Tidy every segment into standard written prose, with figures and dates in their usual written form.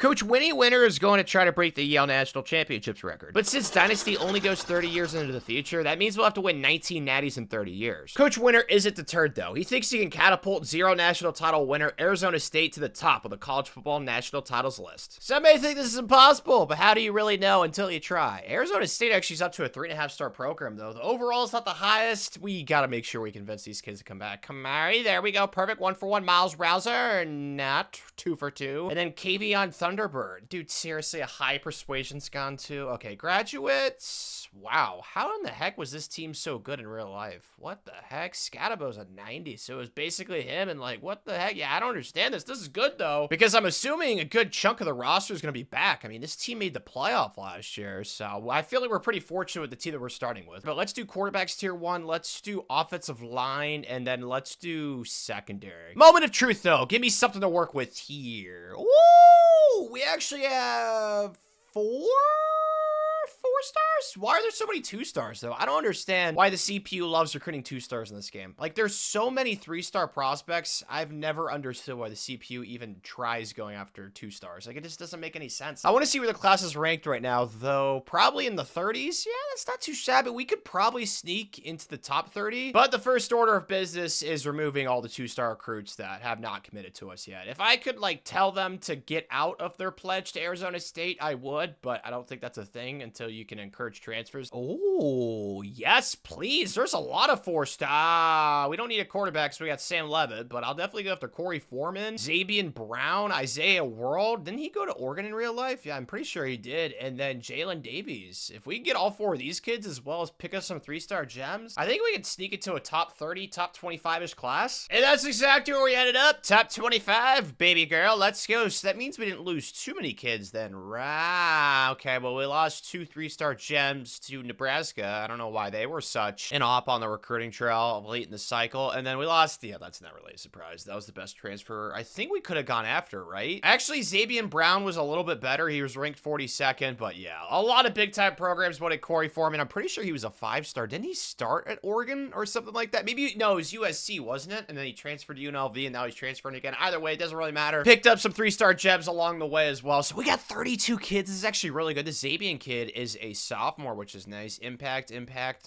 Coach Winnie Winter is going to try to break the Yale National Championships record. But since Dynasty only goes 30 years into the future, that means we'll have to win 19 natties in 30 years. Coach Winter isn't deterred, though. He thinks he can catapult 0 national title winner Arizona State to the top of the college football national titles list. Some may think this is impossible, but how do you really know until you try? Arizona State actually is up to a 3.5-star program, though. The overall is not the highest. We gotta make sure we convince these kids to come back. Kamari, there we go. Perfect 1-for-1. Miles Rouser, not 2-for-2. And then Kavion Thunderbird. Dude, seriously, a high persuasion's gone too. Okay, graduates. Wow, how in the heck was this team so good in real life? What the heck? Scatabo's a 90, so it was basically him, and like, what the heck? Yeah, I don't understand this. This is good, though, because I'm assuming a good chunk of the roster is going to be back. I mean, this team made the playoff last year, so I feel like we're pretty fortunate with the team that we're starting with. But let's do quarterbacks tier 1, let's do offensive line, and then let's do secondary. Moment of truth, though. Give me something to work with here. Ooh, we actually have 4 stars? Why are there so many 2 stars, though? I don't understand why the CPU loves recruiting 2 stars in this game. Like, there's so many 3-star prospects. I've never understood why the CPU even tries going after 2 stars. Like, it just doesn't make any sense. I want to see where the class is ranked right now, though. Probably in the 30s. Yeah, that's not too shabby. We could probably sneak into the top 30. But the first order of business is removing all the 2-star recruits that have not committed to us yet. If I could, like, tell them to get out of their pledge to Arizona State, I would. But I don't think that's a thing until you can encourage transfers. Oh, yes, please. There's a lot of 4-star. We don't need a quarterback, so we got Sam Levitt, but I'll definitely go after Corey Foreman, Zabian Brown, Isaiah World. Didn't he go to Oregon in real life? Yeah, I'm pretty sure he did. And then Jalen Davies. If we can get all 4 of these kids as well as pick up some 3-star gems, I think we can sneak into a top 30, top 25-ish class. And that's exactly where we ended up. Top 25, baby girl. Let's go. So that means we didn't lose too many kids then, right? Okay, well, we lost 2 3-star gems to Nebraska. I don't know why they were such an op on the recruiting trail late in the cycle. And then we lost, yeah, that's not really a surprise. That was the best transfer I think we could have gone after, right? Actually, Zabian Brown was a little bit better. He was ranked 42nd, but yeah, a lot of big time programs wanted Corey Foreman. I'm pretty sure he was a 5-star. Didn't he start at Oregon or something like that? Maybe, no, it was USC, wasn't it? And then he transferred to UNLV, and now he's transferring again. Either way, it doesn't really matter. Picked up some 3-star gems along the way as well. So we got 32 kids. This is actually really good. This Zabian kid is a sophomore, which is nice. Impact,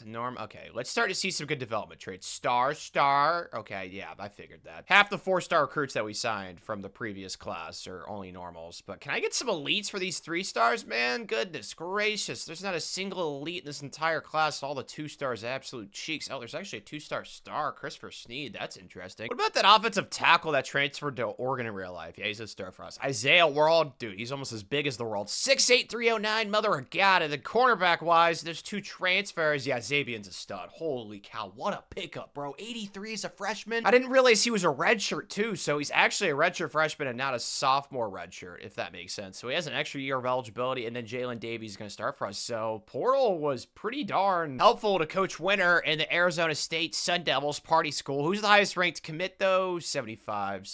norm. Okay, let's start to see some good development traits. Star. Okay, yeah, I figured that. Half the 4-star recruits that we signed from the previous class are only normals. But can I get some elites for these 3-stars, man? Goodness gracious. There's not a single elite in this entire class. All the 2-stars, absolute cheeks. Oh, there's actually a 2-star star, Christopher Sneed. That's interesting. What about that offensive tackle that transferred to Oregon in real life? Yeah, he's a star for us. Isaiah World, dude, he's almost as big as the world. 6'8", 309, mother of God. And then cornerback-wise, there's 2 transfers. Yeah, Zabian's a stud. Holy cow, what a pickup, bro. 83 as a freshman. I didn't realize he was a redshirt, too, so he's actually a redshirt freshman and not a sophomore redshirt, if that makes sense. So he has an extra year of eligibility, and then Jalen Davies is going to start for us. So portal was pretty darn helpful to Coach Winter and the Arizona State Sun Devils Party School. Who's the highest ranked commit, though? 75.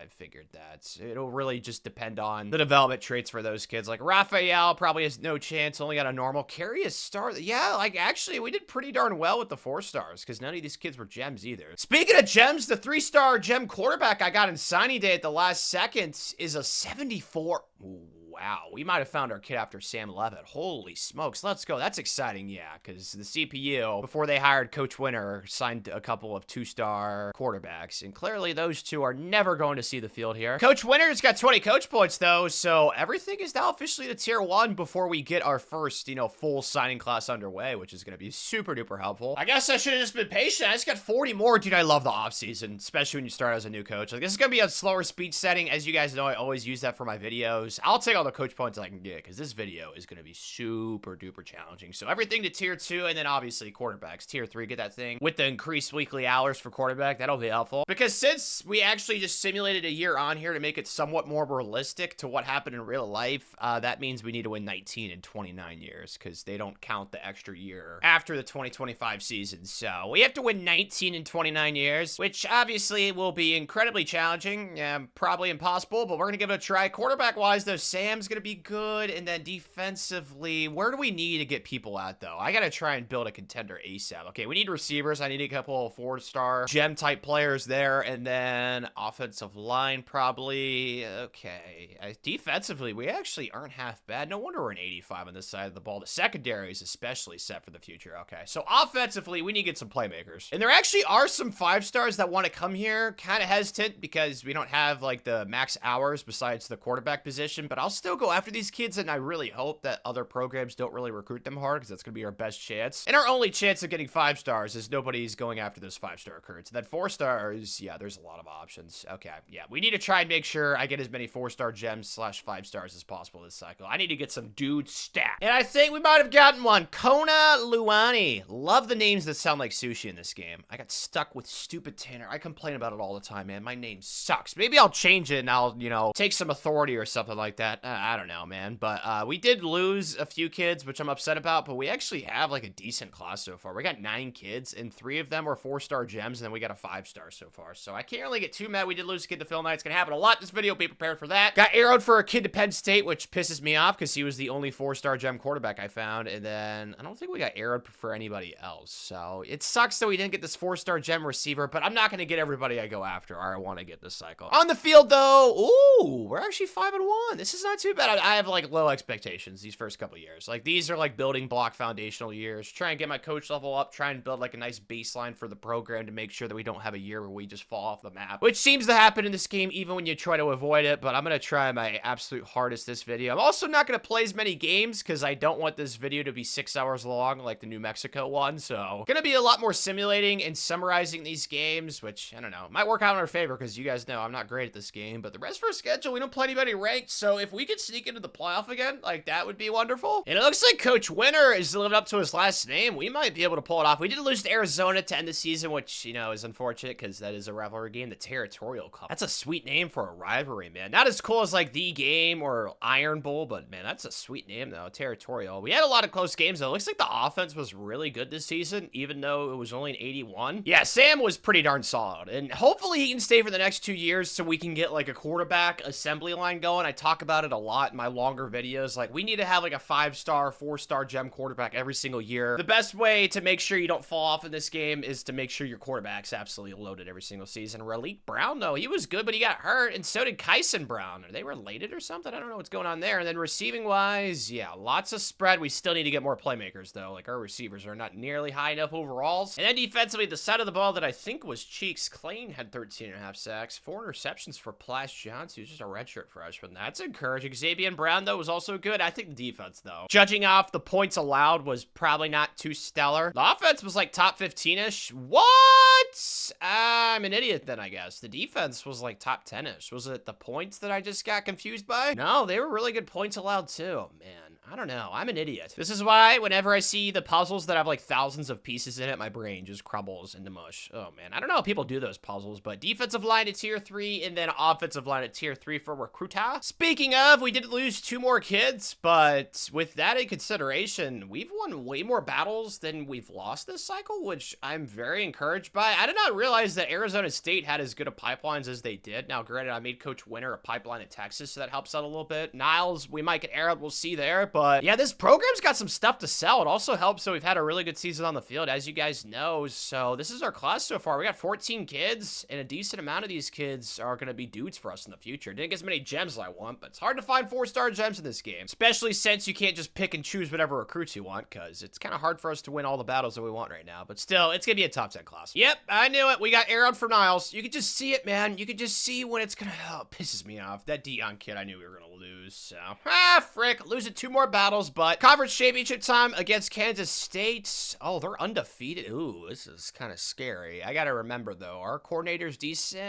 Figured that. It'll really just depend on the development traits for those kids. Like Raphael probably has no chance, only got a normal. Carry a star. Yeah, like actually we did pretty darn well with the 4-stars because none of these kids were gems either. Speaking of gems, the 3-star gem quarterback I got in signing day at the last second is a 74. Ooh. Wow, we might have found our kid after Sam Levitt. Holy smokes, let's go. That's exciting, yeah, because the CPU, before they hired Coach Winter, signed a couple of 2-star quarterbacks, and clearly those 2 are never going to see the field here. Coach Winter's got 20 coach points, though, so everything is now officially to tier 1 before we get our first, full signing class underway, which is going to be super duper helpful. I guess I should have just been patient. I just got 40 more. Dude, I love the offseason, especially when you start as a new coach. Like, this is going to be a slower speed setting. As you guys know, I always use that for my videos. I'll take all the coach points I can get because this video is going to be super duper challenging. So everything to tier 2 and then obviously quarterbacks. Tier 3, get that thing with the increased weekly hours for quarterback. That'll be helpful because since we actually just simulated a year on here to make it somewhat more realistic to what happened in real life, that means we need to win 19 in 29 years because they don't count the extra year after the 2025 season. So we have to win 19 in 29 years, which obviously will be incredibly challenging. Probably impossible, but we're going to give it a try. Quarterback wise though, Sam Sam's going to be good. And then defensively, where do we need to get people at, though? I got to try and build a contender ASAP. Okay, we need receivers. I need a couple of 4-star gem-type players there. And then offensive line, probably. Okay. Defensively, we actually aren't half bad. No wonder we're an 85 on this side of the ball. The secondary is especially set for the future. Okay, so offensively, we need to get some playmakers. And there actually are some 5-stars that want to come here. Kind of hesitant because we don't have, like, the max hours besides the quarterback position. But I'll still go after these kids, and I really hope that other programs don't really recruit them hard because that's going to be our best chance. And our only chance of getting 5-stars is nobody's going after those 5-star recruits. And then 4-stars, yeah, there's a lot of options. Okay, yeah, we need to try and make sure I get as many 4-star gems / 5-stars as possible this cycle. I need to get some dude stat. And I think we might have gotten one. Kona Luani. Love the names that sound like sushi in this game. I got stuck with stupid Tanner. I complain about it all the time, man. My name sucks. Maybe I'll change it and I'll, you know, take some authority or something like that. I don't know, man. But we did lose a few kids, which I'm upset about, but we actually have like a decent class so far. We got 9 kids and 3 of them were 4-star gems, and then we got a 5-star so far. So I can't really get too mad. We did lose a kid to Phil Knight. It's gonna happen a lot this video. Be prepared for that. Got arrowed for a kid to Penn State, which pisses me off because he was the only 4-star gem quarterback I found. And then I don't think we got arrowed for anybody else. So it sucks that we didn't get this 4-star gem receiver, but I'm not gonna get everybody I go after or I want to get this cycle. On the field though, ooh, we're actually 5-1. This is not too bad. I have like low expectations these first couple years. Like these are like building block foundational years. Try and get my coach level up. Try and build like a nice baseline for the program to make sure that we don't have a year where we just fall off the map, which seems to happen in this game even when you try to avoid it. But I'm gonna try my absolute hardest this video. I'm also not gonna play as many games because I don't want this video to be 6 hours long like the New Mexico one. So gonna be a lot more simulating and summarizing these games, which I don't know, might work out in our favor because you guys know I'm not great at this game. But the rest of our schedule, we don't play anybody ranked. So if we could sneak into the playoff again, like that would be wonderful. And it looks like Coach Winter is living up to his last name. We might be able to pull it off. We did lose to Arizona to end the season, which, you know, is unfortunate because that is a rivalry game, the Territorial Cup. That's a sweet name for a rivalry, man. Not as cool as like The Game or Iron Bowl, but man, that's a sweet name though, Territorial. We had a lot of close games though. It looks like the offense was really good this season, even though it was only an 81. Yeah, Sam was pretty darn solid, and hopefully he can stay for the next 2 years so we can get like a quarterback assembly line going. I talk about it a lot in my longer videos. Like we need to have like a 5-star, 4-star gem quarterback every single year. The best way to make sure you don't fall off in this game is to make sure your quarterback's absolutely loaded every single season. Raleek Brown, though, he was good, but he got hurt, and so did Kyson Brown. Are they related or something? I don't know what's going on there. And then receiving-wise, yeah, lots of spread. We still need to get more playmakers, though. Like, our receivers are not nearly high enough overalls. And then defensively, the side of the ball that I think was Cheeks. Clayton had 13.5 sacks, 4 interceptions for Plash Johnson, who's just a redshirt freshman. That's encouraging. Xavier Brown, though, was also good. I think the defense, though, judging off the points allowed, was probably not too stellar. The offense was like top 15-ish. What? I'm an idiot then, I guess. The defense was like top 10-ish. Was it the points that I just got confused by? No, they were really good points allowed too. Man, I don't know. I'm an idiot. This is why whenever I see the puzzles that have like thousands of pieces in it, my brain just crumbles into mush. Oh man, I don't know how people do those puzzles, but defensive line at tier 3 and then offensive line at tier 3 for Recruita. Speaking of, we did lose 2 more kids, but with that in consideration, we've won way more battles than we've lost this cycle, which I'm very encouraged by. I did not realize that Arizona State had as good of pipelines as they did. Now, granted, I made Coach Winter a pipeline in Texas, so that helps out a little bit. Niles, we might get arrowed, we'll see there. But yeah, this program's got some stuff to sell. It also helps that we've had a really good season on the field, as you guys know. So this is our class so far. We got 14 kids, and a decent amount of these kids are going to be dudes for us in the future. Didn't get as many gems as I want, but it's hard to find 4-star gems in this game, especially since you can't just pick and choose whatever recruits you want, because it's kind of hard for us to win all the battles that we want right now. But still, it's going to be a top 10 class. Yep, I knew it. We got arrowed for Niles. You could just see it, man. You could just see when it's going to... Oh, it pisses me off. That Dion kid, I knew we were going to lose, so... frick. Losing 2 more battles, but conference championship time against Kansas State. Oh, they're undefeated. Ooh, this is kind of scary. I got to remember, though, our coordinator's decent.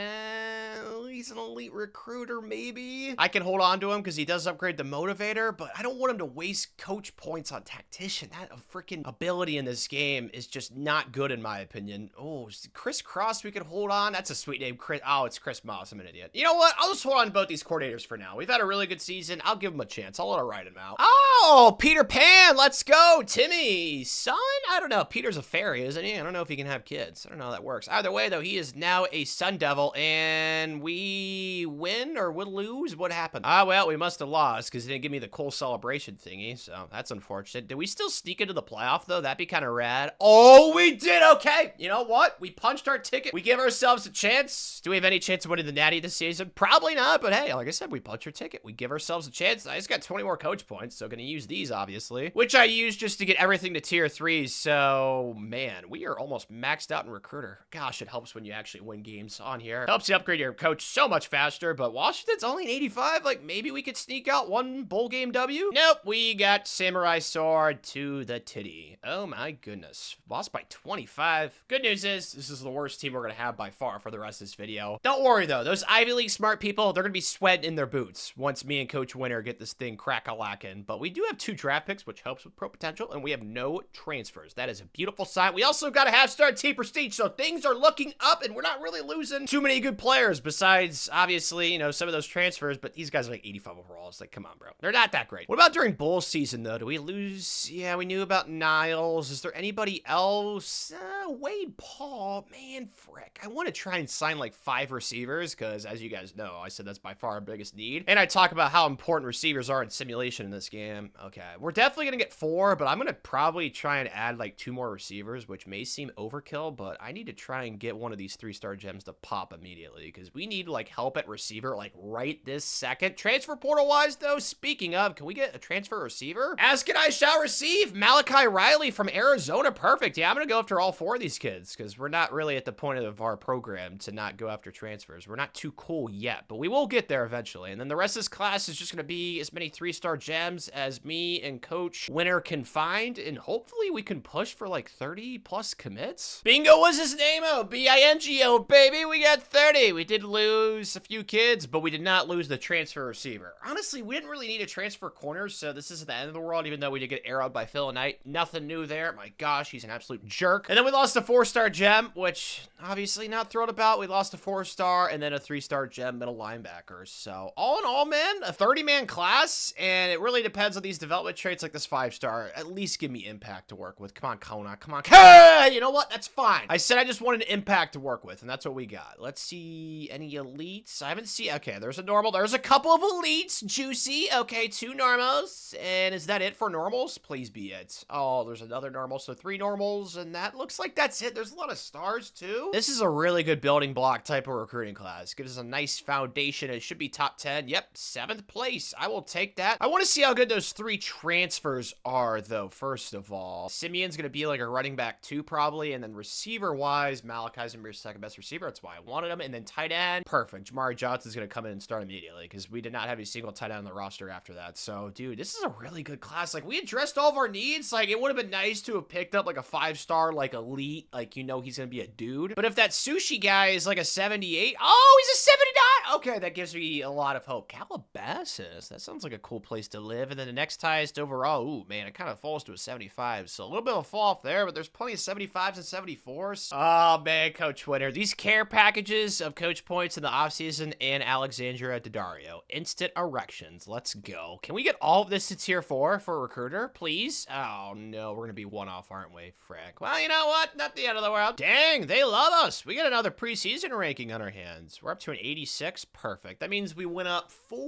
He's an elite recruiter, maybe. I can hold on to him because he does upgrade the motivator, but I don't want him to waste coach points on tactician. That freaking ability in this game is just not good, in my opinion. Oh, Chris Cross, we could hold on. That's a sweet name. Chris. Oh, it's Chris Moss. I'm an idiot. You know what? I'll just hold on to both these coordinators for now. We've had a really good season. I'll give him a chance. I'll let her ride him out. Oh, Peter Pan, let's go. Timmy's son? I don't know. Peter's a fairy, isn't he? I don't know if he can have kids. I don't know how that works. Either way, though, he is now a Sun Devil, and we win or would lose? What happened? Ah, well, we must have lost because he didn't give me the cool celebration thingy, so that's unfortunate. Did we still sneak into the playoff, though? That'd be kind of rad. Oh, we did. Okay. You know what? We punched our ticket. We give ourselves a chance. Do we have any chance of winning the Natty this season? Probably not, but hey, like I said, we punched our ticket. We give ourselves a chance. I just got 20 more coach points, so gonna use these, obviously, which I use just to get everything to tier 3. So, man, we are almost maxed out in recruiter. Gosh, it helps when you actually win games on here. Helps you upgrade your coach so much faster, but Washington's only an 85. Like, maybe we could sneak out one bowl game W? Nope, we got Samurai Sword to the titty. Oh my goodness. Lost by 25. Good news is, this is the worst team we're gonna have by far for the rest of this video. Don't worry, though. Those Ivy League smart people, they're gonna be sweating in their boots once me and Coach Winter get this thing crack-a-lackin'. But we do have 2 draft picks, which helps with pro potential, and we have no transfers. That is a beautiful sign. We also got a half-star team prestige, so things are looking up, and we're not really losing too many good players besides, obviously, you know, some of those transfers, but these guys are like 85 overall. It's like, come on, bro. They're not that great. What about during bowl season, though? Do we lose? Yeah, we knew about Niles. Is there anybody else? Wade Paul. Man, frick. I want to try and sign like 5 receivers, because as you guys know, I said that's by far our biggest need. And I talk about how important receivers are in simulation in this game. Okay, we're definitely going to get 4, but I'm going to probably try and add like 2 more receivers, which may seem overkill, but I need to try and get one of these 3-star gems to pop immediately, because we need like help at receiver like right this second. Transfer portal wise, though, speaking of, can we get a transfer receiver? Ask and I shall receive. Malachi Riley from Arizona. Perfect. Yeah, I'm going to go after all 4 of these kids, because we're not really at the point of our program to not go after transfers. We're not too cool yet, but we will get there eventually. And then the rest of this class is just going to be as many 3-star gems as me and Coach Winter can find, and hopefully we can push for like 30 plus commits. Bingo was his name. Oh, B-I-N-G-O, baby. We got 30. We did lose a few kids, but we did not lose the transfer receiver. Honestly, we didn't really need a transfer corner, so this isn't the end of the world, even though we did get arrowed by Phil Knight. Nothing new there. My gosh, he's an absolute jerk. And then we lost a 4-star gem, which obviously not thrilled about. We lost a 4-star and then a 3-star gem middle linebacker. So all in all, man, a 30-man class, and it really depends on these development traits like this 5-star. At least give me impact to work with. Come on, Kona. Come on. You know what? That's fine. I said I just wanted impact to work with, and that's what we got. Let's see any elites. I haven't seen. Okay, there's a normal. There's a couple of elites. Juicy. Okay, 2 normals. And is that it for normals? Please be it. Oh, there's another normal. So 3 normals, and that looks like that's it. There's a lot of stars, too. This is a really good building block type of recruiting class. Gives us a nice foundation. It should be top 10. Yep, 7th place. I will take that. I want to see how good those 3 transfers are, though, first of all. Simeon's going to be like a running back 2, probably. And then receiver-wise, Malachi's going to be your second best receiver. That's why I wanted him. And then tight end, perfect. Jamari Johnson's going to come in and start immediately, because we did not have a single tight end on the roster after that. So, dude, this is a really good class. Like, we addressed all of our needs. Like, it would have been nice to have picked up, like, a 5-star, like, elite. Like, you know he's going to be a dude. But if that sushi guy is, like, a 78. Oh, he's a 79. Okay, that gives me a lot of hope. Calabasas. That sounds like a cool place to live. And then the next highest overall. Ooh, man, it kind of falls to a 75. So a little bit of a fall off there, but there's plenty of 75s and 74s. Oh, man, Coach Winter. These care packages of coach points in the offseason and Alexandria Daddario. Instant erections. Let's go. Can we get all of this to tier 4 for recruiter, please? Oh, no. We're going to be one off, aren't we? Frick. Well, you know what? Not the end of the world. Dang, they love us. We got another preseason ranking on our hands. We're up to an 86. Perfect. That means we went up 4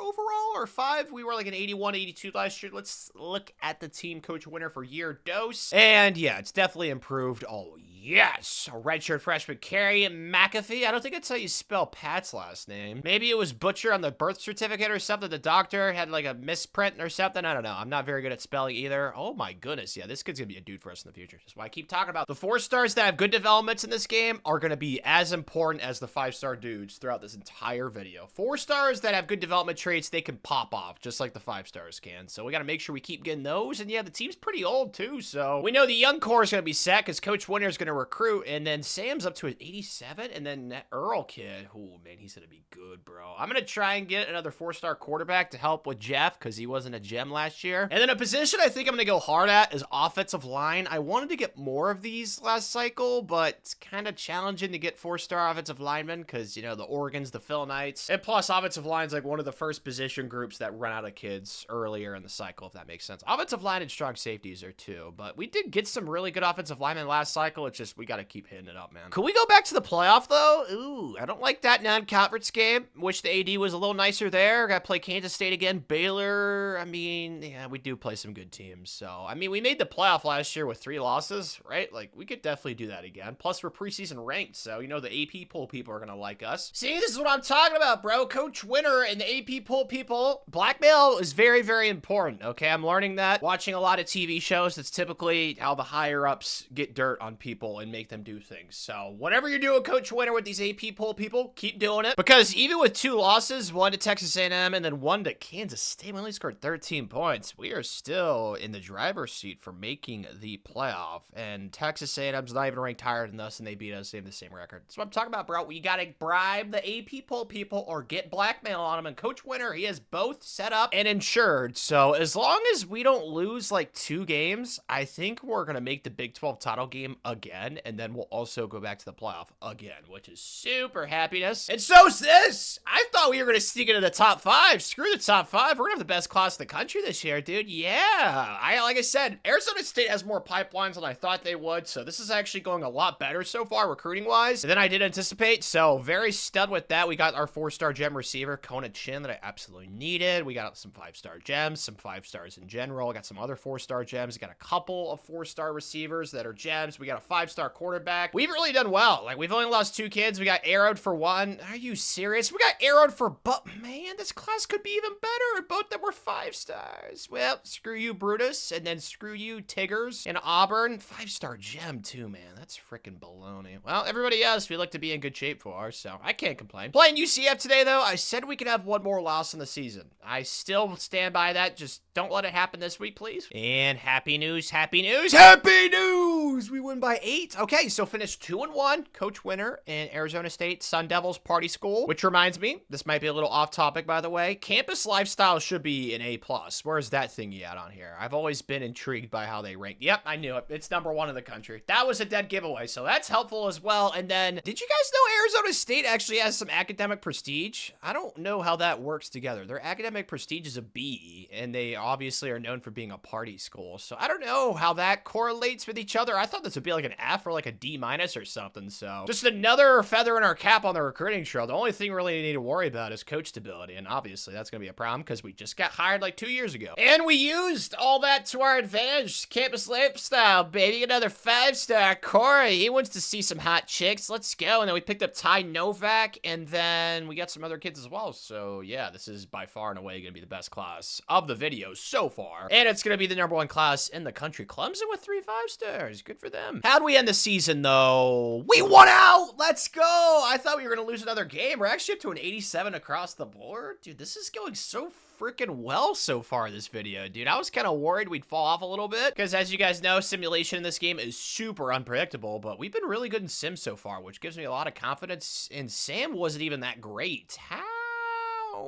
overall or 5. We were like an 81, 82 last year. Let's look at the team Coach Winter for year dose. And yeah, it's definitely improved. Oh, yes. A redshirt freshman Carrie McAfee. I don't think that's how you spell Pat's last name. Maybe it was Butcher on the birth certificate or something. The doctor had like a misprint or something. I don't know. I'm not very good at spelling either. Oh my goodness. Yeah, this kid's gonna be a dude for us in the future. That's why I keep talking about the 4-stars that have good developments in this game are gonna be as important as the 5-star dudes throughout this entire video. 4-stars that have good development traits, they can pop off just like the 5-stars can. So we gotta make sure we keep getting those. And yeah, the team's pretty old too. So we know the young core is gonna be set because Coach Winter is gonna to recruit. And then Sam's up to an 87. And then that Earl kid, oh, man, he's going to be good, bro. I'm going to try and get another 4-star quarterback to help with Jeff because he wasn't a gem last year. And then a position I think I'm going to go hard at is offensive line. I wanted to get more of these last cycle, but it's kind of challenging to get 4-star offensive linemen because, you know, the Oregons, the Phil Knights, and plus offensive line's like one of the first position groups that run out of kids earlier in the cycle, if that makes sense. Offensive line and strong safeties are too, but we did get some really good offensive linemen last cycle. It's just, we got to keep hitting it up, man. Could we go back to the playoff, though? Ooh, I don't like that non-conference game. Wish the AD was a little nicer there. Got to play Kansas State again. Baylor, I mean, yeah, we do play some good teams. So, I mean, we made the playoff last year with 3 losses, right? Like, we could definitely do that again. Plus, we're preseason ranked, so, you know, the AP poll people are going to like us. See, this is what I'm talking about, bro. Coach Winter and the AP poll people. Blackmail is very, very important, okay? I'm learning that. Watching a lot of TV shows, that's typically how the higher-ups get dirt on people and make them do things. So, whatever you're doing, Coach Winter, with these AP poll people, keep doing it. Because even with 2 losses, 1 to Texas A&M and then 1 to Kansas State, we only scored 13 points. We are still in the driver's seat for making the playoff. And Texas A&M's not even ranked higher than us, and they beat us. They have the same record. That's what I'm talking about, bro. We gotta bribe the AP poll people or get blackmail on them. And Coach Winter, he has both set up and insured. So as long as we don't lose like 2 games, I think we're gonna make the Big 12 title game again, and then we'll also go back to the playoff again, which is super happiness. And so's this. I thought we were gonna sneak into the top 5. Screw the top 5. We're gonna have the best class in the country this year, dude. Yeah. Like I said, Arizona State has more pipelines than I thought they would, so this is actually going a lot better so far recruiting-wise than I did anticipate. So very stud with that. We got our 4-star gem receiver, Kona Chin, that I absolutely needed. We got some 5-star gems, some 5 stars in general. We got some other 4-star gems. We got a couple of 4-star receivers that are gems. We got a 5-star quarterback. We've really done well. Like, we've only lost 2 kids. We got arrowed for 1. Are you serious? We got arrowed for, but man, this class could be even better. And both that were 5 stars. Well, screw you, Brutus, and then screw you, Tiggers and Auburn. 5-star gem too, man. That's freaking baloney. Well, everybody else we look to be in good shape for, so I can't complain. Playing UCF today, though, I said we could have 1 more loss in the season. I still stand by that. Just don't let it happen this week, please. And happy news, happy news, happy news! We win by 8. Okay, so finished 2-1. Coach Winter in Arizona State Sun Devils Party School, which reminds me, this might be a little off topic, by the way. Campus lifestyle should be an A+. Where's that thingy at on here? I've always been intrigued by how they rank. Yep, I knew it. It's #1 in the country. That was a dead giveaway, so that's helpful as well. And then, did you guys know Arizona State actually has some academic prestige? I don't know how that works together. Their academic prestige is a B, and they obviously are known for being a party school. So I don't know how that correlates with each other. I thought this would be like an F or like a D- or something. So just another feather in our cap on the recruiting trail. The only thing really need to worry about is coach stability, and obviously that's going to be a problem because we just got hired like 2 years ago. And we used all that to our advantage. Campus lifestyle, baby. Another 5-star. Corey, he wants to see some hot chicks. Let's go. And then we picked up Ty Novak, and then we got some other kids as well. So yeah, this is by far and away going to be the best class of the videos so far. And it's going to be the #1 class in the country. Clemson with 3 5-stars. Good for them. How'd we end the season, though? We won out! Let's go! I thought we were going to lose another game. We're actually up to an 87 across the board. Dude, this is going so freaking well so far this video, dude. I was kind of worried we'd fall off a little bit because, as you guys know, simulation in this game is super unpredictable, but we've been really good in sim so far, which gives me a lot of confidence. And Sam wasn't even that great. How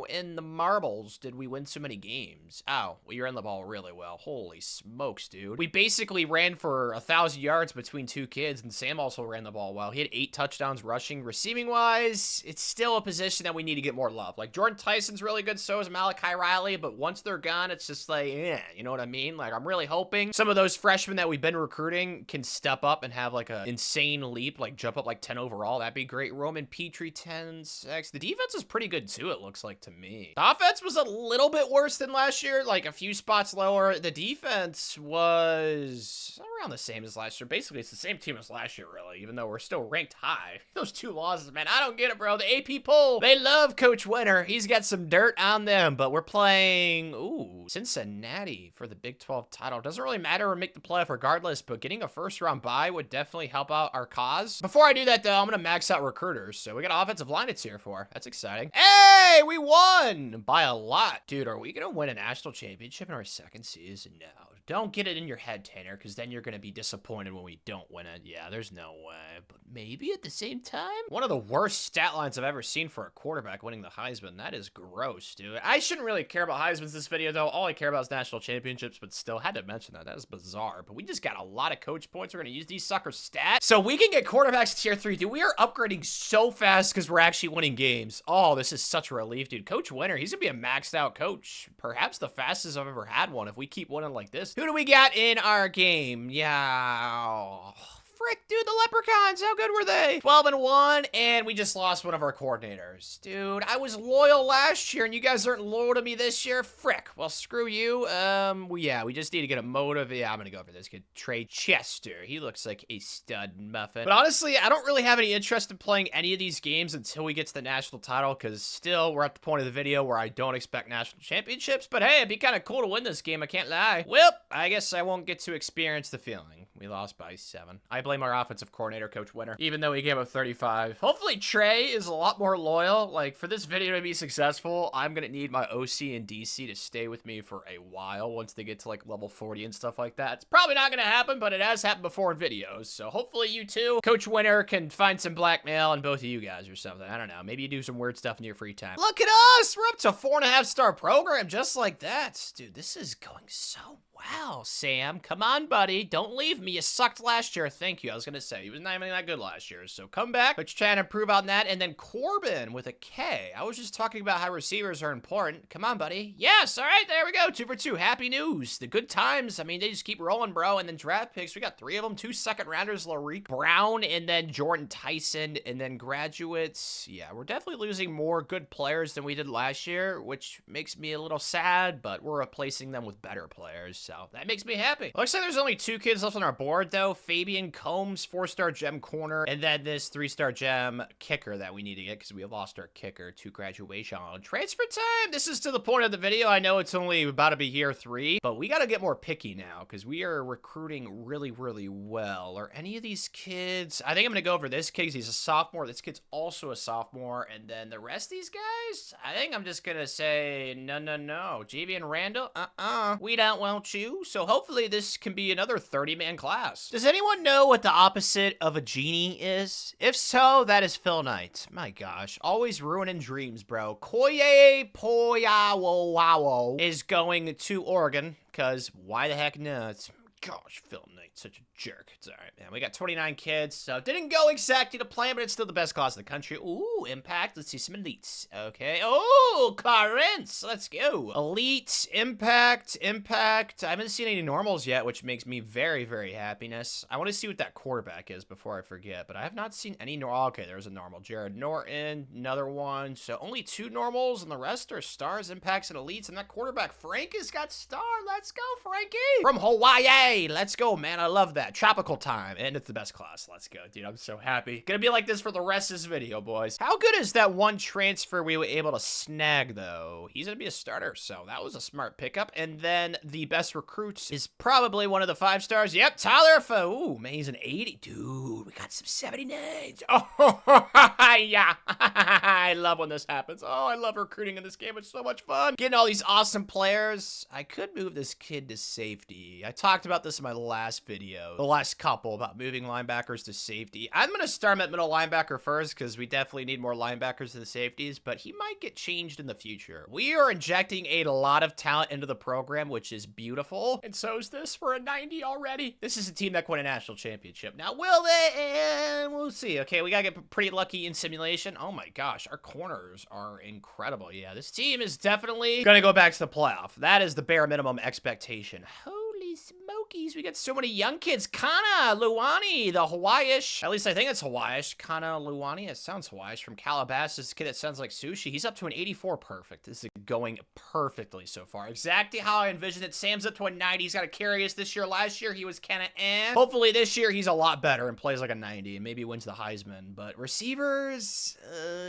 in the marbles did we win so many games? Oh, we ran the ball really well. Holy smokes, dude. We basically ran for 1,000 yards between 2 kids, and Sam also ran the ball well. He had 8 touchdowns rushing. Receiving wise, it's still a position that we need to get more love. Like, Jordan Tyson's really good, so is Malachi Riley, but once they're gone, it's just like, you know what I mean? Like, I'm really hoping some of those freshmen that we've been recruiting can step up and have like an insane leap, like jump up like 10 overall. That'd be great. Roman Petrie, 10-6. The defense is pretty good too, it looks like to me. The offense was a little bit worse than last year, like a few spots lower. The defense was around the same as last year. Basically, it's the same team as last year, really, even though we're still ranked high. Those 2 losses, man, I don't get it, bro. The AP poll, they love Coach Winter. He's got some dirt on them, but we're playing, ooh, Cincinnati for the Big 12 title. Doesn't really matter or make the playoff regardless, but getting a first-round bye would definitely help out our cause. Before I do that, though, I'm going to max out recruiters. So we got an offensive line to cheer for. That's exciting. Hey, we won by a lot. Dude, are we going to win a national championship in our second season? No. Don't get it in your head, Tanner, because then you're going to be disappointed when we don't win it. Yeah, there's no way. But maybe at the same time? One of the worst stat lines I've ever seen for a quarterback winning the Heisman. That is gross, dude. I shouldn't really care about Heismans this video, though. All I care about is national championships, but still had to mention that. That is bizarre. But we just got a lot of coach points. We're going to use these sucker stats so we can get quarterbacks tier 3. Dude, we are upgrading so fast because we're actually winning games. Oh, this is such a relief, dude. Coach Winter, he's going to be a maxed out coach. Perhaps the fastest I've ever had one if we keep winning like this. Who do we got in our game? Yeah. Frick, dude, the Leprechauns, how good were they? 12-1, and we just lost one of our coordinators. Dude, I was loyal last year, and you guys aren't loyal to me this year? Frick. Well, screw you. Well, yeah, we just need to get a motive. Yeah, I'm gonna go for this kid, Trey Chester. He looks like a stud muffin. But honestly, I don't really have any interest in playing any of these games until we get to the national title, because still, we're at the point of the video where I don't expect national championships, but hey, it'd be kind of cool to win this game, I can't lie. Well, I guess I won't get to experience the feeling. We lost by 7. I blame our offensive coordinator, Coach Winter, even though he gave up 35. Hopefully, Trey is a lot more loyal. Like, for this video to be successful, I'm going to need my OC and DC to stay with me for a while once they get to, like, level 40 and stuff like that. It's probably not going to happen, but it has happened before in videos. So, hopefully, you two, Coach Winter, can find some blackmail on both of you guys or something. I don't know. Maybe you do some weird stuff in your free time. Look at us! We're up to a 4.5-star program just like that. Dude, this is going so well, Sam. Come on, buddy. Don't leave me. You sucked last year. Thank you. I was going to say, he was not even that good last year. So come back. But you're trying to improve on that. And then Corbin with a K. I was just talking about how receivers are important. Come on, buddy. Yes. All right. There we go. 2 for 2. Happy news. The good times. I mean, they just keep rolling, bro. And then draft picks. We got 3 of them. 2 second-rounders, Larique Brown, and then Jordan Tyson, and then graduates. Yeah, we're definitely losing more good players than we did last year, which makes me a little sad, but we're replacing them with better players. So that makes me happy. Looks like there's only 2 kids left on our board, though. Fabian Combs, 4-star gem corner, and then this 3-star gem kicker that we need to get because we lost our kicker to graduation. Transfer time! This is to the point of the video. I know it's only about to be year 3, but we got to get more picky now because we are recruiting really, really well. Are any of these kids... I think I'm going to go for this kid because he's a sophomore. This kid's also a sophomore, and then the rest of these guys? I think I'm just going to say no. GB and Randall? We don't want you. So hopefully this can be another 30-man class. Does anyone know what the opposite of a genie is? If so, that is Phil Knight. My gosh, always ruining dreams, bro. Koye Poyawawo is going to Oregon, because why the heck not? Gosh, Phil Knight's such a jerk. It's all right, man. We got 29 kids, so didn't go exactly to plan, but it's still the best class in the country. Ooh, Impact. Let's see some elites. Okay. Oh, Clarence. Let's go. Elite, Impact. I haven't seen any normals yet, which makes me very, very happiness. I want to see what that quarterback is before I forget, but I have not seen any normal. Okay, there's a normal. Jared Norton, another one. So only 2 normals, and the rest are stars, impacts, and elites. And that quarterback, Frank, has got star. Let's go, Frankie. From Hawaii. Let's go, man. I love that. Tropical time. And it's the best class. Let's go, dude. I'm so happy. Gonna be like this for the rest of this video, boys. How good is that one transfer we were able to snag, though? He's gonna be a starter, so that was a smart pickup. And then the best recruits is probably one of the 5-stars. Yep, Tyler. Ooh, man, he's an 80. Dude, we got some 79s. Oh, yeah. I love when this happens. Oh, I love recruiting in this game. It's so much fun. Getting all these awesome players. I could move this kid to safety. I talked about this in my last video, the last couple, about moving linebackers to safety. I'm going to start him at middle linebacker first because we definitely need more linebackers than the safeties, but he might get changed in the future. We are injecting a lot of talent into the program, which is beautiful. And so is this. We're a 90 already. This is a team that won a national championship. Now, will they? We'll see. Okay, we got to get pretty lucky in simulation. Oh my gosh, our corners are incredible. Yeah, this team is definitely going to go back to the playoff. That is the bare minimum expectation. Holy smoke. Hokies. We got so many young kids. Kana Luani, the Hawaiish. At least I think it's Hawaiish. Kana Luani. It sounds Hawaiish. From Calabasas. This kid that sounds like sushi. He's up to an 84. Perfect. This is going perfectly so far. Exactly how I envisioned it. Sam's up to a 90. He's got to carry us this year. Last year, he was kind of Hopefully this year, he's a lot better and plays like a 90 and maybe wins the Heisman. But receivers,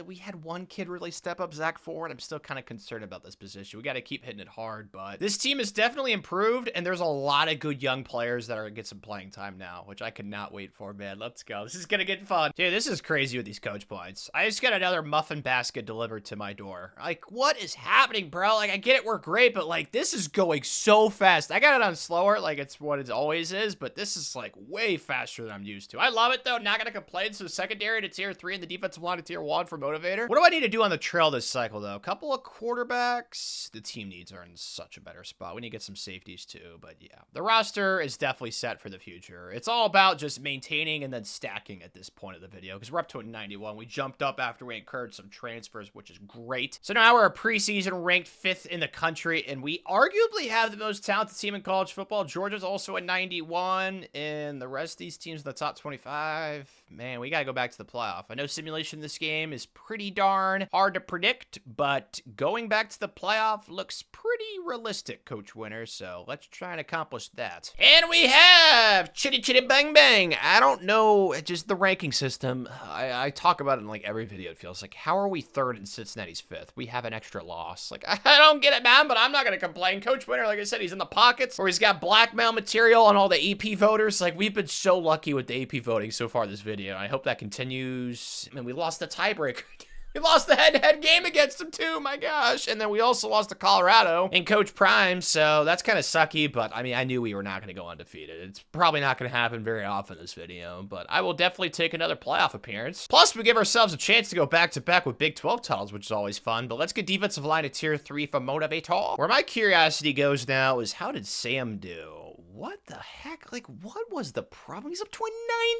we had one kid really step up, Zach Ford. I'm still kind of concerned about this position. We got to keep hitting it hard, but this team is definitely improved, and there's a lot of good young players that are going to get some playing time now, which I could not wait for, man. Let's go. This is going to get fun. Dude, this is crazy with these coach points. I just got another muffin basket delivered to my door. Like, what is happening, bro? Like, I get it, we're great, but like, this is going so fast. I got it on slower, like it's what it always is, but this is like way faster than I'm used to. I love it though, not gonna complain. So secondary to tier 3 and the defensive line to tier 1 for motivator. What do I need to do on the trail this cycle though? A couple of quarterbacks. The team needs are in such a better spot. We need to get some safeties too, but yeah. The roster is definitely set for the future. It's all about just maintaining and then stacking at this point of the video, because we're up to a 91. We jumped up after we incurred some transfers, which is great. So now we're a preseason ranked 5th in the country, and we arguably have the most talented team in college football. Georgia's also a 91, and the rest of these teams in the top 25, man, we gotta go back to the playoff. I know simulation in this game is pretty darn hard to predict, but going back to the playoff looks pretty realistic, Coach Winter, so let's try and accomplish that. And we have chitty chitty bang bang. I don't know, just the ranking system. I talk about it in like every video, it feels like. How are we 3rd and Cincinnati's 5th? We have an extra loss. Like, I don't get it, man, but I'm not gonna complain. Coach Winter, like I said, he's in the pockets, or he's got blackmail material on all the AP voters. Like, we've been so lucky with the AP voting so far this video. I hope that continues. I mean, we lost the tiebreaker. We lost the head-to-head game against them too, my gosh. And then we also lost to Colorado in Coach Prime, so that's kind of sucky, but I mean, I knew we were not going to go undefeated. It's probably not going to happen very often this video, but I will definitely take another playoff appearance. Plus, we give ourselves a chance to go back-to-back with Big 12 titles, which is always fun, but let's get defensive line to tier 3 for Motivator. Where my curiosity goes now is, how did Sam do? What the heck? Like, what was the problem? He's up to a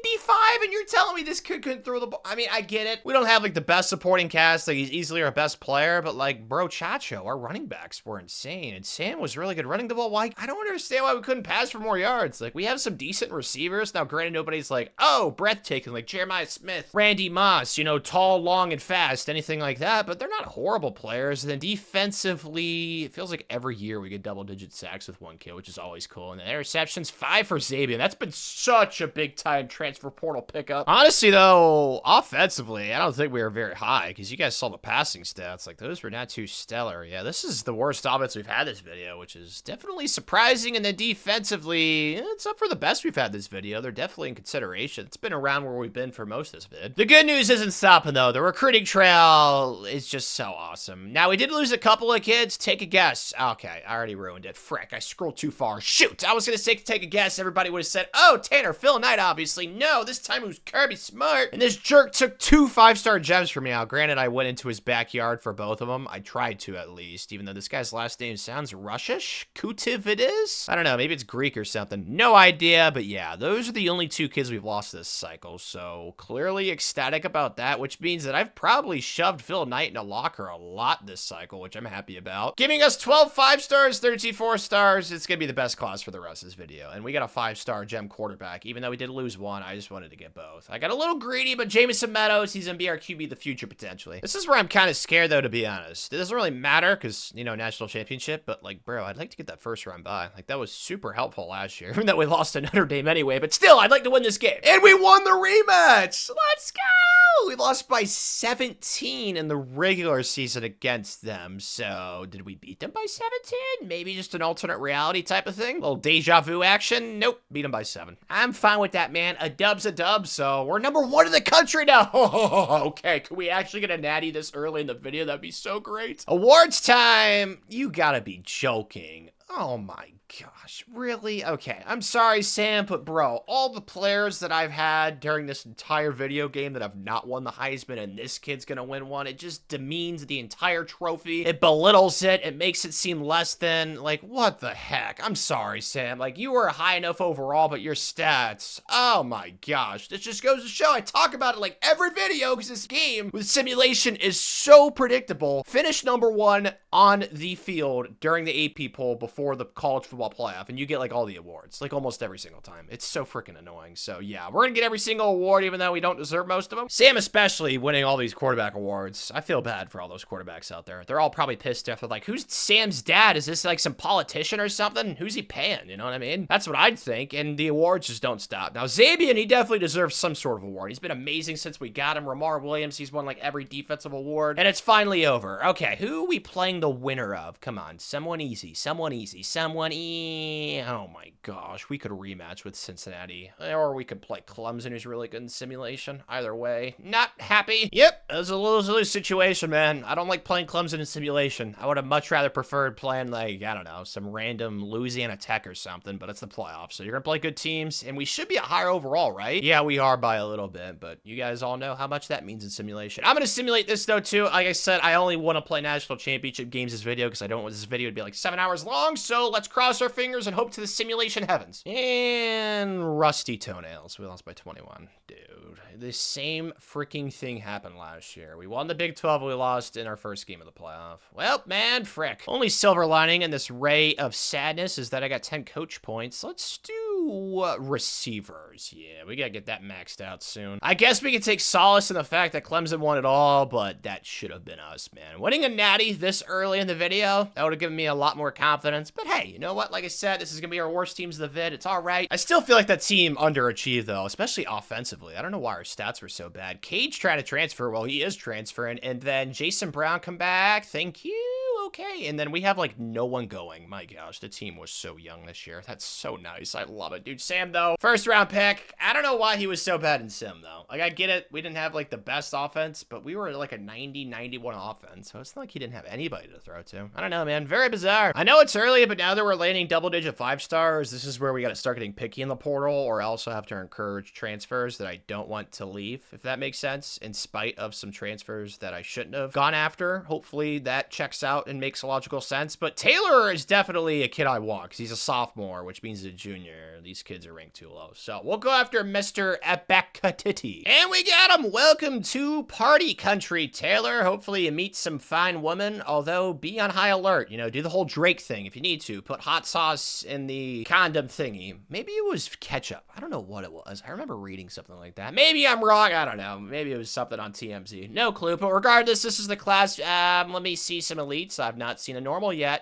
95, and you're telling me this kid couldn't throw the ball? I mean, I get it. We don't have, like, the best supporting cast. Like, he's easily our best player, but, like, bro, Chacho, our running backs were insane, and Sam was really good running the ball. Why? I don't understand why we couldn't pass for more yards. Like, we have some decent receivers. Now, granted, nobody's, like, oh, breathtaking, like Jeremiah Smith, Randy Moss, you know, tall, long, and fast, anything like that, but they're not horrible players. And then defensively, it feels like every year we get double-digit sacks with one kid, which is always cool. And then interceptions, 5 for Zabian. That's been such a big-time transfer portal pickup. Honestly, though, offensively, I don't think we were very high, because you guys saw the passing stats. Like, those were not too stellar. Yeah, this is the worst offense we've had this video, which is definitely surprising. And then defensively, it's up for the best we've had this video. They're definitely in consideration. It's been around where we've been for most of this vid. The good news isn't stopping, though. The recruiting trail is just so awesome. Now, we did lose a couple of kids. Take a guess. Okay, I already ruined it. Frick, I scrolled too far. Shoot, I was going to say take a guess. Everybody would have said, oh, Tanner, Phil Knight, obviously. No, this time it was Kirby Smart. And this jerk took 2 5-star gems from me. Now, granted, I went into his backyard for both of them. I tried to, at least, even though this guy's last name sounds Russish. Kutiv it is? I don't know. Maybe it's Greek or something. No idea, but yeah, those are the only 2 kids we've lost this cycle, so clearly ecstatic about that, which means that I've probably shoved Phil Knight in a locker a lot this cycle, which I'm happy about. Giving us 12 5-stars, 13 4-stars. It's gonna be the best class for the rest of this video, and we got a 5-star gem quarterback. Even though we did lose one, I just wanted to get both. I got a little greedy, but Jamison Meadows, he's gonna be our QB of the future, potentially. This is where I'm kind of scared, though, to be honest. It doesn't really matter, because, you know, national championship, but, like, bro, I'd like to get that first round bye. Like, that was super helpful last year, even though we lost to Notre Dame anyway, but still, I'd like to win this game. And we won the rematch! Let's go! We lost by 17 in the regular season against them, so did we beat them by 17? Maybe just an alternate reality type of thing? A little deja vu action? Nope, beat them by 7. I'm fine with that, man. A dub's a dub, so we're number 1 in the country now. Okay, can we actually get a natty this early in the video? That'd be so great. Awards time! You gotta be joking. Oh my gosh, really? Okay, I'm sorry, Sam, but bro, all the players that I've had during this entire video game that have not won the Heisman, and this kid's gonna win one, it just demeans the entire trophy. It belittles it. It makes it seem less than. Like, what the heck? I'm sorry, Sam. Like, you were high enough overall, but your stats, oh my gosh. This just goes to show I talk about it like every video, because this game with simulation is so predictable. Finish number 1 on the field during the AP poll before for the college football playoff, and you get like all the awards, like almost every single time. It's so freaking annoying. So yeah, we're gonna get every single award, even though we don't deserve most of them. Sam especially winning all these quarterback awards. I feel bad for all those quarterbacks out there. They're all probably pissed off. They're like, who's Sam's dad? Is this like some politician or something? Who's he paying? You know what I mean? That's what I'd think. And the awards just don't stop. Now, Zabian, he definitely deserves some sort of award. He's been amazing since we got him. Ramar Williams, he's won like every defensive award. And it's finally over. Okay, who are we playing the winner of? Come on, someone easy, someone easy, someone oh my gosh, we could rematch with Cincinnati. Or we could play Clemson, who's really good in simulation. Either way, not happy. Yep, it was a lose-lose situation, man. I don't like playing Clemson in simulation. I would have much rather preferred playing, like, I don't know, some random Louisiana Tech or something, but it's the playoffs, so you're gonna play good teams, and we should be a higher overall, right? Yeah, we are by a little bit, but you guys all know how much that means in simulation. I'm gonna simulate this, though, too. Like I said, I only want to play national championship games this video, because I don't want this video to be like 7 hours long, so let's cross our fingers and hope to the simulation heavens. And rusty toenails. We lost by 21. Dude, the same freaking thing happened last year. We won the Big 12, we lost in our first game of the playoff. Well, man, frick. Only silver lining in this ray of sadness is that I got 10 coach points. Let's do receivers. Yeah, we gotta get that maxed out soon. I guess we can take solace in the fact that Clemson won it all, but that should have been us, man. Winning a natty this early in the video, that would have given me a lot more confidence. But hey, you know what? Like I said, this is gonna be our worst teams of the vid. It's all right. I still feel like that team underachieved, though, especially offensively. I don't know why our stats were so bad. Cage tried to transfer. Well, he is transferring. And then Jason Brown come back. Thank you. Okay. And then we have, like, no one going. My gosh, the team was so young this year. That's so nice. I love it. Dude, Sam, though, first round pick. I don't know why he was so bad in sim, though. Like, I get it. We didn't have, like, the best offense, but we were, like, a 90, 91 offense. So it's not like he didn't have anybody to throw to. I don't know, man. Very bizarre. I know it's early, but now that we're landing double-digit 5-stars, this is where we got to start getting picky in the portal, or else I have to encourage transfers that I don't want to leave, if that makes sense, in spite of some transfers that I shouldn't have gone after. Hopefully that checks out and makes logical sense. But Taylor is definitely a kid I want, because he's a sophomore, which means he's a junior. These kids are ranked too low. So we'll go after Mr. Ebekatiti. And we got him! Welcome to party country, Taylor. Hopefully you meet some fine woman, although be on high alert. You know, do the whole Drake thing if you need to. Put hot sauce in the condom thingy. Maybe it was ketchup. I don't know what it was. I remember reading something like that. Maybe I'm wrong. I don't know. Maybe it was something on TMZ. No clue. But regardless, this is the class. Let me see some elites. I've not seen a normal yet.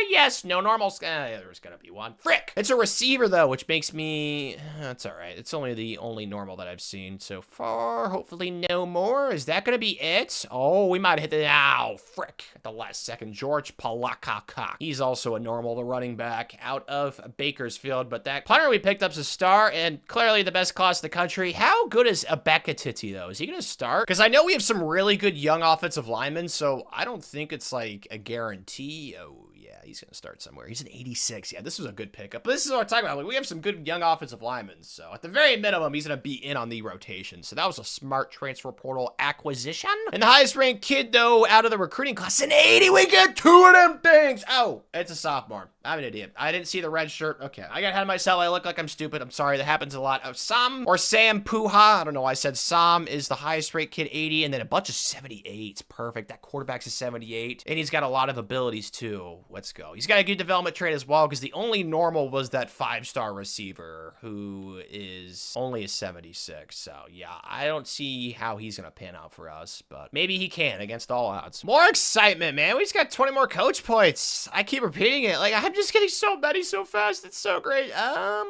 Yes, no normals. There's gonna be one. Frick. It's a receiver though, which makes me. That's all right. It's only the only normal that I've seen so far. Hopefully no more. Is that gonna be it? Oh, we might hit the. Ow, frick! At the last second, George Palakakak. He's also a normal, the running back out of Bakersfield. But that punter we picked up's a star, and clearly the best class in the country. How good is Ebekatiti though? Is he gonna start? Because I know we have some really good young offensive linemen, so I don't think it's like a guarantee. Oh, yeah, he's going to start somewhere. He's an 86. Yeah, this was a good pickup. But this is what I'm talking about. Like, we have some good young offensive linemen. So at the very minimum, he's going to be in on the rotation. So that was a smart transfer portal acquisition. And the highest ranked kid, though, out of the recruiting class, an 80. We get 2 of them things. Oh, it's a sophomore. I'm an idiot. I didn't see the red shirt. Okay, I got ahead of myself. I look like I'm stupid. I'm sorry. That happens a lot. Sam or Sam Puha. I don't know why I said Sam is the highest ranked kid, 80, and then a bunch of 78s. Perfect. That quarterback's a 78, and he's got a lot of abilities too. Let's go. He's got a good development trait as well, because the only normal was that 5-star receiver who is only a 76. So yeah, I don't see how he's gonna pan out for us, but maybe he can against all odds. More excitement, man. We just got 20 more coach points. I keep repeating it. Like, I'm just getting so many so fast. It's so great.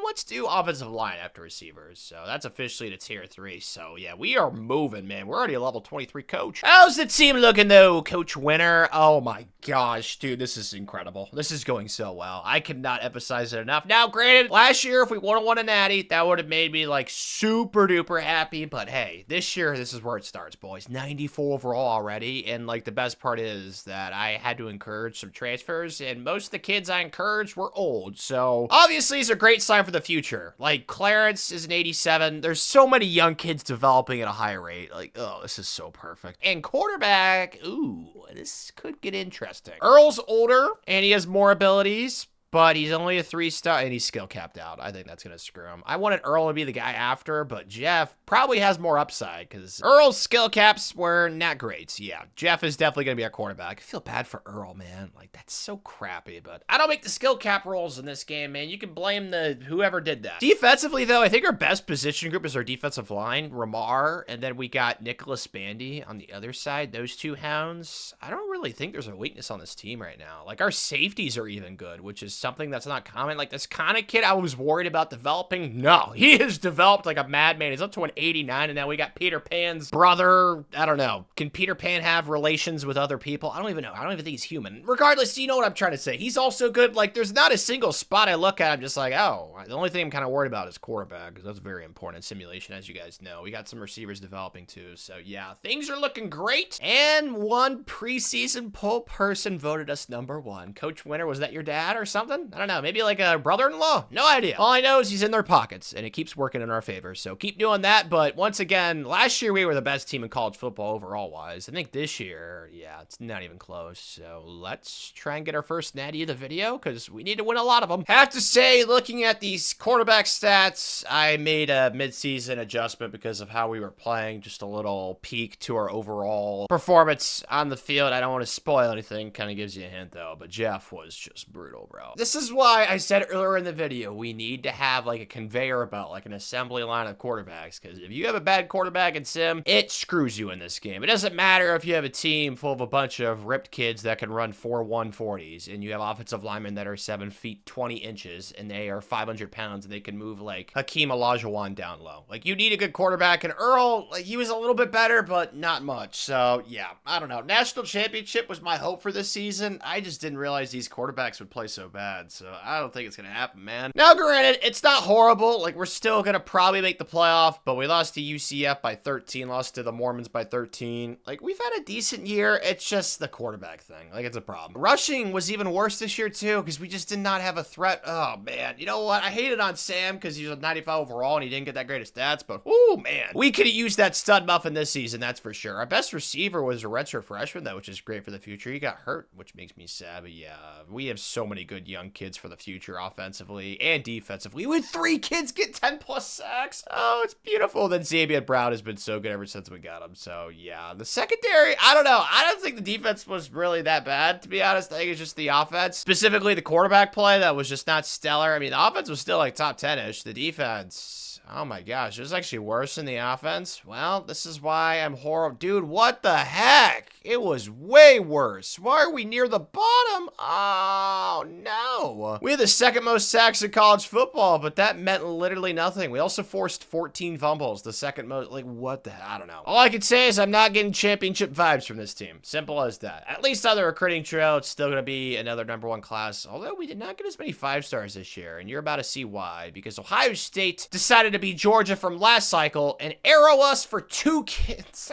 Let's do offensive line after receivers. So that's officially to tier 3. So yeah, we are moving, man. We're already a level 23 coach. How's the team looking though, Coach Winner? Oh my gosh, dude, this is incredible. This is going so well. I cannot emphasize it enough. Now, granted, last year, if we would have won a natty, that would have made me like super duper happy. But hey, this year, this is where it starts, boys. 94 overall already. And like the best part is that I had to encourage some transfers, and most of the kids I encouraged were old. So obviously, it's a great sign for the future. Like Clarence is an 87. There's so many young kids developing at a high rate. Like, oh, this is so perfect. And quarterback, ooh, this could get interesting. Earl's older, and he has more abilities. but he's only a 3-star, and he's skill capped out. I think that's going to screw him. I wanted Earl to be the guy after, but Jeff probably has more upside, because Earl's skill caps were not great. Yeah, Jeff is definitely going to be our quarterback. I feel bad for Earl, man. Like, that's so crappy, but I don't make the skill cap rolls in this game, man. You can blame the whoever did that. Defensively, though, I think our best position group is our defensive line, Ramar, and then we got Nicholas Bandy on the other side. Those two hounds. I don't really think there's a weakness on this team right now. Like, our safeties are even good, which is something that's not common. Like, this kind of kid I was worried about developing. No, he has developed like a madman. He's up to an 89, and now we got Peter Pan's brother. I don't know. Can Peter Pan have relations with other people? I don't even know. I don't even think he's human. Regardless, you know what I'm trying to say. He's also good. Like, there's not a single spot I look at. I'm just like, oh, the only thing I'm kind of worried about is quarterback, because that's very important in simulation, as you guys know. We got some receivers developing too. So yeah, things are looking great. And one preseason poll person voted us #1. Coach Winter, was that your dad or something? I don't know. Maybe like a brother-in-law? No idea. All I know is he's in their pockets, and it keeps working in our favor. So keep doing that. But once again, last year we were the best team in college football overall-wise. I think this year, yeah, it's not even close. So let's try and get our first natty of the video, because we need to win a lot of them. Have to say, looking at these quarterback stats, I made a midseason adjustment because of how we were playing. Just a little peek to our overall performance on the field. I don't want to spoil anything. Kind of gives you a hint, though. But Jeff was just brutal, bro. This is why I said earlier in the video, we need to have like a conveyor belt, like an assembly line of quarterbacks. Because if you have a bad quarterback in sim, it screws you in this game. It doesn't matter if you have a team full of a bunch of ripped kids that can run 4.140s, and you have offensive linemen that are 7 feet 20 inches, and they are 500 pounds, and they can move like Hakeem Olajuwon down low. Like, you need a good quarterback, and Earl, like, he was a little bit better, but not much. So yeah, I don't know. National championship was my hope for this season. I just didn't realize these quarterbacks would play so bad, so I don't think it's gonna happen, man. Now, granted, it's not horrible. Like, we're still gonna probably make the playoff, but we lost to UCF by 13, lost to the Mormons by 13. Like, we've had a decent year. It's just the quarterback thing. Like, it's a problem. Rushing was even worse this year, too, because we just did not have a threat. Oh, man. You know what? I hated on Sam because he was a 95 overall and he didn't get that great of stats, but, oh, man. We could have used that stud muffin this season, that's for sure. Our best receiver was a redshirt freshman, though, which is great for the future. He got hurt, which makes me sad, but yeah, we have so many good young kids for the future, offensively and defensively. We had 3 kids get 10+ sacks. Oh, it's beautiful. Then Xavier Brown has been so good ever since we got him, so yeah. The secondary, I don't know. I don't think the defense was really that bad, to be honest. I think it's just the offense, specifically the quarterback play, that was just not stellar. I mean, the offense was still like top 10-ish. The defense, oh my gosh, it was actually worse than the offense. Well, this is why I'm horrible. Dude, what the heck? It was way worse. Why are we near the bottom? Oh, no. We had the second most sacks in college football, but that meant literally nothing. We also forced 14 fumbles, the second most. Like, what the hell? I don't know. All I can say is I'm not getting championship vibes from this team. Simple as that. At least on the recruiting trail, it's still going to be another #1 class, although we did not get as many 5-stars this year, and you're about to see why, because Ohio State decided to be Georgia from last cycle and arrow us for 2 kids.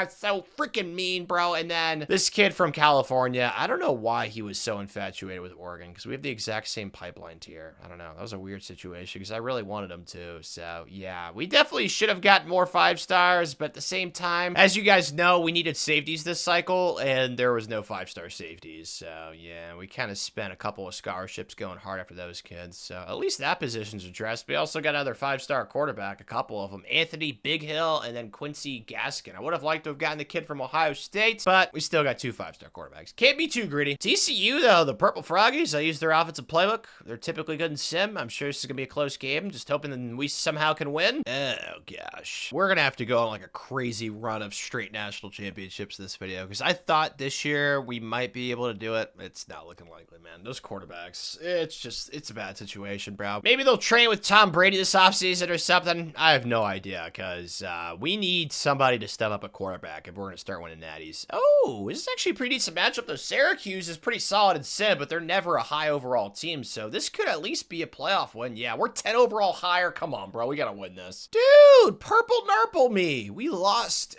So freaking mean, bro. And then this kid from California, I don't know why he was so infatuated with Oregon, because we have the exact same pipeline tier. I don't know. That was a weird situation because I really wanted him to. So yeah, we definitely should have gotten more 5-stars, but at the same time, as you guys know, we needed safeties this cycle, and there was no 5-star safeties. So yeah, we kind of spent a couple of scholarships going hard after those kids. So at least that position's addressed. We also got another 5-star quarterback, a couple of them, Anthony Big Hill and then Quincy Gaskin. I would have liked to have gotten the kid from Ohio State, but we still got 2 5-star quarterbacks. Can't be too greedy. TCU, though, the Purple Froggies, I use their offensive playbook. They're typically good in sim. I'm sure this is going to be a close game. Just hoping that we somehow can win. Oh, gosh. We're going to have to go on like a crazy run of straight national championships this video, because I thought this year we might be able to do it. It's not looking likely, man. Those quarterbacks, it's a bad situation, bro. Maybe they'll train with Tom Brady this offseason or something. I have no idea, because we need somebody to step up at quarterback if we're going to start winning natties. Oh, this is actually a pretty decent matchup, though. Syracuse is pretty solid in sim, but they're never a high overall team, so this could at least be a playoff win. Yeah, we're 10 overall higher. Come on, bro. We got to win this. Dude, purple nurple me. We lost.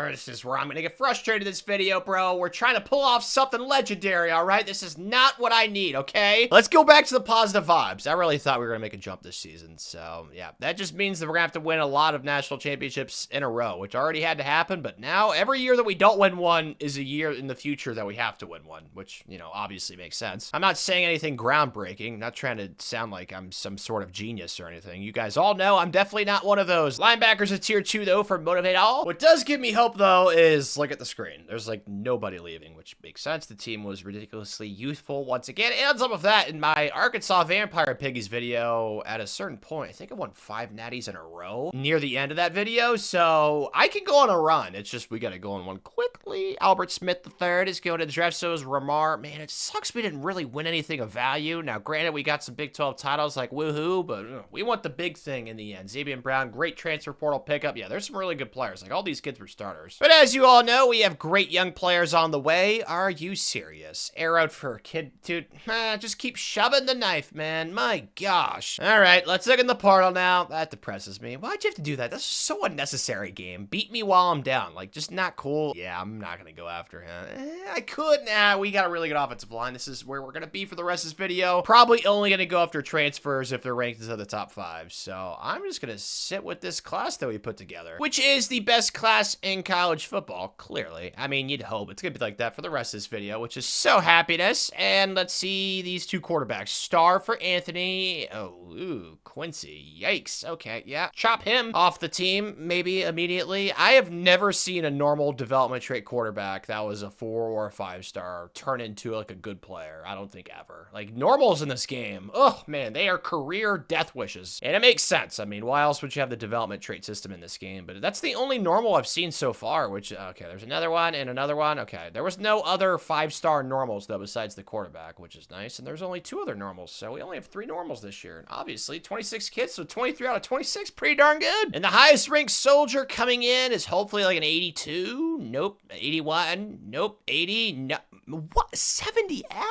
This is where I'm gonna get frustrated in this video, bro. We're trying to pull off something legendary, all right? This is not what I need, okay? Let's go back to the positive vibes. I really thought we were gonna make a jump this season, so yeah. That just means that we're gonna have to win a lot of national championships in a row, which already had to happen, but now every year that we don't win one is a year in the future that we have to win one, which, you know, obviously makes sense. I'm not saying anything groundbreaking, not trying to sound like I'm some sort of genius or anything. You guys all know I'm definitely not one of those. Linebackers at tier 2, though, for Motivate All. What does give me hope, though, is look at the screen. There's, like, nobody leaving, which makes sense. The team was ridiculously youthful once again. And on top of that, in my Arkansas Vampire Piggies video, at a certain point, I think I won 5 natties in a row near the end of that video, so I can go on a run. It's just we gotta go on one quickly. Albert Smith III is going to the draft, so is Ramar. Man, it sucks we didn't really win anything of value. Now, granted, we got some Big 12 titles, like woohoo, but we want the big thing in the end. Xavier Brown, great transfer portal pickup. Yeah, there's some really good players. Like, all these kids were starters. But as you all know, we have great young players on the way. Are you serious? Air out for a kid, dude. Just keep shoving the knife, man. My gosh. All right, let's look in the portal now. That depresses me. Why'd you have to do that? That's so unnecessary, game. Beat me while I'm down. Like, just not cool. Yeah, I'm not gonna go after him. I could. Nah, we got a really good offensive line. This is where we're gonna be for the rest of this video. Probably only gonna go after transfers if they're ranked into the top 5. So I'm just gonna sit with this class that we put together, which is the best class in college football, clearly. I mean, you'd hope it's gonna be like that for the rest of this video, which is so happiness. And let's see these 2 quarterbacks. Star for Anthony. Oh, ooh, Quincy. Yikes. Okay, yeah. Chop him off the team, maybe immediately. I have never seen a normal development trait quarterback that was a 4 or a 5-star turn into like a good player. I don't think ever. Like, normals in this game, oh man, they are career death wishes. And it makes sense. I mean, why else would you have the development trait system in this game? But that's the only normal I've seen so far, which, okay, there's another one and another one. Okay, there was no other 5-star normals though besides the quarterback, which is nice. And there's only 2 other normals, so we only have 3 normals this year. And obviously, 26 kids, so 23 out of 26, pretty darn good. And the highest ranked soldier coming in is hopefully like an 82. Nope. 81. Nope. 80. No. What? 70? Whoa.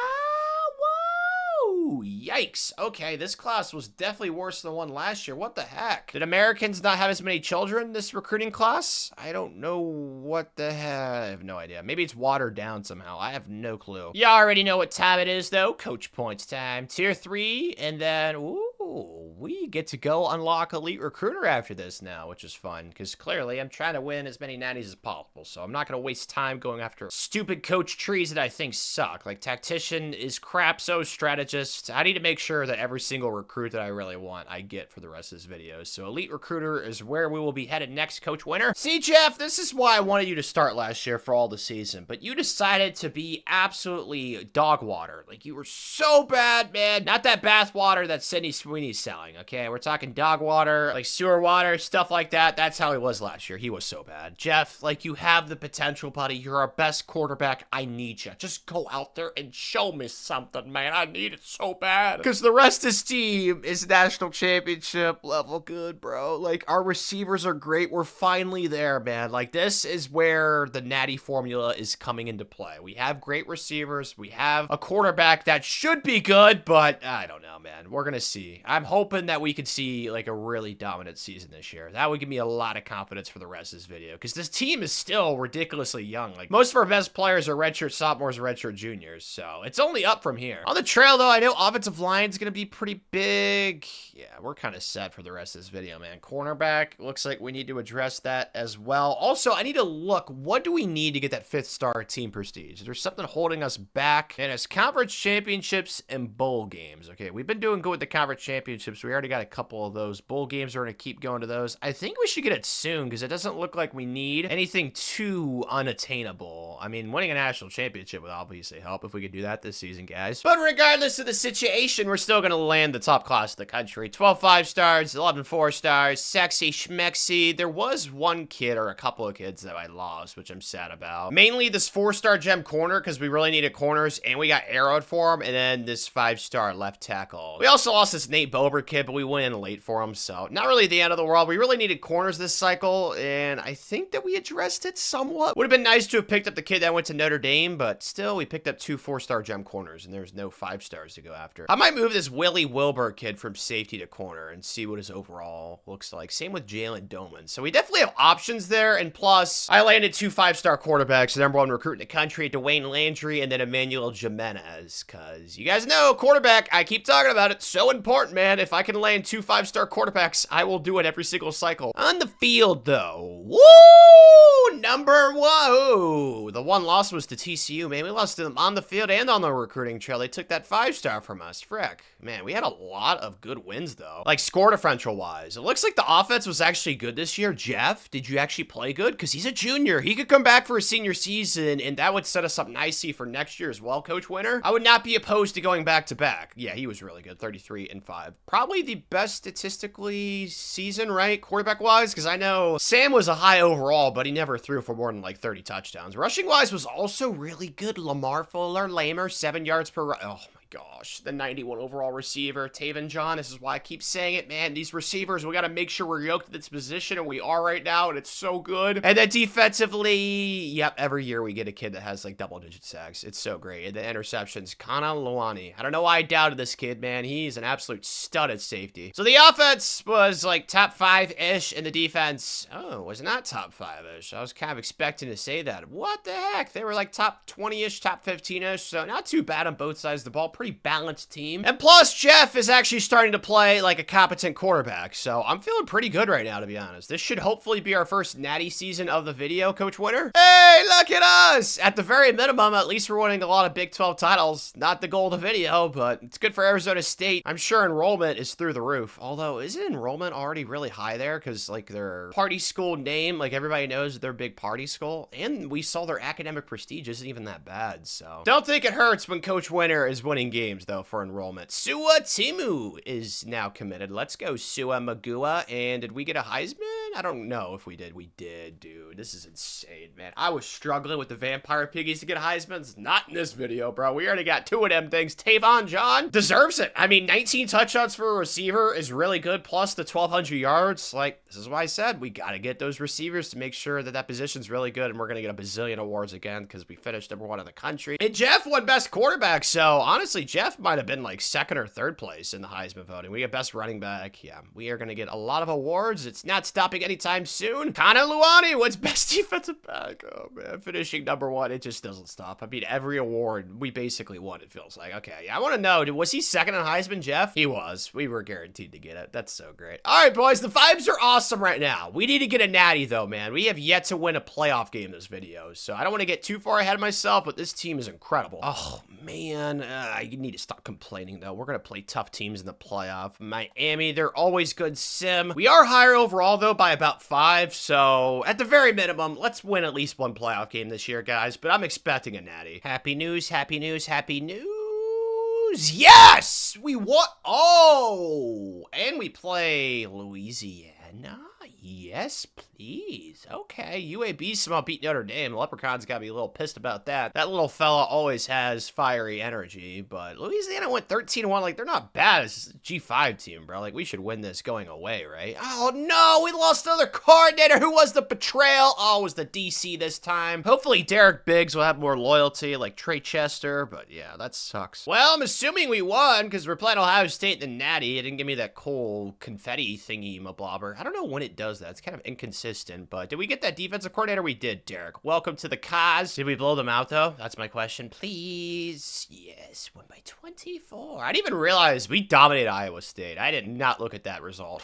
Yikes. Okay, this class was definitely worse than the one last year. What the heck? Did Americans not have as many children this recruiting class? I don't know what the heck. I have no idea. Maybe it's watered down somehow. I have no clue. You already know what time it is, though. Coach points time. Tier 3, and then, ooh, we get to go unlock Elite Recruiter after this now, which is fun, because clearly I'm trying to win as many natties as possible, so I'm not going to waste time going after stupid coach trees that I think suck. Like, Tactician is crap, so Strategist. I need to make sure that every single recruit that I really want, I get for the rest of this video. So Elite Recruiter is where we will be headed next, Coach Winter. See, Jeff, this is why I wanted you to start last year for all the season, but you decided to be absolutely dog water. Like, you were so bad, man. Not that bath water that Sydney Sweeney's selling, okay? We're talking dog water, like sewer water, stuff like that. That's how he was last year. He was so bad. Jeff, like, you have the potential, buddy. You're our best quarterback. I need you. Just go out there and show me something, man. I need it so bad. Because the rest of this team is national championship level good, bro. Like, our receivers are great. We're finally there, man. Like, this is where the natty formula is coming into play. We have great receivers. We have a quarterback that should be good, but I don't know, man. We're going to see. I'm hoping that we could see, like, a really dominant season this year. That would give me a lot of confidence for the rest of this video, because this team is still ridiculously young. Like, most of our best players are redshirt sophomores and redshirt juniors, so it's only up from here. On the trail, though, I know offensive line's going to be pretty big. Yeah, we're kind of set for the rest of this video, man. Cornerback, looks like we need to address that as well. Also, I need to look, what do we need to get that 5th-star team prestige? There's something holding us back, and it's conference championships and bowl games. Okay, we've been doing good with the conference championships. We already got a couple of those. Bowl games, we're going to keep going to those. I think we should get it soon, because it doesn't look like we need anything too unattainable. I mean, winning a national championship would obviously help if we could do that this season, guys. But regardless of the situation, we're still going to land the top class of the country. 12 5-stars, 11 4-stars, sexy schmexy. There was one kid or a couple of kids that I lost, which I'm sad about. Mainly this 4-star gem corner, because we really needed corners, and we got arrowed for him, and then this 5-star left tackle. We also lost this Nate Bober kid kid, but we went in late for him, so not really the end of the world. We really needed corners this cycle, and I think that we addressed it somewhat. Would have been nice to have picked up the kid that went to Notre Dame, but still, we picked up 2 4-star gem corners, and there's no 5 stars to go after. I might move this Willie Wilbur kid from safety to corner and see what his overall looks like. Same with Jalen Doman. So we definitely have options there, and plus, I landed 2 5-star quarterbacks, the #1 recruit in the country, Dwayne Landry, and then Emmanuel Jimenez, because you guys know, quarterback, I keep talking about it, so important, man. If I can land 2 5-star quarterbacks, I will do it every single cycle. On the field, though, woo! Number 1. Ooh, the one loss was to TCU, man. We lost to them on the field and on the recruiting trail. They took that 5-star from us. Frick. Man, we had a lot of good wins, though. Like, score differential-wise. It looks like the offense was actually good this year. Jeff, did you actually play good? Because he's a junior. He could come back for a senior season, and that would set us up nicely for next year as well, Coach Winter. I would not be opposed to going back-to-back. Yeah, he was really good. 33-5. Probably the best statistically season, right? Quarterback-wise, because I know Sam was a high overall, but he never threw for more than like 30 touchdowns. Rushing-wise was also really good. Lamar Fuller, Lamer, 7 yards per rush. Oh, gosh, the 91 overall receiver, Taven John. This is why I keep saying it, man. These receivers, we got to make sure we're yoked to this position, and we are right now, and it's so good. And then defensively, yep, every year we get a kid that has like double-digit sacks. It's so great. And the interceptions, Kana Luani. I don't know why I doubted this kid, man. He's an absolute stud at safety. So the offense was like top 5-ish, and the defense, oh, was not top 5-ish. I was kind of expecting to say that. What the heck? They were like top 20-ish, top 15-ish, so not too bad on both sides of the ball. Pretty balanced team. And plus, Jeff is actually starting to play like a competent quarterback, so I'm feeling pretty good right now, to be honest. This should hopefully be our first natty season of the video, Coach Winter. Hey, look at us! At the very minimum, at least we're winning a lot of Big 12 titles. Not the goal of the video, but it's good for Arizona State. I'm sure enrollment is through the roof. Although, isn't enrollment already really high there? Because, like, their party school name, like, everybody knows they're big party school. And we saw their academic prestige isn't even that bad, so. Don't think it hurts when Coach Winter is winning games, though, for enrollment. Sua Timu is now committed. Let's go, Sua Magua. And did we get a Heisman? I don't know if we did. We did, dude. This is insane, man. I was struggling with the Vampire Piggies to get Heismans. Not in this video, bro. We already got 2 of them things. Tavon John deserves it. I mean, 19 touchdowns for a receiver is really good, plus the 1,200 yards. Like, this is why I said we got to get those receivers to make sure that that position's really good, and we're going to get a bazillion awards again because we finished #1 in the country. And Jeff won best quarterback, so honestly, Jeff might have been like 2nd or 3rd place in the Heisman voting. We get best running back. Yeah, we are going to get a lot of awards. It's not stopping anytime soon. Kana Luani wins best defensive back. Oh, man, finishing #1. It just doesn't stop. I mean, every award we basically won, it feels like. Okay, yeah, I want to know, was he 2nd in Heisman, Jeff? He was. We were guaranteed to get it. That's so great. All right, boys, the vibes are awesome right now. We need to get a natty, though, man. We have yet to win a playoff game this video, so I don't want to get too far ahead of myself, but this team is incredible. Oh, man, I need to stop complaining, though. We're going to play tough teams in the playoff. Miami, they're always good sim. We are higher overall, though, by about 5, so at the very minimum, let's win at least 1 playoff game this year, guys, but I'm expecting a natty. Happy news, happy news, happy news. Yes! We won. Oh! And we play Louisiana. Yes, please. Okay, UAB somehow beat Notre Dame. The Leprechauns got to be a little pissed about that. That little fella always has fiery energy, but Louisiana went 13-1. Like, they're not bad. It's a G5 team, bro. Like, we should win this going away, right? Oh, no, we lost another coordinator. Who was the betrayal? Oh, it was the DC this time. Hopefully, Derek Biggs will have more loyalty, like Trey Chester, but yeah, that sucks. Well, I'm assuming we won, because we're playing Ohio State in the Natty. It didn't give me that cool confetti thingy, mablobber. I don't know when it does that. It's kind of inconsistent, but did we get that defensive coordinator? We did, Derek. Welcome to the cause. Did we blow them out, though? That's my question. Please. Yes, won by 24. I didn't even realize we dominated Iowa State. I did not look at that result.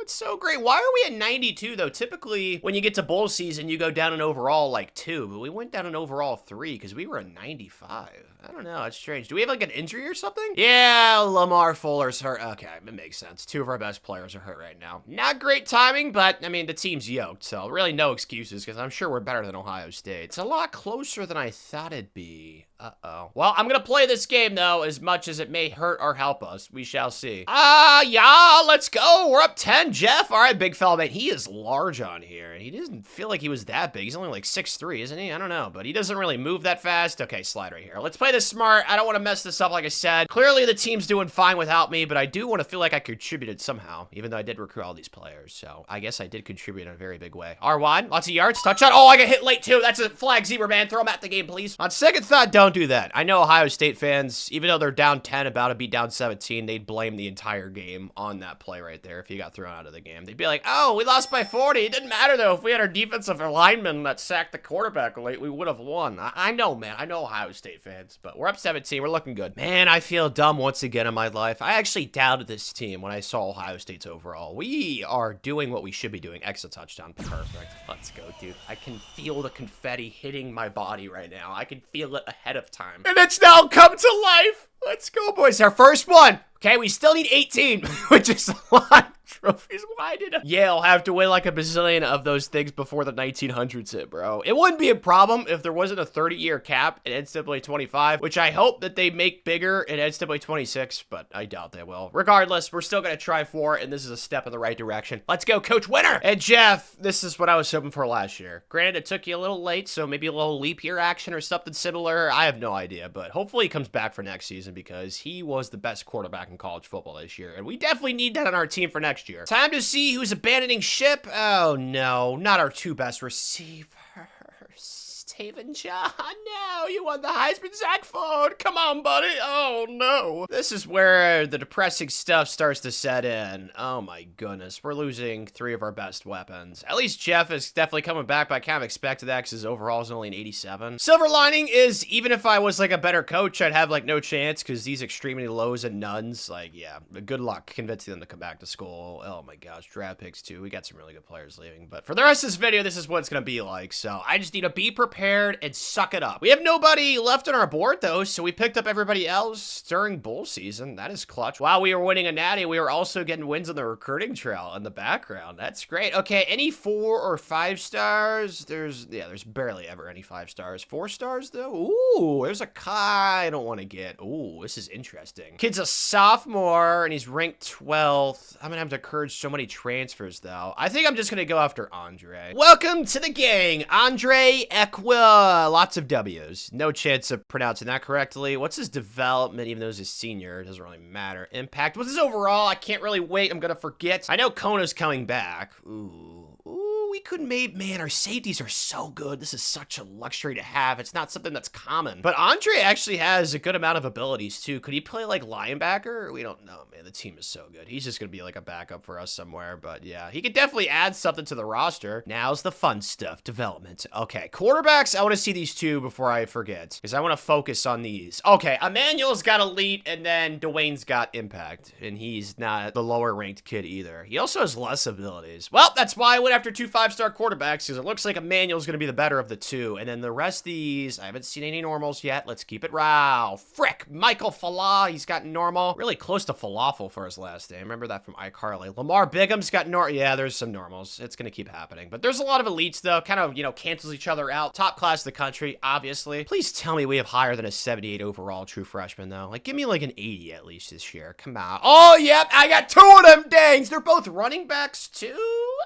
It's so great. Why are we at 92, though? Typically, when you get to bowl season, you go down in overall like 2, but we went down in overall 3 because we were at 95. I don't know. It's strange. Do we have like an injury or something? Yeah, Lamar Fuller's hurt. Okay, it makes sense. 2 of our best players are hurt right now. Not great timing, but I mean, the team's yoked, so really no excuses because I'm sure we're better than Ohio State. It's a lot closer than I thought it'd be. Uh-oh. Well, I'm gonna play this game, though, as much as it may hurt or help us. We shall see. Yeah, let's go. We're up 10, Jeff. All right, big fella, man. He is large on here. He doesn't feel like he was that big. He's only like 6'3", isn't he? I don't know, but he doesn't really move that fast. Okay, slide right here. Let's play this smart. I don't want to mess this up, like I said. Clearly, the team's doing fine without me, but I do want to feel like I contributed somehow, even though I did recruit all these players. So I guess I did contribute in a very big way. R1, lots of yards, touchdown. Oh, I got hit late, too. That's a flag, Zebra man. Throw him at the game, please. On second thought, don't do that. I know Ohio State fans, even though they're down 10, about to be down 17, they'd blame the entire game on that play right there if he got thrown out of the game. They'd be like, oh, we lost by 40. It didn't matter, though. If we had our defensive lineman that sacked the quarterback late, we would have won. I know, man. I know Ohio State fans, but we're up 17. We're looking good. Man, I feel dumb once again in my life. I actually doubted this team when I saw Ohio State's overall. We are doing what we should be doing. Extra touchdown. Perfect. Let's go, dude. I can feel the confetti hitting my body right now. I can feel it ahead of time. And it's now come to life. Let's go, boys. Our first one. Okay, we still need 18, which is a lot of trophies. Why did Yale have to win like a bazillion of those things before the 1900s hit, bro? It wouldn't be a problem if there wasn't a 30-year cap in NCAA 25, which I hope that they make bigger in NCAA 26, but I doubt they will. Regardless, we're still going to try for it, and this is a step in the right direction. Let's go, Coach Winner! And Jeff, this is what I was hoping for last year. Granted, it took you a little late, so maybe a little leap year action or something similar. I have no idea, but hopefully he comes back for next season because he was the best quarterback in college football this year, and we definitely need that on our team for next year. Time to see who's abandoning ship. Oh no, not our two best receivers. Taven John, no, you won the Heisman saxophone. Come on, buddy. Oh no. This is where the depressing stuff starts to set in. Oh my goodness, we're losing 3 of our best weapons. At least Jeff is definitely coming back, but I kind of expected that because his overall is only an 87. Silver lining is, even if I was like a better coach, I'd have like no chance because these extremely lows and nuns, like, yeah, good luck convincing them to come back to school. Oh my gosh, draft picks too. We got some really good players leaving, but for the rest of this video, this is what it's gonna be like. So I just need to be prepared and suck it up. We have nobody left on our board though, so we picked up everybody else during bowl season. That is clutch. While we were winning a natty, we were also getting wins on the recruiting trail in the background. That's great. Okay, any 4 or 5 stars? There's barely ever any 5 stars. 4 stars though? Ooh, there's a Kai I don't want to get. Ooh, this is interesting. Kid's a sophomore and he's ranked 12th. I'm gonna have to encourage so many transfers though. I think I'm just gonna go after Andre. Welcome to the gang, Andre Equa. Lots of W's. No chance of pronouncing that correctly. What's his development, even though he's a senior? It doesn't really matter. Impact. What's his overall? I can't really wait. I'm gonna forget. I know Kona's coming back. Ooh, we could man, our safeties are so good. This is such a luxury to have. It's not something that's common. But Andre actually has a good amount of abilities, too. Could he play, like, linebacker? We don't know, man. The team is so good. He's just gonna be, like, a backup for us somewhere. But, yeah, he could definitely add something to the roster. Now's the fun stuff. Development. Okay, quarterbacks. I want to see these 2 before I forget, because I want to focus on these. Okay, Emmanuel's got elite, and then Dwayne's got impact, and he's not the lower-ranked kid either. He also has less abilities. Well, that's why I went after 2 5-star quarterbacks, because it looks like Emmanuel's going to be the better of the 2, and then the rest of these, I haven't seen any normals yet. Let's keep it raw. Frick, Michael Falah, he's got normal. Really close to falafel for his last name. Remember that from iCarly. Lamar Bigham's got yeah, there's some normals. It's going to keep happening, but there's a lot of elites, though. Kind of, cancels each other out. Top class of the country, obviously. Please tell me we have higher than a 78 overall true freshman, though. Like, give me like an 80 at least this year. Come on. Oh, yep, I got 2 of them dangs. They're both running backs, too?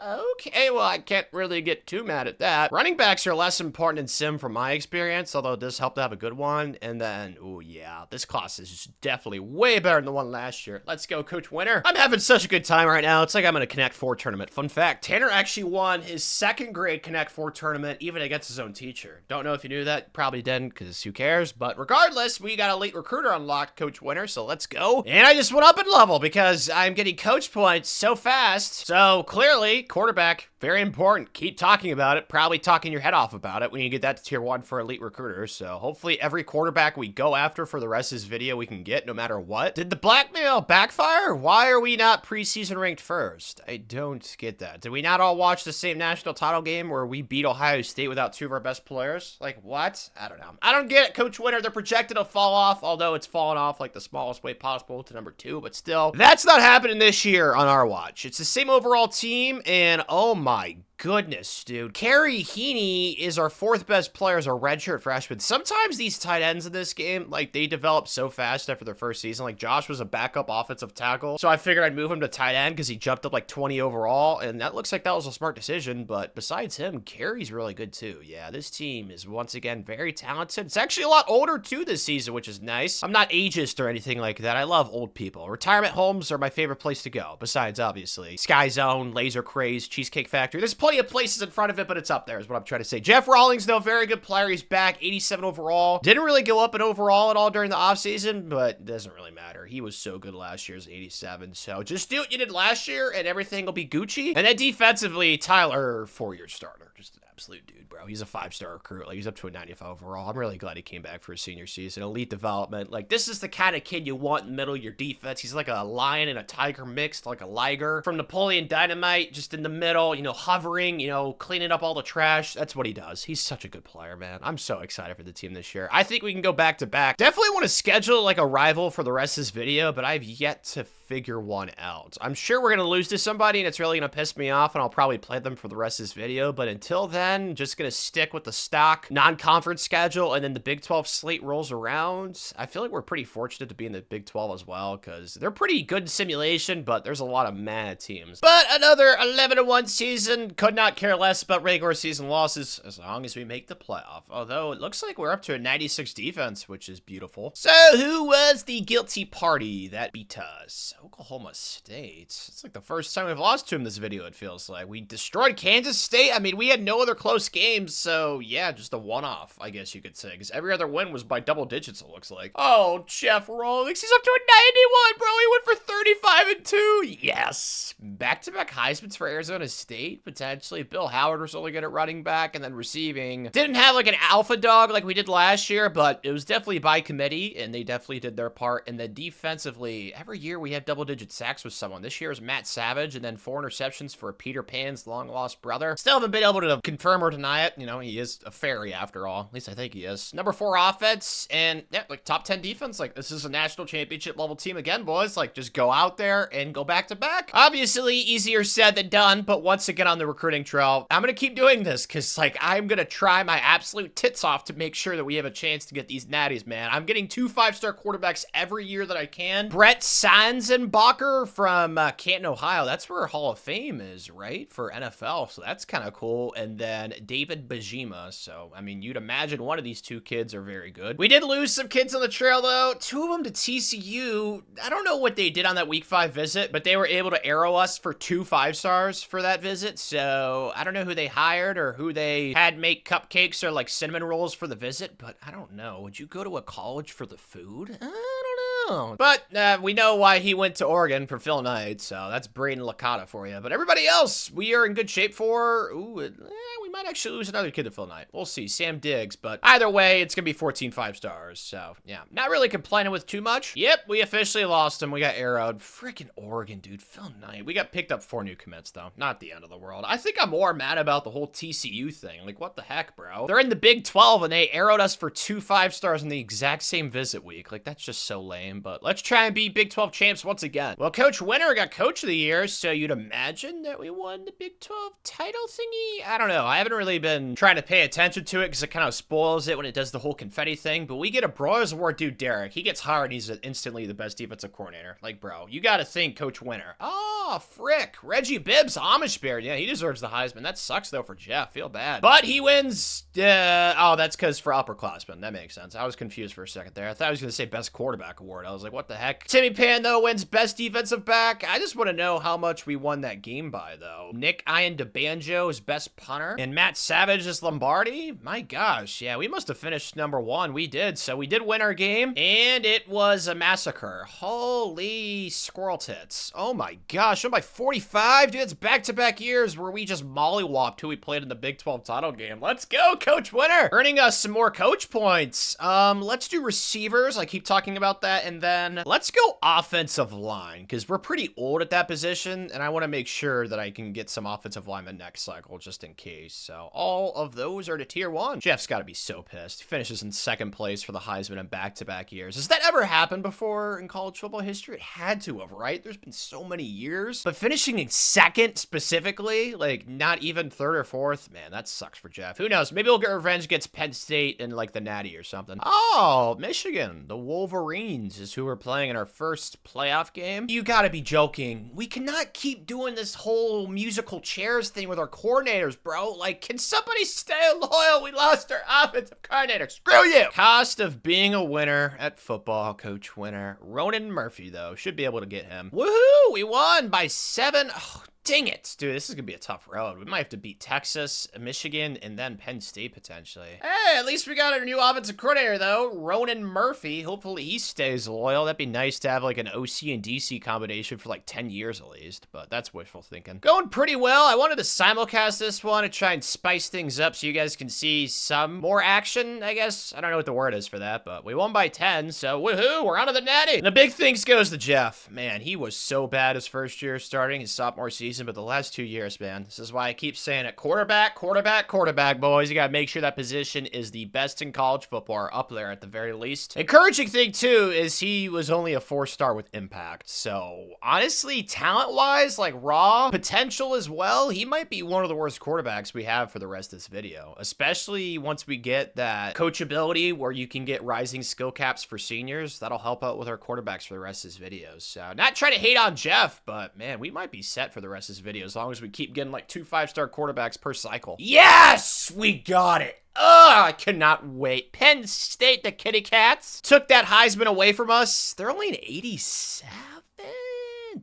Okay, well, I can't really get too mad at that. Running backs are less important in sim from my experience, although it does help to have a good one. And then, oh, yeah, this class is definitely way better than the one last year. Let's go, Coach Winner. I'm having such a good time right now. It's like I'm in a Connect 4 tournament. Fun fact, Tanner actually won his 2nd grade Connect 4 tournament, even against his own teacher. Don't know if you knew that. Probably didn't, because who cares? But regardless, we got a late recruiter unlocked, Coach Winner, so let's go. And I just went up in level because I'm getting coach points so fast. So clearly, quarterback, very important. Keep talking about it. Probably talking your head off about it when you get that to tier 1 for elite recruiters. So hopefully every quarterback we go after for the rest of this video we can get no matter what. Did the blackmail backfire? Why are we not preseason ranked first? I don't get that. Did we not all watch the same national title game where we beat Ohio State without 2 of our best players? Like, what? I don't know. I don't get it, Coach Winner. They're projected to fall off, although it's fallen off like the smallest way possible to number 2, but still, that's not happening this year on our watch. It's the same overall team, and oh my goodness, dude. Kerry Heaney is our 4th best player as a redshirt freshman. Sometimes these tight ends in this game, like, they develop so fast after their first season. Like, Josh was a backup offensive tackle, so I figured I'd move him to tight end because he jumped up like 20 overall, and that looks like that was a smart decision. But besides him, Kerry's really good too. Yeah, this team is once again very talented. It's actually a lot older too this season, which is nice. I'm not ageist or anything like that. I love old people. Retirement homes are my favorite place to go, besides obviously Sky Zone, Laser Craze, Cheesecake Factory. There's plenty of places in front of it, but it's up there is what I'm trying to say. Jeff Rawlings, though, very good player. He's back, 87 overall. Didn't really go up in overall at all during the offseason, but it doesn't really matter. He was so good last year's 87, so just do what you did last year and everything will be Gucci. And then defensively, Tyler, 4-year starter. Just an absolute dude, bro. He's a 5-star recruit. Like, he's up to a 95 overall. I'm really glad he came back for his senior season. Elite development. Like, this is the kind of kid you want in the middle of your defense. He's like a lion and a tiger mixed, like a liger from Napoleon Dynamite, just in the middle, you know, hovering, you know, cleaning up all the trash. That's what he does. He's such a good player, man. I'm so excited for the team this year. I think we can go back to back. Definitely want to schedule like a rival for the rest of this video, but I've yet to figure one out. I'm sure we're going to lose to somebody and it's really going to piss me off and I'll probably play them for the rest of this video, but until then, just going to stick with the stock non-conference schedule, and then the Big 12 slate rolls around. I feel like we're pretty fortunate to be in the Big 12 as well because they're pretty good in simulation, but there's a lot of mad teams. But another 11-1 season. Could not care less about regular season losses as long as we make the playoff. Although it looks like we're up to a 96 defense, which is beautiful. So who was the guilty party that beat us? Oklahoma State. It's like the first time we've lost to him this video, it feels like. We destroyed Kansas State. I mean, we had no other close games, so yeah, just a one-off, I guess you could say, because every other win was by double digits, it looks like. Oh, Jeff Rawlings, he's up to a 91, bro. He went for 35 and 2. Yes. Back-to-back Heismans for Arizona State, potentially. Bill Howard was really good at running back, and then receiving. Didn't have like an alpha dog like we did last year, but it was definitely by committee, and they definitely did their part. And then defensively, every year we had double-digit sacks with someone. This year was Matt Savage, and then 4 interceptions for Peter Pan's long-lost brother. Still haven't been able to confirm or deny it. You know, he is a fairy after all. At least I think he is. Number 4 offense, and yeah, like top 10 defense. Like, this is a national championship level team again, boys. Like, just go out there and go back to back. Obviously, easier said than done, but once again on the recruiting trail, I'm gonna keep doing this because, like, I'm gonna try my absolute tits off to make sure that we have a chance to get these natties, man. I'm getting 2 5-star quarterbacks every year that I can. Brett Sanzenbacher from Canton, Ohio. That's where Hall of Fame is, right? For NFL, so that's kind of cool. And then David Bajima. So, I mean, you'd imagine one of these 2 kids are very good. We did lose some kids on the trail, though. 2 of them to TCU. I don't know what they did on that week 5 visit, but they were able to arrow us for 2 5-stars for that visit. So, I don't know who they hired or who they had make cupcakes or like cinnamon rolls for the visit, but I don't know. Would you go to a college for the food? I don't know. But we know why he went to Oregon for Phil Knight, so that's Braden Licata for you. But everybody else, we are in good shape for. Ooh, we might actually lose another kid to Phil Knight. We'll see. Sam Diggs, but either way, it's gonna be 14 5-stars. So yeah, not really complaining with too much. Yep, we officially lost him. We got arrowed. Freaking Oregon, dude. Phil Knight. We got picked up 4 new commits though. Not the end of the world. I think I'm more mad about the whole TCU thing. Like, what the heck, bro? They're in the Big 12 and they arrowed us for 2 5-stars in the exact same visit week. Like, that's just so lame. But let's try and be Big 12 champs once again. Well, Coach Winter got Coach of the Year, so you'd imagine that we won the Big 12 title thingy? I don't know. I haven't really been trying to pay attention to it because it kind of spoils it when it does the whole confetti thing, but we get a Broyles Award dude, Derek. He gets hired, he's instantly the best defensive coordinator. Like, bro, you gotta think Coach Winter. Oh, frick. Reggie Bibbs, Amish Bear. Yeah, he deserves the Heisman. That sucks, though, for Jeff. Feel bad. But he wins. Oh, that's because for upperclassmen. That makes sense. I was confused for a second there. I thought I was going to say Best Quarterback Award. I was like, what the heck? Timmy Pan, though, wins Best Defensive Back. I just want to know how much we won that game by, though. Nick Ian DeBanjo is Best Punter. And Matt Savage is Lombardi. My gosh. Yeah, we must have finished number 1. We did. So we did win our game. And it was a massacre. Holy squirrel tits. Oh my gosh. Oh my 45. Dude, it's back-to-back years where we just mollywopped who we played in the Big 12 title game. Let's go, Coach Winter. Earning us some more coach points. Let's do receivers. I keep talking about that in And then let's go offensive line, because we're pretty old at that position, and I want to make sure that I can get some offensive linemen next cycle, just in case. So all of those are to tier 1. Jeff's got to be so pissed. He finishes in 2nd place for the Heisman in back-to-back years. Has that ever happened before in college football history? It had to have, right? There's been so many years. But finishing in 2nd specifically, like not even 3rd or 4th, man, that sucks for Jeff. Who knows? Maybe he'll get revenge against Penn State in like the Natty or something. Oh, Michigan. The Wolverines is who we're playing in our first playoff game. You gotta be joking. We cannot keep doing this whole musical chairs thing with our coordinators, bro. Like, can somebody stay loyal? We lost our offensive coordinator. Screw you. Cost of being a winner at football, Coach Winner. Ronan Murphy, though. Should be able to get him. Woohoo! We won by 7. Oh, dang it. Dude, this is going to be a tough road. We might have to beat Texas, Michigan, and then Penn State, potentially. Hey, at least we got our new offensive coordinator, though. Ronan Murphy. Hopefully he stays loyal. That'd be nice to have, like, an OC and DC combination for, like, 10 years at least. But that's wishful thinking. Going pretty well. I wanted to simulcast this one to try and spice things up so you guys can see some more action, I guess. I don't know what the word is for that, but we won by 10, so woohoo, we're on to the Natty. And the big things goes to Jeff. Man, he was so bad his first year starting, his sophomore season, but the last 2 years, man, this is why I keep saying it. Quarterback, quarterback, quarterback, boys. You gotta make sure that position is the best in college football, or up there at the very least. Encouraging thing, too, is he was only a 4-star with impact, so honestly, talent-wise, like raw potential as well, he might be one of the worst quarterbacks we have for the rest of this video, especially once we get that coachability where you can get rising skill caps for seniors. That'll help out with our quarterbacks for the rest of this videos. So not trying to hate on Jeff, but man, we might be set for the rest of this video as long as we keep getting like 2 5-star quarterbacks per cycle. Yes, we got it. Ugh, I cannot wait. Penn State, the kitty cats, took that Heisman away from us. They're only an 87.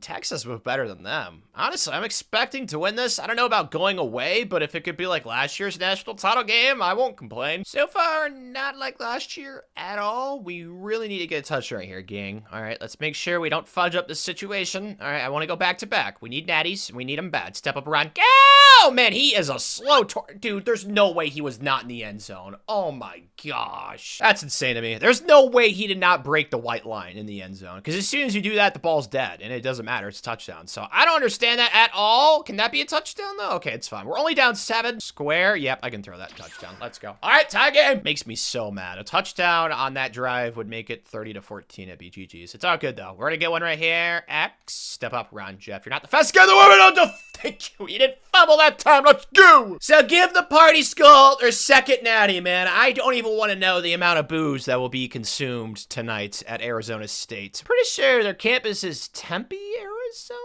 Texas was better than them. Honestly, I'm expecting to win this. I don't know about going away, but if it could be like last year's national title game, I won't complain. So far, not like last year at all. We really need to get a touchdown right here, gang. All right, let's make sure we don't fudge up this situation. All right, I want to go back to back. We need natties. We need them bad. Step up around. Oh, man, he is a slow dude, there's no way he was not in the end zone. Oh, my gosh. That's insane to me. There's no way he did not break the white line in the end zone, because as soon as you do that, the ball's dead, and it doesn't matter. It's a touchdown. So I don't understand that at all. Can that be a touchdown, though? Okay, it's fine. We're only down 7. Square. Yep, I can throw that touchdown. Let's go. All right, tie game. Makes me so mad. A touchdown on that drive would make it 30-14 at BGG's. It's all good, though. We're going to get one right here. X. Step up around, Jeff. You're not the fast guy in the world. Thank you. You didn't fumble that time. Let's go. So give the party skull their second natty, man. I don't even want to know the amount of booze that will be consumed tonight at Arizona State. Pretty sure their campus is Tempe, Arizona?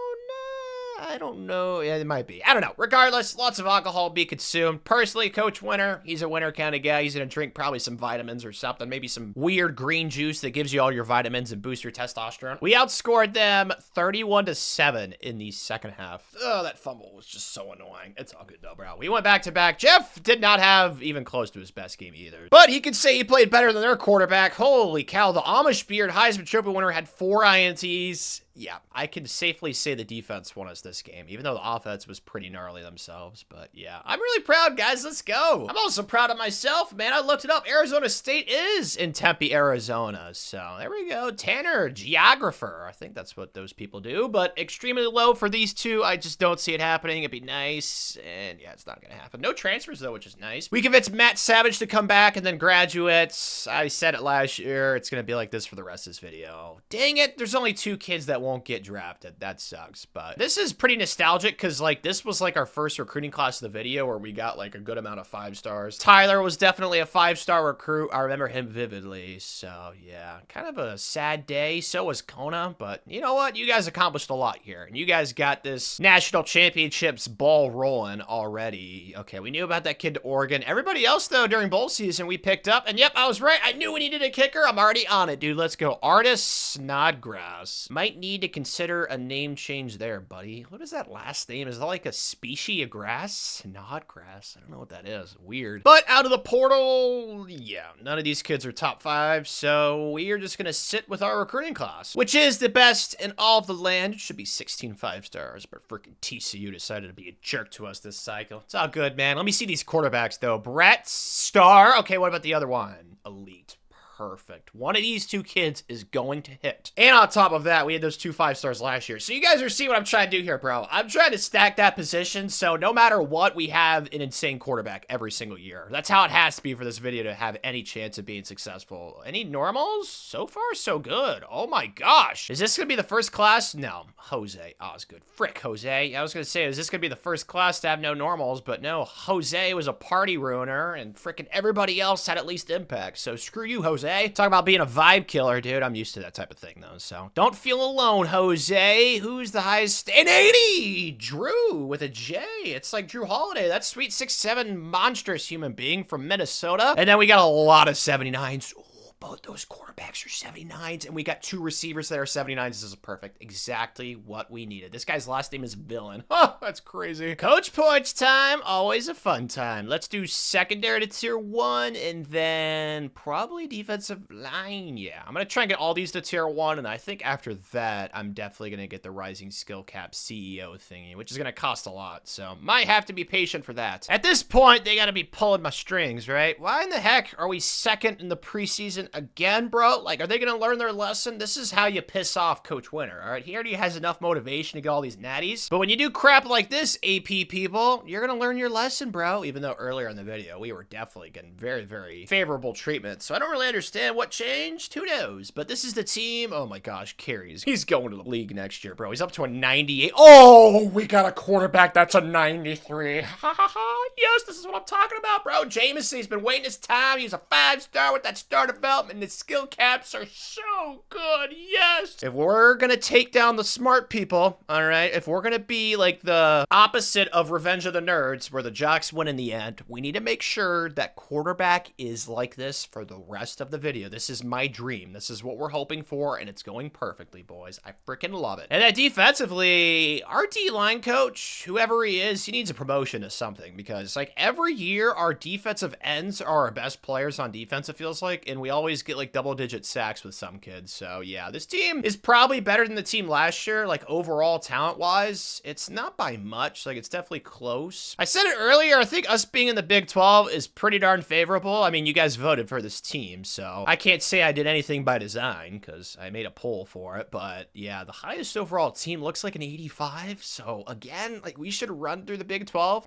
I don't know. Yeah, it might be. I don't know. Regardless, lots of alcohol will be consumed. Personally, Coach Winner, he's a winner kind of guy. He's going to drink probably some vitamins or something. Maybe some weird green juice that gives you all your vitamins and boosts your testosterone. We outscored them 31-7 in the second half. Oh, that fumble was just so annoying. It's all good though, bro. We went back to back. Jeff did not have even close to his best game either. But he could say he played better than their quarterback. Holy cow. The Amish beard Heisman Trophy winner had 4 INTs. Yeah, I can safely say the defense won us this game, even though the offense was pretty gnarly themselves. But yeah, I'm really proud, guys. Let's go. I'm also proud of myself, man. I looked it up. Arizona State is in Tempe, Arizona. So there we go. Tanner, geographer. I think that's what those people do, but extremely low for these two. I just don't see it happening. It'd be nice. And yeah, it's not going to happen. No transfers, though, which is nice. We convinced Matt Savage to come back and then graduates. I said it last year. It's going to be like this for the rest of this video. Dang it. There's only 2 kids that won't get drafted. That sucks, but this is pretty nostalgic because like this was like our first recruiting class of the video where we got like a good amount of 5 stars. Tyler was definitely a 5-star recruit. I remember him vividly. So yeah, kind of a sad day. So was Kona, but you know what? You guys accomplished a lot here and you guys got this national championships ball rolling already. Okay, we knew about that kid to Oregon. Everybody else though during bowl season we picked up, and yep, I was right. I knew we needed a kicker. I'm already on it, dude. Let's go. Artis Snodgrass. Might need to consider a name change there, buddy. What is that last name? Is that like a species of grass? Snodgrass. I don't know what that is. Weird. But out of the portal, yeah, none of these kids are top 5, so we are just gonna sit with our recruiting class, which is the best in all of the land. It should be 16 5-stars, but freaking TCU decided to be a jerk to us this cycle. It's all good, man. Let me see these quarterbacks, though. Brett Starr. Okay, what about the other one? Elite. perfect. One of these two kids is going to hit. And on top of that, we had those 2 5-stars last year. So you guys are seeing what I'm trying to do here, bro. I'm trying to stack that position, so no matter what, we have an insane quarterback every single year. That's how it has to be for this video to have any chance of being successful. Any normals? So far, so good. Oh my gosh. Is this gonna be the first class? No. Jose Osgood. Frick, Jose. I was gonna say, is this gonna be the first class to have no normals? But no, Jose was a party ruiner, and frickin' everybody else had at least impact. So screw you, Jose. Talk about being a vibe killer, dude. I'm used to that type of thing, though. So don't feel alone, Jose. Who's the highest? An 80! Drew with a J. It's like Drew Holiday. That's sweet 6'7" monstrous human being from Minnesota. And then we got a lot of 79s. Both those quarterbacks are 79s, and we got 2 receivers that are 79s. This is perfect. Exactly what we needed. This guy's last name is Villain. Oh, that's crazy. Coach points time. Always a fun time. Let's do secondary to tier 1, and then probably defensive line. Yeah, I'm going to try and get all these to tier 1, and I think after that, I'm definitely going to get the Rising Skill Cap CEO thingy, which is going to cost a lot, so might have to be patient for that. At this point, they got to be pulling my strings, right? Why in the heck are we second in the preseason again, bro? Like, are they gonna learn their lesson? This is how you piss off Coach Winter, all right? He already has enough motivation to get all these natties. But when you do crap like this, AP people, you're gonna learn your lesson, bro. Even though earlier in the video, we were definitely getting very, very favorable treatment. So I don't really understand what changed. Who knows? But this is the team. Oh my gosh, carries. He's going to the league next year, bro. He's up to a 98. Oh, we got a quarterback that's a 93. Ha ha ha. Yes, this is what I'm talking about, bro. Jameson, he's been waiting his time. He's a 5-star with that star development. And the skill caps are so good. Yes. If we're gonna take down the smart people, all right, if we're gonna be like the opposite of Revenge of the Nerds, where the jocks win in the end, we need to make sure that quarterback is like this for the rest of the video. This is my dream. This is what we're hoping for, and it's going perfectly, boys. I freaking love it. And then defensively, our D-line coach, whoever he is, he needs a promotion to something, because like every year, our defensive ends are our best players on defense, it feels like, and we always get like double-digit sacks with some kids. So yeah, this team is probably better than the team last year, like overall talent-wise. It's not by much, like it's definitely close. I said it earlier, I think us being in the Big 12 is pretty darn favorable. I mean, you guys voted for this team, so I can't say I did anything by design because I made a poll for it, but yeah, the highest overall team looks like an 85, so again, like we should run through the Big 12.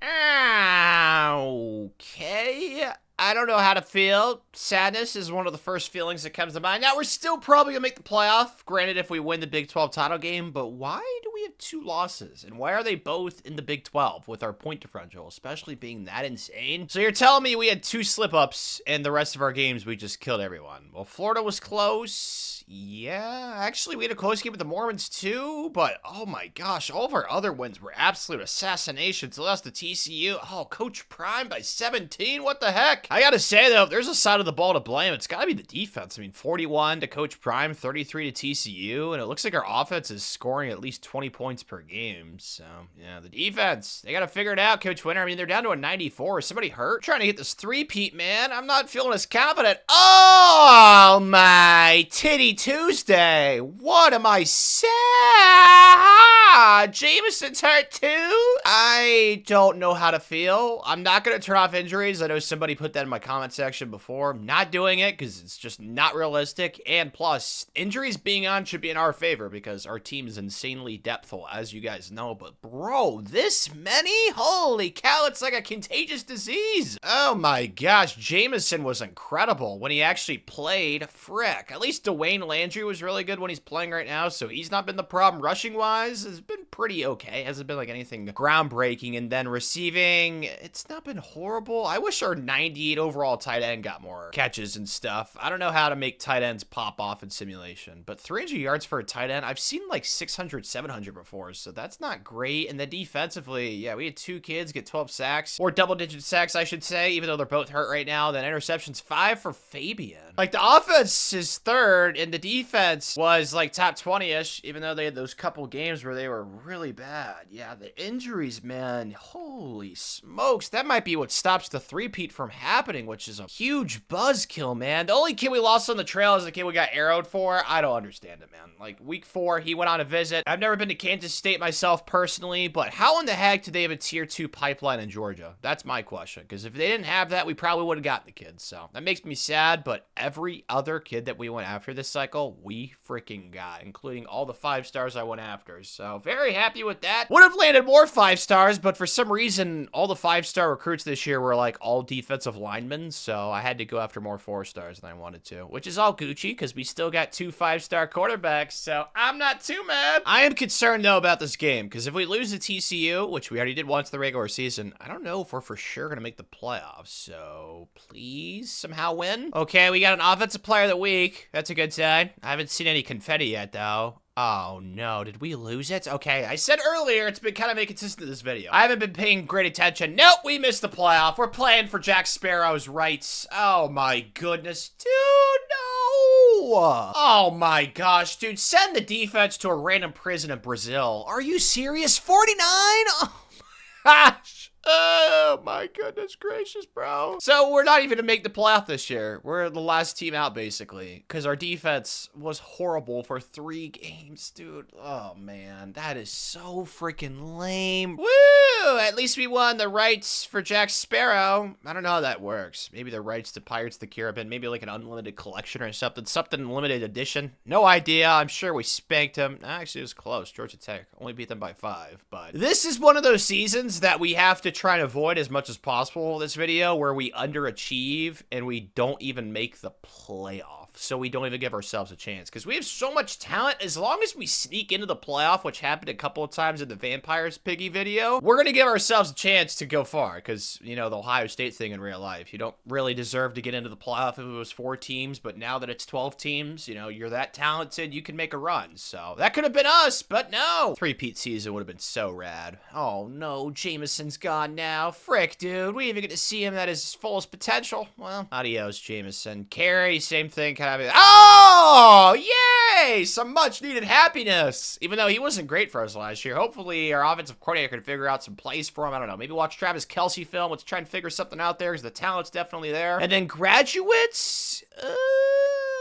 Okay. I don't know how to feel. Sadness is one of the first feelings that comes to mind. Now, we're still probably going to make the playoff, granted if we win the Big 12 title game, but why do we have 2 losses? And why are they both in the Big 12 with our point differential, especially being that insane? So you're telling me we had 2 slip-ups, and the rest of our games we just killed everyone. Well, Florida was close. Yeah, actually, we had a close game with the Mormons, too, but oh my gosh, all of our other wins were absolute assassinations. We lost to TCU. Oh, Coach Prime by 17? What the heck? I gotta say, though, if there's a side of the ball to blame, it's gotta be the defense. I mean, 41 to Coach Prime, 33 to TCU, and it looks like our offense is scoring at least 20 points per game. So, yeah, the defense, they gotta figure it out, Coach Winter. I mean, they're down to a 94. Is somebody hurt? Trying to get this 3-peat, man. I'm not feeling as confident. Oh, my titty Tuesday. What am I saying? Jameson's hurt too? I don't know how to feel. I'm not going to turn off injuries. I know somebody put that in my comment section before. I'm not doing it because it's just not realistic. And plus, injuries being on should be in our favor because our team is insanely depthful, as you guys know. But bro, this many? Holy cow, it's like a contagious disease. Oh my gosh, Jameson was incredible when he actually played. Frick. At least Dwayne Landry was really good when he's playing right now, so he's not been the problem. Rushing-wise, has been pretty okay. Hasn't been like anything groundbreaking. And then receiving, it's not been horrible. I wish our 98 overall tight end got more catches and stuff. I don't know how to make tight ends pop off in simulation, but 300 yards for a tight end, I've seen like 600, 700 before, so that's not great. And then defensively, yeah, we had 2 kids get 12 sacks, or double-digit sacks, I should say, even though they're both hurt right now. Then interceptions, 5 for Fabian. Like, the offense is 3rd, and the defense was like top 20-ish, even though they had those couple games where they were really bad. Yeah, the injuries, man. Holy smokes. That might be what stops the three-peat from happening, which is a huge buzzkill, man. The only kid we lost on the trail is the kid we got arrowed for. I don't understand it, man. Like, week 4, he went on a visit. I've never been to Kansas State myself personally, but how in the heck do they have a tier 2 pipeline in Georgia? That's my question, because if they didn't have that, we probably would have gotten the kid. So that makes me sad, but every other kid that we went after this cycle, we freaking got, including all the 5 stars I went after. So very happy with that. Would have landed more 5 stars, but for some reason, all the 5-star recruits this year were like all defensive linemen, so I had to go after more 4 stars than I wanted to, which is all Gucci because we still got 2 5-star quarterbacks, so I'm not too mad. I am concerned though about this game because if we lose to TCU, which we already did once in the regular season, I don't know if we're for sure going to make the playoffs, so please somehow win. Okay, we got an offensive player of the week. That's a good sign. I haven't seen any confetti yet though. Oh no, did we lose it? Okay, I said earlier it's been kind of inconsistent this video. I haven't been paying great attention. Nope, we missed the playoff. We're playing for Jack Sparrow's rights. Oh my goodness, dude, no! Oh my gosh, dude, send the defense to a random prison in Brazil. Are you serious? 49? Oh my gosh. Oh my goodness gracious, bro. So we're not even to make the playoff this year. We're the last team out basically because our defense was horrible for 3 games, dude. Oh man, that is so freaking lame. Woo! At least we won the rights for Jack Sparrow. I don't know how that works. Maybe the rights to Pirates of the Caribbean, maybe like an unlimited collection or something limited edition. No idea. I'm sure we spanked him. Actually, it was close. Georgia Tech only beat them by 5, but this is one of those seasons that we have to try and avoid as much as possible this video where we underachieve and we don't even make the playoff. So we don't even give ourselves a chance because we have so much talent. As long as we sneak into the playoff, which happened a couple of times in the Vampires Piggy video, we're going to give ourselves a chance to go far because, you know, the Ohio State thing in real life, you don't really deserve to get into the playoff if it was 4 teams, but now that it's 12 teams, you know, you're that talented, you can make a run. So that could have been us, but no. 3-peat season would have been so rad. Oh no, Jameson's gone now. Frick, dude. We didn't even get to see him at his fullest potential. Well, adios, Jameson. Carey, same thing. Oh, yay! Some much needed happiness. Even though he wasn't great for us last year. Hopefully our offensive coordinator can figure out some plays for him. I don't know. Maybe watch Travis Kelce film. Let's try and figure something out there because the talent's definitely there. And then graduates?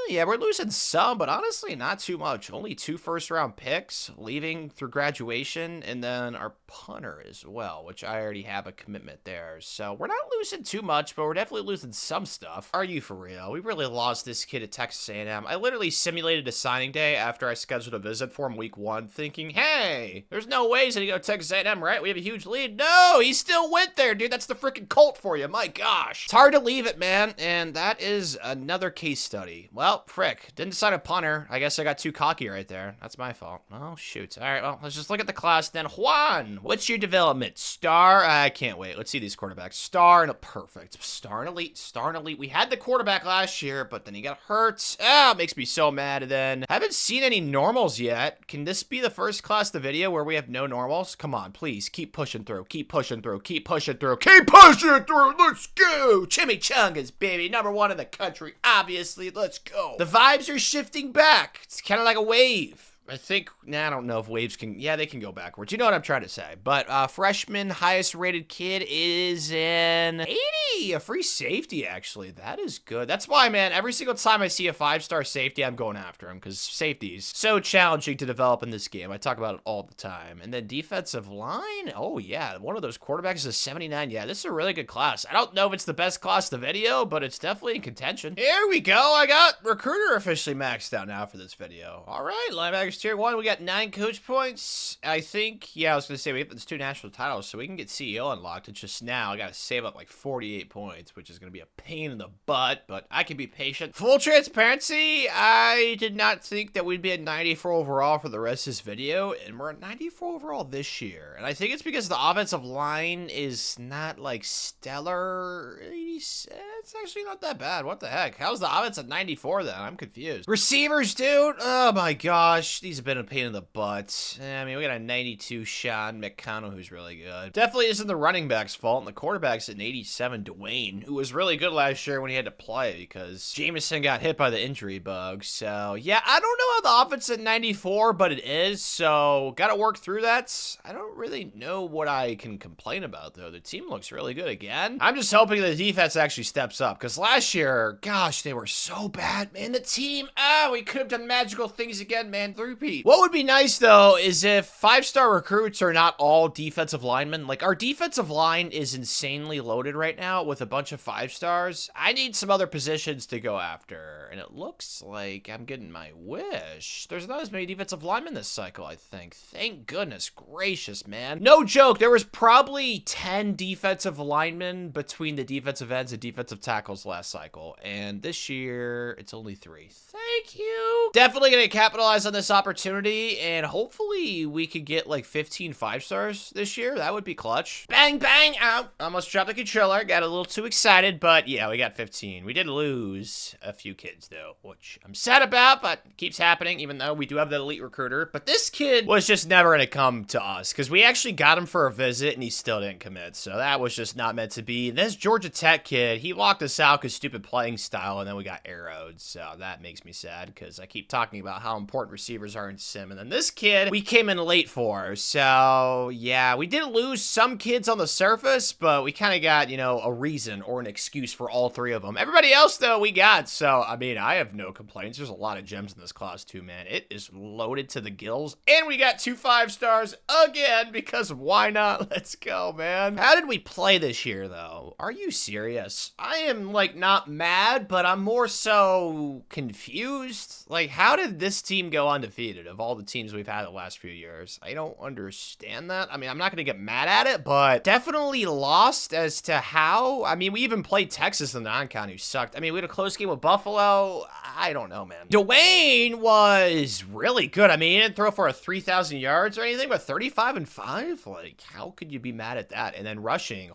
Yeah, we're losing some, but honestly, not too much. Only 2 first-round picks leaving through graduation, and then our punter as well, which I already have a commitment there. So we're not losing too much, but we're definitely losing some stuff. Are you for real? We really lost this kid at Texas A&M. I literally simulated a signing day after I scheduled a visit for him week 1, thinking, hey, there's no way he's gonna go to Texas A&M, right? We have a huge lead. No, he still went there, dude. That's the freaking Colt for you. My gosh. It's hard to leave it, man, and that is another case study. Well, frick. Didn't decide a punter. I guess I got too cocky right there. That's my fault. Oh, shoot. All right, well, let's just look at the class then. Juan, what's your development? Star? I can't wait. Let's see these quarterbacks. Star and a perfect. Star and elite. Star and elite. We had the quarterback last year, but then he got hurt. Ah, it makes me so mad. And then haven't seen any normals yet. Can this be the first class of the video where we have no normals? Come on, please. Keep pushing through. Keep pushing through. Keep pushing through. Keep pushing through. Let's go. Chimichangas, baby. #1 in the country. Obviously, let's go. The vibes are shifting back. It's kind of like a wave. I think, I don't know if waves can, yeah, they can go backwards. You know what I'm trying to say. But freshman, highest rated kid is in 80, a free safety, actually. That is good. That's why, man, every single time I see a 5-star safety, I'm going after him because safety's so challenging to develop in this game. I talk about it all the time. And then defensive line, oh yeah, one of those quarterbacks is a 79. Yeah, this is a really good class. I don't know if it's the best class of the video, but it's definitely in contention. Here we go. I got recruiter officially maxed out now for this video. All right, linebackers tier 1, we got 9 coach points. I think, yeah, I was going to say we have these 2 national titles, so we can get CEO unlocked. It's just now I got to save up like 48 points, which is going to be a pain in the butt, but I can be patient. Full transparency, I did not think that we'd be at 94 overall for the rest of this video, and we're at 94 overall this year. And I think it's because the offensive line is not like stellar. 87? It's actually not that bad. What the heck? How's the offense at 94 then? I'm confused. Receivers, dude. Oh my gosh. These have been a pain in the butt. I mean, we got a 92 Sean McConnell, who's really good. Definitely isn't the running back's fault, and the quarterback's at an 87 Dwayne, who was really good last year when he had to play because Jameson got hit by the injury bug. So, yeah, I don't know how the offense at 94, but it is. So, got to work through that. I don't really know what I can complain about, though. The team looks really good again. I'm just hoping the defense actually steps up because last year, gosh, they were so bad, man. The team, we could have done magical things again, man. Three-peat. What would be nice, though, is if five-star recruits are not all defensive linemen. Like, our defensive line is insanely loaded right now with a bunch of 5-stars. I need some other positions to go after, and it looks like I'm getting my wish. There's not as many defensive linemen this cycle, I think. Thank goodness gracious, man. No joke, there was probably 10 defensive linemen between the defensive ends and defensive tackles last cycle, and this year, it's only 3. Thank you. Definitely gonna capitalize on this opportunity, and hopefully we could get like 15 5-stars this year. That would be clutch. Bang, bang, out. Almost dropped the controller. Got a little too excited, but yeah, we got 15. We did lose a few kids, though, which I'm sad about, but keeps happening, even though we do have the elite recruiter. But this kid was just never gonna come to us, because we actually got him for a visit, and he still didn't commit, so that was just not meant to be. This Georgia Tech kid, he locked us out because stupid playing style, and then we got arrowed, so that makes me sad, because I keep talking about how important receivers are in sim, and then this kid, we came in late for, so yeah, we did lose some kids on the surface, but we kind of got, you know, a reason or an excuse for all 3 of them. Everybody else, though, we got, so, I mean, I have no complaints. There's a lot of gems in this class, too, man. It is loaded to the gills, and we got 2 5-stars again, because why not? Let's go, man. How did we play this year, though? Are you serious? I am, like, not mad, but I'm more so confused. Like, how did this team go undefeated of all the teams we've had the last few years? I don't understand that. I mean, I'm not going to get mad at it, but definitely lost as to how. I mean, we even played Texas in the non-con, who sucked. I mean, we had a close game with Buffalo. I don't know, man. Dwayne was really good. I mean, he didn't throw for a 3,000 yards or anything, but 35-5? Like, how could you be mad at that? And then rushing,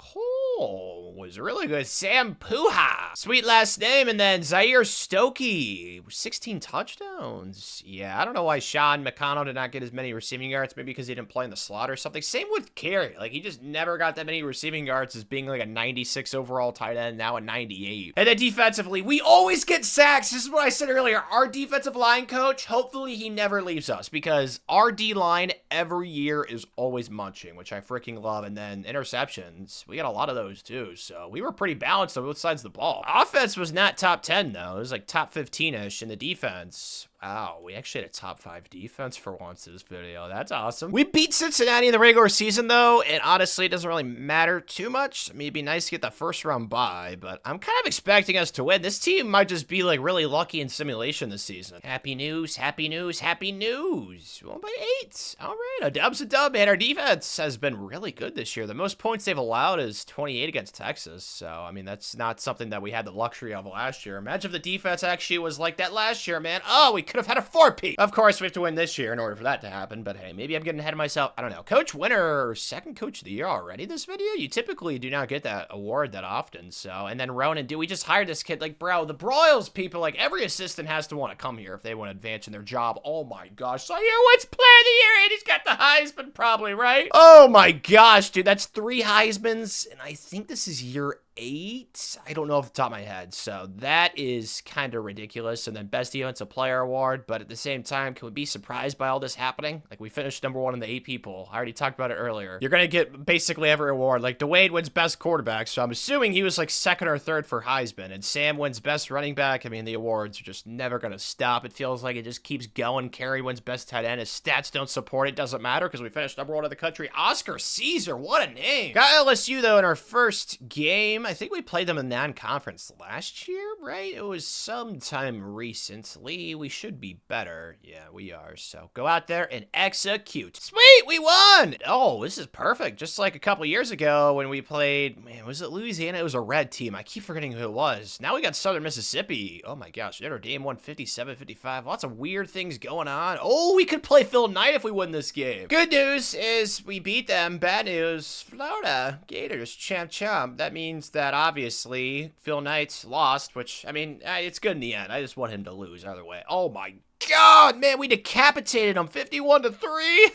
was really good. Sam Puha, sweet last name. And then Zaire Stokey, 16 touchdowns. Yeah, I don't know why Sean McConnell did not get as many receiving yards. Maybe because he didn't play in the slot or something. Same with Carey. Like, he just never got that many receiving yards as being like a 96 overall tight end, now a 98. And then defensively, we always get sacks. This is what I said earlier. Our defensive line coach, hopefully he never leaves us, because our D-line every year is always munching, which I freaking love. And then interceptions, we got a lot of those too, so we were pretty balanced on both sides of the ball. Offense was not top 10, though. It was like top 15-ish, in the defense, wow, we actually had a top 5 defense for once in this video. That's awesome. We beat Cincinnati in the regular season, though, and honestly, it doesn't really matter too much. I mean, it'd be nice to get the first round bye, but I'm kind of expecting us to win. This team might just be, like, really lucky in simulation this season. Happy news, happy news, happy news. 1 by 8. All right, a dub's a dub, man. Our defense has been really good this year. The most points they've allowed is 28 against Texas, so, I mean, that's not something that we had the luxury of last year. Imagine if the defense actually was like that last year, man. Oh, we could have had a 4-peat. Of course, we have to win this year in order for that to happen, but hey, maybe I'm getting ahead of myself. I don't know. Coach winner, second coach of the year already this video? You typically do not get that award that often, so. And then Ronan, dude, we just hired this kid. Like, bro, the Broyles people, like, every assistant has to want to come here if they want to advance in their job. Oh my gosh. So, yeah, what's player of the year? And he's got the Heisman probably, right? Oh my gosh, dude, that's 3 Heismans, and I think this is year 8. I don't know off the top of my head, so that is kind of ridiculous. And then best defensive player award, but at the same time, can we be surprised by all this happening? Like, we finished #1 in the AP poll. I already talked about it earlier. You're gonna get basically every award. Like, Dwayne wins best quarterback, so I'm assuming he was like 2nd or 3rd for Heisman, and Sam wins best running back. I mean, the awards are just never gonna stop. It feels like it just keeps going. Carey wins best tight end. His stats don't support it. Doesn't matter because we finished #1 in the country. Oscar Caesar, what a name. Got LSU, though, in our first game. I think we played them in non-conference last year, right? It was sometime recently. We should be better. Yeah, we are. So go out there and execute. Sweet, we won! Oh, this is perfect. Just like a couple years ago when we played, man, was it Louisiana? It was a red team. I keep forgetting who it was. Now we got Southern Mississippi. Oh my gosh, Notre Dame won 57-55. Lots of weird things going on. Oh, we could play Phil Knight if we win this game. Good news is we beat them. Bad news, Florida Gators, champ. That means that obviously Phil Knight's lost, which, I mean, it's good in the end. I just want him to lose either way. Oh my God, man, we decapitated them 51-3.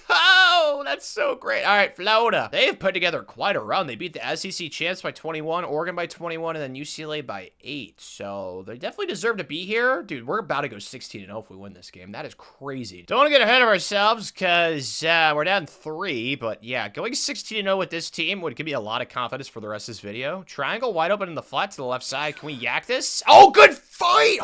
Oh, that's so great. All right, Florida. They've put together quite a run. They beat the SEC champs by 21, Oregon by 21, and then UCLA by 8. So they definitely deserve to be here. Dude, we're about to go 16-0 if we win this game. That is crazy. Don't want to get ahead of ourselves because we're down 3. But yeah, going 16-0 with this team would give me a lot of confidence for the rest of this video. Triangle wide open in the flat to the left side. Can we yak this? Oh, good fight.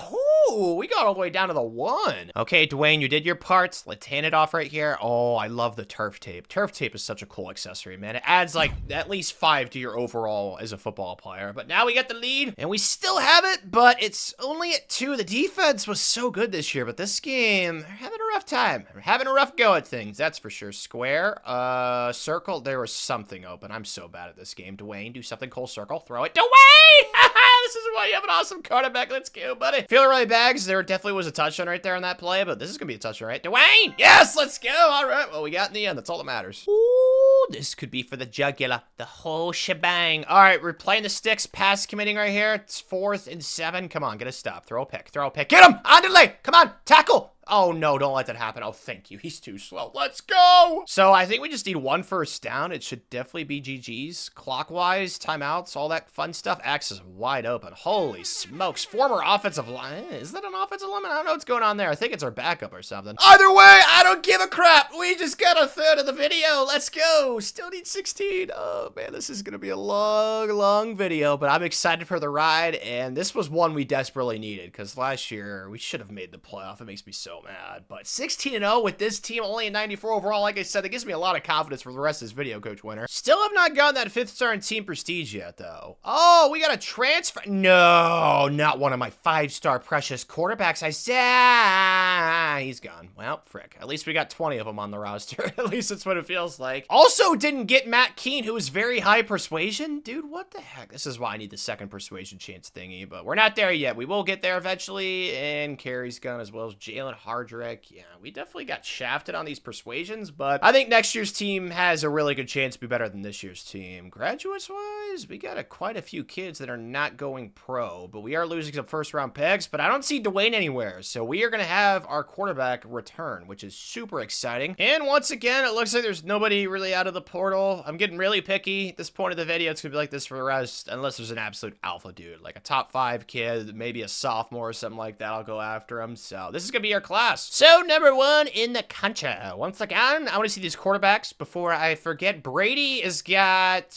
Ooh, we got all the way down to the 1. Okay, Dwayne, you did your parts. Let's hand it off right here. Oh, I love the turf tape. Turf tape is such a cool accessory, man. It adds like at least 5 to your overall as a football player. But now we get the lead, and we still have it, but it's only at 2. The defense was so good this year, but this game, they're having a rough time. They're having a rough go at things, that's for sure. Square, circle, there was something open. I'm so bad at this game. Dwayne, do something cool. Circle, throw it. Dwayne! This is why you have an awesome quarterback. Let's go, buddy. Feeling really bad because there definitely was a touchdown right there on that play, but this is going to be a touchdown, right? Dwayne! Yes, let's go. All right, well, we got in the end. That's all that matters. Ooh, this could be for the jugular. The whole shebang. All right, we're playing the sticks, pass committing right here. It's 4th and 7. Come on, get a stop. Throw a pick. Throw a pick. Get him! On delay. Come on, tackle. Oh, no, don't let that happen. Oh, thank you. He's too slow. Let's go. So I think we just need 1 first down. It should definitely be GG's. Clockwise, timeouts, all that fun stuff. X is wide open. Holy smokes. Former offensive line. Is that an offensive lineman? I don't know what's going on there. I think it's our backup or something. Either way, I don't give a crap. We just got a third of the video. Let's go. Still need 16. Oh, man, this is going to be a long, long video, but I'm excited for the ride, and this was one we desperately needed because last year we should have made the playoff. It makes me so mad, but 16-0 with this team, only a 94 overall. Like I said, it gives me a lot of confidence for the rest of this video, Coach Winter. Still have not gotten that 5th star in team prestige yet, though. Oh, we got a transfer. No, not one of my 5-star precious quarterbacks. I said he's gone. Well, frick. At least we got 20 of them on the roster. At least that's what it feels like. Also, didn't get Matt Keene, who is very high persuasion. Dude, what the heck? This is why I need the 2nd persuasion chance thingy, but we're not there yet. We will get there eventually, and Carey's gone as well as Jalen Hardrick. Yeah, we definitely got shafted on these persuasions, but I think next year's team has a really good chance to be better than this year's team. Graduates-wise, we got quite a few kids that are not going pro, but we are losing some first-round picks, but I don't see Dwayne anywhere, so we are going to have our quarterback return, which is super exciting. And once again, it looks like there's nobody really out of the portal. I'm getting really picky. At this point of the video, it's going to be like this for the rest, unless there's an absolute alpha dude, like a top 5 kid, maybe a sophomore or something like that. I'll go after him, so this is going to be our class. So, number 1 in the country. Once again, I want to see these quarterbacks before I forget. Brady has got,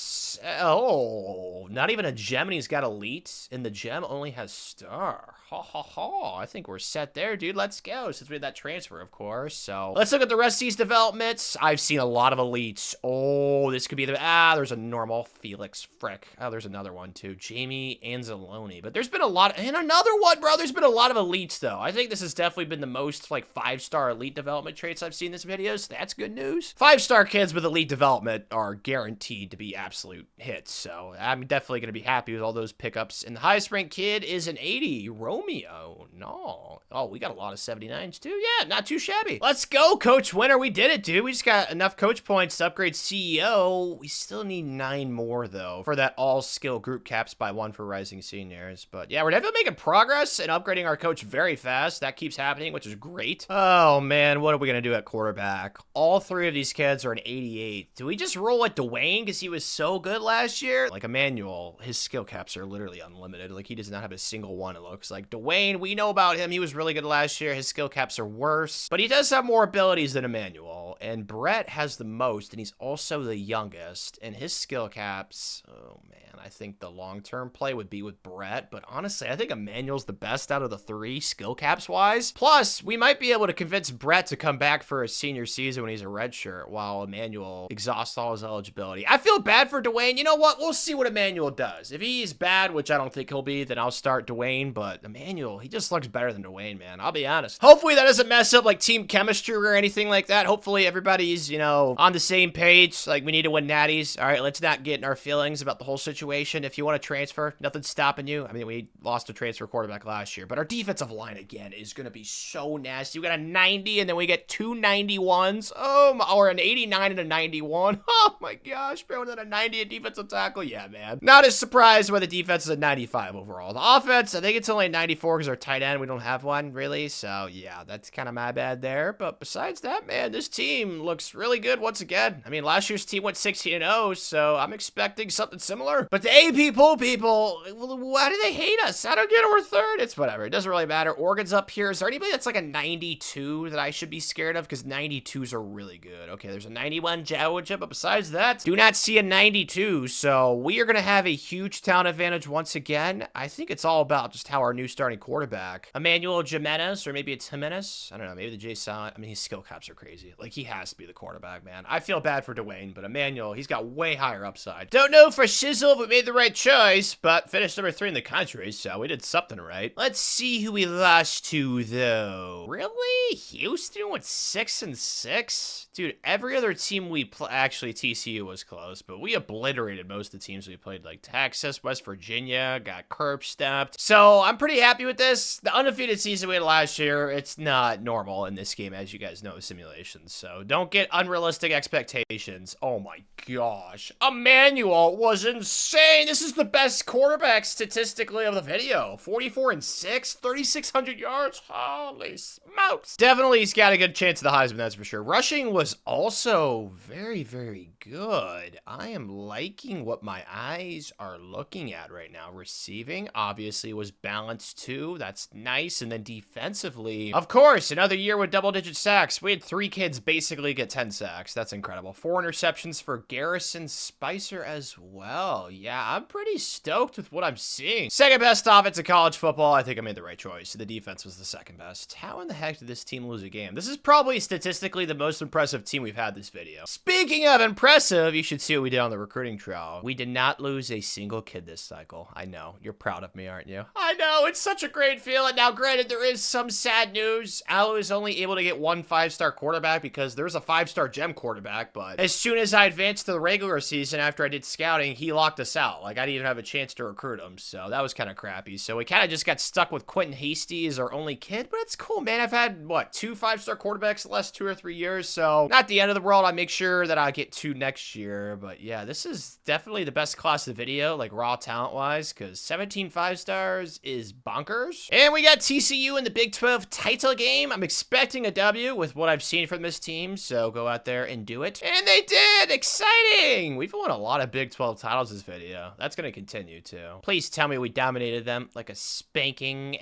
oh, not even a gem, and he's got elite, and the gem only has star. Ha, ha, ha. I think we're set there, dude. Let's go, since we had that transfer, of course. So, let's look at the rest of these developments. I've seen a lot of elites. Oh, this could be the, there's a normal Felix Frick. Oh, there's another one, too. Jamie Anzalone. But there's been a lot, and another one, bro. There's been a lot of elites, though. I think this has definitely been the most, like, 5-star elite development traits I've seen in this video, so that's good news. 5-star kids with elite development are guaranteed to be absolute hits, so I'm definitely going to be happy with all those pickups. And the highest ranked kid is an 80, Romeo. No. Oh, we got a lot of 79s, too. Yeah, not too shabby. Let's go, Coach Winter. We did it, dude. We just got enough coach points to upgrade CEO. We still need 9 more, though, for that all-skill group caps by 1 for rising seniors. But yeah, we're definitely making progress and upgrading our coach very fast. That keeps happening, which is great. Oh, man, what are we going to do at quarterback? All 3 of these kids are an 88. Do we just roll at Dwayne because he was so good last year? Like Emmanuel, his skill caps are literally unlimited. Like, he does not have a single one, it looks like. Dwayne, we know about him. He was really good last year. His skill caps are worse, but he does have more abilities than Emmanuel. And Brett has the most, and he's also the youngest. And his skill caps, oh, man, I think the long-term play would be with Brett. But honestly, I think Emmanuel's the best out of the 3 skill caps-wise. Plus, we might be able to convince Brett to come back for his senior season when he's a redshirt while Emmanuel exhausts all his eligibility. I feel bad for Dwayne. You know what? We'll see what Emmanuel does. If he's bad, which I don't think he'll be, then I'll start Dwayne. But Emmanuel, he just looks better than Dwayne, man. I'll be honest. Hopefully that doesn't mess up like team chemistry or anything like that. Hopefully everybody's, you know, on the same page. Like, we need to win natties. All right, let's not get in our feelings about the whole situation. situation. If you want to transfer, nothing's stopping you. I mean, we lost a transfer quarterback last year, but our defensive line again is going to be so nasty. We got a 90 and then we get two 91s. Or an 89 and a 91. Oh my gosh, bro. And then a 90 at defensive tackle. Yeah, man. Not as surprised why the defense is a 95 overall. The offense, I think it's only a 94 because our tight end, we don't have one really. So yeah, that's kind of my bad there. But besides that, man, this team looks really good once again. I mean, last year's team went 16-0, so I'm expecting something similar. But the AP poll people, why do they hate us? I don't get it. We're third. It's whatever. It doesn't really matter. Oregon's up here. Is there anybody that's like a 92 that I should be scared of? Because 92s are really good. Okay, there's a 91 Georgia, but besides that, do not see a 92. So we are going to have a huge talent advantage once again. I think it's all about just how our new starting quarterback, Emmanuel Jimenez, or maybe it's Jimenez. I don't know. Maybe the J silent. I mean, his skill caps are crazy. Like, he has to be the quarterback, man. I feel bad for Dwayne, but Emmanuel, he's got way higher upside. Don't know for shizzle if we made the right choice, but finished number 3 in the country, so we did something right. Let's see who we lost to, though. Really? Houston went 6-6? Dude, every other team we actually, TCU was close, but we obliterated most of the teams we played, like Texas, West Virginia, got curb stepped. So I'm pretty happy with this. The undefeated season we had last year, it's not normal in this game, as you guys know, simulations. So don't get unrealistic expectations. Oh my gosh. Emmanuel was insane. This is the best quarterback statistically of the video. 44-6, 3,600 yards. Holy smokes. Definitely he's got a good chance of the Heisman, that's for sure. Rushing was also very, very good. I am liking what my eyes are looking at right now. Receiving obviously was balanced too. That's nice. And then defensively, of course, another year with double-digit sacks. We had 3 kids basically get 10 sacks. That's incredible. 4 interceptions for Garrison Spicer as well. Yeah, I'm pretty stoked with what I'm seeing. Second best offense in college football. I think I made the right choice. The defense was the second best. How in the heck did this team lose a game? This is probably statistically the most impressive team we've had this video. Speaking of impressive, you should see what we did on the recruiting trail. We did not lose a single kid this cycle. I know. You're proud of me, aren't you? I know. It's such a great feeling. Now, granted, there is some sad news. Allo is only able to get 1 5-star quarterback because there's a 5-star gem quarterback, but as soon as I advanced to the regular season after I did scouting, he locked us out. Like, I didn't even have a chance to recruit him, so that was kind of crappy. So we kind of just got stuck with Quentin Hasty as our only kid, but it's cool, man. I've had, what, 2 5-star quarterbacks the last 2 or 3 years, so not the end of the world. I make sure that I get 2 next year, but yeah, this is definitely the best class of the video, like raw talent-wise, because 17 5-stars is bonkers. And we got TCU in the Big 12 title game. I'm expecting a W with what I've seen from this team, so go out there and do it. And they did! Exciting! We've won a lot of Big 12 titles this video. That's going to continue, too. Please tell me we dominated them like a spanking.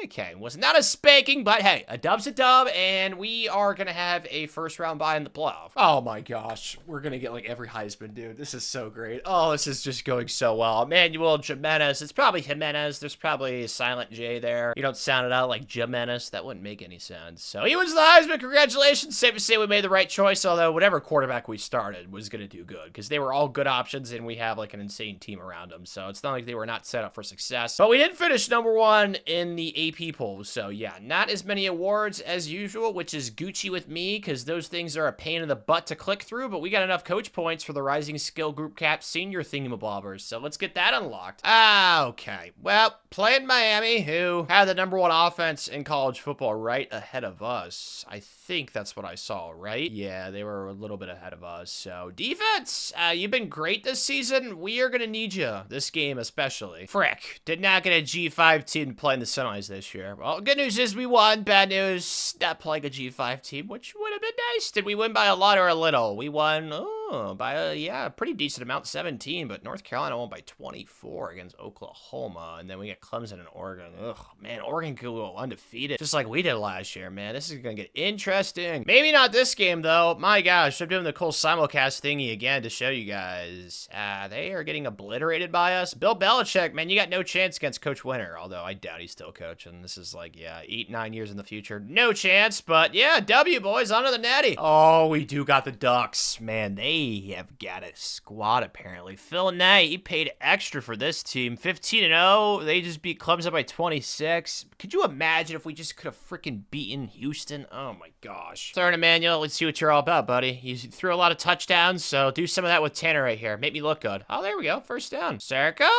Okay, was not a spanking, but hey, a dub's a dub, and we are gonna have a first-round bye in the playoff. Oh my gosh, we're gonna get like every Heisman, dude. This is so great. Oh, this is just going so well. Emmanuel Jimenez, it's probably Jimenez. There's probably a silent J there. You don't sound it out like Jimenez. That wouldn't make any sense. So he wins the Heisman. Congratulations. Safe to say we made the right choice, although whatever quarterback we started was gonna do good, because they were all good options, and we have like an insane team around them. So it's not like they were not set up for success. But we did finish number 1 in the AP polls. So yeah, not as many awards as usual, which is Gucci with me because those things are a pain in the butt to click through, but we got enough coach points for the Rising Skill Group Cap Senior Thingamabobbers, so let's get that unlocked. Okay. Well, playing Miami, who had the number 1 offense in college football right ahead of us. I think that's what I saw, right? Yeah, they were a little bit ahead of us. So defense, you've been great this season. We are going to need you this game especially. Frick, did not get a G5 team to play in the semis this year. Well, good news is we won. Bad news, not playing a G5 team, which would have been nice. Did we win by a lot or a little? We won, by a pretty decent amount, 17, but North Carolina won by 24 against Oklahoma, and then we get Clemson and Oregon. Ugh, man, Oregon could go undefeated, just like we did last year, man. This is gonna get interesting. Maybe not this game, though. My gosh, I'm doing the cool simulcast thingy again to show you guys. They are getting obliterated by us. Bill Belichick, man, you got no chance against Coach Winter, although I doubt he's still coaching. This is like, yeah, 8-9 years in the future. No chance, but yeah, W, boys, onto the natty. Oh, we do got the Ducks. Man, they they have got a squad, apparently. Phil Knight, he paid extra for this team. 15-0. They just beat Clemson by 26. Could you imagine if we just could have freaking beaten Houston? Oh, my gosh. Third, Emmanuel, let's see what you're all about, buddy. You threw a lot of touchdowns, so do some of that with Tanner right here. Make me look good. Oh, there we go. First down. Serico?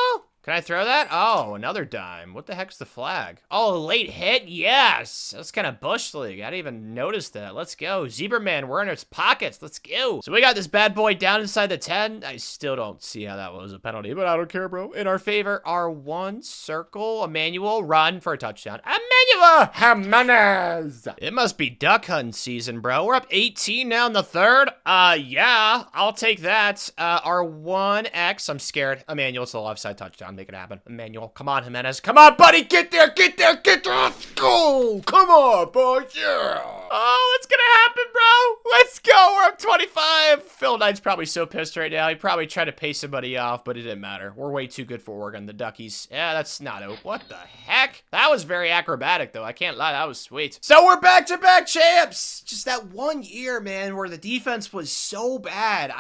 Can I throw that? Oh, another dime. What the heck's the flag? Oh, late hit? Yes. That's kind of Bush League. I didn't even notice that. Let's go. Zebraman, we're in its pockets. Let's go. So we got this bad boy down inside the 10. I still don't see how that was a penalty, but I don't care, bro. In our favor, R1, circle, Emmanuel, run for a touchdown. Emmanuel Jimenez. It must be duck hunting season, bro. We're up 18 now in the third. Yeah, I'll take that. R1X. I'm scared. Emmanuel, it's the left side touchdown. Make it happen. Emmanuel, come on, Jimenez. Come on, buddy. Get there, get there, get there. Let's go. Come on, boy. Yeah. Oh, it's gonna happen, bro. Let's go. We're up 25. Phil Knight's probably so pissed right now. He probably tried to pay somebody off, but it didn't matter. We're way too good for Oregon, the Duckies. Yeah, that's not it. What the heck? That was very acrobatic, though. I can't lie. That was sweet. So we're back-to-back champs. Just that one year, man, where the defense was so bad.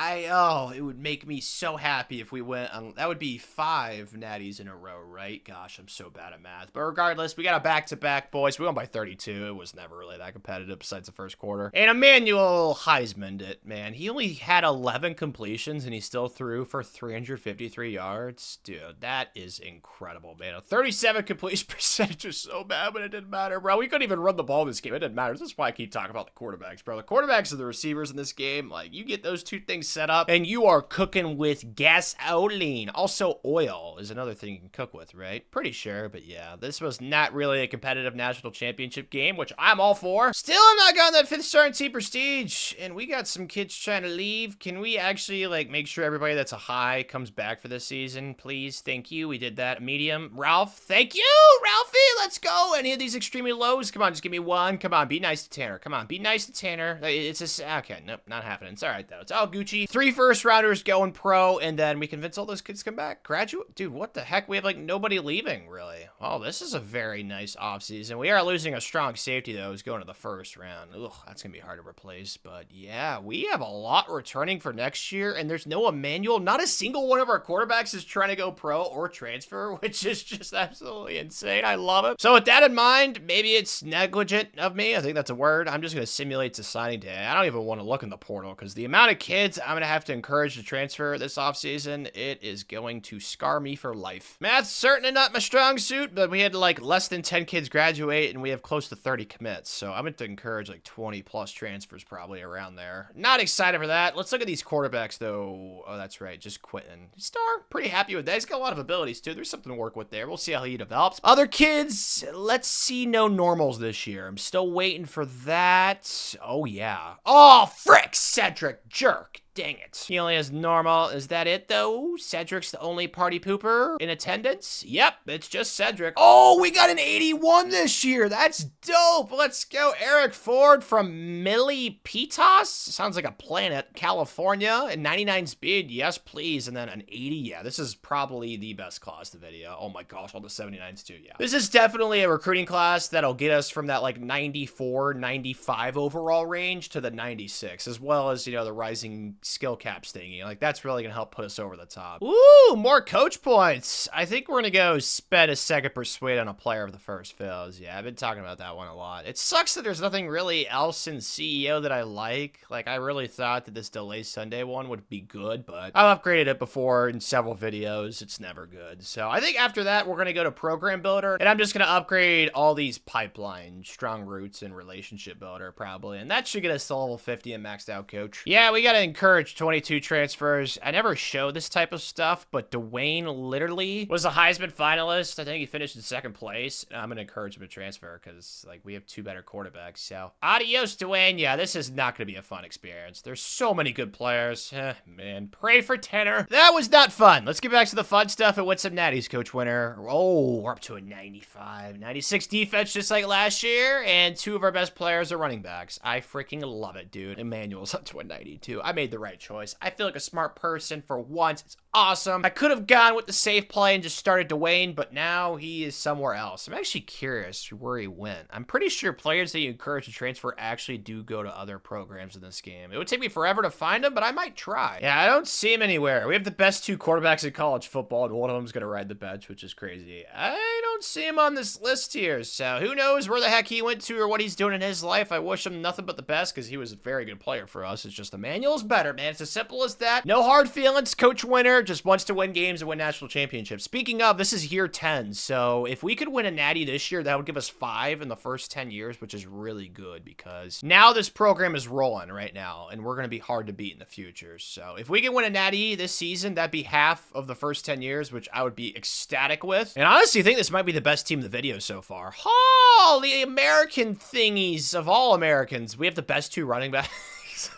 It would make me so happy if we went on. That would be 5 natties in a row, right? Gosh, I'm so bad at math. But regardless, we got a back-to-back, boys. We won by 32. It was never really that competitive besides the first quarter. And Emmanuel Heisman'd it, man. He only had 11 completions, and he still threw for 353 yards. Dude, that is incredible, man. A 37 completion percentage is so bad, but it didn't matter, bro. We couldn't even run the ball in this game. It didn't matter. This is why I keep talking about the quarterbacks, bro. The quarterbacks are the receivers in this game. Like, you get those two things set up, and you are cooking with gasoline. Also, oil is another thing you can cook with, right? Pretty sure, but yeah, this was not really a competitive national championship game, which I'm all for. Still, I'm not got that 5th star in T Prestige, and we got some kids trying to leave. Can we actually, like, make sure everybody that's a high comes back for this season, please? Thank you. We did that. Medium. Ralph, thank you, Ralphie. Let's go. Any of these extremely lows? Come on, just give me one. Come on, be nice to Tanner. Come on, be nice to Tanner. It's a, okay, nope, not happening. It's all right, though. It's all Gucci. 3 first rounders going pro, and then we convince all those kids to come back. Graduate? Dude, what the heck? We have, like, nobody leaving, really. Oh, this is a very nice offseason. We are losing a strong safety, though, who's going to the first round. Ugh, that's going to be hard to replace, but yeah, we have a lot returning for next year, and there's no Emmanuel. Not a single one of our quarterbacks is trying to go pro or transfer, which is just absolutely insane. I love it. So with that in mind, maybe it's negligent of me. I think that's a word. I'm just going to simulate to signing day. I don't even want to look in the portal because the amount of kids I'm going to have to encourage to transfer this offseason, it is going to scar me for life. Math's certainly not my strong suit, but we had like less than 10 kids graduate and we have close to 30 commits. So I'm going to encourage like 20 plus transfers probably around there. Not excited for that. Let's look at these quarterbacks though. Oh, that's right. Just Quentin. Star, pretty happy with that. He's got a lot of abilities too. There's something to work with there. We'll see how he develops. Other kids, let's see no normals this year. I'm still waiting for that. Oh yeah. Oh, frick, Cedric, jerk. Dang it. He only has normal. Is that it, though? Cedric's the only party pooper in attendance? Yep, it's just Cedric. Oh, we got an 81 this year. That's dope. Let's go. Eric Ford from Milipitas. Sounds like a planet. California. And 99 speed. Yes, please. And then an 80. Yeah, this is probably the best class of the video. Oh my gosh, all the 79s too. Yeah. This is definitely a recruiting class that'll get us from that like 94, 95 overall range to the 96, as well as, you know, the rising skill caps thingy. Like, that's really gonna help put us over the top. Ooh, more coach points. I think we're gonna go spend a second persuade on a player of the first fills. Yeah, I've been talking about that one a lot. It sucks that there's nothing really else in CEO that I like. Like, I really thought that this Delay Sunday one would be good, but I've upgraded it before in several videos. It's never good. So I think after that, we're gonna go to Program Builder, and I'm just gonna upgrade all these pipelines, Strong Roots, and Relationship Builder, probably. And that should get us to level 50 and maxed out coach. Yeah, we gotta encourage 22 transfers. I never show this type of stuff, but Dwayne literally was a Heisman finalist. I think he finished in 2nd place. I'm going to encourage him to transfer because, like, we have 2 better quarterbacks. So, adios, Dwayne. Yeah, this is not going to be a fun experience. There's so many good players. Man, pray for Tanner. That was not fun. Let's get back to the fun stuff and win some natties, Coach Winner. Oh, we're up to a 95. 96 defense just like last year, and 2 of our best players are running backs. I freaking love it, dude. Emmanuel's up to a 92. I made the right choice. I feel like a smart person for once. It's awesome. I could have gone with the safe play and just started Dwayne, but now he is somewhere else. I'm actually curious where he went. I'm pretty sure players that you encourage to transfer actually do go to other programs in this game. It would take me forever to find him, but I might try. Yeah, I don't see him anywhere. We have the best 2 quarterbacks in college football, and one of them's going to ride the bench, which is crazy. I don't see him on this list here, so who knows where the heck he went to or what he's doing in his life. I wish him nothing but the best because he was a very good player for us. It's just Emmanuel's better, man. It's as simple as that. No hard feelings. Coach Winner just wants to win games and win national championships. Speaking of, this is year 10, so if we could win a natty this year, that would give us 5 in the first 10 years, which is really good because now this program is rolling right now, and we're going to be hard to beat in the future. So if we can win a natty this season, that'd be half of the first 10 years, which I would be ecstatic with. And I honestly think this might be the best team in the video so far. Oh, the American thingies of all Americans. We have the best 2 running backs.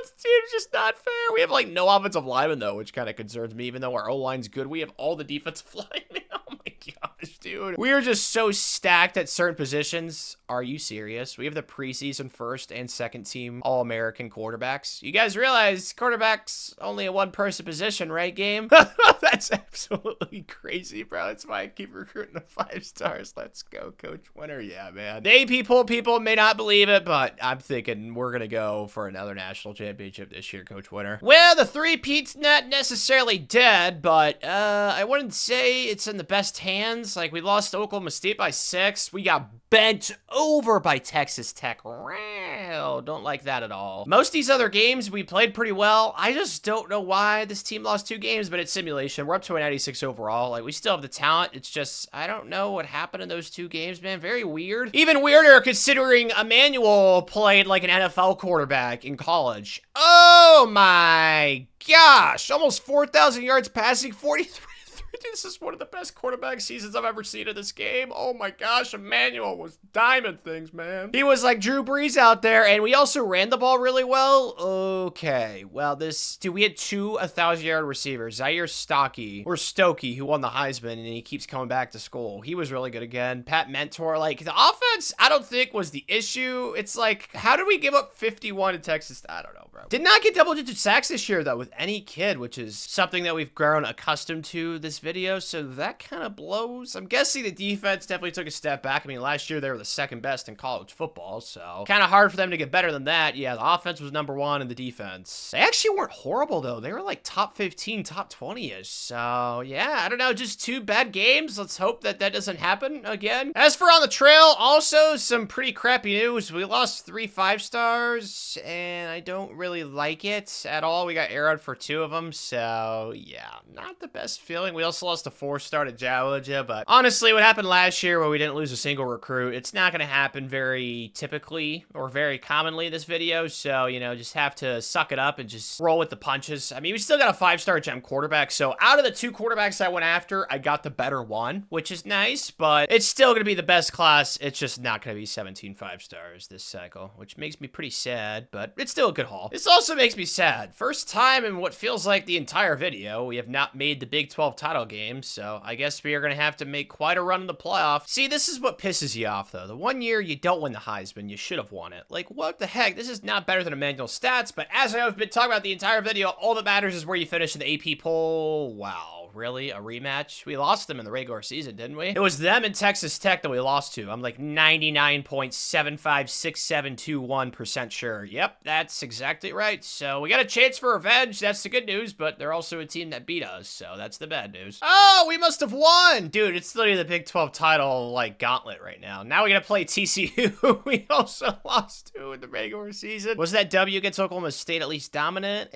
This team's just not fair. We have like no offensive linemen though, which kind of concerns me. Even though our O-line's good, we have all the defensive linemen. Oh my gosh, dude. We are just so stacked at certain positions. Are you serious? We have the preseason first and second team All-American quarterbacks. You guys realize quarterback's only a 1-person position, right, game? That's absolutely crazy, bro. That's why I keep recruiting the 5 stars. Let's go, Coach Winner. Yeah, man. People may not believe it, but I'm thinking we're going to go for another national championship this year, Coach Winner. Well, the 3-peat's not necessarily dead, but I wouldn't say it's in the best hands. Like, we lost to Oklahoma State by 6. We got bent over by Texas Tech. Wow, don't like that at all. Most of these other games, we played pretty well. I just don't know why this team lost 2 games, but it's simulation. We're up to a 96 overall. Like, we still have the talent. It's just, I don't know what happened in those 2 games, man. Very weird. Even weirder considering Emmanuel played like an NFL quarterback in college. Oh my gosh. Almost 4,000 yards passing, 43. This is one of the best quarterback seasons I've ever seen in this game. Oh my gosh, Emmanuel was diamond things, man. He was like Drew Brees out there, and we also ran the ball really well. Okay, well, we had 2 1,000-yard receivers. Zaire Stokey, who won the Heisman, and he keeps coming back to school. He was really good again. Pat Mentor, like, the offense, I don't think was the issue. It's like, how did we give up 51 to Texas? I don't know, bro. Did not get double-digit sacks this year, though, with any kid, which is something that we've grown accustomed to this video, so that kind of blows. I'm guessing the defense definitely took a step back. I mean, last year they were the 2nd best in college football, so kind of hard for them to get better than that. Yeah, the offense was number 1 and the defense. They actually weren't horrible, though. They were like top 15, top 20-ish, so yeah, I don't know, just 2 bad games. Let's hope that that doesn't happen again. As for on the trail, also some pretty crappy news. We lost 3 5-stars, and I don't really like it at all. We got arrowed for 2 of them, so yeah, not the best feeling. We also lost a 4-star to Georgia, but honestly, what happened last year where we didn't lose a single recruit, it's not going to happen very typically or very commonly this video, so, you know, just have to suck it up and just roll with the punches. I mean, we still got a 5-star gem quarterback, so out of the 2 quarterbacks I went after, I got the better one, which is nice, but it's still going to be the best class. It's just not going to be 17 5-stars this cycle, which makes me pretty sad, but it's still a good haul. This also makes me sad. First time in what feels like the entire video, we have not made the Big 12 title game, so I guess we are going to have to make quite a run in the playoff. See, this is what pisses you off, though. The one year you don't win the Heisman, you should have won it. Like, what the heck? This is not better than Emmanuel's stats, but as I've been talking about the entire video, all that matters is where you finish in the AP poll. Wow. Really? A rematch? We lost them in the regular season, didn't we? It was them and Texas Tech that we lost to. I'm like 99.756721% sure. Yep, that's exactly right. So we got a chance for revenge. That's the good news, but they're also a team that beat us, so that's the bad news. Oh, we must have won! Dude, it's literally the Big 12 title, like, gauntlet right now. Now we gotta play TCU. We also lost to in the regular season. Was that W against Oklahoma State at least dominant?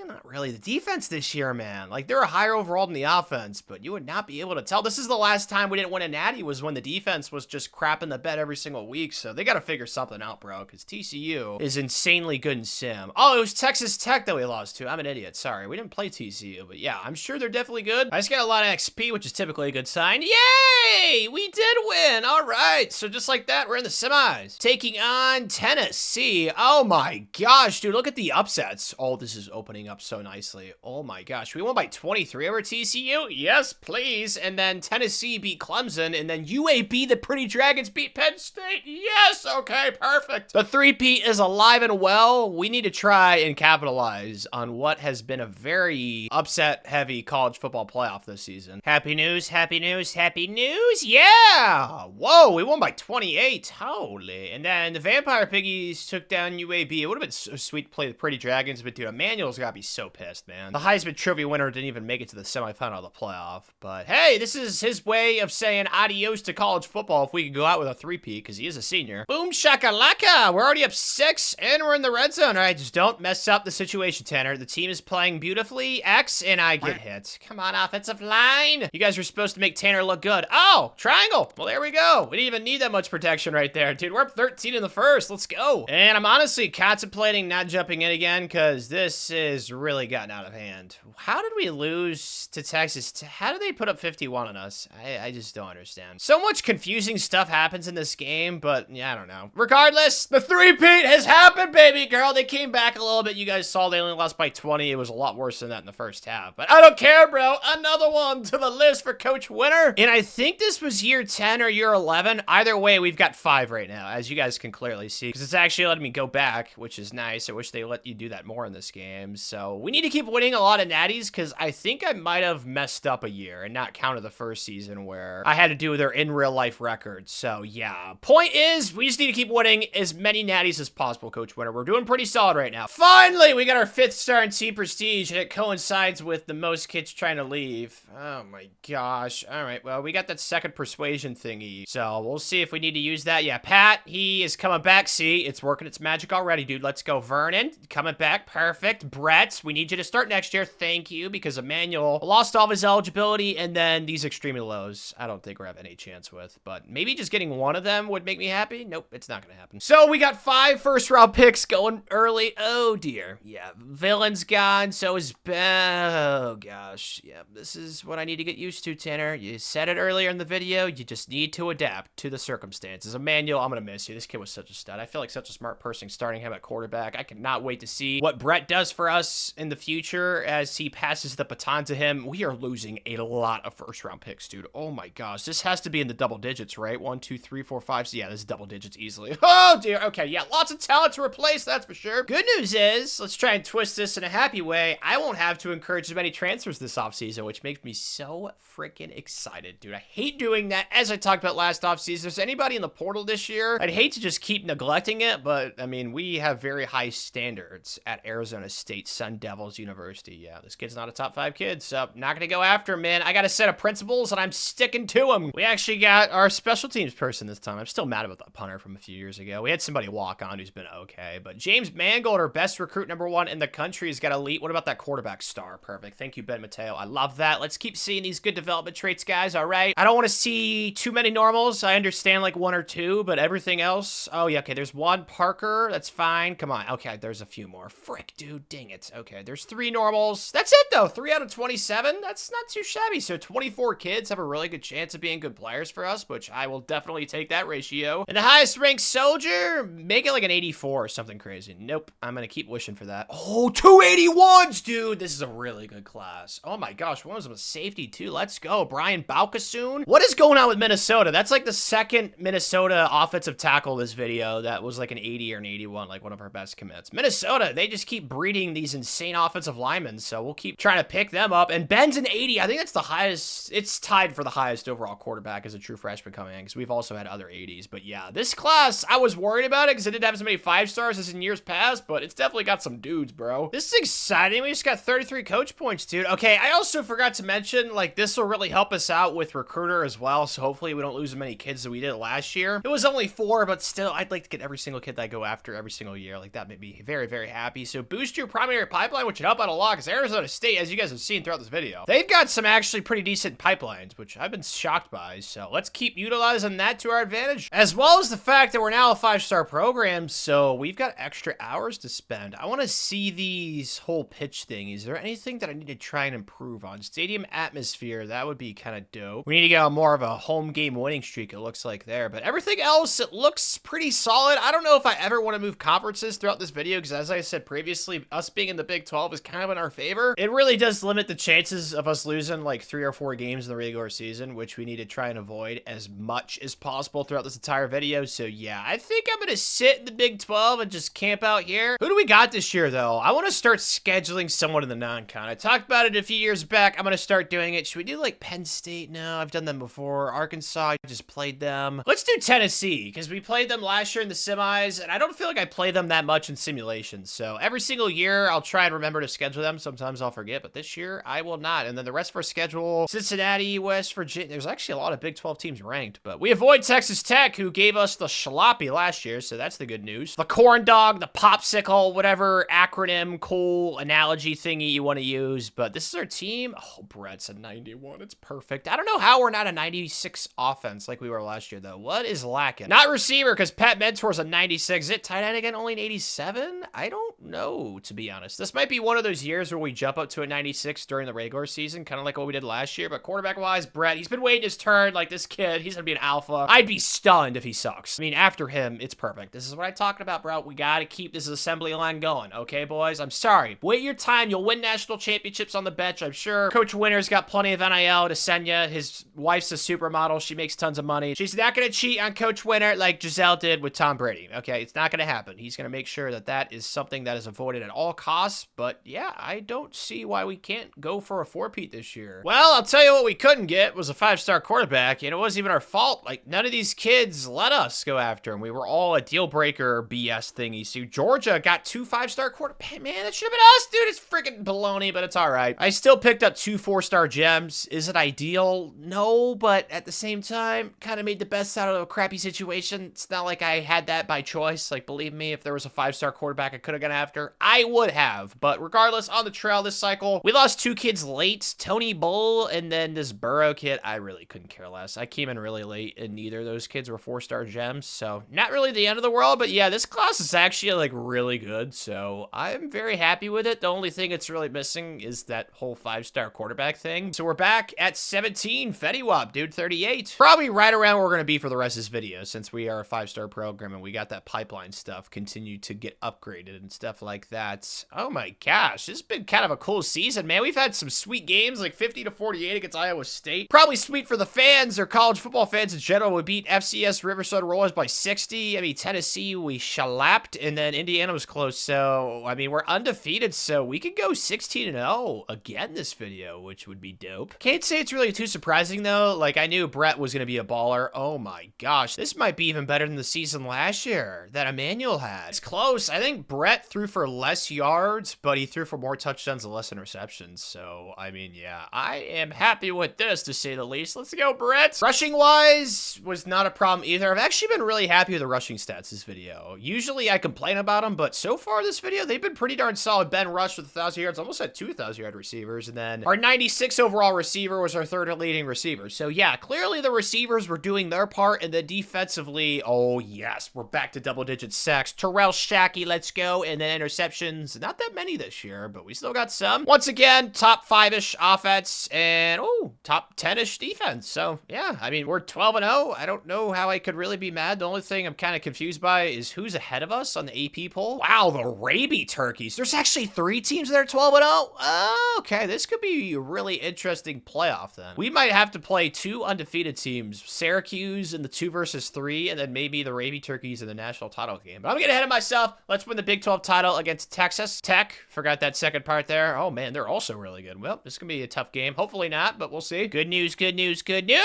Not really. The defense this year, man. Like, they're a higher overall than the offense, but you would not be able to tell. This is the last time we didn't win a natty was when the defense was just crapping the bed every single week, so they got to figure something out, bro, because TCU is insanely good in sim. Oh, it was Texas Tech that we lost to. I'm an idiot. Sorry. We didn't play TCU, but yeah, I'm sure they're definitely good. I just got a lot of XP, which is typically a good sign. Yay! We did win! All right. So just like that, we're in the semis. Taking on Tennessee. Oh my gosh, dude, look at the upsets. Oh, this is opening up up so nicely. Oh my gosh. We won by 23 over TCU? Yes, please. And then Tennessee beat Clemson. And then UAB, the Pretty Dragons, beat Penn State. Yes. Okay, perfect. The three-peat is alive and well. We need to try and capitalize on what has been a very upset-heavy college football playoff this season. Happy news, happy news, happy news. Yeah. Whoa, we won by 28. Holy. And then the Vampire Piggies took down UAB. It would have been so sweet to play the Pretty Dragons, but dude, Emmanuel's gotta be so pissed, man. The Heisman Trophy winner didn't even make it to the semifinal of the playoff. But hey, this is his way of saying adios to college football if we could go out with a three-peat, because he is a senior. Boom shakalaka! We're already up 6, and we're in the red zone. All right, just don't mess up the situation, Tanner. The team is playing beautifully. X, and I get hit. Come on, offensive line. You guys are supposed to make Tanner look good. Oh, triangle. Well, there we go. We didn't even need that much protection right there, dude. We're up 13 in the first. Let's go. And I'm honestly contemplating not jumping in again, because this is really gotten out of hand. How did we lose to Texas? How did they put up 51 on us? I just don't understand. So much confusing stuff happens in this game, but yeah, I don't know. Regardless, the three-peat has happened, baby girl. They came back a little bit. You guys saw they only lost by 20. It was a lot worse than that in the first half, but I don't care, bro. Another one to the list for Coach Winner. And I think this was year 10 or year 11. Either way, we've got 5 right now, as you guys can clearly see, because it's actually letting me go back, which is nice. I wish they let you do that more in this game. So we need to keep winning a lot of natties, because I think I might have messed up a year and not counted the first season where I had to do their in real life records. So yeah, point is, we just need to keep winning as many natties as possible, Coach Winner. We're doing pretty solid right now. Finally, we got our 5th star in Team Prestige, and it coincides with the most kids trying to leave. Oh my gosh. All right, well, we got that second persuasion thingy, so we'll see if we need to use that. Yeah, Pat, he is coming back. See, it's working its magic already, dude. Let's go. Vernon, coming back. Perfect. Brett, we need you to start next year. Thank you, because Emmanuel lost all of his eligibility, and then these extremely lows, I don't think we're having any chance with, but maybe just getting one of them would make me happy. Nope, it's not gonna happen. So we got 5 first-round picks going early. Oh, dear. Yeah, Villain's gone. So is oh, gosh. Yeah, this is what I need to get used to, Tanner. You said it earlier in the video. You just need to adapt to the circumstances. Emmanuel, I'm gonna miss you. This kid was such a stud. I feel like such a smart person starting him at quarterback. I cannot wait to see what Brett does for us in the future as he passes the baton to him. We are losing a lot of first-round picks, dude. Oh, my gosh. This has to be in the double digits, right? 1, 2, 3, 4, 5. So yeah, this is double digits easily. Oh, dear. Okay, yeah, lots of talent to replace, that's for sure. Good news is, let's try and twist this in a happy way. I won't have to encourage as many transfers this offseason, which makes me so freaking excited, dude. I hate doing that. As I talked about last offseason, if there's anybody in the portal this year, I'd hate to just keep neglecting it, but I mean, we have very high standards at Arizona State Sun Devils University. Yeah, this kid's not a top 5 kid, so not gonna go after him, man. I got a set of principles, and I'm sticking to them. We actually got our special teams person this time. I'm still mad about that punter from a few years ago. We had somebody walk on who's been okay, but James Mangold, our best recruit #1 in the country, has got elite. What about that quarterback star? Perfect. Thank you, Ben Mateo. I love that. Let's keep seeing these good development traits, guys. All right. I don't want to see too many normals. I understand like 1 or 2, but everything else. Oh, yeah. Okay. There's 1 Parker. That's fine. Come on. Okay. There's a few more. Frick, dude. Dang it. Okay. There's 3 normals. That's it, though. 3 out of 27. That's not too shabby. So 24 kids have a really good chance of being good players for us, which I will definitely take that ratio. And the highest ranked soldier, make it like an 84 or something crazy. Nope. I'm going to keep wishing for that. Oh, 281s, dude. This is a really good class. Oh my gosh. One of them was safety too. Let's go. Brian Balkasoon. What is going on with Minnesota? That's like the second Minnesota offensive tackle this video that was like an 80 or an 81, like one of our best commits. Minnesota, they just keep breeding these insane offensive linemen, so we'll keep trying to pick them up. And Ben's an 80. I think that's the highest. It's tied for the highest overall quarterback as a true freshman coming in, because we've also had other 80s. But yeah, this class, I was worried about it because it didn't have as many 5 stars as in years past, but it's definitely got some dudes, bro. This is exciting. We just got 33 coach points, dude. Okay, I also forgot to mention, like, this will really help us out with recruiter as well, so hopefully we don't lose as many kids that we did last year. It was only 4, but still, I'd like to get every single kid that I go after every single year. Like, that made me very, very happy. So boost your primary pipeline, which would help out a lot, because Arizona State, as you guys have seen throughout this video, they've got some actually pretty decent pipelines, which I've been shocked by. So let's keep utilizing that to our advantage, as well as the fact that we're now a 5-star program, so we've got extra hours to spend. I want to see these whole pitch thing. Is there anything that I need to try and improve on? Stadium atmosphere, that would be kind of dope. We need to get on more of a home game winning streak, it looks like there, but everything else, it looks pretty solid. I don't know if I ever want to move conferences throughout this video, because as I said previously, us being in the Big 12 is kind of in our favor. It really does limit the chances of us losing like 3 or 4 games in the regular season, which we need to try and avoid as much as possible throughout this entire video. So yeah, I think I'm gonna sit in the Big 12 and just camp out here. Who do we got this year though? I want to start scheduling someone in the non-con. I talked about it a few years back. I'm gonna start doing it. Should we do like Penn State? No, I've done them before. Arkansas, I just played them. Let's do Tennessee, because we played them last year in the semis, and I don't feel like I play them that much in simulations. So every single year, I'll try and remember to schedule them. Sometimes I'll forget, but this year, I will not. And then the rest of our schedule, Cincinnati, West Virginia. There's actually a lot of Big 12 teams ranked, but we avoid Texas Tech, who gave us the schloppy last year, so that's the good news. The corn dog, the popsicle, whatever acronym, cool analogy thingy you want to use, but this is our team. Oh, Brett's a 91. It's perfect. I don't know how we're not a 96 offense like we were last year, though. What is lacking? Not receiver, because Pat Mentor's a 96. Is it tight end again? Only an 87? I don't know, to be honest. This might be one of those years where we jump up to a 96 during the regular season, kind of like what we did last year. But quarterback-wise, Brett, he's been waiting his turn. Like, this kid, he's going to be an alpha. I'd be stunned if he sucks. I mean, after him, it's perfect. This is what I'm talking about, bro. We got to keep this assembly line going, okay, boys? I'm sorry. Wait your time. You'll win national championships on the bench, I'm sure. Coach Winter's got plenty of NIL to send you. His wife's a supermodel. She makes tons of money. She's not going to cheat on Coach Winter like Giselle did with Tom Brady, okay? It's not going to happen. He's going to make sure that that is something that is avoided at all costs. But yeah, I don't see why we can't go for a four-peat this year. Well, I'll tell you what we couldn't get was a 5-star quarterback, and it wasn't even our fault. Like, none of these kids let us go after him. We were all a deal-breaker BS thingy. So Georgia got 2 5-star quarterbacks. Man, that should have been us, dude. It's freaking baloney, but it's all right. I still picked up 2 4-star gems. Is it ideal? No, but at the same time, kind of made the best out of a crappy situation. It's not like I had that by choice. Like, believe me, if there was a 5-star quarterback I could have gone after, I would have. But regardless, on the trail this cycle, we lost 2 kids late, Tony Bull, and then this Burrow kid. I really couldn't care less. I came in really late, and neither of those kids were 4-star gems, so not really the end of the world. But yeah, this class is actually like really good, so I'm very happy with it. The only thing it's really missing is that whole 5-star quarterback thing. So we're back at 17. Fetty Wap, dude, 38. Probably right around where we're going to be for the rest of this video, since we are a 5-star program and we got that pipeline stuff continue to get upgraded and stuff like that. Oh my gosh, this has been kind of a cool season, man. We've had some sweet games, like 50-48 against Iowa State. Probably sweet for the fans or college football fans in general. We beat FCS Riverside Rollers by 60. I mean, Tennessee, we shellapped, and then Indiana was close. So, I mean, we're undefeated, so we could go 16-0 again this video, which would be dope. Can't say it's really too surprising, though. Like, I knew Brett was going to be a baller. Oh my gosh, this might be even better than the season last year that Emmanuel had. It's close. I think Brett threw for less yards, but he threw for more touchdowns and less interceptions. So, I mean, yeah, I am happy with this, to say the least. Let's go, Brett. Rushing-wise was not a problem either. I've actually been really happy with the rushing stats this video. Usually I complain about them, but so far this video, they've been pretty darn solid. Ben rushed with 1,000 yards, almost had 2 1,000-yard receivers, and then our 96 overall receiver was our third leading receiver. So yeah, clearly the receivers were doing their part, and then defensively, oh yes, we're back to double-digit sacks. Terrell Shackey, let's go, and then interceptions, not that many this year, but we still got some. Once again, top 5-ish offense, and oh, top 10-ish defense. So yeah, I mean, we're 12-0. I don't know how I could really be mad. The only thing I'm kind of confused by is who's ahead of us on the AP poll. Wow, the Raby Turkeys. There's actually 3 teams that are 12-0. Oh, okay, this could be a really interesting playoff then. We might have to play 2 undefeated teams, Syracuse in the 2 versus 3, and then maybe the Raby Turkeys in the national title game. But I'm getting ahead of myself. Let's win the Big 12 title against Texas Tech. Forgot that second part there. Oh man, they're also really good. Well, this is gonna be a tough game. Hopefully not, but we'll see. Good news, good news, good news.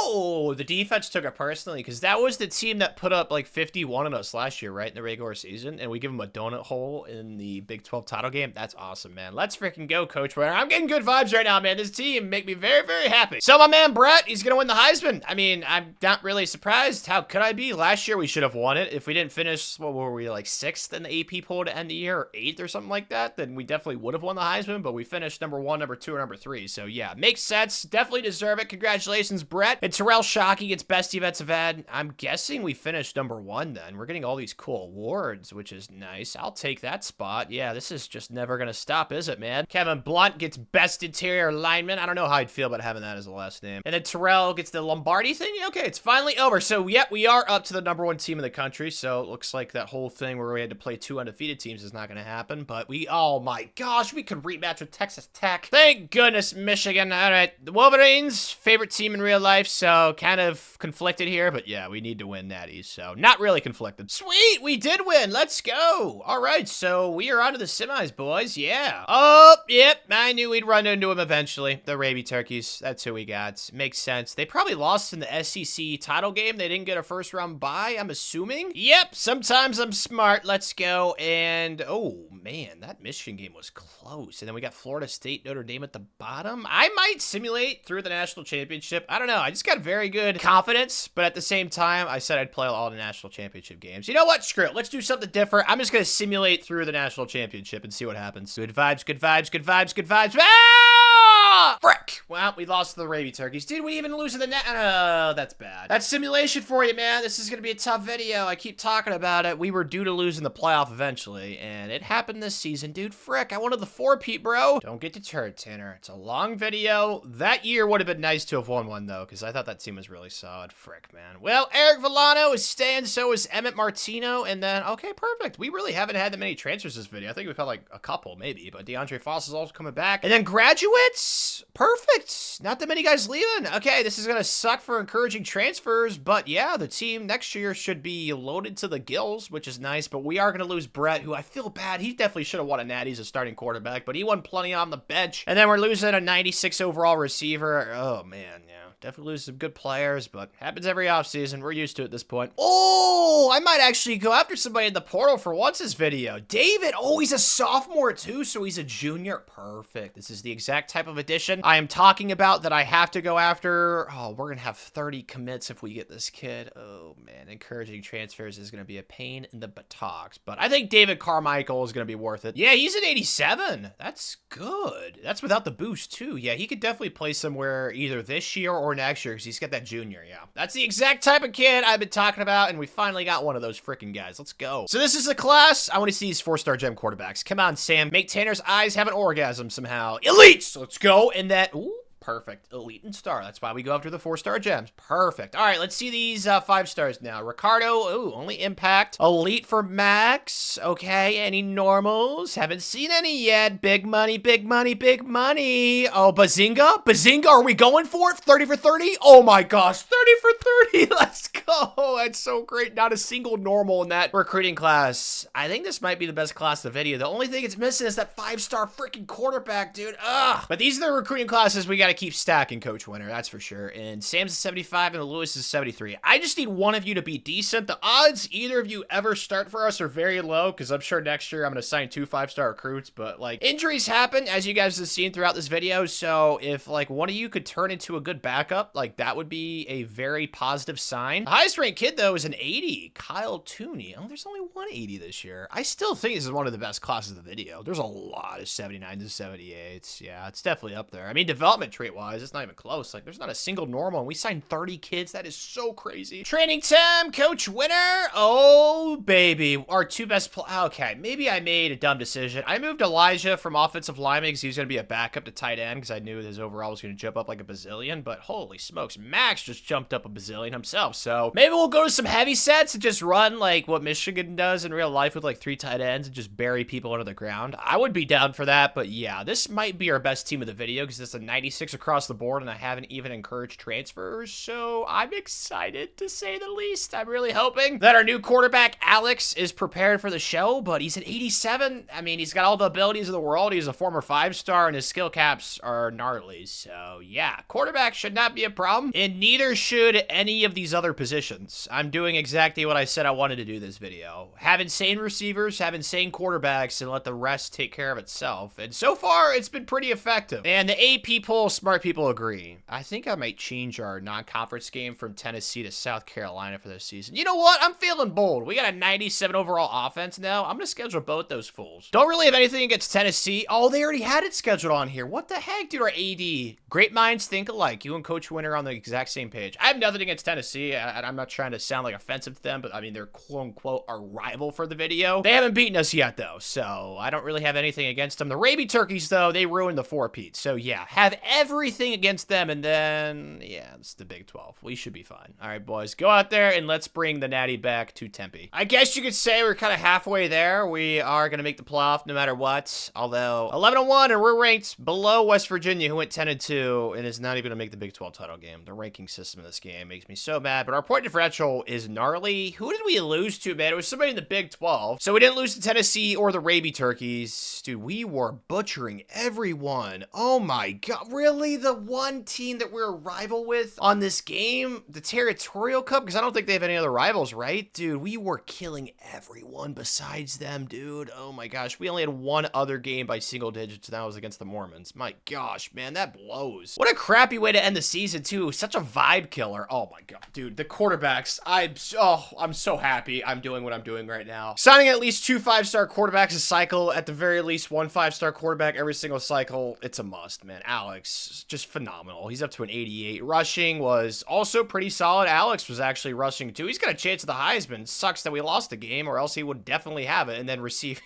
Ooh, the defense took it personally, because that was the team that put up like 51 on us last year, right, in the regular season, and we give them a donut hole in the Big 12 title game. That's awesome, man. Let's freaking go, Coach Winter. I'm getting good vibes right now, man. This team make me very, very happy. So my man Brett, he's gonna win the Heisman. I mean, I'm not really surprised. How could I be? Last year we should have won it. If we didn't finish, what were we, like 6th in the AP poll to end the year, or 8th or something like that, then we definitely would have won the Heisman, but we finished number 1, number 2, or number 3. So yeah, makes sense. Definitely deserve it. Congratulations, Brett. And Terrell Shockey gets best defensive end. I'm guessing we finished number 1 then. We're getting all these cool awards, which is nice. I'll take that spot. Yeah, this is just never gonna stop, is it, man? Kevin Blunt gets best interior lineman. I don't know how I'd feel about having that as a last name. And then Terrell gets the Lombardi thing. Okay, it's finally over. So, yep, we are up to the number 1 team in the country. So, it looks like that whole thing where we had to play 2 undefeated undefeated teams is not going to happen, but oh my gosh, we could rematch with Texas Tech. Thank goodness, Michigan. All right, the Wolverines, favorite team in real life, so kind of conflicted here, but yeah, we need to win Natties, so not really conflicted. Sweet, we did win. Let's go. All right, so we are on to the semis, boys. Yeah. Oh, yep, I knew we'd run into them eventually. The Raby Turkeys, that's who we got. Makes sense. They probably lost in the SEC title game. They didn't get a first round bye, I'm assuming. Yep, sometimes I'm smart. Let's go. And oh man, that Michigan game was close. And then we got Florida State, Notre Dame at the bottom. I might simulate through the national championship. I don't know. I just got very good confidence, but at the same time, I said I'd play all the national championship games. You know what? Screw it. Let's do something different. I'm just going to simulate through the national championship and see what happens. Good vibes, good vibes, good vibes, good vibes. Ah! Frick! Well, we lost to the Raby Turkeys. Dude, we even lose in the net. Oh, that's bad. That's simulation for you, man. This is going to be a tough video. I keep talking about it. We were due to lose in the playoff eventually, and it happened this season. Dude, frick. I wanted the 4-peat, bro. Don't get deterred, Tanner. It's a long video. That year would have been nice to have won one, though, because I thought that team was really solid. Frick, man. Well, Eric Villano is staying, so is Emmett Martino, and then, okay, perfect. We really haven't had that many transfers this video. I think we've had, like, a couple, maybe, but DeAndre Foss is also coming back. And then graduates? Perfect. Not that many guys leaving. Okay, this is going to suck for encouraging transfers, but yeah, the team next year should be loaded to the gills, which is nice, but we are going to lose Brett, who I feel bad. He definitely should have won a natty as a starting quarterback, but he won plenty on the bench. And then we're losing a 96 overall receiver. Oh, man, yeah. Definitely lose some good players, but happens every offseason. We're used to it at this point. Oh, I might actually go after somebody in the portal for once this video. David, oh, he's a sophomore too, so he's a junior. Perfect. This is the exact type of addition I am talking about that I have to go after. Oh, we're going to have 30 commits if we get this kid. Oh, man. Encouraging transfers is going to be a pain in the buttocks, but I think David Carmichael is going to be worth it. Yeah, he's an 87. That's good. That's without the boost too. Yeah, he could definitely play somewhere either this year or next year because he's got that junior. Yeah, that's the exact type of kid I've been talking about, and we finally got one of those freaking guys. Let's go. So this is the class. I want to see these 4-star gem quarterbacks. Come on, Sam. Make Tanner's eyes have an orgasm somehow. Elites! Let's go. And that... Ooh. Perfect. Elite and star. That's why we go after the 4-star gems. Perfect. All right, let's see these 5 stars now. Ricardo, ooh, only impact. Elite for Max. Okay, any normals? Haven't seen any yet. Big money, big money, big money. Oh, Bazinga? Bazinga, are we going for it? 30 for 30? Oh my gosh, 30 for 30. Let's go. That's so great. Not a single normal in that recruiting class. I think this might be the best class of the video. The only thing it's missing is that 5-star freaking quarterback, dude. Ugh. But these are the recruiting classes we got to keep stacking, Coach Winter, that's for sure. And Sam's a 75 and Lewis is 73. I just need one of you to be decent. The odds either of you ever start for us are very low, because I'm sure next year I'm going to sign 2 5-star recruits, but like injuries happen, as you guys have seen throughout this video. So if like one of you could turn into a good backup, like that would be a very positive sign. The highest ranked kid though is an 80, Kyle Tooney. Oh, there's only 180 this year. I still think this is one of the best classes of the video. There's a lot of 79s and 78s. Yeah, it's definitely up there. I mean, development trait wise, it's not even close. Like, there's not a single normal, and we signed 30 kids. That is so crazy. Training time, Coach Winter. Oh, baby. Our 2 best okay, maybe I made a dumb decision. I moved Elijah from offensive lineman because he was going to be a backup to tight end because I knew his overall was going to jump up like a bazillion, but holy smokes, Max just jumped up a bazillion himself. So maybe we'll go to some heavy sets and just run like what Michigan does in real life with like 3 tight ends and just bury people under the ground. I would be down for that, but yeah, this might be our best team of the video because it's a 96 across the board, and I haven't even encouraged transfers, so I'm excited to say the least. I'm really hoping that our new quarterback, Alex, is prepared for the show, but he's an 87. I mean, he's got all the abilities of the world. He's a former 5-star, and his skill caps are gnarly, so yeah, quarterback should not be a problem, and neither should any of these other positions. I'm doing exactly what I said I wanted to do this video. Have insane receivers, have insane quarterbacks, and let the rest take care of itself, and so far, it's been pretty effective. And the AP poll, smart people agree. I think I might change our non-conference game from Tennessee to South Carolina for this season. You know what? I'm feeling bold. We got a 97 overall offense now. I'm going to schedule both those fools. Don't really have anything against Tennessee. Oh, they already had it scheduled on here. What the heck, dude? Our AD. Great minds think alike. You and Coach Winter on the exact same page. I have nothing against Tennessee. I'm not trying to sound like offensive to them, but I mean, they're quote-unquote our rival for the video. They haven't beaten us yet, though, so I don't really have anything against them. The Raby Turkeys, though, they ruined the 4-peat. So, yeah, have everything against them, and then, yeah, it's the Big 12. We should be fine. All right, boys, go out there and let's bring the Natty back to Tempe. I guess you could say we're kind of halfway there. We are going to make the playoff no matter what, although 11-1, and we're ranked below West Virginia, who went 10-2, and is not even going to make the Big 12 title game. The ranking system of this game makes me so mad, but our point differential is gnarly. Who did we lose to, man? It was somebody in the Big 12. So we didn't lose to Tennessee or the Raby Turkeys. Dude, we were butchering everyone. Oh my God. Really? The one team that we're a rival with on this game? The Territorial Cup? Because I don't think they have any other rivals, right? Dude, we were killing everyone besides them, dude. Oh my gosh. We only had one other game by single digits, and that was against the Mormons. My gosh, man, that blows. What a crappy way to end the season, too. Such a vibe killer. Oh my God. Dude, the quarterbacks. I'm so happy I'm doing what I'm doing right now. Signing at least 2 5-star quarterbacks a cycle, at the very least 1 5-star quarterback every single cycle. It's a must, man. Alex, just phenomenal. He's up to an 88. Rushing was also pretty solid. Alex was actually rushing too. He's got a chance at the Heisman. Sucks that we lost the game, or else he would definitely have it. And then receiving.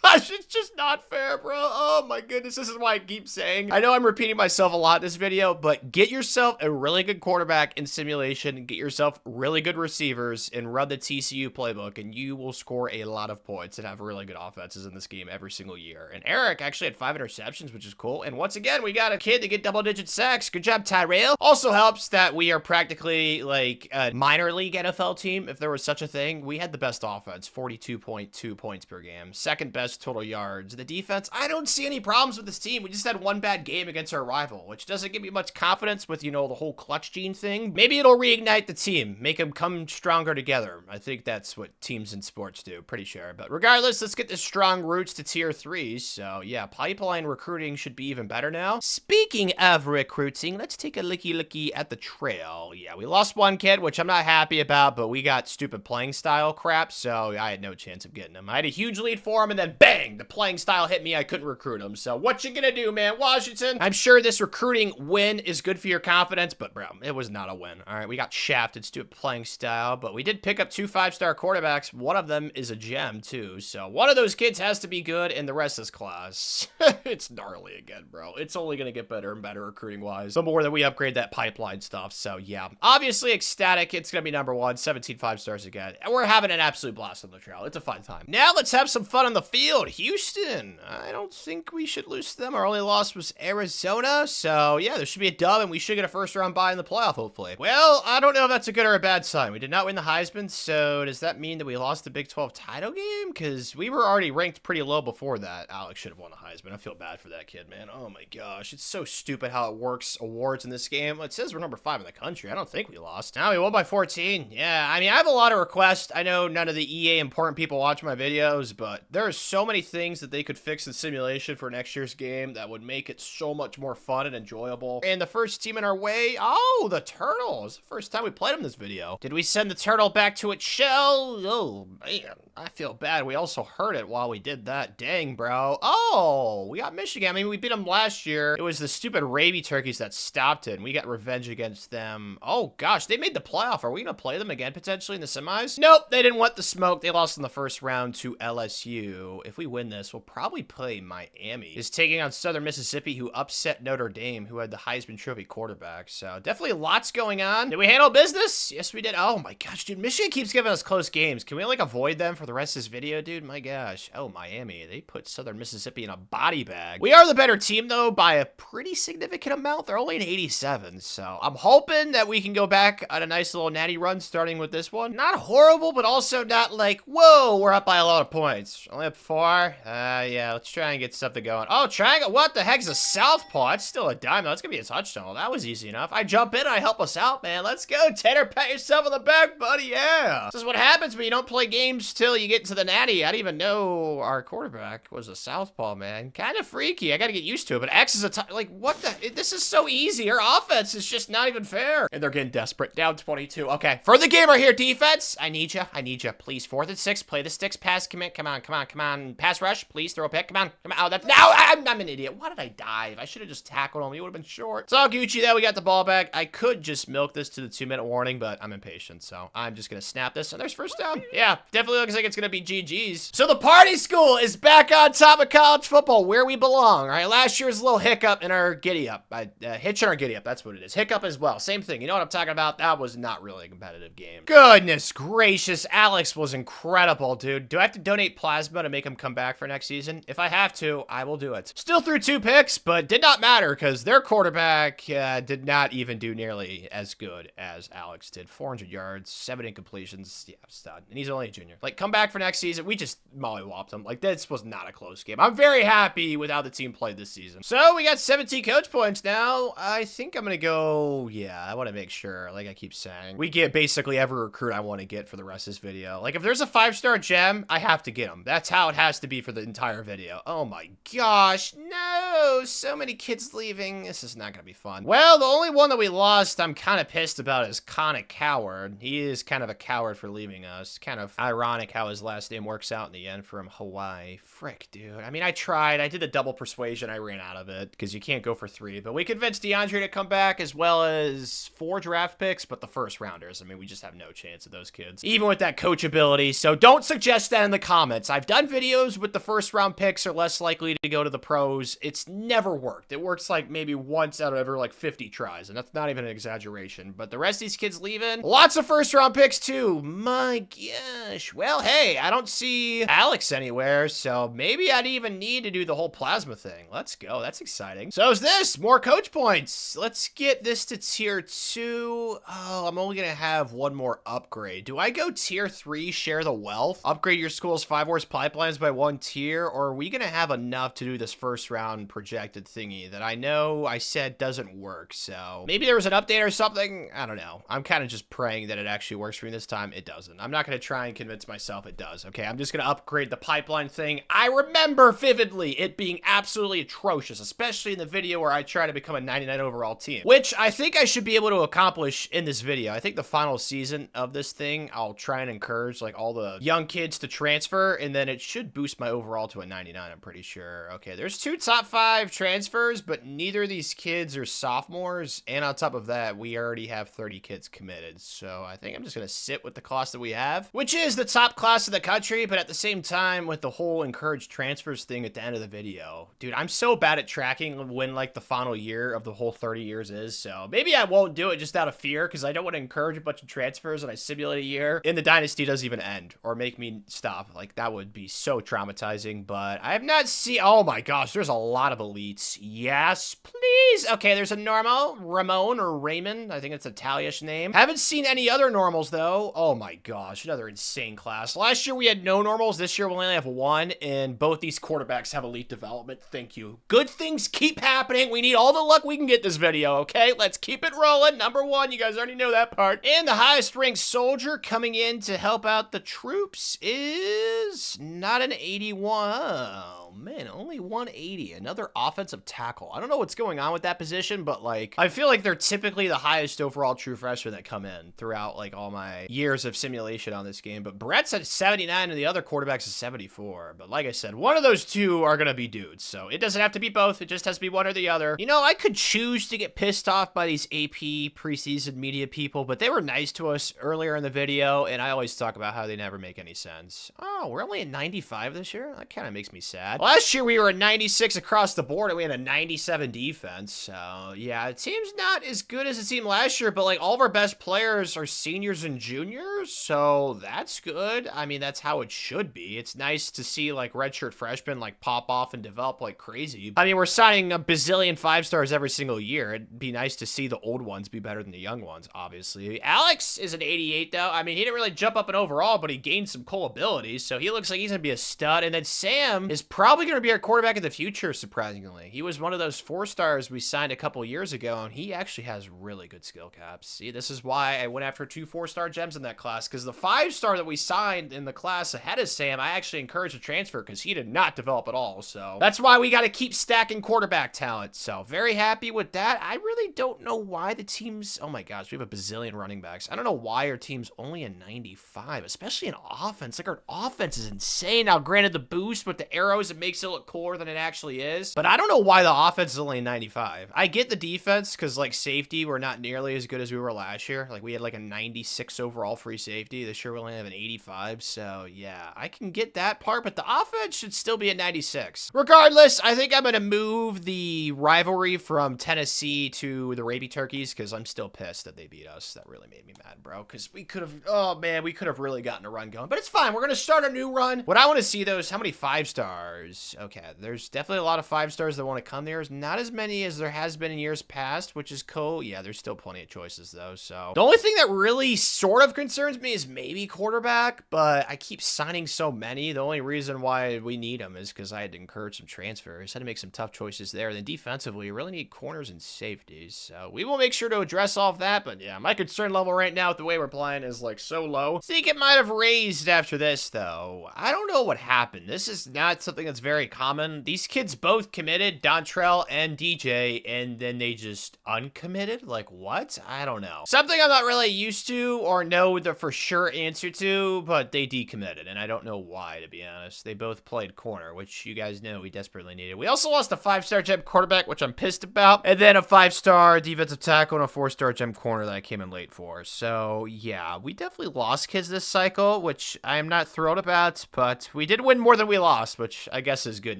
Gosh, it's just not fair, bro. Oh my goodness, this is why I keep saying. I know I'm repeating myself a lot in this video, but get yourself a really good quarterback in simulation, get yourself really good receivers, and run the TCU playbook, and you will score a lot of points and have really good offenses in this game every single year. And Eric actually had 5 interceptions, which is cool. And once again, we got a kid to get double-digit sacks. Good job, Tyrell. Also helps that we are practically like a minor league NFL team, if there was such a thing. We had the best offense, 42.2 points per game. Second best total yards. The defense, I don't see any problems with this team. We just had one bad game against our rival, which doesn't give me much confidence with, you know, the whole clutch gene thing. Maybe it'll reignite the team, make them come stronger together. I think that's what teams in sports do, pretty sure. But regardless, let's get the strong roots to tier 3. So yeah, pipeline recruiting should be even better now. Speaking of recruiting, let's take a looky at the trail. Yeah, we lost one kid, which I'm not happy about, but we got stupid playing style crap, so I had no chance of getting him. I had a huge lead for him, and then bang! The playing style hit me. I couldn't recruit him. So what you gonna do, man? Washington? I'm sure this recruiting win is good for your confidence, but bro, it was not a win. All right, we got shafted. Stupid playing style, but we did pick up 2 5-star quarterbacks. One of them is a gem too. So one of those kids has to be good, and the rest is class. It's gnarly again, bro. It's only gonna get better and better recruiting wise the more that we upgrade that pipeline stuff. So yeah, obviously ecstatic. It's gonna be number 1, 17 5-stars again, and we're having an absolute blast on the trail. It's a fun time. Now let's have some fun on the field. Houston, I don't think we should lose to them. Our only loss was Arizona, so yeah, there should be a dub, and we should get a first-round bye in the playoff, hopefully. Well, I don't know if that's a good or a bad sign. We did not win the Heisman, so does that mean that we lost the Big 12 title game? Because we were already ranked pretty low before that. Alex should have won the Heisman. I feel bad for that kid, man. Oh my gosh, it's so stupid how it works awards in this game. It says we're number 5 in the country. I don't think we lost. Now we won by 14. Yeah, I mean, I have a lot of requests. I know none of the EA important people watch my videos, but there are so many things that they could fix in simulation for next year's game that would make it so much more fun and enjoyable. And the first team in our way, oh, the Turtles. First time we played them this video. Did we send the turtle back to its shell? Oh, man, I feel bad. We also hurt it while we did that. Dang, bro. Oh, we got Michigan. I mean, we beat them last year. It was the stupid Raby Turkeys that stopped it, and we got revenge against them. Oh, gosh, they made the playoff. Are we going to play them again, potentially, in the semis? Nope, they didn't want the smoke. They lost in the first round to LSU. If we win this, we'll probably play Miami. Is taking on Southern Mississippi, who upset Notre Dame, who had the Heisman Trophy quarterback. So definitely lots going on. Did we handle business? Yes, we did. Oh my gosh, dude. Michigan keeps giving us close games. Can we like avoid them for the rest of this video, dude? My gosh. Oh, Miami. They put Southern Mississippi in a body bag. We are the better team, though, by a pretty significant amount. They're only an 87. So I'm hoping that we can go back on a nice little natty run starting with this one. Not horrible, but also not like, whoa, we're up by a lot of points. Only up 4. Yeah, let's try and get something going. Oh, triangle. What the heck is a southpaw? It's still a dime. That's going to be a touchdown. Well, that was easy enough. I jump in and I help us out, man. Let's go, Tanner. Pat yourself on the back, buddy. Yeah. This is what happens when you don't play games till you get to the natty. I didn't even know our quarterback was a southpaw, man. Kind of freaky. I got to get used to it. But X is a like, what the? This is so easy. Our offense is just not even fair. And they're getting desperate. Down 22. Okay. For the gamer here, defense. I need you. I need you. Please. 4th and 6. Play the sticks pass commit. Come on. on. Pass rush. Please throw a pick. Come on. Come on. Oh, that's... No, I'm an idiot. Why did I dive? I should have just tackled him. He would have been short. It's all Gucci, though. We got the ball back. I could just milk this to the 2-minute warning, but I'm impatient, so I'm just going to snap this, and there's first down. Yeah, definitely looks like it's going to be GG's. So the party school is back on top of college football, where we belong. All right, last year's little hiccup in our giddy-up. Hitch in our giddy-up. That's what it is. Hiccup as well. Same thing. You know what I'm talking about? That was not really a competitive game. Goodness gracious. Alex was incredible, dude. Do I have to donate plasma to make him come back for next season? If I have to, I will do it. Still threw 2 picks, but did not matter because their quarterback did not even do nearly as good as Alex did. 400 yards, 7 incompletions. Yeah, stud. And he's only a junior. Like, come back for next season. We just mollywopped him. Like, this was not a close game. I'm very happy with how the team played this season. So, we got 17 coach points now. I think I'm going to go, yeah, I want to make sure, like I keep saying, we get basically every recruit I want to get for the rest of this video. Like, if there's a 5-star gem, I have to get him. That's how it has to be for the entire video. Oh my gosh, no, so many kids leaving. This is not going to be fun. Well, the only one that we lost I'm kind of pissed about is Connor Coward. He is kind of a coward for leaving us. Kind of ironic how his last name works out in the end from Hawaii. Frick, dude. I mean, I tried. I did the double persuasion. I ran out of it because you can't go for 3. But we convinced DeAndre to come back as well as 4 draft picks, but the first rounders, I mean, we just have no chance of those kids, even with that coach ability. So don't suggest that in the comments. I've done videos with the first round picks are less likely to go to the pros. It's never worked. It works like maybe once out of every like 50 tries, and that's not even an exaggeration. But the rest of these kids leaving, lots of first round picks too. My gosh. Well, hey, I don't see Alex anywhere, so maybe I'd even need to do the whole plasma thing. Let's go. That's exciting. So is this more coach points? Let's get this to tier 2. Oh, I'm only gonna have 1 more upgrade. Do I go tier 3, share the wealth, upgrade your school's 5 horse pipelines by 1 tier, or are we gonna have enough to do this first round projected thingy that I know I said doesn't work? So maybe there was an update or something. I don't know. I'm kind of just praying that it actually works for me this time. It doesn't. I'm not gonna try and convince myself it does. Okay, I'm just gonna upgrade the pipeline thing. I remember vividly it being absolutely atrocious, especially in the video where I try to become a 99 overall team, which I think I should be able to accomplish in this video. I think the final season of this thing, I'll try and encourage like all the young kids to transfer, and then it should boost my overall to a 99, I'm pretty sure. Okay, there's 2 top 5 transfers, but neither of these kids are sophomores, and on top of that, we already have 30 kids committed, so I think I'm just gonna sit with the class that we have, which is the top class of the country, but at the same time, with the whole encourage transfers thing at the end of the video, dude, I'm so bad at tracking when like the final year of the whole 30 years is, so maybe I won't do it just out of fear, because I don't want to encourage a bunch of transfers and I simulate a year and the dynasty doesn't even end or make me stop. Like, that would be so traumatizing. But I have not seen, oh my gosh, there's a lot of elites. Yes, please. Okay, there's a normal, Ramon or Raymond, I think it's an Italian name. Haven't seen any other normals though. Oh my gosh, another insane class. Last year we had no normals. This year we only have 1, and both these quarterbacks have elite development. Thank you. Good things keep happening. We need all the luck we can get this video. Okay, let's keep it rolling. Number 1, you guys already know that part. And the highest ranked soldier coming in to help out the troops is not an 81. Oh man, only 180. Another offensive tackle. I don't know what's going on with that position, but like, I feel like they're typically the highest overall true freshmen that come in throughout like all my years of simulation on this game. But Brett's at 79 and the other quarterback's at 74. But like I said, one of those 2 are gonna be dudes. So it doesn't have to be both. It just has to be one or the other. You know, I could choose to get pissed off by these AP preseason media people, but they were nice to us earlier in the video, and I always talk about how they never make any sense. Oh, we're only at 95 this year? That kind of makes me sad. Last year we were at 96 across the board, and we had a 97 defense. So yeah, it seems not as good as it seemed last year, but like all of our best players are seniors and juniors, so that's good. I mean, that's how it should be. It's nice to see like redshirt freshmen like pop off and develop like crazy. I mean, we're signing a bazillion 5-stars every single year. It'd be nice to see the old ones be better than the young ones, obviously. Alex is an 88 though. I mean, he didn't really jump up in overall, but he gained some cool abilities, so he looks like he's gonna be a stud. And then Sam is probably probably going to be our quarterback of the future, surprisingly. He was one of those 4-stars we signed a couple years ago, and he actually has really good skill caps. See, this is why I went after 2 4-star gems in that class, because the 5-star that we signed in the class ahead of Sam, I actually encouraged a transfer because he did not develop at all. So that's why we got to keep stacking quarterback talent. So very happy with that. I really don't know why the team's, oh my gosh, we have a bazillion running backs. I don't know why our team's only a 95, especially in offense. Like, our offense is insane. Now, granted, the boost with the arrows, it makes it look cooler than it actually is. But I don't know why the offense is only a 95. I get the defense because, like, safety, we're not nearly as good as we were last year. Like, we had like a 96 overall free safety. This year we only have an 85. So yeah, I can get that part, but the offense should still be at 96. Regardless, I think I'm going to move the rivalry from Tennessee to the Raby Turkeys because I'm still pissed that they beat us. That really made me mad, bro, because we could have, oh man, we could have really gotten a run going, but it's fine. We're going to start a new run. What I want to see, though, is how many 5-stars. Okay, there's definitely a lot of 5-stars that want to come there. There's not as many as there has been in years past, which is cool. Yeah, there's still plenty of choices, though, so the only thing that really sort of concerns me is maybe quarterback, but I keep signing so many. The only reason why we need them is because I had to encourage some transfers. Had to make some tough choices there. Then defensively, you really need corners and safeties, so we will make sure to address all of that. But yeah, my concern level right now with the way we're playing is like so low. I think it might have raised after this, though. I don't know what happened. This is not something that's very common. These kids both committed, Dontrell and DJ, and then they just uncommitted? Like, what? I don't know. Something I'm not really used to or know the for sure answer to, but they decommitted, and I don't know why, to be honest. They both played corner, which you guys know we desperately needed. We also lost a 5-star gem quarterback, which I'm pissed about, and then a 5-star defensive tackle and a 4-star gem corner that I came in late for. So yeah, we definitely lost kids this cycle, which I am not thrilled about, but we did win more than we lost, which I guess is good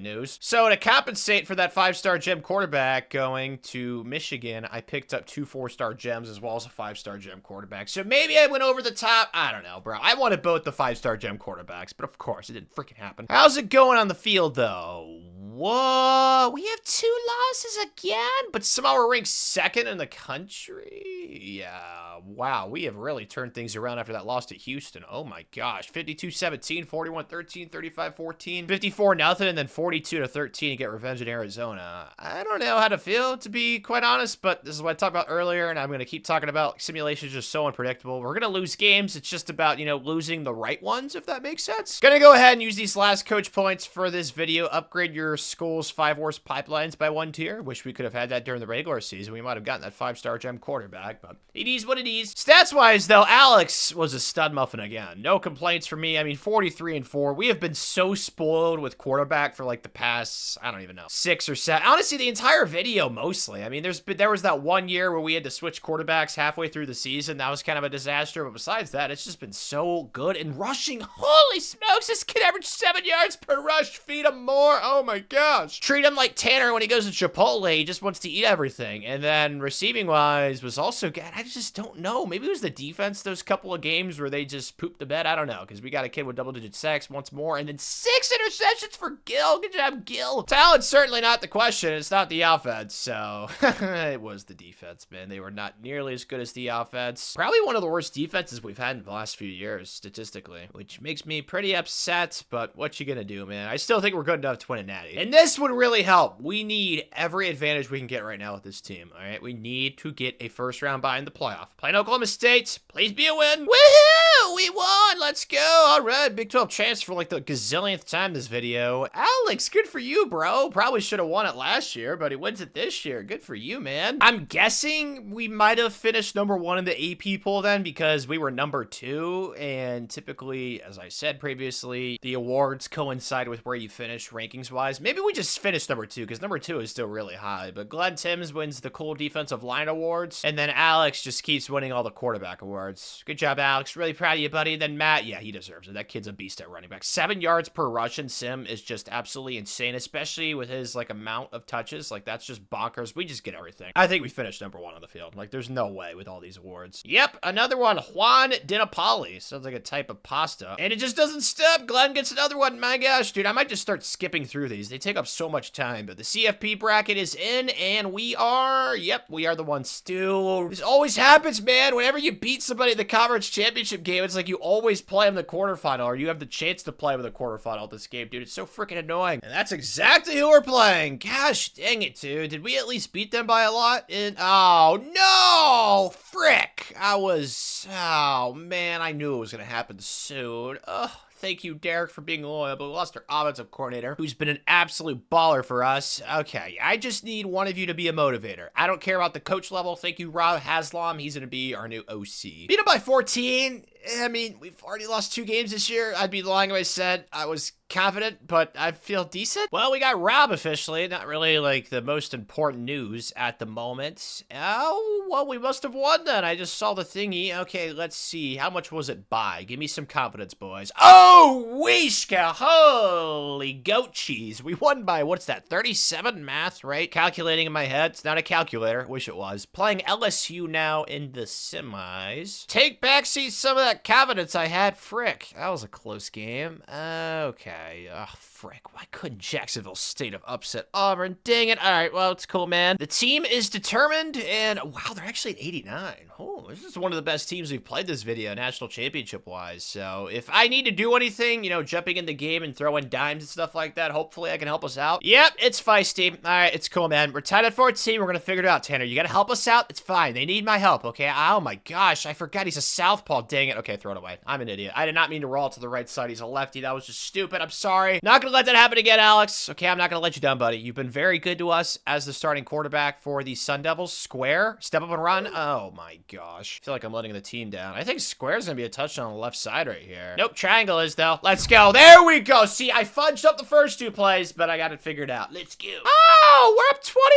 news. So to compensate for that 5-star gem quarterback going to Michigan, I picked up 2 4-star gems as well as a 5-star gem quarterback. So maybe I went over the top. I don't know, bro. I wanted both the 5-star gem quarterbacks, but of course it didn't freaking happen. How's it going on the field, though? Whoa, we have 2 losses again, but somehow we're ranked 2nd in the country. Yeah, wow, we have really turned things around after that loss to Houston. Oh my gosh, 52-17, 41-13, 35-14, 54-0, and then 42-13 to get revenge in Arizona. I don't know how to feel, to be quite honest, but this is what I talked about earlier, and I'm going to keep talking about. Simulations just so unpredictable. We're going to lose games. It's just about, you know, losing the right ones, if that makes sense. Gonna go ahead and use these last coach points for this video. Upgrade your school's 5 worst pipelines by 1 tier. Wish we could have had that during the regular season. We might have gotten that 5-star gem quarterback, but it is what it is. Stats-wise, though, Alex was a stud muffin again. No complaints from me. I mean, 43-4. We have been so spoiled with quarterback for like the past, I don't even know, 6 or 7. Honestly, the entire video mostly. I mean, there was that one year where we had to switch quarterbacks halfway through the season. That was kind of a disaster, but besides that, it's just been so good. And rushing, holy smokes, this kid averaged 7 yards per rush. Feed him more. Oh my gosh. Treat him like Tanner when he goes to Chipotle. He just wants to eat everything. And then receiving wise was also good. I just don't know. Maybe it was the defense those couple of games where they just pooped the bed. I don't know, because we got a kid with double-digit sacks once more, and then 6 interceptions for Gil. Good job, Gil. Talent's certainly not the question. It's not the offense, so it was the defense, man. They were not nearly as good as the offense. Probably one of the worst defenses we've had in the last few years, statistically, which makes me pretty upset, but what you gonna do, man? I still think we're good enough to win a natty. And this would really help. We need every advantage we can get right now with this team, all right? We need to get a first-round bye in the playoff. Playing Oklahoma State, please be a win. Woohoo! We won! Let's go! All right, Big 12 chance for like the gazillionth time this video. Alex, good for you, bro. Probably should have won it last year, but he wins it this year. Good for you, man. I'm guessing we might have finished #1 in the AP poll then because we were #2, and typically, as I said previously, the awards coincide with where you finish rankings-wise. Maybe we just finished #2 because #2 is still really high, but Glenn Timms wins the cool defensive line awards, and then Alex just keeps winning all the quarterback awards. Good job, Alex. Really proud of you, buddy. Then Matt, yeah, he deserves it. That kid's a beast at running back. 7 yards per rush in sim is just absolutely insane, especially with his like amount of touches. Like, that's just bonkers. We just get everything. I think we finished #1 on the field. Like, there's no way with all these awards. Yep, another one. Juan Dinapoli. Sounds like a type of pasta. And it just doesn't stop. Glenn gets another one. My gosh, dude, I might just start skipping through these. They take up so much time, but the CFP bracket is in, and we are, yep, we are the ones still. This always happens, man. Whenever you beat somebody in the conference championship game, it's like you always play in the quarterfinal, or you have the chance to play with a quarterfinal this game, dude. It's so freaking annoying. And that's exactly who we're playing. Gosh dang it, dude. Did we at least beat them by a lot? Oh, no! Frick! Oh, man, I knew it was gonna happen soon. Ugh. Thank you, Derek, for being loyal, but we lost our offensive coordinator, who's been an absolute baller for us. Okay, I just need one of you to be a motivator. I don't care about the coach level. Thank you, Rob Haslam. He's going to be our new OC. Beat him by 14. I mean, we've already lost 2 games this year. I'd be lying if I said I was confident, but I feel decent. Well, we got Rob officially. Not really, like, the most important news at the moment. Oh, well, we must have won then. I just saw the thingy. Okay, let's see. How much was it by? Give me some confidence, boys. Oh, Weeshka! Holy goat cheese. We won by, what's that, 37 math, right? Calculating in my head. It's not a calculator. Wish it was. Playing LSU now in the semis. Take backseat some of that confidence I had. Frick. That was a close game. Okay. Oh, frick. Why couldn't Jacksonville State have upset Auburn? Dang it. All right. Well, it's cool, man. The team is determined, and wow, they're actually at 89. Oh, this is one of the best teams we've played this video, national championship-wise. So if I need to do anything, you know, jumping in the game and throwing dimes and stuff like that, hopefully I can help us out. Yep, it's feisty. All right, it's cool, man. We're tied at 14. We're going to figure it out, Tanner. You got to help us out. It's fine. They need my help, okay? Oh, my gosh. I forgot he's a southpaw. Dang it. Okay, throw it away. I'm an idiot. I did not mean to roll to the right side. He's a lefty. That was just stupid. I'm sorry. Not going to let that happen again, Alex. Okay, I'm not going to let you down, buddy. You've been very good to us as the starting quarterback for the Sun Devils. Square. Step up and run. Oh, my gosh. I feel like I'm letting the team down. I think Square's going to be a touchdown on the left side right here. Nope, triangle is, though. Let's go. There we go. See, I fudged up the first 2 plays, but I got it figured out. Let's go. Oh, we're up 21,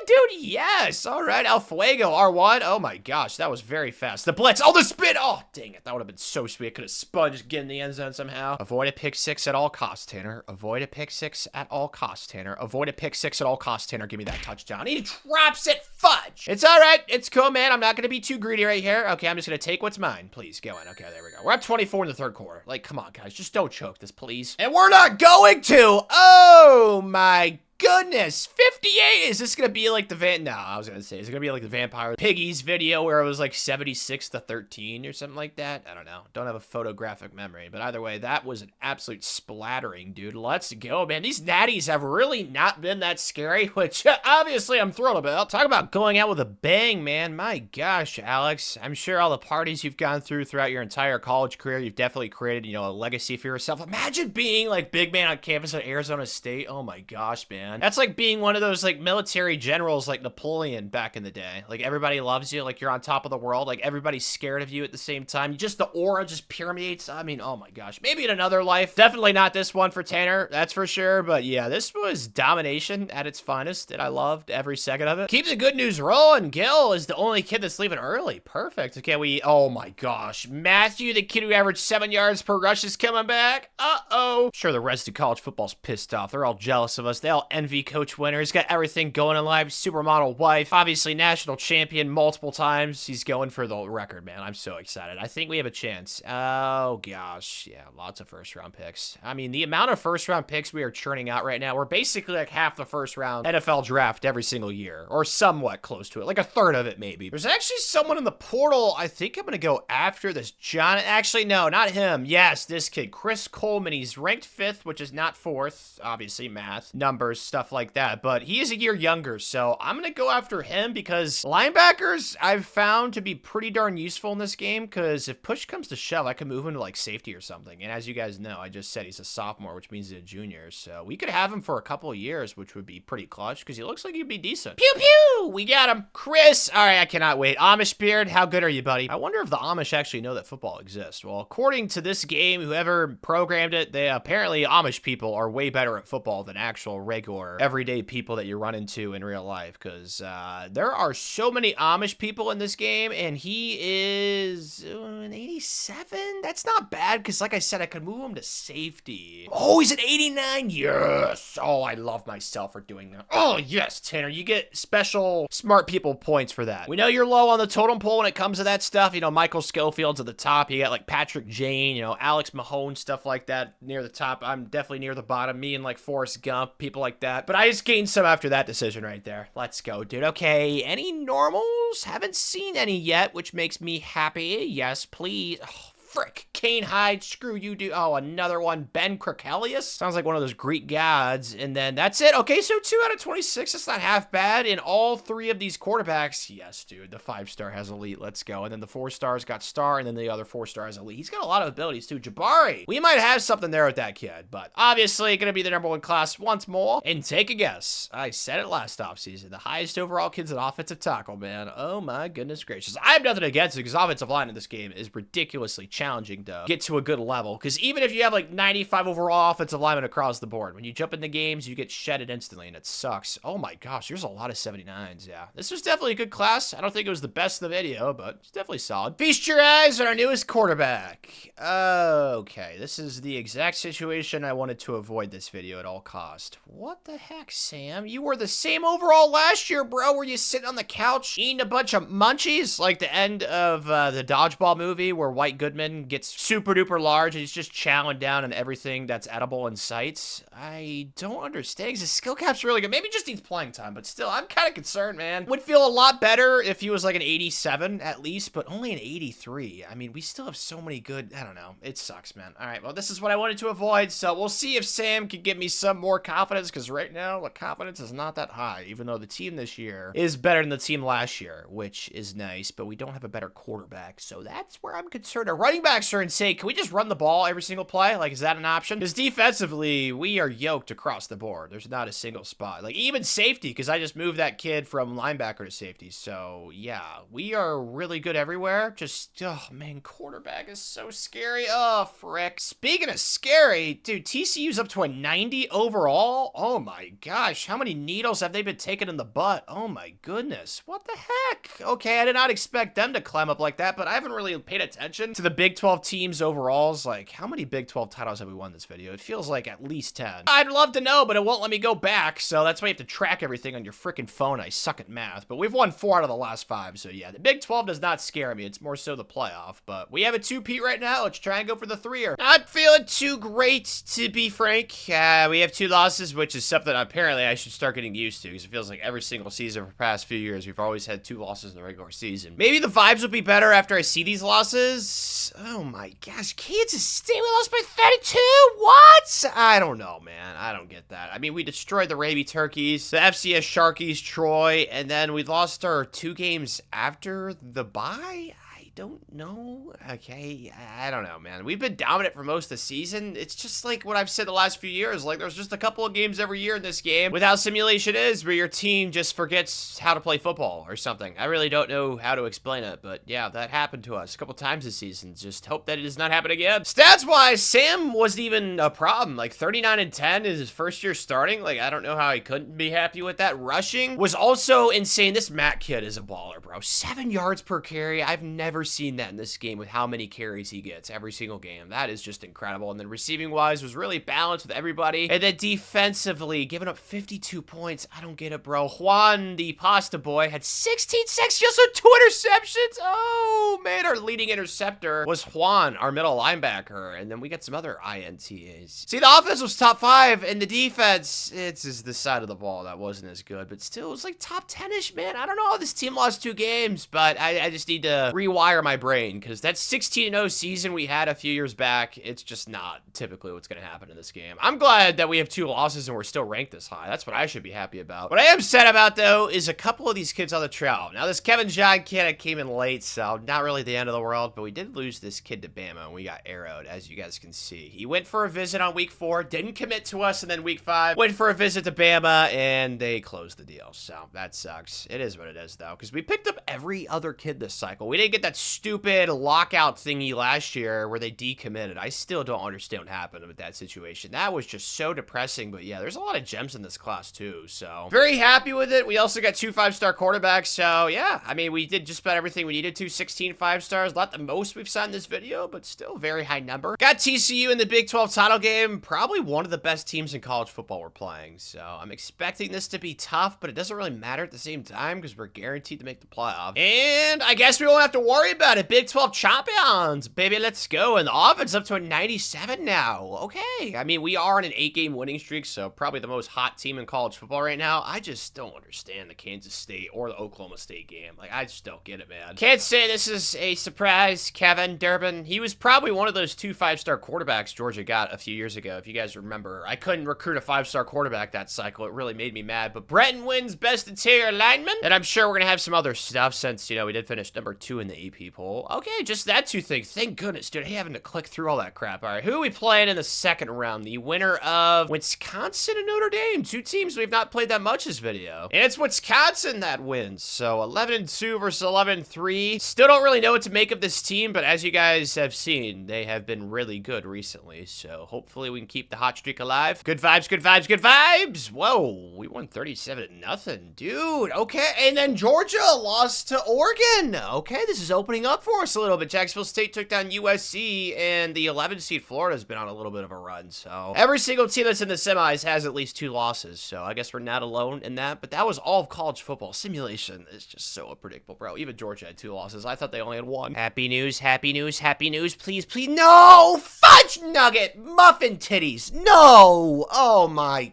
dude. Yes. All right, El Fuego, R1. Oh, my gosh. That was very fast. The blitz. Oh, the spin. Oh, dang it. That would have been so sweet. I could have spun, just get in the end zone somehow. Avoid a pick 6 at all costs, Tanner. Avoid a pick 6 at all costs, Tanner. Avoid a pick 6 at all costs, Tanner. Give me that touchdown. He drops it. Fudge. It's all right. It's cool, man. I'm not going to be too greedy right here. Okay, I'm just going to take what's mine. Please, go in. Okay, there we go. We're up 24 in the 3rd quarter. Like, come on, guys. Just don't choke this, please. And we're not going to. Oh, my goodness, 58. Is this gonna be like the no, I was gonna say, is it gonna be like the Vampire Piggies video where it was like 76-13 or something like that? I don't know. Don't have a photographic memory, but either way, that was an absolute splattering, dude. Let's go, man. These natties have really not been that scary, which obviously I'm thrilled about. Talk about going out with a bang, man. My gosh, Alex, I'm sure all the parties you've gone through throughout your entire college career, you've definitely created, you know, a legacy for yourself. Imagine being like big man on campus at Arizona State. Oh my gosh, man. That's like being one of those like military generals like Napoleon back in the day. Like everybody loves you, like you're on top of the world, like everybody's scared of you at the same time. Just the aura just permeates. I mean, oh my gosh. Maybe in another life. Definitely not this one for Tanner, that's for sure. But yeah, this was domination at its finest, and I loved every second of it. Keep the good news rolling. Gil is the only kid that's leaving early. Perfect. Okay, oh my gosh. Matthew, the kid who averaged 7 yards per rush, is coming back. Uh-oh. Sure, the rest of college football's pissed off. They're all jealous of us. They all envy Coach Winter. He's got everything going in life. Supermodel wife. Obviously national champion multiple times. He's going for the record, man. I'm so excited. I think we have a chance. Oh, gosh. Yeah, lots of first-round picks. I mean, the amount of first-round picks we are churning out right now, we're basically like half the first-round NFL draft every single year, or somewhat close to it, like a third of it maybe. There's actually someone in the portal. I think I'm going to go after this John. Actually, no, not him. Yes, this kid, Chris Coleman. He's ranked 5th, which is not 4th. Obviously, math, numbers, stuff like that, but he is a year younger, so I'm gonna go after him because linebackers I've found to be pretty darn useful in this game, because if push comes to shove, I can move him to like safety or something. And as you guys know, I just said he's a sophomore, which means he's a junior, so we could have him for a couple of years, which would be pretty clutch because he looks like he'd be decent. Pew pew, we got him. Chris, all right, I cannot wait. Amish beard, how good are you, buddy? I wonder if the Amish actually know that football exists. Well, according to this game, whoever programmed it, they apparently Amish people are way better at football than actual regular everyday people that you run into in real life, because there are so many Amish people in this game, and he is an 87. That's not bad, because like I said, I could move him to safety. Oh, he's an 89. Yes. Oh, I love myself for doing that. Oh yes, Tanner, you get special smart people points for that. We know you're low on the totem pole when it comes to that stuff. You know, Michael Schofield's at the top. You got like Patrick Jane, you know, Alex Mahone, stuff like that near the top. I'm definitely near the bottom. Me and like Forrest Gump, people like that. But I just gained some after that decision right there. Let's go, dude. Okay, any normals? Haven't seen any yet, which makes me happy. Yes, please. Oh, frick. Kane Hyde, screw you, dude. Oh, another one. Ben Krakelius. Sounds like one of those Greek gods. And then that's it. Okay, so 2 out of 26. That's not half bad. In all 3 of these quarterbacks, yes, dude, the 5-star has elite. Let's go. And then the 4-stars got star, and then the other 4-star has elite. He's got a lot of abilities, too. Jabari. We might have something there with that kid, but obviously going to be the #1 class once more. And take a guess. I said it last offseason. The highest overall kids at offensive tackle, man. Oh, my goodness gracious. I have nothing against it because offensive line in this game is ridiculously challenging to get to a good level. Because even if you have like 95 overall offensive linemen across the board, when you jump into games, you get shedded instantly, and it sucks. Oh my gosh, there's a lot of 79s, yeah. This was definitely a good class. I don't think it was the best in the video, but it's definitely solid. Feast your eyes on our newest quarterback. Okay, this is the exact situation I wanted to avoid this video at all cost. What the heck, Sam? You were the same overall last year, bro. Were you sitting on the couch eating a bunch of munchies? Like the end of the Dodgeball movie where White Goodman gets super duper large and he's just chowing down on everything that's edible in sight. I don't understand because his skill cap's really good. Maybe just needs playing time, but still, I'm kind of concerned, man. Would feel a lot better if he was like an 87 at least, but only an 83. I mean, we still have so many good, I don't know. It sucks, man. All right, well, this is what I wanted to avoid, so we'll see if Sam can give me some more confidence because right now, the confidence is not that high, even though the team this year is better than the team last year, which is nice, but we don't have a better quarterback, so that's where I'm concerned. Our running backs are insane. Can we just run the ball every single play? Like, is that an option? Because defensively, we are yoked across the board. There's not a single spot. Like, even safety, because I just moved that kid from linebacker to safety. So, yeah, we are really good everywhere. Just, oh, man, quarterback is so scary. Oh, frick. Speaking of scary, dude, TCU's up to a 90 overall. Oh, my gosh. How many needles have they been taking in the butt? Oh, my goodness. What the heck? Okay, I did not expect them to climb up like that, but I haven't really paid attention to the Big 12 teams overalls. Like, how many Big 12 titles have we won this video? It feels like at least 10. I'd love to know, but it won't let me go back, so that's why you have to track everything on your freaking phone. I suck at math, but we've won 4 out of the last 5, so yeah, the Big 12 does not scare me. It's more so the playoff, but we have a 2-peat right now. Let's try and go for the 3-er. Not feeling too great, to be frank. We have 2 losses, which is something apparently I should start getting used to, because it feels like every single season for the past few years, we've always had 2 losses in the regular season. Maybe the vibes will be better after I see these losses. Oh my gosh, Kansas State, we lost by 32? What? I don't know, man. I don't get that. I mean, we destroyed the Raby Turkeys, the FCS Sharkies, Troy, and then we lost our 2 games after the bye? Don't know. Okay, I don't know, man. We've been dominant for most of the season. It's just like what I've said the last few years. Like, there's just a couple of games every year in this game with how simulation is, where your team just forgets how to play football or something. I really don't know how to explain it, but yeah, that happened to us a couple times this season. Just hope that it does not happen again. Stats-wise, Sam wasn't even a problem. Like, 39-10 is his first year starting. Like, I don't know how he couldn't be happy with that. Rushing was also insane. This Matt kid is a baller, bro. 7 yards per carry. I've never seen that in this game with how many carries he gets every single game. That is just incredible. And then receiving wise was really balanced with everybody. And then defensively, giving up 52 points. I don't get it, bro. Juan, the pasta boy, had 16 sacks, just with 2 interceptions. Oh, man. Our leading interceptor was Juan, our middle linebacker. And then we got some other INTAs. See, the offense was top 5, and the defense, it's just the side of the ball that wasn't as good. But still, it was like top 10-ish, man. I don't know how this team lost 2 games, but I just need to rewire my brain, because that 16-0 season we had a few years back, it's just not typically what's going to happen in this game. I'm glad that we have 2 losses and we're still ranked this high. That's what I should be happy about. What I am sad about, though, is a couple of these kids on the trail. Now, this Kevin John kid came in late, so not really the end of the world, but we did lose this kid to Bama, and we got arrowed, as you guys can see. He went for a visit on week 4, didn't commit to us, and then week 5, went for a visit to Bama, and they closed the deal, so that sucks. It is what it is, though, because we picked up every other kid this cycle. We didn't get that stupid lockout thingy last year where they decommitted. I still don't understand what happened with that situation. That was just so depressing, but yeah, there's a lot of gems in this class too, so very happy with it. We also got 2 5-star quarterbacks, so yeah, I mean, we did just about everything we needed to. 16 5-stars, not the most we've signed this video, but still a very high number. Got TCU in the Big 12 title game, probably one of the best teams in college football we're playing, so I'm expecting this to be tough, but it doesn't really matter at the same time because we're guaranteed to make the playoff. And I guess we won't have to worry worry about it. Big 12 champions, baby. Let's go. And the offense up to a 97 now. Okay. I mean, we are on an 8-game winning streak, so probably the most hot team in college football right now. I just don't understand the Kansas State or the Oklahoma State game. Like, I just don't get it, man. Can't say this is a surprise. Kevin Durbin, he was probably one of those 2 5-star quarterbacks Georgia got a few years ago, if you guys remember. I couldn't recruit a 5-star quarterback that cycle. It really made me mad. But Breton wins best interior lineman, and I'm sure we're going to have some other stuff since, you know, we did finish number 2 in the AP poll. Okay, just that 2 things. Thank goodness, dude. I hate having to click through all that crap. All right, who are we playing in the second round? The winner of Wisconsin and Notre Dame. 2 teams we've not played that much this video. And it's Wisconsin that wins. So 11-2 versus 11-3. Still don't really know what to make of this team, but as you guys have seen, they have been really good recently. So hopefully we can keep the hot streak alive. Good vibes, good vibes, good vibes. Whoa, we won 37-0, dude. Okay, and then Georgia lost to Oregon. Okay, this is opening up for us a little bit. Jacksonville State took down USC, and the 11th seed Florida has been on a little bit of a run. So every single team that's in the semis has at least 2 losses. So I guess we're not alone in that. But that was all of college football. Simulation is just so unpredictable, bro. Even Georgia had 2 losses. I thought they only had 1. Happy news, happy news, happy news. Please, please. No! Fudge nugget! Muffin titties! No! Oh my.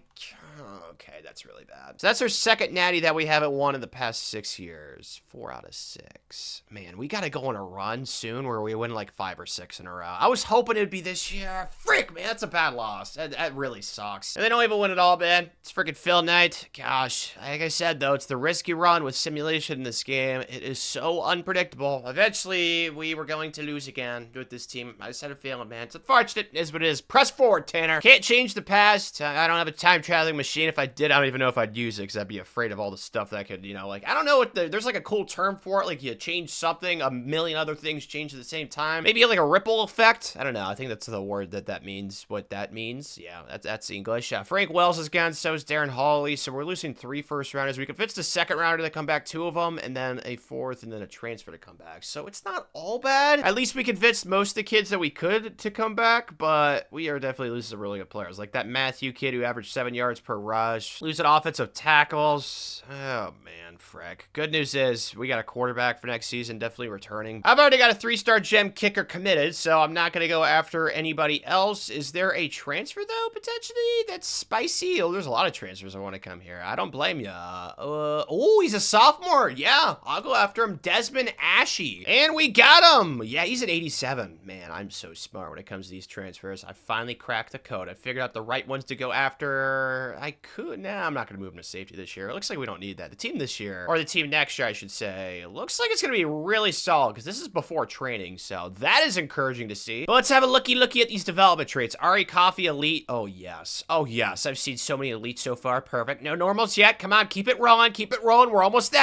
Okay, that's really bad. So that's our second natty that we haven't won in the past 6 years. 4 out of 6. Man, we gotta go on a run soon where we win like 5 or 6 in a row. I was hoping it'd be this year. Frick, man, that's a bad loss. That really sucks. And they don't even win it all, man. It's freaking Phil Knight. Gosh, like I said, though, it's the risky run with simulation in this game. It is so unpredictable. Eventually, we were going to lose again with this team. I just had a feeling, man. It's unfortunate. It is what it is. Press forward, Tanner. Can't change the past. I don't have a time-traveling machine. If I did, I don't even know if I'd use it because I'd be afraid of all the stuff that could, you know, like, I don't know what there's like a cool term for it. Like, you change something, a million other things change at the same time. Maybe like a ripple effect. I don't know. I think that's the word that means. What that means. Yeah, that's English. Frank Wells is gone. So is Darren Hawley. So we're losing 3 first-rounders. We could fix the second rounder to come back 2 of them, and then a 4th, and then a transfer to come back. So it's not all bad. At least we convinced most of the kids that we could to come back, but we are definitely losing some really good players. Like that Matthew kid who averaged 7 yards per rush. Losing offensive tackles. Oh, man, frick. Good news is we got a quarterback for next season, definitely returning. I've already got a 3-star gem kicker committed, so I'm not going to go after anybody else. Is there a transfer, though, potentially? That's spicy. Oh, there's a lot of transfers I want to come here. I don't blame you. Oh, he's a sophomore. Yeah, I'll go after him. Desmond Ashe. And we got him. Yeah, he's at 87. Man, I'm so smart when it comes to these transfers. I finally cracked the code. I figured out the right ones to go after. I'm not going to move him to safety this year. It looks like we don't need that. The team this year, or the team next year, I should say, looks like it's going to be really solid because this is before training, so that is encouraging to see. But let's have a looky at these development traits. Ari Coffee Elite. Oh, yes. Oh, yes. I've seen so many elites so far. Perfect. No normals yet. Come on, keep it rolling. Keep it rolling. We're almost...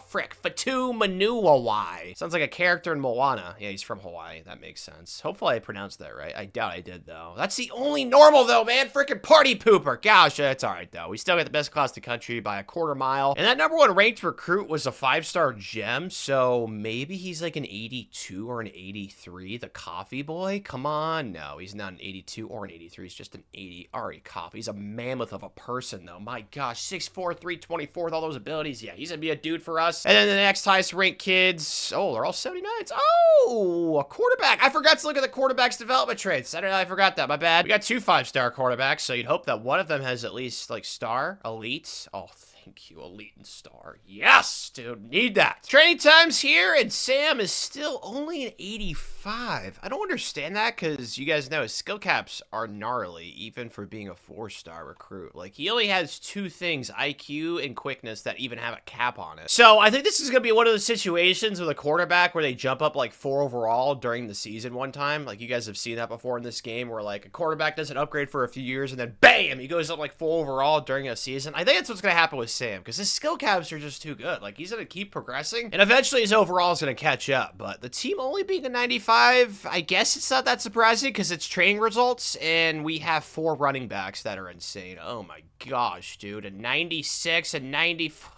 frick. Fatu Manuawai. Sounds like a character in Moana. Yeah, he's from Hawaii. That makes sense. Hopefully I pronounced that right. I doubt I did, though. That's the only normal, though, man. Frickin' party pooper. Gosh, that's all right, though. We still got the best class in the country by a quarter mile. And that #1 ranked recruit was a 5-star gem, so maybe he's like an 82 or an 83. The coffee boy? Come on. No, he's not an 82 or an 83. He's just an 80. Ari Coffee. He's a mammoth of a person, though. My gosh, 6'4", 324 with all those abilities. Yeah, he's gonna be a dude for us. And then the next highest ranked kids. Oh, they're all 79s. Oh, a quarterback. I forgot to look at the quarterback's development traits. I don't know. I forgot that. My bad. We got 2 5-star quarterbacks, so you'd hope that one of them has at least like star, elite. Oh, thank you, elite and star. Yes, dude, need that. Training time's here, and Sam is still only an 85. I don't understand that, because you guys know his skill caps are gnarly, even for being a 4-star recruit. Like, he only has 2 things, IQ and quickness, that even have a cap on it. So I think this is going to be one of those situations with a quarterback where they jump up like 4 overall during the season one time. Like, you guys have seen that before in this game, where like a quarterback doesn't upgrade for a few years, and then bam, he goes up like 4 overall during a season. I think that's what's going to happen with Sam, because his skill caps are just too good. Like, he's going to keep progressing, and eventually his overall is going to catch up. But the team only being a 95, I guess it's not that surprising, because it's training results, and we have 4 running backs that are insane. Oh my gosh, dude. A 96, a 94.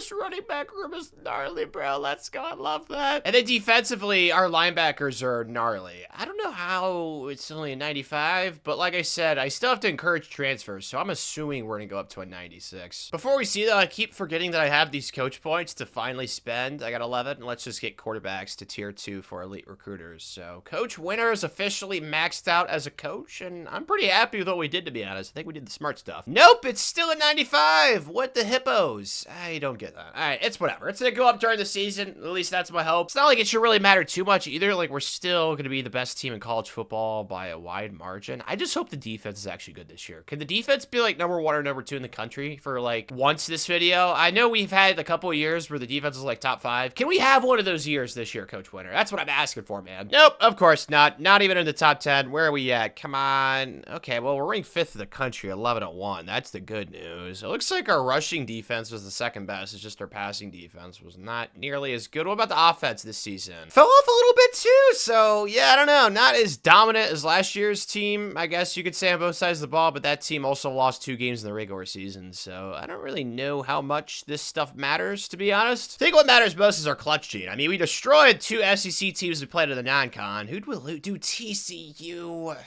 this running back room is gnarly, bro. Let's go. I love that. And then defensively, our linebackers are gnarly. I don't know how it's only a 95, but like I said, I still have to encourage transfers, so I'm assuming we're going to go up to a 96. Before we see that, I keep forgetting that I have these coach points to finally spend. I got 11, and let's just get quarterbacks to tier 2 for elite recruiters. So Coach Winter is officially maxed out as a coach, and I'm pretty happy with what we did, to be honest. I think we did the smart stuff. Nope, it's still a 95. What the hippos? I don't get that. All right, it's whatever. It's going to go up during the season. At least that's my hope. It's not like it should really matter too much either. Like, we're still going to be the best team in college football by a wide margin. I just hope the defense is actually good this year. Can the defense be like number 1 or number 2 in the country for like once this video? I know we've had a couple of years where the defense is like top 5. Can we have one of those years this year, Coach Winter? That's what I'm asking for, man. Nope, of course not. Not even in the top 10. Where are we at? Come on. Okay, well, we're ranked 5th in the country, 11-1. That's the good news. It looks like our rushing defense was the second best. It's just our passing defense was not nearly as good. What about the offense this season? Fell off a little bit too, so yeah, I don't know. Not as dominant as last year's team, I guess you could say, on both sides of the ball, but that team also lost 2 games in the regular season, so I don't really know how much this stuff matters, to be honest. I think what matters most is our clutch gene. I mean, we destroyed 2 SEC teams we played in the non-con. Who'd we do? TCU.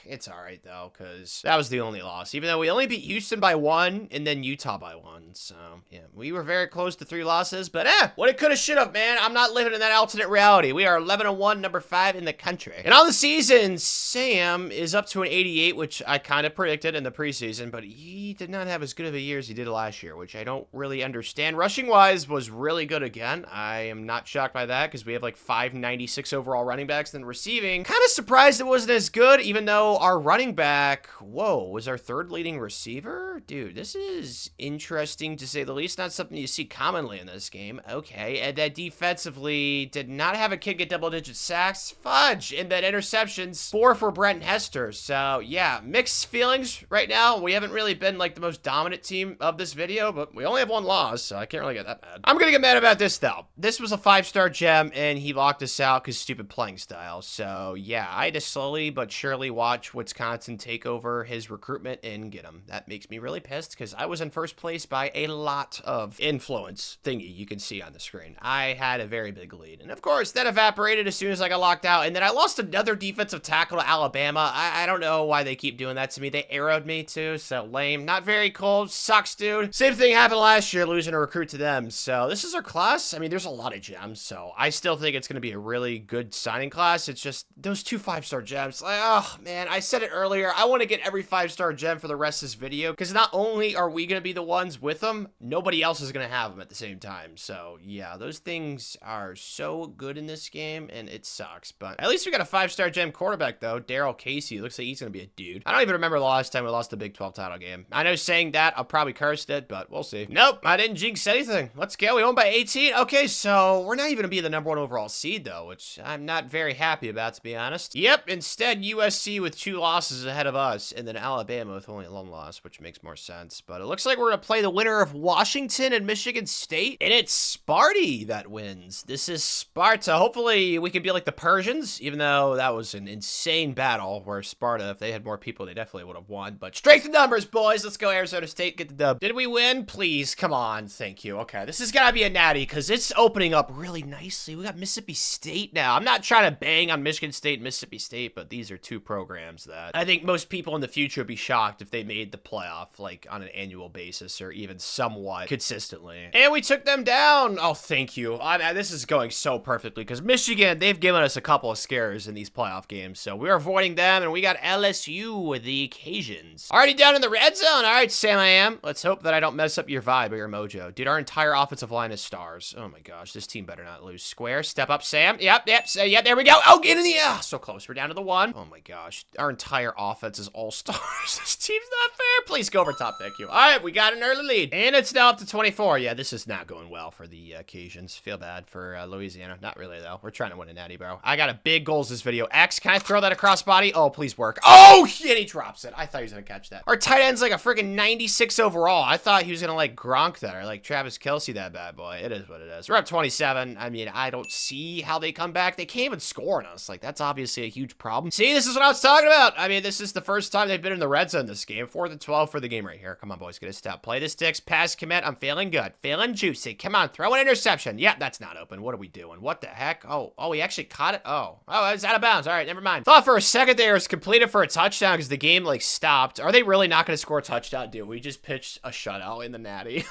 It's all right, though, because that was the only loss, even though we only beat Houston by 1 and then Utah by 1. So, yeah, we were very close to 3 losses, but what it could have, should have, man. I'm not living in that alternate reality. We are 11-1, number 5 in the country. And on the season, Sam is up to an 88, which I kind of predicted in the preseason, but he did not have as good of a year as he did last year, which I don't really understand. Rushing-wise was really good again. I am not shocked by that because we have like 596 overall running backs. Then receiving, kind of surprised it wasn't as good, even though our running back, was our 3rd leading receiver? Dude, this is interesting to say the least. Not something you see commonly in this game. Okay, and then defensively, did not have a kid get double-digit sacks. Fudge! And then interceptions, 4 for Brent Hester. So, yeah, mixed feelings right now. We haven't really been, like, the most dominant team of this video, but we only have 1 loss, so I can't really get that mad. I'm gonna get mad about this, though. This was a 5-star gem, and he locked us out because stupid playing style. So, yeah, I had to slowly but surely watch Wisconsin take over his recruitment and get him. That makes me really pissed because I was in first place by a lot of influence thingy you can see on the screen. I had a very big lead. And of course, that evaporated as soon as I got locked out. And then I lost another defensive tackle to Alabama. I don't know why they keep doing that to me. They arrowed me too, so lame. Not very cool. Sucks, dude. Same thing happened last year, losing a recruit to them. So this is our class. I mean, there's a lot of gems, so I still think it's going to be a really good signing class. It's just those 2 5-star gems. Like, oh, man, I said it earlier. I want to get every 5-star gem for the rest of this video because not only are we going to be the ones with them, nobody else is going to have them at the same time. So, yeah, those things are so good in this game, and it sucks. But at least we got a 5-star gem quarterback, though. Daryl Casey. Looks like he's going to be a dude. I don't even remember the last time we lost the Big 12 title game. I know saying that, I'll probably cursed it, but we'll see. Nope, I didn't jinx anything. Let's go. We won by 18. Okay, so we're not even going to be the number 1 overall seed, though, which I'm not very happy about, to be honest. Yep, instead, USC with 2 losses ahead of us, and then Alabama with only 1 loss, which makes more sense. But it looks like we're going to play the winner of Washington and Michigan State, and it's Sparty that wins. This is Sparta. Hopefully, we can be like the Persians, even though that was an insane battle where Sparta, if they had more people, they definitely would have won. But strength in numbers, boys. Let's go Arizona State, get the dub. Did we win? Please, come on. Thank you. Okay, this has got to be a natty because it's opening up really nicely. We got Mississippi State now. I'm not trying to bang on Michigan State and Mississippi State, but these are 2 programs that I think most people in the future would be shocked if they made the playoff, like, on an annual basis or even somewhat consistently. And we took them down. Oh, thank you. This is going so perfectly because Michigan, they've given us a couple of scares in these playoff games, so we're avoiding them, and we got LSU with the Cajuns. Already down in the red zone. All right, Sam, I am. Let's hope that I don't mess up your vibe or your mojo. Dude, our entire offensive line is stars. Oh my gosh, this team better not lose. Square, step up, Sam. Yep, there we go. Oh, get in the air. So close. We're down to the 1. Oh my gosh, our entire offense is all stars. This team's not fair. Please go over top. Thank you. All right, we got an early lead, and it's now up to 24. Yeah, this is not going well for the Cajuns. Feel bad for Louisiana. Not really, though. We're trying to win a natty, bro. I got a big goals this video. X, can I throw that across body? Oh, please work. Oh, shit, he drops it. I thought he was going to catch that. Our tight end's like a freaking 96 overall. I thought he was going to, like, Gronk that or, like, Travis Kelce that bad boy. It is what it is. We're up 27. I mean, I don't see how they come back. They can't even score on us. Like, that's obviously a huge problem. See, this is what I was talking about? I mean, this is the first time they've been in the red zone this game. 4th and 12 for the game right here. Come on, boys, get a step. Play the sticks, pass commit. I'm feeling good, feeling juicy. Come on, throw an interception. Yeah, that's not open. What are we doing? What the heck? Oh, he actually caught it. Oh, it's out of bounds. All right, never mind. Thought for a second there it was completed for a touchdown because the game like stopped. Are they really not going to score a touchdown, dude? We just pitched a shutout in the Natty.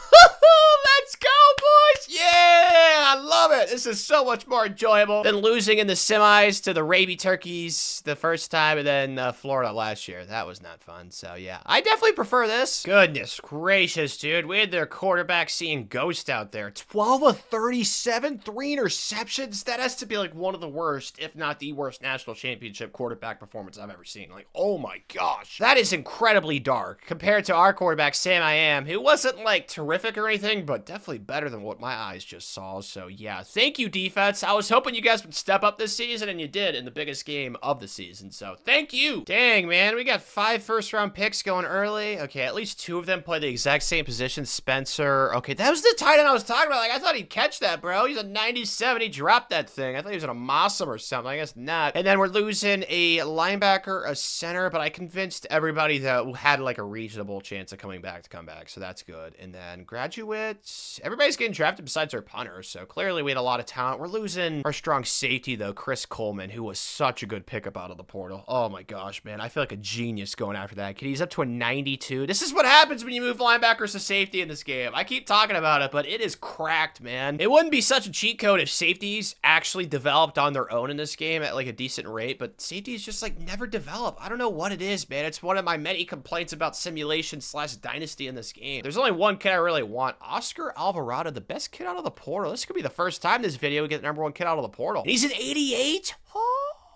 Let's go, boys! Yeah, I love it. This is so much more enjoyable than losing in the semis to the Raby Turkeys the first time and then Florida last year. That was not fun. So yeah, I definitely prefer this. Goodness gracious, dude. We had their quarterback seeing ghost out there. 12 of 37, 3 interceptions. That has to be like one of the worst, if not the worst national championship quarterback performance I've ever seen. Like, oh my gosh. That is incredibly dark compared to our quarterback, Sam I Am, who wasn't like terrific or anything, but definitely better than what my eyes just saw. So yeah, thank you, defense. I was hoping you guys would step up this season, and you did in the biggest game of the season. So thank you. Dang, man, we got 5 first-round picks going early. Okay, at least 2 of them play the exact same position. Spencer. Okay, that was the tight end I was talking about. Like, I thought he'd catch that, bro. He's a 97. He dropped that thing. I thought he was gonna moss him or something. I guess not. And then we're losing a linebacker, a center, but I convinced everybody that had like a reasonable chance of coming back to come back. So that's good. And then graduates. Everybody's getting drafted besides our punter. So clearly we had a lot of talent. We're losing our strong safety, though, Chris Coleman, who was such a good pickup out of the portal. Oh my gosh, man. I feel like a genius going after that kid. He's up to a 92. This is what happens when you move linebackers to safety in this game. I keep talking about it, but it is cracked, man. It wouldn't be such a cheat code if safeties actually developed on their own in this game at like a decent rate, but safeties just like never develop. I don't know what it is, man. It's one of my many complaints about simulation / dynasty in this game. There's only one kid I really want. Oscar Alvarado, the best kid out of the portal. This could be the first time this video we get the #1 kid out of the portal. And he's an 88?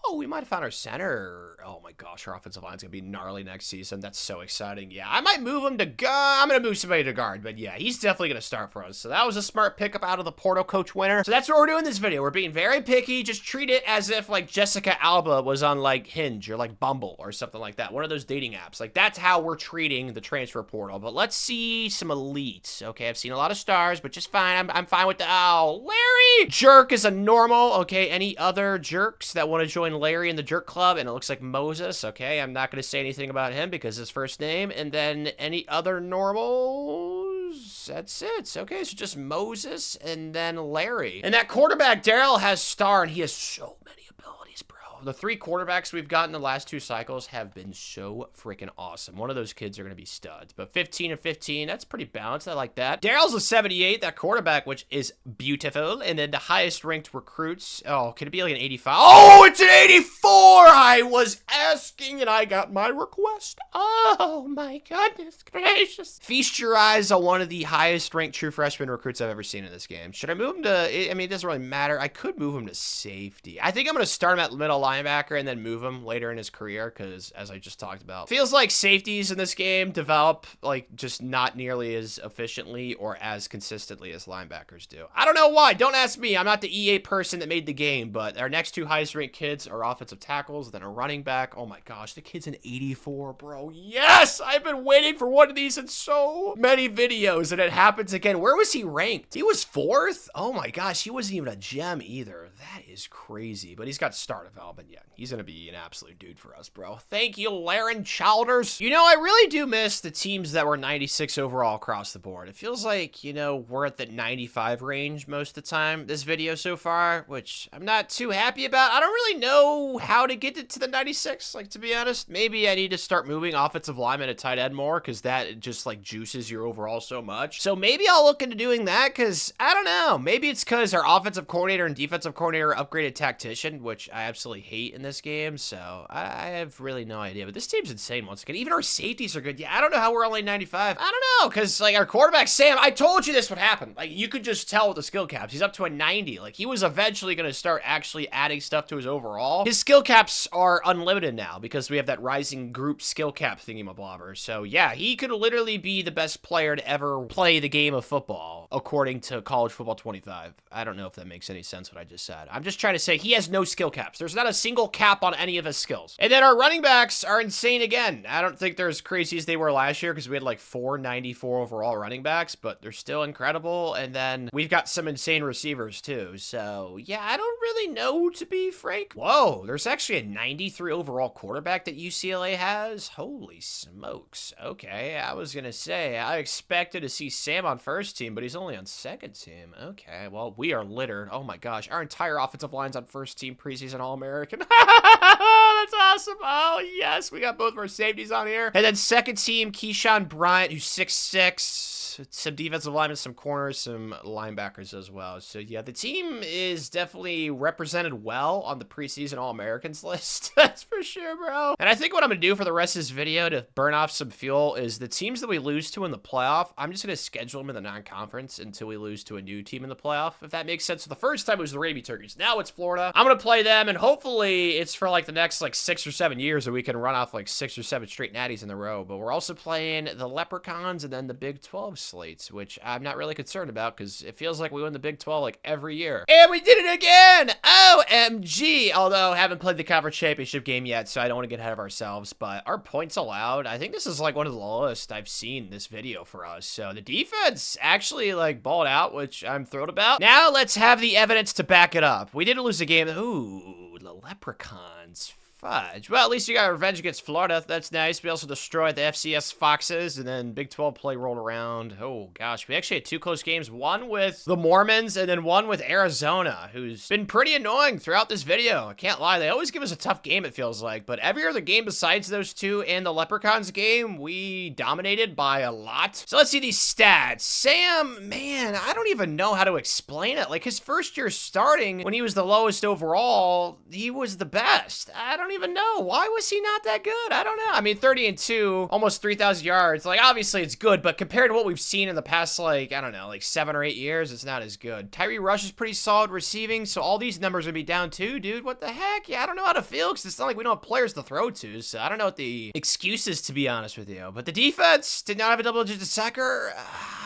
Oh, we might have found our center. Oh my gosh, our offensive line's gonna be gnarly next season. That's so exciting. Yeah, I might move him to guard. I'm gonna move somebody to guard, but yeah, he's definitely gonna start for us. So that was a smart pickup out of the portal, coach winner. So that's what we're doing in this video. We're being very picky. Just treat it as if like Jessica Alba was on like Hinge or like Bumble or something like that. One of those dating apps. Like that's how we're treating the transfer portal. But let's see some elites. Okay, I've seen a lot of stars, but just fine. I'm fine with the, oh, Larry! Jerk is a normal. Okay, any other jerks that want to join Larry in the jerk club? And it looks like Moses. Okay, I'm not going to say anything about him because his first name. And then any other normals? That's it. Okay, so just Moses and then Larry. And that quarterback, Daryl, has star, and he has so many abilities, bro. The 3 quarterbacks we've gotten the last 2 cycles have been so freaking awesome. One of those kids are going to be studs. But 15 and 15, that's pretty balanced. I like that. Daryl's a 78, that quarterback, which is beautiful. And then the highest ranked recruits. Oh, could it be like an 85? Oh, it's an 84! I was asking and I got my request. Oh my goodness gracious. Feast your eyes on one of the highest ranked true freshman recruits I've ever seen in this game. Should I move him to, I mean, it doesn't really matter. I could move him to safety. I think I'm going to start him at middle linebacker and then move him later in his career because, as I just talked about, feels like safeties in this game develop like just not nearly as efficiently or as consistently as linebackers do. I don't know why. Don't ask me. I'm not the EA person that made the game, but our next 2 highest ranked kids are offensive tackles, then a running back. Oh my gosh, the kid's an 84, bro. Yes! I've been waiting for one of these in so many videos, and it happens again. Where was he ranked? He was 4th? Oh my gosh, he wasn't even a gem either. That is crazy, but he's got star development. Yeah, he's gonna be an absolute dude for us, bro. Thank you, Laren Childers. You know, I really do miss the teams that were 96 overall across the board. It feels like, you know, we're at the 95 range most of the time this video so far, which I'm not too happy about. I don't really know how to get it to the 96, like, to be honest. Maybe I need to start moving offensive linemen to tight end more, because that just, like, juices your overall so much. So maybe I'll look into doing that, because, I don't know. Maybe it's because our offensive coordinator and defensive coordinator upgraded tactician, which I absolutely hate in this game, so I have really no idea. But this team's insane once again. Even our safeties are good. Yeah, I don't know how we're only 95. I don't know, because, like, our quarterback, Sam, I told you this would happen. Like, you could just tell with the skill caps. He's up to a 90. Like, he was eventually going to start actually adding stuff to his overall. His skill caps are unlimited now because we have that rising group skill cap thingy-mablobber. So, yeah, he could literally be the best player to ever play the game of football, according to College Football 25. I don't know if that makes any sense what I just said. I'm just trying to say he has no skill caps. There's not a single cap on any of his skills. And then our running backs are insane again. I don't think they're as crazy as they were last year because we had like 494 overall running backs, but they're still incredible. And then we've got some insane receivers too. So yeah, I don't really know, to be frank. Whoa, there's actually a 93 overall quarterback that UCLA has. Holy smokes. Okay, I was gonna say, I expected to see Sam on first team, but he's only on second team. Okay, well, we are littered. Oh my gosh, our entire offensive line's on first team preseason All-American. That's awesome. Oh yes, we got both of our safeties on here. And then second team, Keyshawn Bryant, who's 6'6". Some defensive linemen, some corners, some linebackers as well. So yeah, the team is definitely represented well on the preseason All-Americans list. That's for sure, bro. And I think what I'm gonna do for the rest of this video to burn off some fuel is the teams that we lose to in the playoff, I'm just gonna schedule them in the non-conference until we lose to a new team in the playoff, if that makes sense. So the first time it was the Raby Turkeys. Now it's Florida. I'm gonna play them, and hopefully it's for like the next like 6 or 7 years, or we can run off like 6 or 7 straight natties in a row. But we're also playing the Leprechauns and then the Big 12 slates, which I'm not really concerned about because it feels like we win the Big 12 like every year. And we did it again! OMG! Although I haven't played the conference championship game yet, so I don't want to get ahead of ourselves, but our points allowed, I think this is like one of the lowest I've seen this video for us. So the defense actually like balled out, which I'm thrilled about. Now let's have the evidence to back it up. We did lose a game. Ooh, the Leprechauns. Fudge. Well, at least you got revenge against Florida. That's nice. We also destroyed the FCS Foxes, and then Big 12 play rolled around. Oh, gosh. We actually had 2 close games. One with the Mormons, and then one with Arizona, who's been pretty annoying throughout this video. I can't lie. They always give us a tough game, it feels like. But every other game besides those 2 and the Leprechauns game, we dominated by a lot. So let's see these stats. Sam, man, I don't even know how to explain it. Like, his first year starting, when he was the lowest overall, he was the best. I don't even know. Why was he not that good? I don't know. I mean, 30-2, almost 3,000 yards. Like, obviously it's good, but compared to what we've seen in the past, like, I don't know, like 7 or 8 years, it's not as good. Tyree Rush is pretty solid receiving, so all these numbers would be down too, dude. What the heck? Yeah, I don't know how to feel because it's not like we don't have players to throw to, so I don't know what the excuse is, to be honest with you. But the defense did not have a double-digit sacker.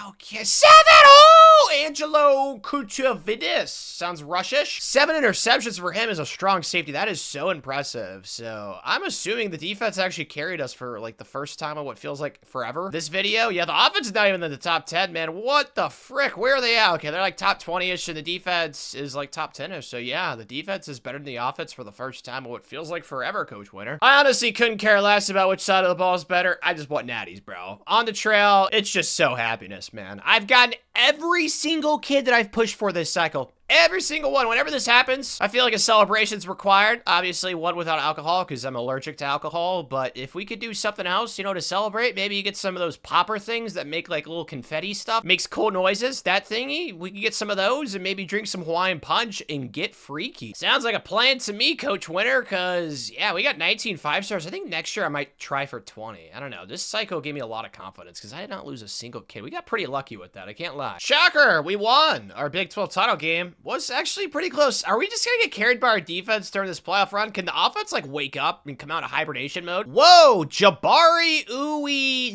Okay, 7! Oh! Angelo Kuchavidis. Sounds Rushish. 7 interceptions for him as a strong safety. That is so impressive. So I'm assuming the defense actually carried us for like the first time in what feels like forever. This video, yeah, the offense is not even in the top 10, man. What the frick? Where are they at? Okay, they're like top 20-ish, and the defense is like top 10-ish. So yeah, the defense is better than the offense for the first time in what feels like forever, Coach Winter. I honestly couldn't care less about which side of the ball is better. I just want natties, bro. On the trail, it's just so happiness, man. I've gotten every single kid that I've pushed for this cycle. Every single one. Whenever this happens, I feel like a celebration's required. Obviously, one without alcohol, because I'm allergic to alcohol. But if we could do something else, you know, to celebrate, maybe you get some of those popper things that make, like, little confetti stuff. Makes cool noises. That thingy. We can get some of those and maybe drink some Hawaiian Punch and get freaky. Sounds like a plan to me, Coach Winter, because, yeah, we got 19 5-stars. I think next year I might try for 20. I don't know. This cycle gave me a lot of confidence, because I did not lose a single kid. We got pretty lucky with that. I can't lie. Shocker! We won! Our Big 12 title game was actually pretty close. Are we just gonna get carried by our defense during this playoff run? Can the offense like wake up and come out of hibernation mode? Whoa, Jabari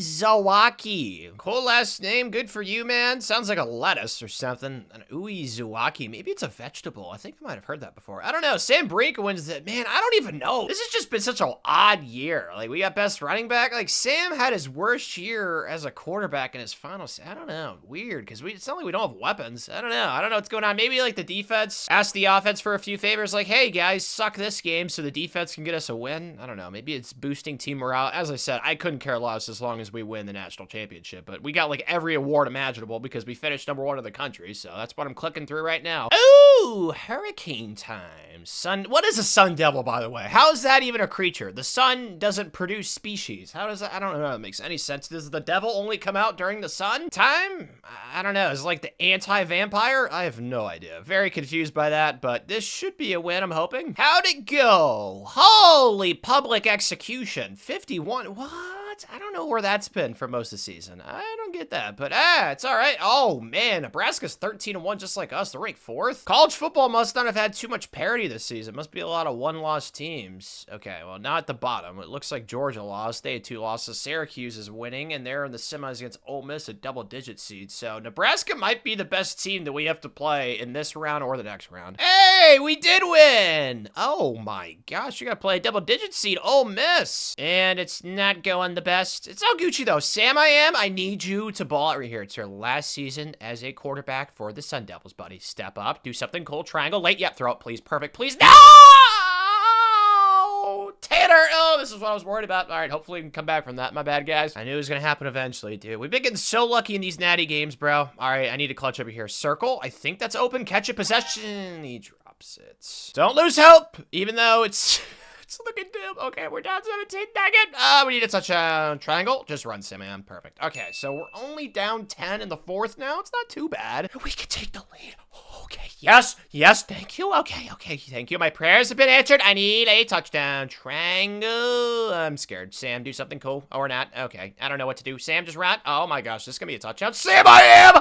Uizawaki. Cool last name. Good for you, man. Sounds like a lettuce or something. An Uizawaki. Maybe it's a vegetable. I think I might have heard that before. I don't know. Sam Brink wins that. Man, I don't even know. This has just been such an odd year. Like, we got best running back. Like, Sam had his worst year as a quarterback in his final. I don't know. Weird, because it's not like we don't have weapons. I don't know. I don't know what's going on. Maybe like the defense ask the offense for a few favors, like, hey guys, suck this game so the defense can get us a win. I don't know, maybe it's boosting team morale. As I said, I couldn't care less as long as we win the national championship, but we got like every award imaginable because we finished #1 in the country, so that's what I'm clicking through right now. Ooh, hurricane time. Sun. What is a sun devil, by the way? How is that even a creature? The sun doesn't produce species. How does that? I don't know if that makes any sense. Does the devil only come out during the sun time? I don't know. Is it like the anti-vampire? I have no idea. Very confused by that, but this should be a win, I'm hoping. How'd it go? Holy public execution. 51. What? What? I don't know where that's been for most of the season. I don't get that, but it's all right. Oh, man, Nebraska's 13-1 just like us. They're ranked 4th. College football must not have had too much parity this season. Must be a lot of one-loss teams. Okay, well, not at the bottom. It looks like Georgia lost. They had 2 losses. Syracuse is winning, and they're in the semis against Ole Miss, a double-digit seed. So Nebraska might be the best team that we have to play in this round or the next round. Hey, we did win! Oh, my gosh. You got to play a double-digit seed, Ole Miss. And it's not going the best. It's all Gucci, though. Sam, I need you to ball out right here. It's your last season as a quarterback for the Sun Devils, buddy. Step up. Do something cool. Triangle. Late. Yep. Throw it, please. Perfect. Please. No! Tanner! Oh, this is what I was worried about. All right, hopefully we can come back from that. My bad, guys. I knew it was going to happen eventually, dude. We've been getting so lucky in these natty games, bro. All right, I need to clutch over here. Circle. I think that's open. Catch a possession. He drops it. Don't lose hope, even though it's... It's looking dim. Okay, we're down 17. Dang it. We need a touchdown. Triangle. Just run, Simeon. Perfect. Okay, so we're only down 10 in the 4th now. It's not too bad. We can take the lead. Okay. Yes. Yes. Thank you. Okay. Thank you. My prayers have been answered. I need a touchdown. Triangle. I'm scared. Sam, do something cool. Or not. Okay. I don't know what to do. Sam, just run. Oh my gosh. This is going to be a touchdown. Sam, I am.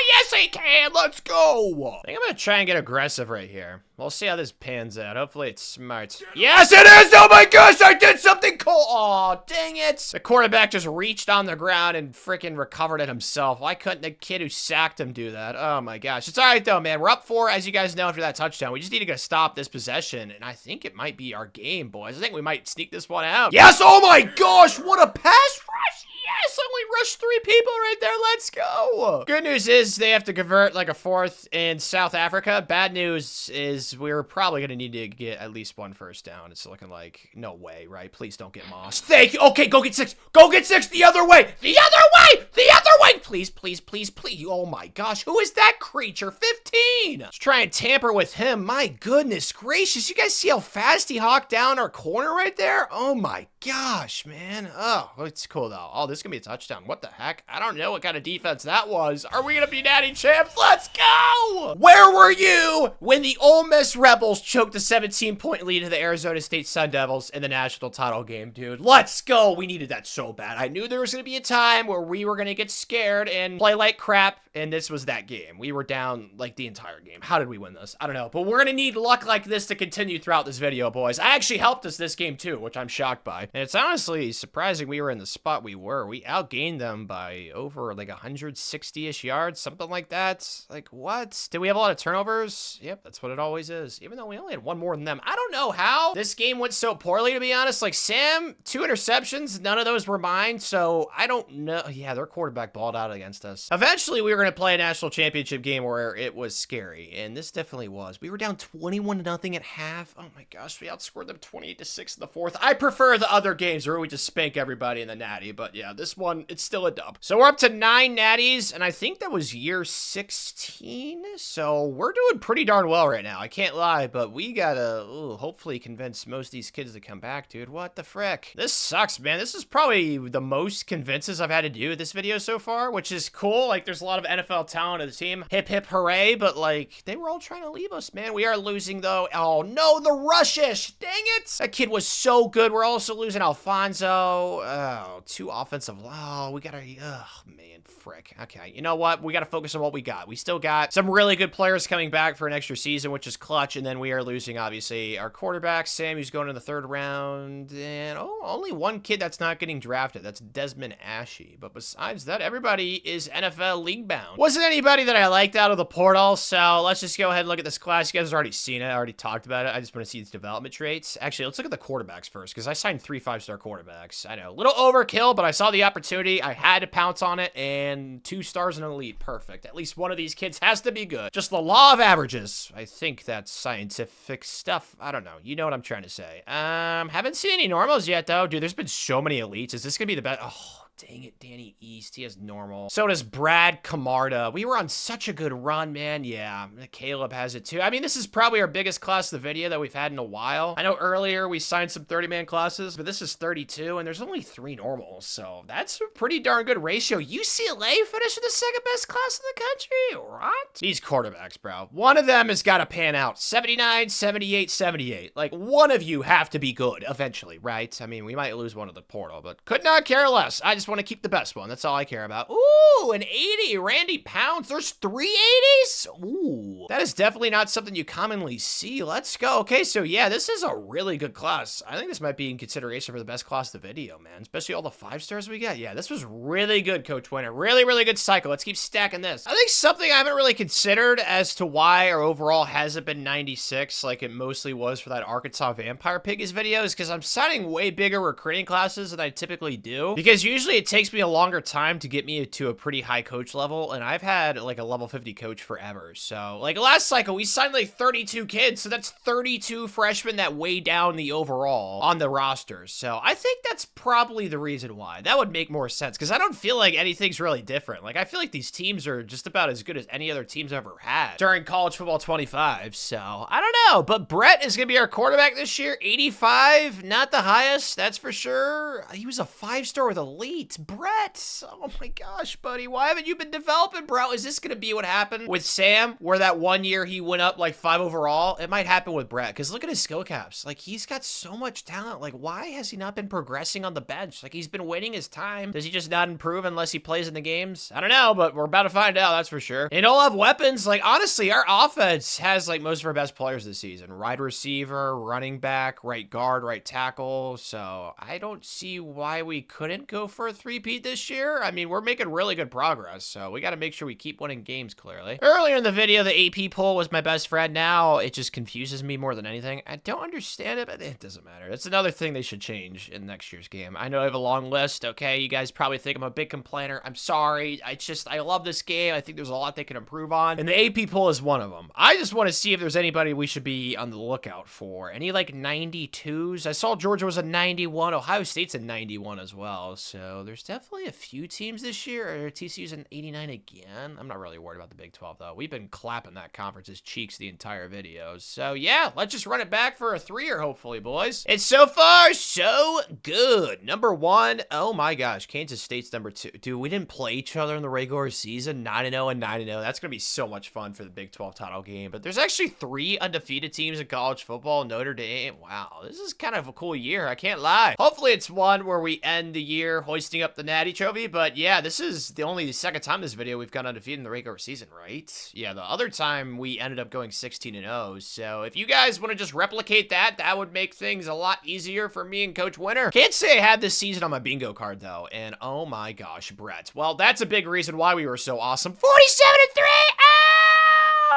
Yes, he can. Let's go. I think I'm going to try and get aggressive right here. We'll see how this pans out. Hopefully it's smart. Yes, it is! Oh my gosh, I did something cool! Aw, dang it! The quarterback just reached on the ground and freaking recovered it himself. Why couldn't the kid who sacked him do that? Oh my gosh. It's alright though, man. We're up 4, as you guys know, after that touchdown. We just need to go stop this possession, and I think it might be our game, boys. I think we might sneak this one out. Yes! Oh my gosh! What a pass rush! Yes, I only rushed 3 people right there. Let's go. Good news is they have to convert like a 4th in South Africa. Bad news is we're probably going to need to get at least 1 first down. It's looking like no way, right? Please don't get mossed. Thank you. Okay, go get 6. Go get 6 the other way. The other way. The other way. Please, please, please, please. Oh my gosh. Who is that creature? 15. Let's try and tamper with him. My goodness gracious. You guys see how fast he hawked down our corner right there? Oh my gosh, man. Oh, it's cool though. Oh, this is gonna be a touchdown. What the heck? I don't know what kind of defense that was. Are we gonna be natty champs? Let's go! Where were you when the Ole Miss Rebels choked a 17-point lead to the Arizona State Sun Devils in the national title game, dude? Let's go! We needed that so bad. I knew there was gonna be a time where we were gonna get scared and play like crap, and this was that game. We were down like the entire game. How did we win this? I don't know, but we're gonna need luck like this to continue throughout this video, boys. I actually helped us this game too, which I'm shocked by. And it's honestly surprising we were in the spot we were. We outgained them by over like 160-ish yards, something like that. Like, what? Did we have a lot of turnovers? Yep, that's what it always is. Even though we only had 1 more than them. I don't know how this game went so poorly, to be honest. Like, Sam, 2 interceptions. None of those were mine, so I don't know. Yeah, their quarterback balled out against us. Eventually, we were going to play a national championship game where it was scary, and this definitely was. We were down 21-0 at half. Oh my gosh, we outscored them 28-6 in the 4th. I prefer the other games where we just spank everybody in the natty, but yeah, this one, it's still a dub. So we're up to 9 natties, and I think that was year 16, so we're doing pretty darn well right now. I can't lie, but we gotta hopefully convince most of these kids to come back, dude. What the frick? This sucks, man. This is probably the most convinces I've had to do with this video so far, which is cool. Like, there's a lot of NFL talent in the team. Hip, hip, hooray, but like, they were all trying to leave us, man. We are losing, though. Oh, no, the Rushish. Dang it. That kid was so good. We're also losing Alfonso. Oh, 2 offensive. Oh, we gotta, oh, man, frick. Okay, you know what? We gotta focus on what we got. We still got some really good players coming back for an extra season, which is clutch, and then we are losing, obviously, our quarterback, Sam, who's going in the 3rd round, and, oh, only 1 kid that's not getting drafted. That's Desmond Ashey, but besides that, everybody is NFL league bound. Wasn't anybody that I liked out of the portal, so let's just go ahead and look at this class. You guys have already seen it. I already talked about it. I just want to see its development traits. Actually, let's look at the quarterbacks first, because I signed 3 5-star quarterbacks. I know, a little overkill, but I saw the opportunity. I had to pounce on it, and 2 stars and elite. Perfect. At least one of these kids has to be good. Just the law of averages. I think that's scientific stuff. I don't know. You know what I'm trying to say. Haven't seen any normals yet, though. Dude, there's been so many elites. Is this gonna be the best? Oh, dang it, Danny East. He has normal. So does Brad Camarda. We were on such a good run, man. Yeah, Caleb has it too. I mean, this is probably our biggest class of the video that we've had in a while. I know earlier we signed some 30-man classes, but this is 32, and there's only 3 normals, so that's a pretty darn good ratio. UCLA finished with the second best class in the country. What? These quarterbacks, bro. One of them has got to pan out. 79, 78, 78. Like, one of you have to be good eventually, right? I mean, we might lose one of the portal, but could not care less. I just want to keep the best one. That's all I care about. Ooh, an 80. Randy Pounds. There's 3 80s? Ooh. That is definitely not something you commonly see. Let's go. Okay, so yeah, this is a really good class. I think this might be in consideration for the best class of the video, man. Especially all the 5 stars we got. Yeah, this was really good, Coach Winter. Really, really good cycle. Let's keep stacking this. I think something I haven't really considered as to why our overall hasn't been 96 like it mostly was for that Arkansas Vampire Piggies video is because I'm signing way bigger recruiting classes than I typically do. Because usually it takes me a longer time to get me to a pretty high coach level, and I've had like a level 50 coach forever. So like last cycle, we signed like 32 kids, so that's 32 freshmen that weigh down the overall on the rosters. So I think that's probably the reason why. That would make more sense because I don't feel like anything's really different. Like I feel like these teams are just about as good as any other teams I've ever had during college football 25. So I don't know, but Brett is going to be our quarterback this year. 85, not the highest, that's for sure. He was a 5-star with elite. Brett, oh my gosh, buddy, why haven't you been developing, bro? Is this going to be what happened with Sam, where that one year he went up like 5 overall? It might happen with Brett, because look at his skill caps. Like, he's got so much talent. Like, why has he not been progressing on the bench? Like, he's been waiting his time. Does he just not improve unless he plays in the games? I don't know, but we're about to find out, that's for sure. And all have weapons. Like, honestly, our offense has like most of our best players this season. Wide receiver, running back, right guard, right tackle. So I don't see why we couldn't go for a 3-peat this year. I mean, we're making really good progress, so we got to make sure we keep winning games, clearly. Earlier in the video, the AP poll was my best friend. Now it just confuses me more than anything. I don't understand it, but it doesn't matter. It's another thing they should change in next year's game. I know I have a long list, okay? You guys probably think I'm a big complainer. I'm sorry. I love this game. I think there's a lot they can improve on, and the AP poll is one of them. I just want to see if there's anybody we should be on the lookout for. Any like 92s? I saw Georgia was a 91. Ohio State's a 91 as well. So there's definitely a few teams this year. TCU's an 89 again. I'm not really worried about the Big 12 though. We've been clapping that conference's cheeks the entire video. So yeah, let's just run it back for a 3-year hopefully, boys. It's so far so good. Number 1. Oh my gosh, Kansas State's number 2. Dude, we didn't play each other in the regular season. 9-0 and 9-0. That's gonna be so much fun for the Big 12 title game. But there's actually 3 undefeated teams in college football. Notre Dame. Wow, this is kind of a cool year. I can't lie. Hopefully it's one where we end the year hoisting up the Natty Trophy. But yeah, this is the only second time this video we've gone undefeated in the regular season, right? Yeah, the other time we ended up going 16-0. So if you guys want to just replicate that, that would make things a lot easier for me and Coach Winter. Can't say I had this season on my bingo card though. And oh my gosh, Brett. Well, that's a big reason why we were so awesome. 47-3.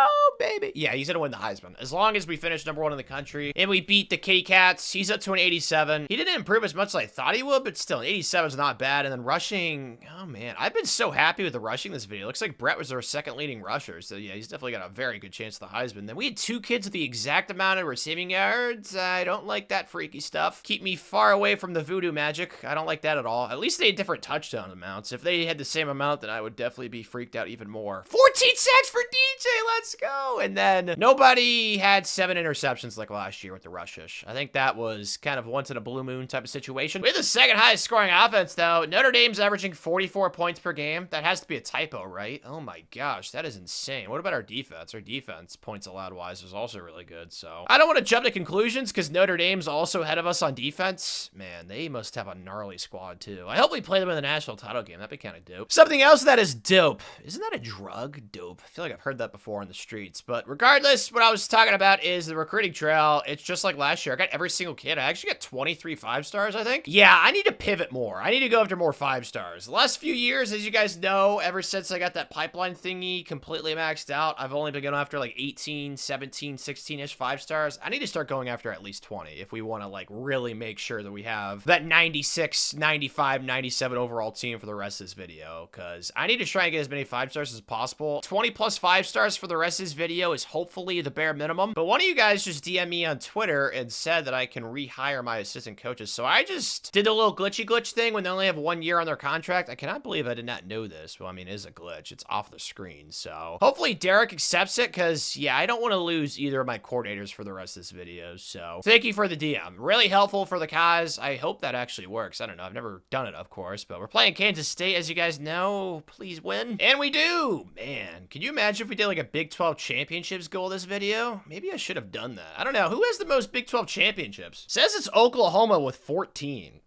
Oh, baby. Yeah, he's gonna win the Heisman. As long as we finish number 1 in the country and we beat the Kitty Cats, he's up to an 87. He didn't improve as much as I thought he would, but still, an 87 is not bad. And then rushing, oh man, I've been so happy with the rushing this video. Looks like Brett was our second leading rusher. So yeah, he's definitely got a very good chance of the Heisman. Then we had 2 kids with the exact amount of receiving yards. I don't like that freaky stuff. Keep me far away from the voodoo magic. I don't like that at all. At least they had different touchdown amounts. If they had the same amount, then I would definitely be freaked out even more. 14 sacks for DJ. Let's go. And then nobody had 7 interceptions like last year with the rushish. I think that was kind of once in a blue moon type of situation. We have the second highest scoring offense though. Notre Dame's averaging 44 points per game. That has to be a typo, right? Oh my gosh, that is insane. What about our defense? Our defense, points allowed wise, was also really good. So I don't want to jump to conclusions because Notre Dame's also ahead of us on defense. Man, they must have a gnarly squad too. I hope we play them in the national title game. That'd be kind of dope. Something else that is dope. Isn't that a drug? Dope. I feel like I've heard that before on the streets, but regardless, what I was talking about is the recruiting trail. It's just like last year. I got every single kid. I actually got 23 5-stars, I think. Yeah, I need to pivot more. I need to go after more 5-stars. The last few years, as you guys know, ever since I got that pipeline thingy completely maxed out, I've only been going after like 18, 17, 16-ish 5-stars. I need to start going after at least 20 if we want to like really make sure that we have that 96, 95, 97 overall team for the rest of this video, because I need to try and get as many 5-stars as possible. 20 plus 5-stars for the rest of this video video is hopefully the bare minimum. But one of you guys just DM me on Twitter and said that I can rehire my assistant coaches. So I just did a little glitch thing when they only have 1 year on their contract. I cannot believe I did not know this. Well, I mean, it is a glitch. It's off the screen. So hopefully Derek accepts it because, yeah, I don't want to lose either of my coordinators for the rest of this video. So thank you for the DM. Really helpful for the cause. I hope that actually works. I don't know. I've never done it, of course, but we're playing Kansas State, as you guys know. Please win. And we do. Man, can you imagine if we did like a Big 12 championships goal this video? Maybe I should have done that. I don't know. Who has the most Big 12 championships? Says it's Oklahoma with 14.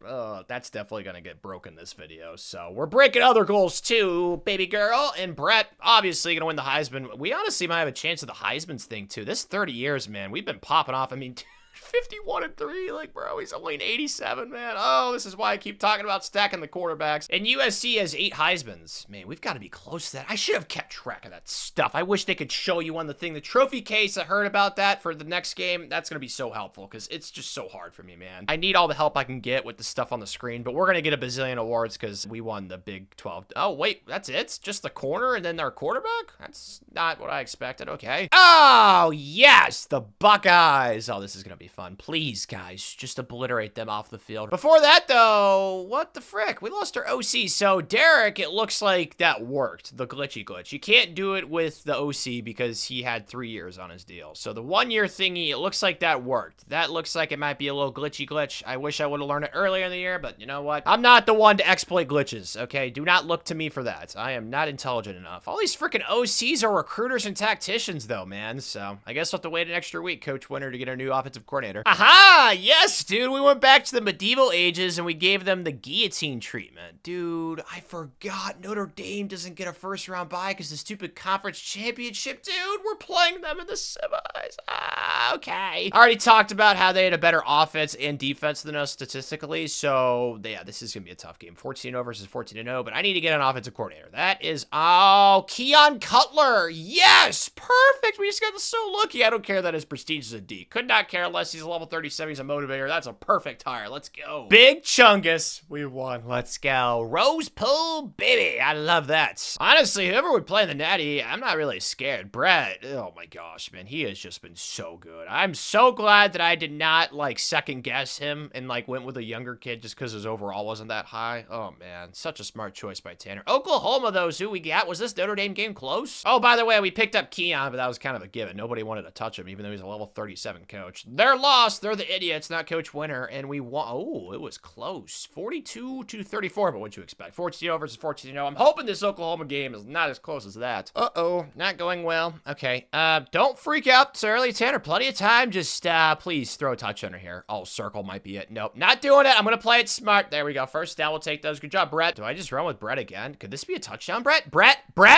That's definitely going to get broken this video. So we're breaking other goals too, baby girl. And Brett, obviously going to win the Heisman. We honestly might have a chance of the Heisman's thing too. This 30 years, man, we've been popping off. I mean, 51-3, like, bro, he's only an 87, man. Oh, this is why I keep talking about stacking the quarterbacks. And USC has 8 Heismans. Man, we've got to be close to that. I should have kept track of that stuff. I wish they could show you on the thing. The trophy case, I heard about that for the next game. That's going to be so helpful because it's just so hard for me, man. I need all the help I can get with the stuff on the screen, but we're going to get a bazillion awards because we won the Big 12. Oh, wait, that's it? It's just the corner and then our quarterback? That's not what I expected. Okay. Oh, yes, the Buckeyes. Oh, this is going to be fun. Please, guys, just obliterate them off the field. Before that, though, what the frick? We lost our OC. So, Derek, it looks like that worked, the glitchy glitch. You can't do it with the OC because he had 3 years on his deal. So, the 1 year thingy, it looks like that worked. That looks like it might be a little glitchy glitch. I wish I would have learned it earlier in the year, but you know what? I'm not the one to exploit glitches, okay? Do not look to me for that. I am not intelligent enough. All these freaking OCs are recruiters and tacticians, though, man. So, I guess we'll have to wait an extra week, Coach Winter, to get our new offensive coordinator. Aha! Yes, dude. We went back to the medieval ages and we gave them the guillotine treatment. Dude, I forgot Notre Dame doesn't get a first round bye because the stupid conference championship. Dude, we're playing them in the semis. Ah, okay. I already talked about how they had a better offense and defense than us statistically. So, yeah, this is going to be a tough game. 14-0 versus 14-0, but I need to get an offensive coordinator. That is, oh, Keon Cutler. Yes, perfect. We just got so lucky. I don't care that his prestige is a D. Could not care less. He's a level 37. He's a motivator. That's a perfect hire. Let's go. Big Chungus. We won. Let's go. Rose Pool, baby. I love that. Honestly, whoever would play in the Natty, I'm not really scared. Brett, oh my gosh, man. He has just been so good. I'm so glad that I did not, like, second guess him and, like, went with a younger kid just because his overall wasn't that high. Oh, man. Such a smart choice by Tanner. Oklahoma, though, is who we got. Was this Notre Dame game close? Oh, by the way, we picked up Keon, but that was kind of a given. Nobody wanted to touch him, even though he's a level 37 coach. They're lost. They're the idiots, not Coach Winter, and we won. Oh, it was close. 42-34, but what'd you expect? 14-0 versus 14-0. I'm hoping this Oklahoma game is not as close as that. Uh-oh, not going well. Okay, don't freak out so early, Tanner. Plenty of time. Just, please throw a touch under here. Oh, circle might be it. Nope, not doing it. I'm gonna play it smart. There we go. First down, we'll take those. Good job, Brett. Do I just run with Brett again? Could this be a touchdown, Brett? Brett, bro!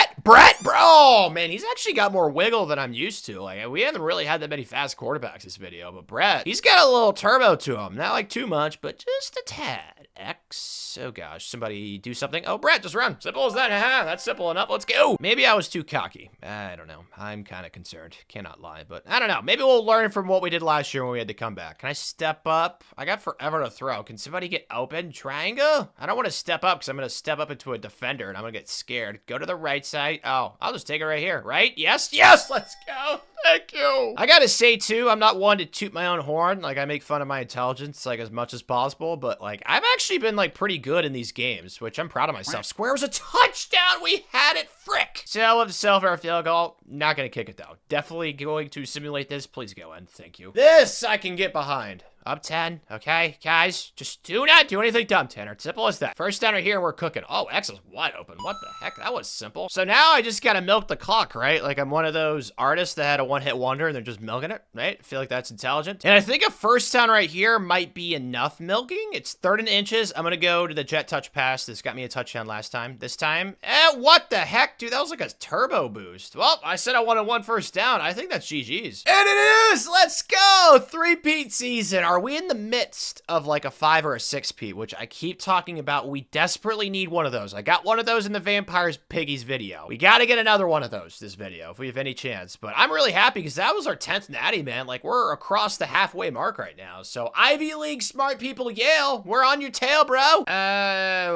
Oh, man, he's actually got more wiggle than I'm used to. Like, we haven't really had that many fast quarterbacks this video, but Brett, he's got a little turbo to him. Not like too much, but just a tad. X. Oh gosh, somebody do something. Oh, Brett, just run. Simple as that. Haha, that's simple enough. Let's go. Maybe I was too cocky. I don't know. I'm kind of concerned. Cannot lie, but I don't know. Maybe we'll learn from what we did last year when we had to come back. Can I step up? I got forever to throw. Can somebody get open? Triangle? I don't want to step up because I'm going to step up into a defender and I'm going to get scared. Go to the right side. Oh, I'll just take it right here, right? Yes, let's go. Thank you. I gotta say, too, I'm not one to toot my own horn. Like, I make fun of my intelligence, like, as much as possible. But, like, I've actually been, like, pretty good in these games, which I'm proud of myself. Square was a touchdown. We had it. Frick. So, with the silver field goal, not gonna kick it, though. Definitely going to simulate this. Please go in. Thank you. This I can get behind. Up 10, okay? Guys, just do not do anything dumb, Tanner. Simple as that. First down right here, and we're cooking. Oh, X is wide open. What the heck? That was simple. So now I just gotta milk the clock, right? Like I'm one of those artists that had a one-hit wonder and they're just milking it, right? I feel like that's intelligent. And I think a first down right here might be enough milking. It's 3rd and inches. I'm gonna go to the jet touch pass. This got me a touchdown last time. This time, what the heck? Dude, that was like a turbo boost. Well, I said I wanted one first down. I think that's GG's. And it is! Let's go! 3-peat season. are we in the midst of like a 5 or a 6P, which I keep talking about? We desperately need one of those. I got one of those in the Vampires Piggies video. We got to get another one of those this video if we have any chance. But I'm really happy because that was our 10th natty, man. Like, we're across the halfway mark right now. So Ivy League smart people, Yale, we're on your tail, bro.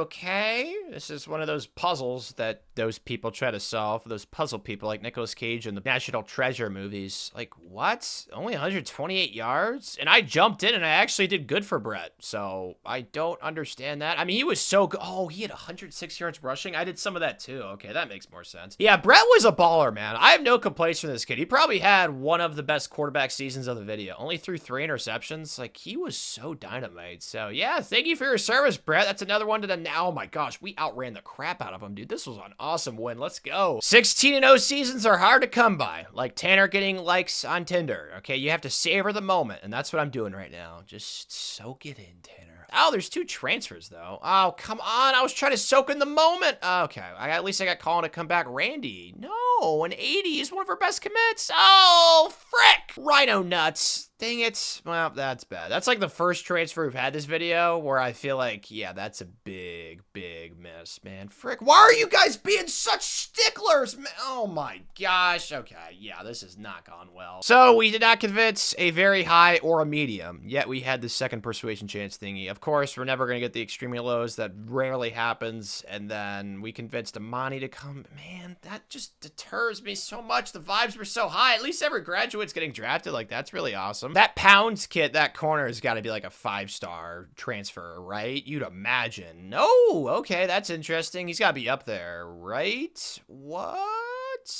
Okay. This is one of those puzzles that those people try to solve. Those puzzle people like Nicolas Cage in the National Treasure movies. Like, what? Only 128 yards? And I jumped in and I actually did good for Brett. So I don't understand that. I mean, he was so good. Oh, he had 106 yards rushing. I did some of that too. Okay, that makes more sense. Yeah, Brett was a baller, man. I have no complaints from this kid. He probably had one of the best quarterback seasons of the video. Only threw 3 interceptions. Like, he was so dynamite. So yeah, thank you for your service, Brett. That's another one to the now. Oh my gosh, we outran the crap out of him, dude. This was an awesome win. Let's go. 16-0 seasons are hard to come by. Like Tanner getting likes on Tinder. Okay, you have to savor the moment, and that's what I'm doing right now. Just soak it in, Tanner. Oh, there's 2 transfers, though. Oh, come on. I was trying to soak in the moment. Okay, at least I got calling to come back. Randy. No, an 80 is one of our best commits. Oh, frick. Rhino nuts. Dang it. Well, that's bad. That's like the first transfer we've had this video where I feel like, yeah, that's a big, big miss, man. Frick. Why are you guys being such sticklers? Oh my gosh. Okay, yeah, this has not gone well. So we did not convince a very high or a medium, yet we had the second persuasion chance thingy. Of course, we're never going to get the extremely lows. That rarely happens. And then we convinced Amani to come. Man, that just deters me so much. The vibes were so high. At least every graduate's getting drafted. Like, that's really awesome. That Pounds kid, that corner has got to be like a 5-star transfer, right? You'd imagine. No, okay, that's interesting. He's got to be up there, right? What?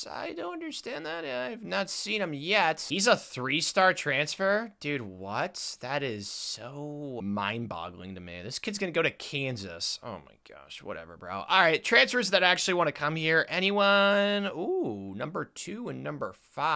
I don't understand that. I've not seen him yet. He's a 3-star transfer? Dude, what? That is so mind-boggling to me. This kid's gonna go to Kansas. Oh my gosh, whatever, bro. All right, transfers that actually want to come here. Anyone? Ooh, number 2 and number 5.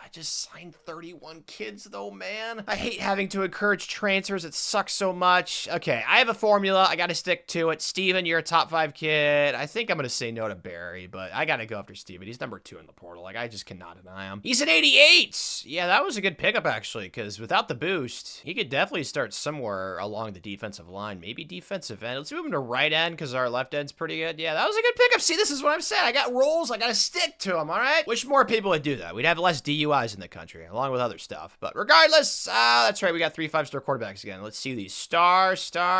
I just signed 31 kids, though, man. I hate having to encourage transfers. It sucks so much. Okay, I have a formula. I got to stick to it. Steven, you're a top 5 kid. I think I'm going to say no to Barry, but I got to go after Steven. He's number 2 in the portal. Like, I just cannot deny him. He's an 88. Yeah, that was a good pickup, actually, because without the boost, he could definitely start somewhere along the defensive line. Maybe defensive end. Let's move him to right end because our left end's pretty good. Yeah, that was a good pickup. See, this is what I'm saying. I got roles. I got to stick to them, all right? Wish more people would do that. We'd have less DUIs in the country, along with other stuff. But regardless, that's right. We got 3 5-star quarterbacks again. Let's see these. Star.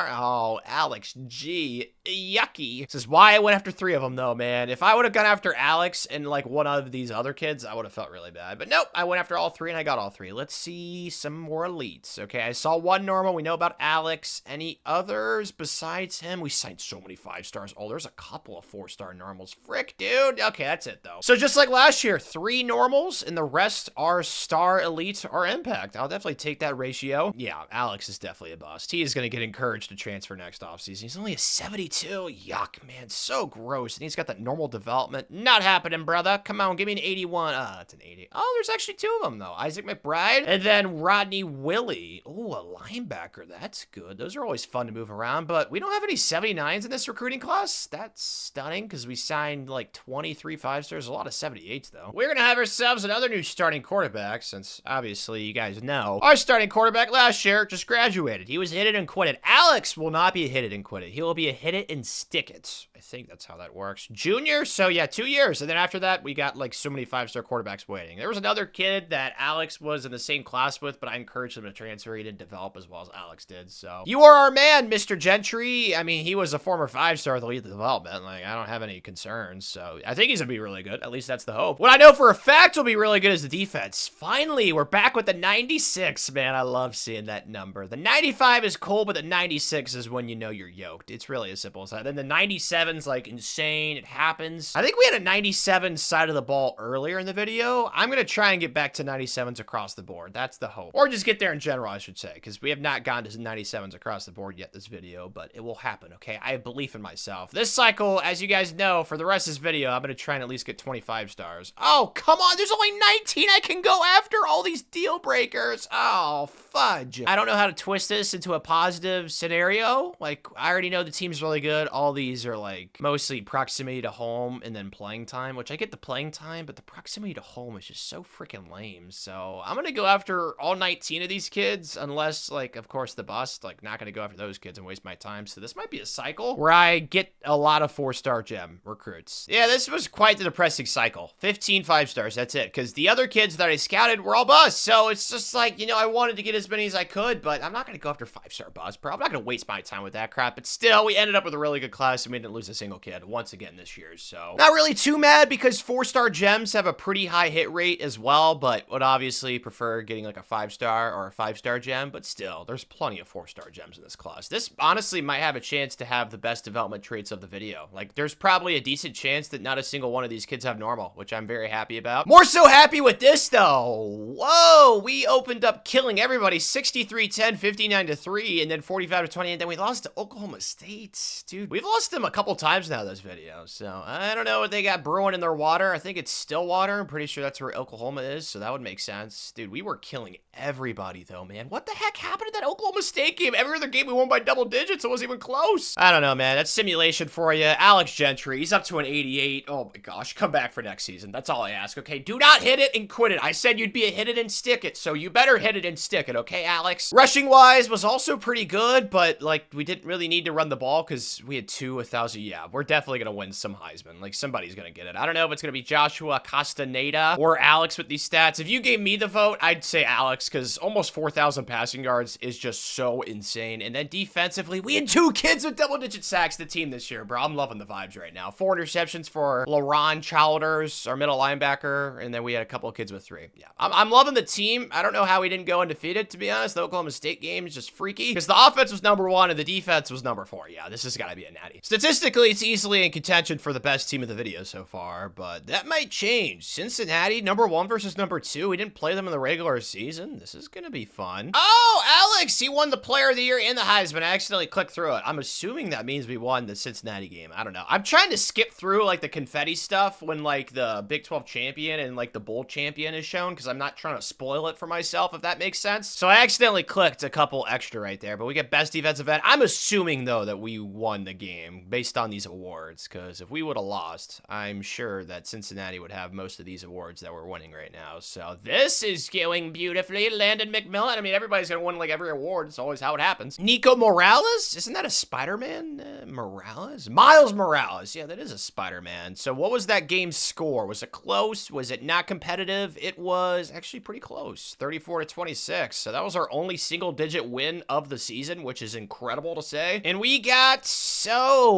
Oh, Alex G. Yucky. This is why I went after 3 of them, though, man. If I would have gone after Alex and, like, one of these other kids, I would have felt really bad. But nope, I went after all 3, and I got all 3. Let's see some more elites. Okay, I saw 1 normal. We know about Alex. Any others besides him? We signed so many 5-stars. Oh, there's a couple of 4-star normals. Frick, dude. Okay, that's it, though. So just like last year, 3 normals, and the rest are star, elite, or impact. I'll definitely take that ratio. Yeah, Alex is definitely a bust. He is going to get encouraged to transfer next offseason. He's only a 72. Yuck, man. So gross. And he's got that normal development. Not happening, brother. Come on, give me an 81. That's an 80. Oh, there's actually 2 of them, though. Isaac McBride and then Rodney Willie. Oh, a linebacker. That's good. Those are always fun to move around, but we don't have any 79s in this recruiting class. That's stunning because we signed like 23 5-stars. A lot of 78s, though. We're going to have ourselves another new starting quarterback since obviously you guys know our starting quarterback last year just graduated. He was hit it and quit it. Alex will not be a hit it and quit it. He will be a hit it and stick it. I think that's how that works. Junior, so yeah, 2 years. And then after that, we got like so many 5-star quarterbacks waiting. There was another kid that Alex was in the same class with, but I encouraged him to transfer. He didn't develop as well as Alex did. So you are our man, Mr. Gentry. I mean, he was a former 5-star with elite development. Like, I don't have any concerns. So I think he's gonna be really good. At least that's the hope. What I know for a fact will be really good is the defense. Finally, we're back with the 96, man. I love seeing that number. The 95 is cool, but the 96 is when you know you're yoked. It's really as simple as that. Then the 97's like insane. It happens. I think we had a 97 side of the ball earlier in the video. I'm going to try and get back to 97s across the board. That's the hope. Or just get there in general, I should say, because we have not gone to 97s across the board yet this video, but it will happen, okay? I have belief in myself. This cycle, as you guys know, for the rest of this video, I'm going to try and at least get 25 stars. Oh, come on. There's only 19 I can go after all these deal breakers. Oh, fudge. I don't know how to twist this into a positive scenario. Like, I already know the team's really good. All these are like mostly proximity to home and then playing time, which I get the playing time, but the proximity to home is just so freaking lame. So I'm gonna go after all 19 of these kids, unless, like, of course, the bust. Like, not gonna go after those kids and waste my time. So this might be a cycle where I get a lot of 4-star gem recruits. Yeah, this was quite the depressing cycle. 15 5-stars, that's it. Because the other kids that I scouted were all busts. So it's just like, you know, I wanted to get as many as I could, but I'm not gonna go after 5-star bust, bro. I'm not gonna waste my time with that crap. But still, we ended up with a really good class and we didn't lose a single kid once again this year. So not really too mad because 4-star gems have a pretty high hit rate as well, but would obviously prefer getting like a 5-star or a 5-star gem. But still, there's plenty of 4-star gems in this class. This honestly might have a chance to have the best development traits of the video. Like, there's probably a decent chance that not a single one of these kids have normal, which I'm very happy about. More so happy with this though. Whoa, we opened up killing everybody 63-10, 59-3, and then 45-20, and then we lost to Oklahoma State. Dude, we've lost them a couple times now this video, so I don't know what they got brewing in their water. I think it's still water. I'm pretty sure that's where Oklahoma is, so that would make sense. Dude, we were killing everybody though, man. What the heck happened to that Oklahoma State game? Every other game we won by double digits. It wasn't even close. I don't know, man. That's simulation for you. Alex Gentry, he's up to an 88. Oh my gosh, come back for next season. That's all I ask, okay? Do not hit it and quit it. I said you'd be a hit it and stick it, so you better hit it and stick it, okay, Alex? Rushing wise was also pretty good, but like we didn't really need to run the ball because we had 1,000. Yeah, we're definitely gonna win some Heisman. Like, somebody's gonna get it. I don't know if it's gonna be Joshua Castaneda or Alex with these stats. If you gave me the vote, I'd say Alex, because almost 4,000 passing yards is just so insane. And then defensively, we had 2 kids with double-digit sacks the team this year, bro. I'm loving the vibes right now. 4 interceptions for LaRon Childers, our middle linebacker, and then we had a couple of kids with 3. Yeah, I'm loving the team. I don't know how we didn't go undefeated, to be honest. The Oklahoma State game is just freaky because the offense was number 1 and the defense was number 4. Yeah, this has got to be a natty. Statistically, it's easily in contention for the best team of the video so far, but that might change. Cincinnati, number 1 versus number 2. We didn't play them in the regular season. This is going to be fun. Oh, Alex, he won the Player of the Year and the Heisman. I accidentally clicked through it. I'm assuming that means we won the Cincinnati game. I don't know. I'm trying to skip through like the confetti stuff when like the Big 12 champion and like the bowl champion is shown because I'm not trying to spoil it for myself, if that makes sense. So I accidentally clicked a couple extra right there, but we get best defensive end. I'm assuming though that we won the game based on these awards, because if we would have lost, I'm sure that Cincinnati would have most of these awards that we're winning right now. So this is going beautifully. Landon McMillan. I mean, everybody's gonna win like every award. It's always how it happens. Nico Morales? Isn't that a Spider-Man? Morales? Miles Morales. Yeah, that is a Spider-Man. So what was that game's score? Was it close? Was it not competitive? It was actually pretty close. 34-26. So that was our only single-digit win of the season, which is incredible to say. And we got,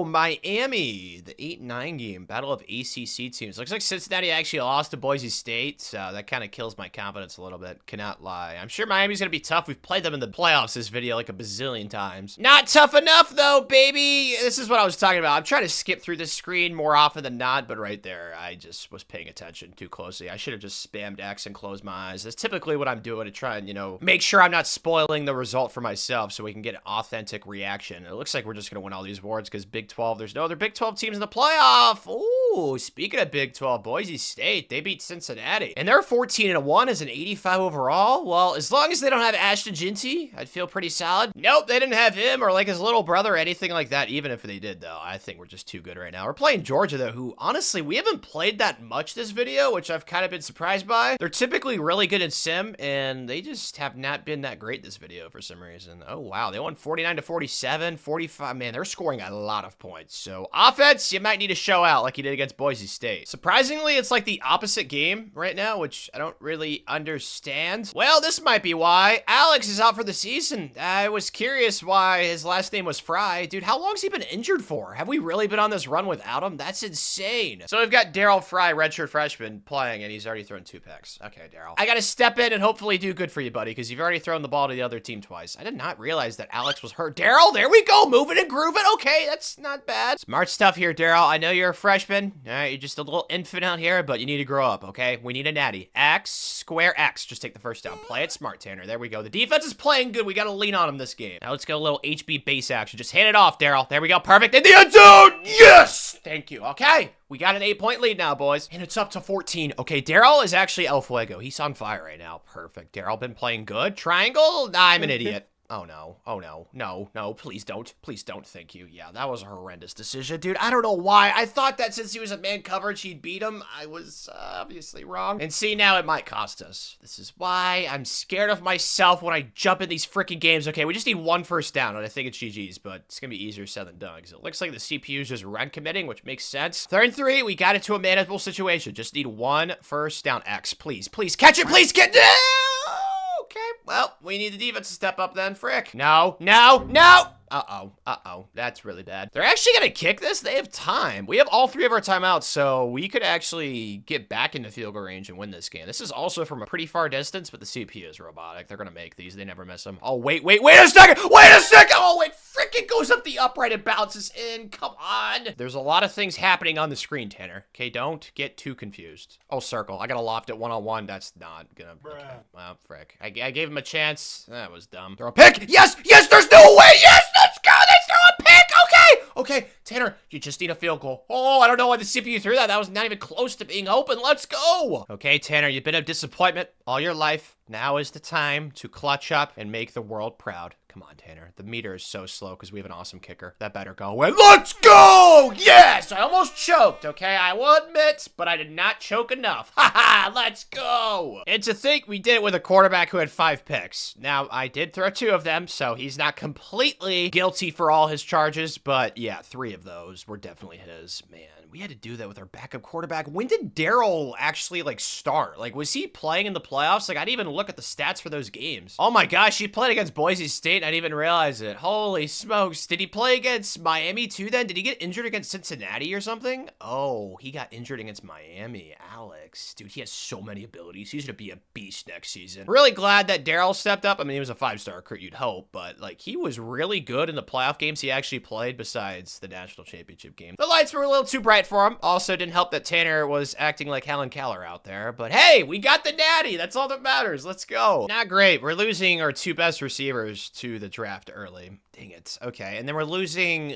Miami, the 8-9 game, battle of ACC teams. Looks like Cincinnati actually lost to Boise State, so that kind of kills my confidence a little bit. Cannot lie. I'm sure Miami's gonna be tough. We've played them in the playoffs this video like a bazillion times. Not tough enough though, baby. This is what I was talking about. I'm trying to skip through this screen more often than not, but right there, I just was paying attention too closely. I should have just spammed X and closed my eyes. That's typically what I'm doing to try and, you know, make sure I'm not spoiling the result for myself so we can get an authentic reaction. It looks like we're just gonna win all these awards because Big 12, there's no other Big 12 teams in the playoff. Ooh, speaking of Big 12, Boise State, they beat Cincinnati. And they're 14-1 as an 85 overall. Well, as long as they don't have Ashton Ginty, I'd feel pretty solid. Nope, they didn't have him or like his little brother or anything like that. Even if they did, though, I think we're just too good right now. We're playing Georgia, though, who, honestly, we haven't played that much this video, which I've kind of been surprised by. They're typically really good in sim, and they just have not been that great this video for some reason. Oh, wow. They won 49-47, 45. Man, they're scoring a lot of points. So, offense, you might need to show out like you did against Boise State. Surprisingly, it's like the opposite game right now, which I don't really understand. Well, this might be why. Alex is out for the season. I was curious why his last name was Fry. Dude, how long's he been injured for? Have we really been on this run without him? That's insane. So we've got Daryl Fry, redshirt freshman, playing, and he's already thrown 2 picks. Okay, Daryl. I gotta step in and hopefully do good for you, buddy, because you've already thrown the ball to the other team twice. I did not realize that Alex was hurt. Daryl, there we go. Moving and grooving. Okay, that's not bad. Smart stuff here, Daryl. I know you're a freshman. All right, you're just a little infant out here, but you need to grow up, okay? We need a natty. X, square X. Just take the first down. Play it smart, Tanner. There we go. The defense is playing playing good. We got to lean on him this game. Now let's go a little HB base action. Just hand it off, Daryl. There we go. Perfect. In the end zone. Yes. Thank you. Okay. We got an 8-point lead now, boys. And it's up to 14. Okay, Daryl is actually El Fuego. He's on fire right now. Perfect. Daryl been playing good. Triangle? Nah, I'm an idiot. Oh, no. Oh, no. No, no. Please don't. Please don't. Thank you. Yeah, that was a horrendous decision, dude. I don't know why. I thought that since he was a man coverage, he'd beat him. I was obviously wrong. And see, now it might cost us. This is why I'm scared of myself when I jump in these freaking games. Okay, we just need 1 first down, and I think it's GG's, but it's going to be easier said than done, because it looks like the CPU's just run committing, which makes sense. 3rd and 3, we got it to a manageable situation. Just need 1 first down. X, please. Please catch it. Please get it. Okay, well, we need the defense to step up then, frick. No, no, no! Uh-oh, that's really bad. They're actually gonna kick this? They have time. We have all 3 of our timeouts, so we could actually get back into field goal range and win this game. This is also from a pretty far distance, but the CPU is robotic. They're gonna make these. They never miss them. Oh, wait a second! Wait a second! Oh, wait, frick, it goes up the upright and bounces in. Come on. There's a lot of things happening on the screen, Tanner. Okay, don't get too confused. Oh, circle. I gotta loft it one-on-one. That's not gonna... Okay. Well, frick. I gave him a chance. That was dumb. Throw a pick! Yes! Yes! There's no way! Yes! Let's go! They throw a pick! Okay! Okay, Tanner, you just need a field goal. Oh, I don't know why the CPU threw that. That was not even close to being open. Let's go! Okay, Tanner, you've been a disappointment all your life. Now is the time to clutch up and make the world proud. Come on, Tanner. The meter is so slow because we have an awesome kicker. That better go away. Let's go! Yes! I almost choked, okay? I will admit, but I did not choke enough. Haha, let's go! And to think we did it with a quarterback who had 5 picks. Now, I did throw 2 of them, so he's not completely guilty for all his charges, but yeah, 3 of those were definitely his. Man, we had to do that with our backup quarterback. When did Daryl actually, like, start? Like, was he playing in the playoffs? Like, I didn't even look at the stats for those games. Oh my gosh, he played against Boise State. I didn't even realize it. Holy smokes. Did he play against Miami too then? Did he get injured against Cincinnati or something? Oh, he got injured against Miami. Alex. Dude, he has so many abilities. He's gonna be a beast next season. Really glad that Daryl stepped up. I mean, he was a 5-star recruit, you'd hope, but like, he was really good in the playoff games he actually played besides the national championship game. The lights were a little too bright for him. Also, didn't help that Tanner was acting like Helen Keller out there, but hey, we got the natty. That's all that matters. Let's go. Not great. We're losing our 2 best receivers to the draft early. Dang it. Okay, and then we're losing,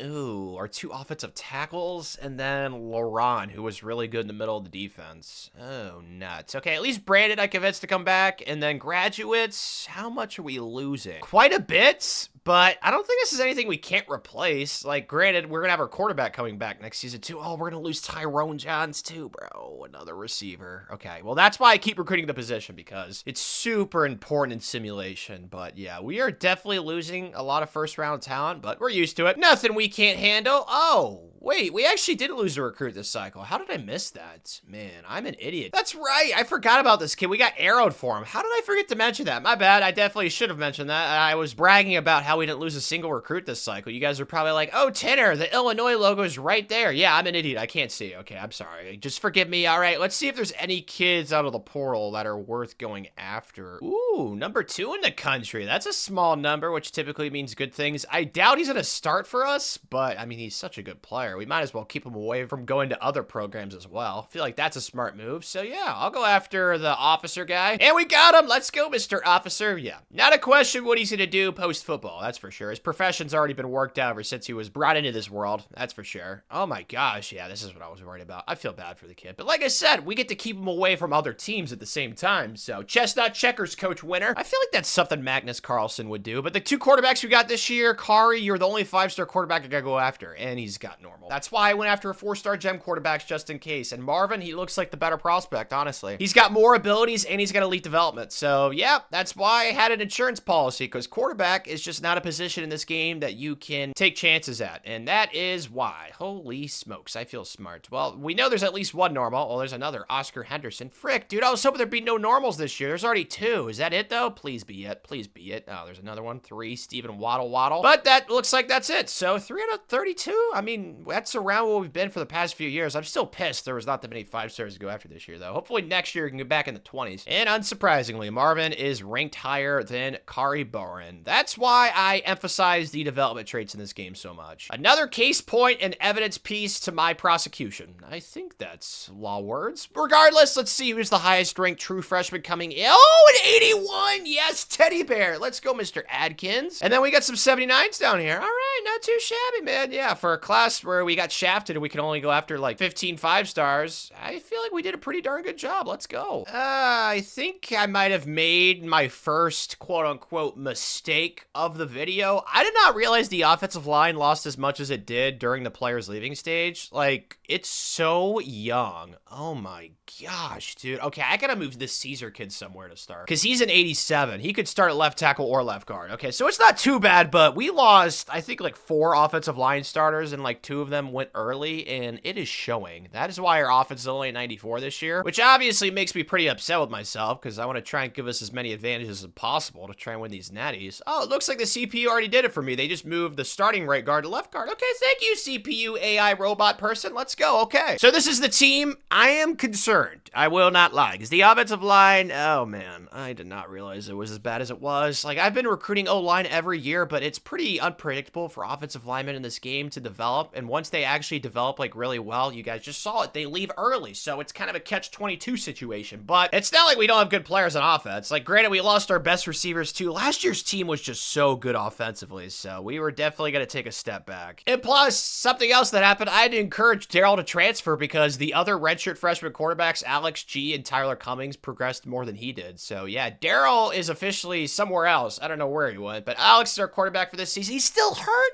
our 2 offensive tackles, and then Laurent, who was really good in the middle of the defense. Oh, nuts. Okay, at least Brandon I convinced to come back, and then graduates, how much are we losing? Quite a bit, but I don't think this is anything we can't replace. Like, granted, we're gonna have our quarterback coming back next season too. Oh, we're gonna lose Tyrone Johns too, bro. Another receiver. Okay, well, that's why I keep recruiting the position, because it's super important in simulation. But yeah, we are definitely losing a lot of first-round talent, but we're used to it. Nothing we can't handle. Oh, wait, we actually did lose a recruit this cycle. How did I miss that? Man, I'm an idiot. That's right. I forgot about this kid. We got arrowed for him. How did I forget to mention that? My bad. I definitely should have mentioned that. I was bragging about how we didn't lose a single recruit this cycle. You guys are probably like, oh, Tanner, the Illinois logo is right there. Yeah, I'm an idiot. I can't see. Okay, I'm sorry. Just forgive me. All right, let's see if there's any kids out of the portal that are worth going after. Ooh, number 2 in the country. That's a small number, which typically means good things. I doubt he's going to start for us, but I mean, he's such a good player. We might as well keep him away from going to other programs as well. I feel like that's a smart move. So yeah, I'll go after the officer guy. And we got him. Let's go, Mr. Officer. Yeah, not a question what he's going to do post-football. That's for sure. His profession's already been worked out ever since he was brought into this world. That's for sure. Oh my gosh. Yeah, this is what I was worried about. I feel bad for the kid. But like I said, we get to keep him away from other teams at the same time. So chestnut checkers, coach winner. I feel like that's something Magnus Carlson would do. But the 2 quarterbacks we got this year, Kari, you're the only 5-star quarterback I gotta go after. And he's got normal. That's why I went after a 4-star gem quarterbacks just in case. And Marvin, he looks like the better prospect, honestly. He's got more abilities and he's got elite development. So yeah, that's why I had an insurance policy, because quarterback is just not a position in this game that you can take chances at. And that is why. Holy smokes, I feel smart. Well, we know there's at least 1 normal. Oh, there's another. Oscar Henderson. Frick, dude, I was hoping there'd be no normals this year. There's already 2. Is that it, though? Please be it. Please be it. Oh, there's another one. 3. Stephen Waddle. overall. But that looks like that's it. So 3 out of 32. I mean, that's around where we've been for the past few years. I'm still pissed there was not that many 5 stars to go after this year, though. Hopefully next year we can get back in the 20s. And unsurprisingly, Marvin is ranked higher than Kari Boren. That's why I emphasize the development traits in this game so much. Another case point and evidence piece to my prosecution. I think that's law words. Regardless, let's see who's the highest ranked true freshman coming in. Oh, an 81! Yes, Teddy Bear. Let's go, Mr. Adkins. And then we got some 79s down here. All right, not too shabby, man. Yeah, for a class where we got shafted and we could only go after like 15 5 stars, I feel like we did a pretty darn good job. Let's go. I think I might have made my first quote-unquote mistake of the video. I did not realize the offensive line lost as much as it did during the players leaving stage. Like, it's so young. Oh my gosh, dude. Okay, I gotta move this Caesar kid somewhere to start, because he's an 87. He could start at left tackle or left guard. Okay, so it's not too bad, but we lost, I think, like 4 offensive line starters, and like 2 of them went early, and it is showing. That is why our offense is only at 94 this year, which obviously makes me pretty upset with myself, because I want to try and give us as many advantages as possible to try and win these natties. Oh, it looks like the CPU already did it for me. They just moved the starting right guard to left guard. Okay, thank you, CPU AI robot person. Let's go. Okay, so this is the team. I am concerned. I will not lie, because the offensive line, oh man, I did not realize it was as bad as it was. Like, I've been recruiting O-line every year, but it's pretty unpredictable for offensive linemen in this game to develop, and once they actually develop, like, really well, you guys just saw it, they leave early, so it's kind of a catch-22 situation, but it's not like we don't have good players on offense. Like, granted, we lost our best receivers, too. Last year's team was just so good offensively, so we were definitely going to take a step back. And plus, something else that happened, I had to encourage Daryl to transfer because the other redshirt freshman quarterbacks, Alex G and Tyler Cummings, progressed more than he did. So yeah, Daryl is officially somewhere else. I don't know where he went, but Alex is our quarterback for this season. He's still hurt?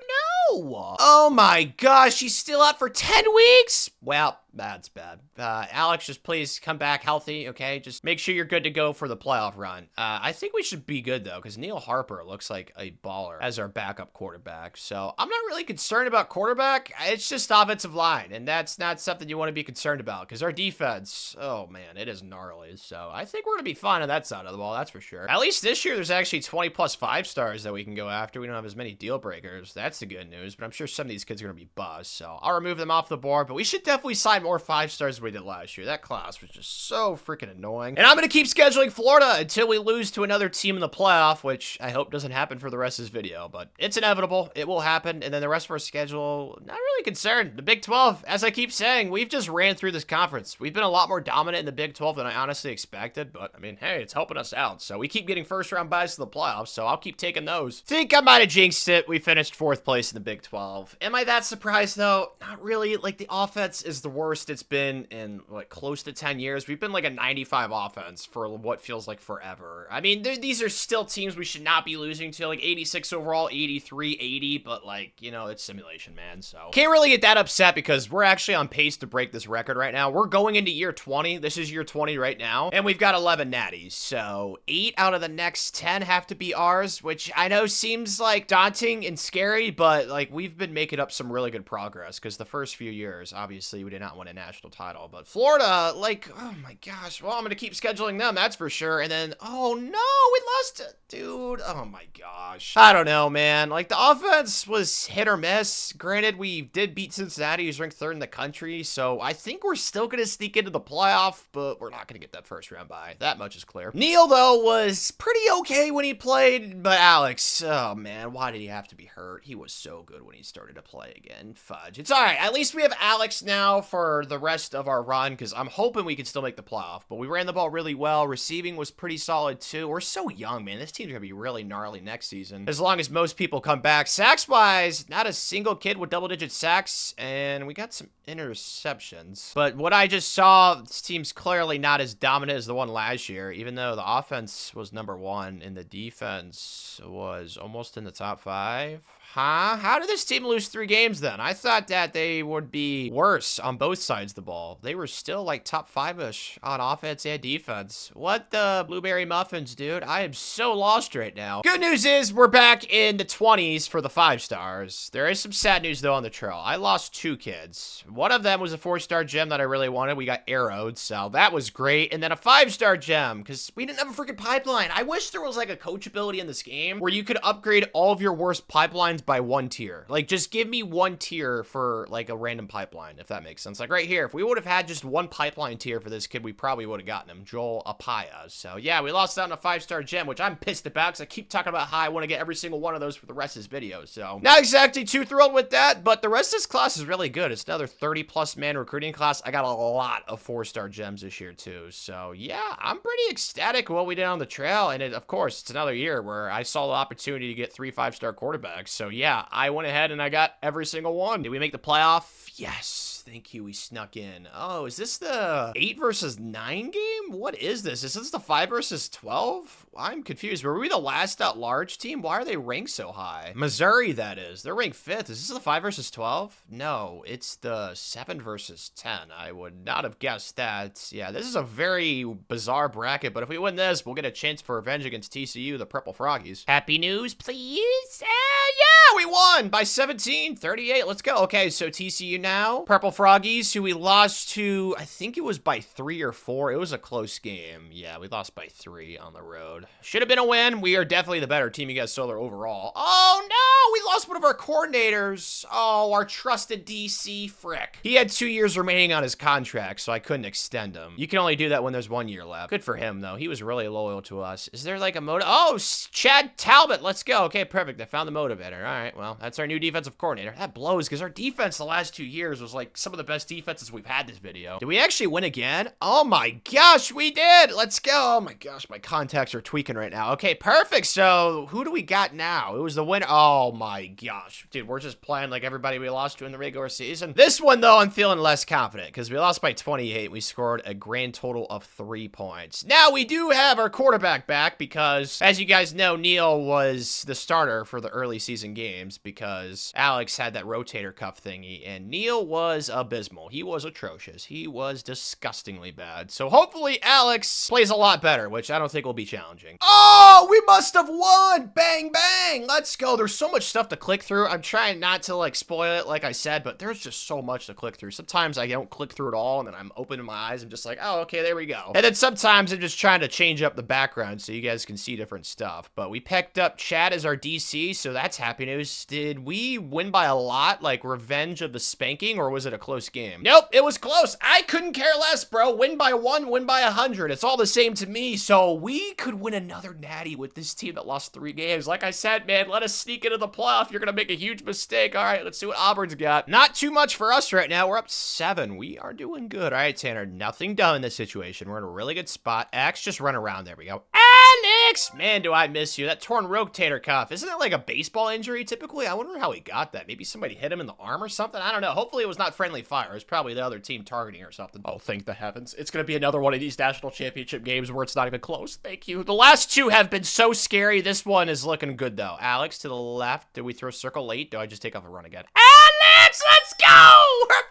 No! Oh my gosh, he's still out for 10 weeks? Well, that's bad. Alex, just please come back healthy, okay? Just make sure you're good to go for the playoff run. I think we should be good, though, because Neil Harper looks like a baller as our backup quarterback. So I'm not really concerned about quarterback. It's just offensive line, and that's not something you want to be concerned about, because our defense, oh man, it is gnarly. So I think we're going to be fine on that side of the ball, that's for sure. At least this year, there's actually 20 plus 5 stars that we can go after. We don't have as many deal breakers. That's the good news, but I'm sure some of these kids are going to be buzzed. So I'll remove them off the board, but we should definitely sign more 5 stars than we did last year. That class was just so freaking annoying. And I'm going to keep scheduling Florida until we lose to another team in the playoff, which I hope doesn't happen for the rest of this video, but it's inevitable. It will happen. And then the rest of our schedule, not really concerned. The Big 12, as I keep saying, we've just ran through this conference. We've been a lot more dominant in the Big 12 than I honestly expected, but I mean, hey, it's helping us out. So we keep getting first round buys to the playoffs, so I'll keep taking those. Think I might have jinxed it. We finished 4th place in the Big 12. Am I that surprised though? Not really. Like, the offense is the worst it's been in like close to 10 years. We've been like a 95 offense for what feels like forever. I mean, these are still teams we should not be losing to, like 86 overall, 83, 80, but like, you know, it's simulation, man. So can't really get that upset because we're actually on pace to break this record right now. We're going into year 20. This is year 20 right now, and we've got 11 natties. So 8 out of the next 10 have to be ours, which I know seems like daunting and scary, but like we've been making up some really good progress because the first few years, obviously, we did not win a national title. But Florida, like, oh my gosh, well, I'm going to keep scheduling them, that's for sure. And then, oh no, we lost it. Dude, oh my gosh. I don't know, man. Like, the offense was hit or miss. Granted, we did beat Cincinnati, who's ranked 3rd in the country, so I think we're still going to sneak into the playoff, but we're not going to get that first round bye. That much is clear. Neil, though, was pretty okay when he played, but Alex, oh man, why did he have to be hurt? He was so good when he started to play again. Fudge. It's all right. At least we have Alex now for the rest of our run, because I'm hoping we can still make the playoff, but we ran the ball really well. Receiving was pretty solid, too. We're so young, man. This team's going to be really gnarly next season, as long as most people come back. Sacks-wise, not a single kid with double-digit sacks, and we got some interceptions. But what I just saw, this team's clearly not as dominant as the one last year, even though the offense was number 1 and the defense was almost in the top 5. Huh? How did this team lose 3 games then? I thought that they would be worse on both both sides of the ball. They were still like top 5-ish on offense and defense. What the blueberry muffins, dude? I am so lost right now. Good news is we're back in the 20s for the 5 stars. There is some sad news though on the trail. I lost 2 kids. One of them was a 4-star gem that I really wanted. We got arrowed, so that was great. And then a 5-star gem because we didn't have a freaking pipeline. I wish there was like a coach ability in this game where you could upgrade all of your worst pipelines by 1 tier. Like just give me 1 tier for like a random pipeline, if that makes sense. Like right here, if we would have had just 1 pipeline tier for this kid, we probably would have gotten him, Joel Apaya. So yeah, we lost out on a 5-star gem, which I'm pissed about because I keep talking about how I want to get every single one of those for the rest of this video. So not exactly too thrilled with that, but the rest of this class is really good. It's another 30+ man recruiting class. I got a lot of 4-star gems this year too. So yeah, I'm pretty ecstatic with what we did on the trail. And of course, it's another year where I saw the opportunity to get 3 5-star quarterbacks. So yeah, I went ahead and I got every single one. Did we make the playoff? Yes. Thank you. We snuck in. Oh, is this the 8 versus 9 game? What is this? Is this the 5 versus 12? I'm confused. Were we the last at-large team? Why are they ranked so high? Missouri, that is. They're ranked 5th. Is this the 5 versus 12? No, it's the 7 versus 10. I would not have guessed that. Yeah, this is a very bizarre bracket, but if we win this, we'll get a chance for revenge against TCU, the Purple Froggies. Happy news, please? Yeah, we won by 17, 38. Let's go. Okay, so TCU now. Purple Froggies, who we lost to, I think it was by 3 or 4. It was a close game. Yeah, we lost by 3 on the road. Should have been a win. We are definitely the better team. You guys saw their overall. Oh, no! We lost one of our coordinators. Oh, our trusted DC frick. He had 2 years remaining on his contract, so I couldn't extend him. You can only do that when there's 1 year left. Good for him, though. He was really loyal to us. Is there like a motive? Oh, Chad Talbot. Let's go. Okay, perfect. I found the motivator. All right, well, that's our new defensive coordinator. That blows because our defense the last 2 years was like some of the best defenses we've had this video. Did we actually win again? Oh my gosh, we did. Let's go. Oh my gosh, my contacts are tweaking right now. Okay, perfect. So who do we got now? It was the winner. Oh my gosh. Dude, we're just playing like everybody we lost to in the regular season. This one, though, I'm feeling less confident because we lost by 28. We scored a grand total of 3 points. Now, we do have our quarterback back because, as you guys know, Neil was the starter for the early season games because Alex had that rotator cuff thingy, and Neil was abysmal. He was atrocious. He was disgustingly bad. So hopefully Alex plays a lot better, which I don't think will be challenging. Oh, we must have won! Bang, bang! Let's go. There's so much stuff to click through. I'm trying not to, like, spoil it, like I said, but there's just so much to click through. Sometimes I don't click through it all, and then I'm opening my eyes. I'm just like, oh, okay, there we go. And then sometimes I'm just trying to change up the background so you guys can see different stuff. But we picked up Chad as our DC, so that's happy news. Did we win by a lot, like revenge of the spanking, or was it a close game? Nope, it was close. I couldn't care less, bro. Win by 1, win by 100. It's all the same to me. So we could win another natty with this team that lost 3 games. Like I said, man, let us sneak into the playoff. You're going to make a huge mistake. All right, let's see what Auburn's got. Not too much for us right now. We're up 7. We are doing good. All right, Tanner, nothing done in this situation. We're in a really good spot. X, just run around. There we go. Alex! Man, do I miss you. That torn rotator cuff. Isn't that like a baseball injury typically? I wonder how he got that. Maybe somebody hit him in the arm or something? I don't know. Hopefully it was not friendly fire. It was probably the other team targeting or something. Oh, thank the heavens. It's going to be another one of these national championship games where it's not even close. Thank you. The last 2 have been so scary. This one is looking good, though. Alex to the left. Did we throw circle late? Do I just take off a run again? Alex, let's go! We're up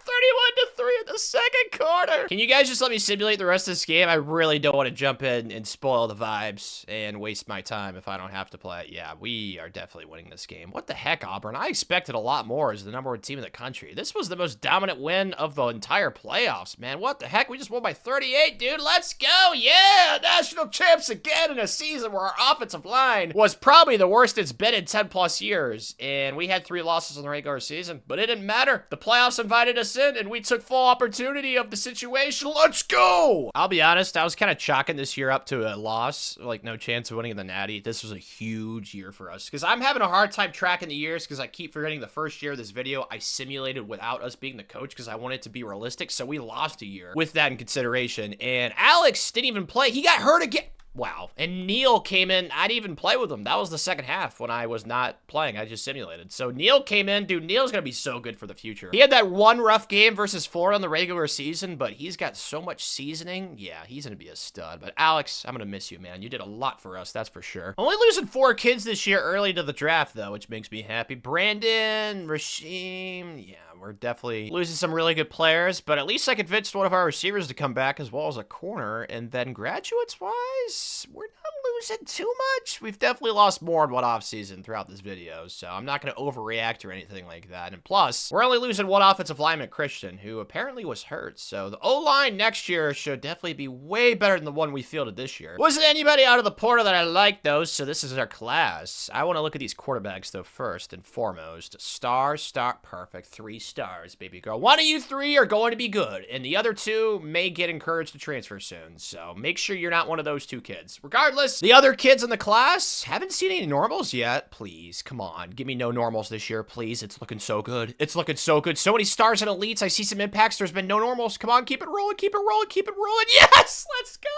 31-3 in the second quarter. Can you guys just let me simulate the rest of this game? I really don't want to jump in and spoil the vibes and waste my time if I don't have to play it. Yeah, we are definitely winning this game. What the heck, Auburn? I expected a lot more as the #1 team in the country. This was the most dominant win of the entire playoffs, man. What the heck? We just won by 38, dude. Let's go. Yeah, national champs again in a season where our offensive line was probably the worst it's been in 10+ years. And we had 3 losses in the regular season, but it didn't matter. The playoffs invited us in, and we took full opportunity of the situation. Let's go. I'll be honest, I was kind of chalking this year up to a loss, like no chance of winning the Natty. This was a huge year for us because I'm having a hard time tracking the years because I keep forgetting the first year of this video I simulated without us being the coach because I wanted it to be realistic. So we lost a year with that in consideration. And Alex didn't even play. He got hurt again. Wow. And Neil came in. I didn't even play with him. That was the second half when I was not playing. I just simulated. So Neil came in. Dude, Neil's going to be so good for the future. He had that one rough game versus Florida in the regular season, but he's got so much seasoning. Yeah, he's going to be a stud. But Alex, I'm going to miss you, man. You did a lot for us, that's for sure. Only losing 4 kids this year early to the draft, though, which makes me happy. Brandon, Rasheem, yeah, We're definitely losing some really good players, but at least I convinced one of our receivers to come back as well as a corner. And then graduates-wise, we're not losing too much. We've definitely lost more in one offseason throughout this video, so I'm not going to overreact or anything like that. And plus, we're only losing one offensive lineman, Christian, who apparently was hurt. So the O-line next year should definitely be way better than the one we fielded this year. Wasn't anybody out of the portal that I liked, though, so this is our class. I want to look at these quarterbacks, though, first and foremost. Star, perfect. 3 stars, baby girl. One of you 3 are going to be good, and the other 2 may get encouraged to transfer soon, so make sure you're not one of those 2 kids. Regardless, the other kids in the class, haven't seen any normals yet. Please, come on. Give me no normals this year, please. It's looking so good. It's looking so good. So many stars and elites. I see some impacts. There's been no normals. Come on, keep it rolling, keep it rolling, keep it rolling. Yes! Let's go!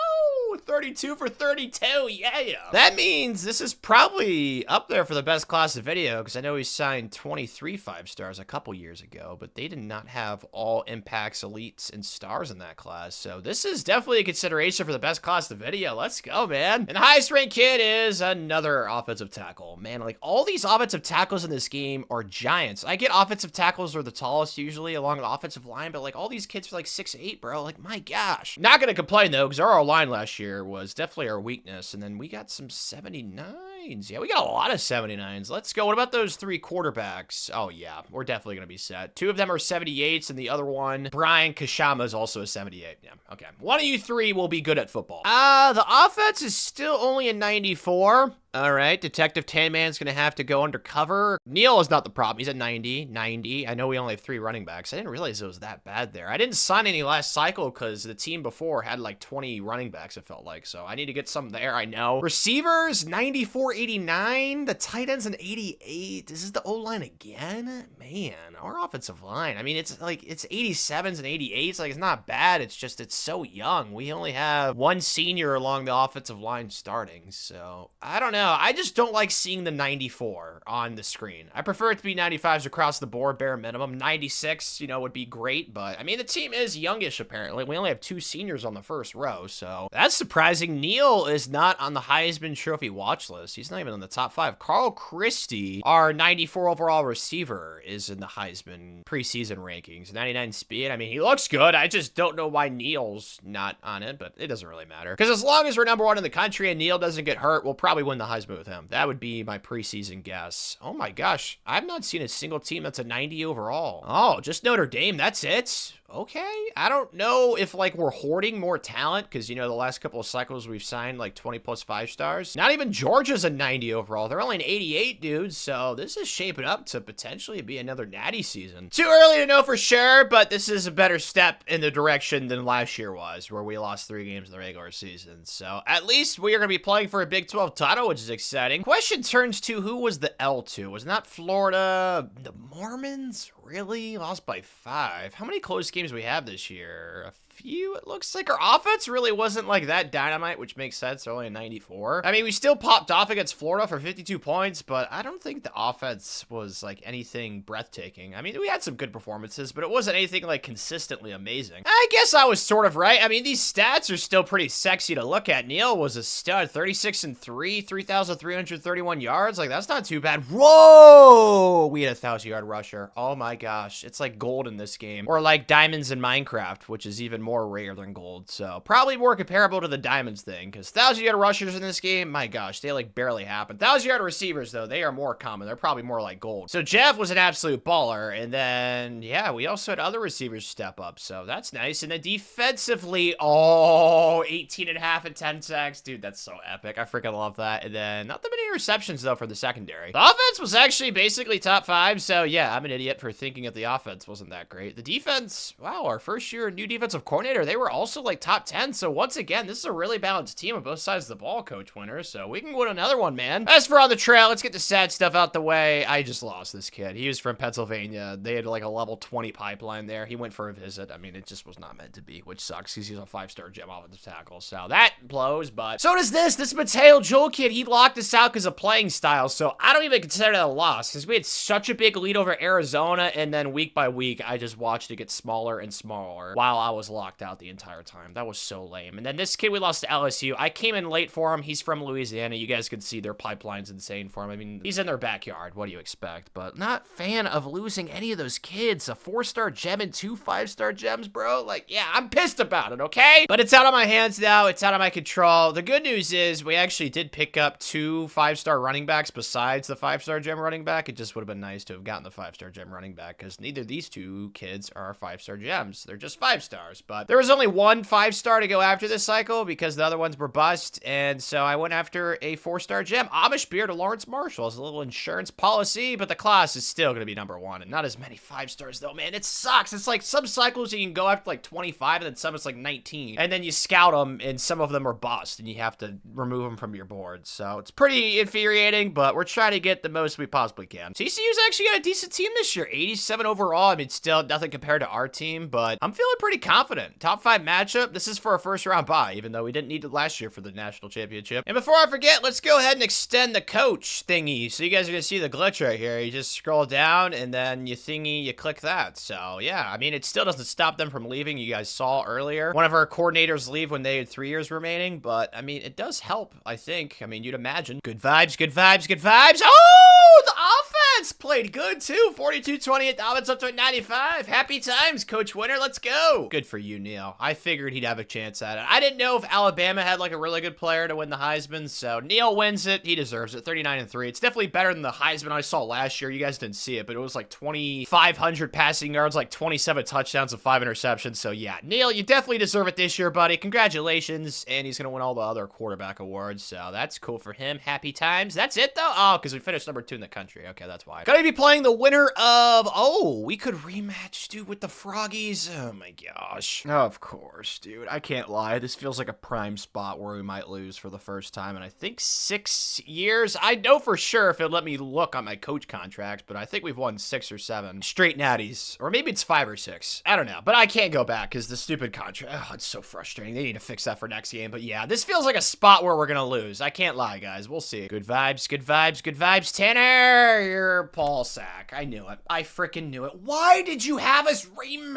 32 for 32. Yeah. That means this is probably up there for the best class of video, because I know he signed 23 5-stars a couple years ago, but they did not have all impacts, elites, and stars in that class. So this is definitely a consideration for the best class of video. Let's go, man. And the highest ranked kid is another offensive tackle. Man, like all these offensive tackles in this game are giants. I get offensive tackles are the tallest usually along the offensive line, but like all these kids are like 6'8", bro. Like, my gosh. Not gonna complain though, because our line last year was definitely our weakness, and then we got some 79s. Yeah, we got a lot of 79s. Let's go. What about those 3 quarterbacks? Oh yeah, we're definitely gonna be set. 2 of them are 78s, and the other one, Brian Kashama, is also a 78. Yeah, okay. One of you 3 will be good at football. The offense is still only a 94. All right, Detective Tan Man's going to have to go undercover. Neil is not the problem. He's at 90. I know we only have 3 running backs. I didn't realize it was that bad there. I didn't sign any last cycle because the team before had like 20 running backs, it felt like. So I need to get some there, I know. Receivers, 94, 89. The tight ends, an 88. This is the O-line again? Man, our offensive line. I mean, it's like, it's 87s and 88s. Like, it's not bad. It's just, it's so young. We only have 1 senior along the offensive line starting. So, I don't know. I just don't like seeing the 94 on the screen. I prefer it to be 95s across the board, bare minimum. 96, you know, would be great, but I mean, the team is youngish, apparently. We only have 2 seniors on the first row, so that's surprising. Neil is not on the Heisman Trophy watch list. He's not even in the top 5. Carl Christie, our 94 overall receiver, is in the Heisman preseason rankings. 99 speed. I mean, he looks good. I just don't know why Neil's not on it, but it doesn't really matter. Because as long as we're number 1 in the country and Neil doesn't get hurt, we'll probably win the Heisman with him. That would be my preseason guess. Oh my gosh. I've not seen a single team that's a 90 overall. Oh, just Notre Dame. That's it. Okay. I don't know if like we're hoarding more talent because, you know, the last couple of cycles we've signed like 20 plus 5-stars. Not even Georgia's a 90 overall. They're only an 88, dude. So this is shaping up to potentially be another natty season. Too early to know for sure, but this is a better step in the direction than last year was, where we lost 3 games in the regular season. So at least we are going to be playing for a Big 12 title, which is exciting. Question turns to who was the L2? Was not Florida the Mormons? Really? Lost by 5. How many close games do we have this year? A few, it looks like. Our offense really wasn't like that dynamite, which makes sense. They're only a 94. I mean, we still popped off against Florida for 52 points, but I don't think the offense was like anything breathtaking. I mean, we had some good performances, but it wasn't anything like consistently amazing. I guess I was sort of right. I mean, these stats are still pretty sexy to look at. Neil was a stud, 36-3, 3,331 yards. Like, that's not too bad. Whoa! We had a 1,000-yard rusher. Oh my gosh. It's like gold in this game. Or like diamonds in Minecraft, which is even more rare than gold. So probably more comparable to the diamonds thing, because 1,000-yard rushers in this game, my gosh, they like barely happen. 1,000-yard receivers, though, they are more common. They're probably more like gold. So Jeff was an absolute baller. And then, yeah, we also had other receivers step up. So that's nice. And then defensively, oh, 18.5 and 10 sacks. Dude, that's so epic. I freaking love that. And then not that many interceptions, though, for the secondary. The offense was actually basically top 5. So yeah, I'm an idiot for thinking that the offense wasn't that great. The defense, wow, our first year new defensive coordinator, they were also like top 10. So once again, this is a really balanced team on both sides of the ball, Coach Winter. So we can win another one, man. As for on the trail, let's get the sad stuff out the way. I just lost this kid. He was from Pennsylvania. They had like a level 20 pipeline there. He went for a visit. I mean, it just was not meant to be, which sucks because he's a 5-star gem offensive tackle. So that blows, but so does this. This Mateo Joel kid, he locked us out because of playing style. So I don't even consider that a loss because we had such a big lead over Arizona, and then week by week, I just watched it get smaller and smaller while I was locked locked out the entire time. That was so lame. And then this kid we lost to LSU. I came in late for him. He's from Louisiana. You guys could see their pipeline's insane for him. I mean, he's in their backyard. What do you expect? But not fan of losing any of those kids. A 4-star gem and 2 5-star gems, bro. Like, yeah, I'm pissed about it, okay? But it's out of my hands now. It's out of my control. The good news is we actually did pick up 2 5-star running backs besides the 5-star gem running back. It just would have been nice to have gotten the 5-star gem running back because neither of these 2 kids are 5-star gems. They're just 5 stars. But there was only 1 5-star to go after this cycle because the other ones were bust. And so I went after a 4-star gem. Amish Beard to Lawrence Marshall as a little insurance policy, but the class is still going to be number 1 and not as many 5 stars though, man. It sucks. It's like some cycles you can go after like 25 and then some it's like 19. And then you scout them and some of them are bust and you have to remove them from your board. So it's pretty infuriating, but we're trying to get the most we possibly can. TCU's actually got a decent team this year. 87 overall. I mean, still nothing compared to our team, but I'm feeling pretty confident. Top 5 matchup. This is for a first round bye, even though we didn't need it last year for the national championship. And before I forget, let's go ahead and extend the coach thingy. So you guys are going to see the glitch right here. You just scroll down and then you thingy, you click that. So yeah, I mean, it still doesn't stop them from leaving. You guys saw earlier one of our coordinators leave when they had 3 years remaining, but I mean, it does help, I think. I mean, you'd imagine. Good vibes, good vibes, good vibes. Oh, the offense played good too. 42-28, the offense up to 95. Happy times, Coach Winter. Let's go. Good for you, Neil. I figured he'd have a chance at it. I didn't know if Alabama had like a really good player to win the Heisman, so Neil wins it. He deserves it. 39-3. It's definitely better than the Heisman I saw last year. You guys didn't see it, but it was like 2,500 passing yards, like 27 touchdowns and 5 interceptions. So yeah, Neil, you definitely deserve it this year, buddy. Congratulations. And he's going to win all the other quarterback awards, so that's cool for him. Happy times. That's it, though? Oh, because we finished number 2 in the country. Okay, that's why. Gonna be playing the winner of... Oh, we could rematch, dude, with the Froggies. Oh, my gosh. Of course, dude. I can't lie. This feels like a prime spot where we might lose for the first time in, I think, 6 years. I know for sure if it let me look on my coach contract, but I think we've won 6 or 7 straight natties. Or maybe it's 5 or 6. I don't know, but I can't go back because the stupid contract... Oh, it's so frustrating. They need to fix that for next game, but yeah, this feels like a spot where we're gonna lose. I can't lie, guys. We'll see. Good vibes, good vibes, good vibes. Tanner, you're Paul Sack. I knew it. I freaking knew it. Why did you have us rematch?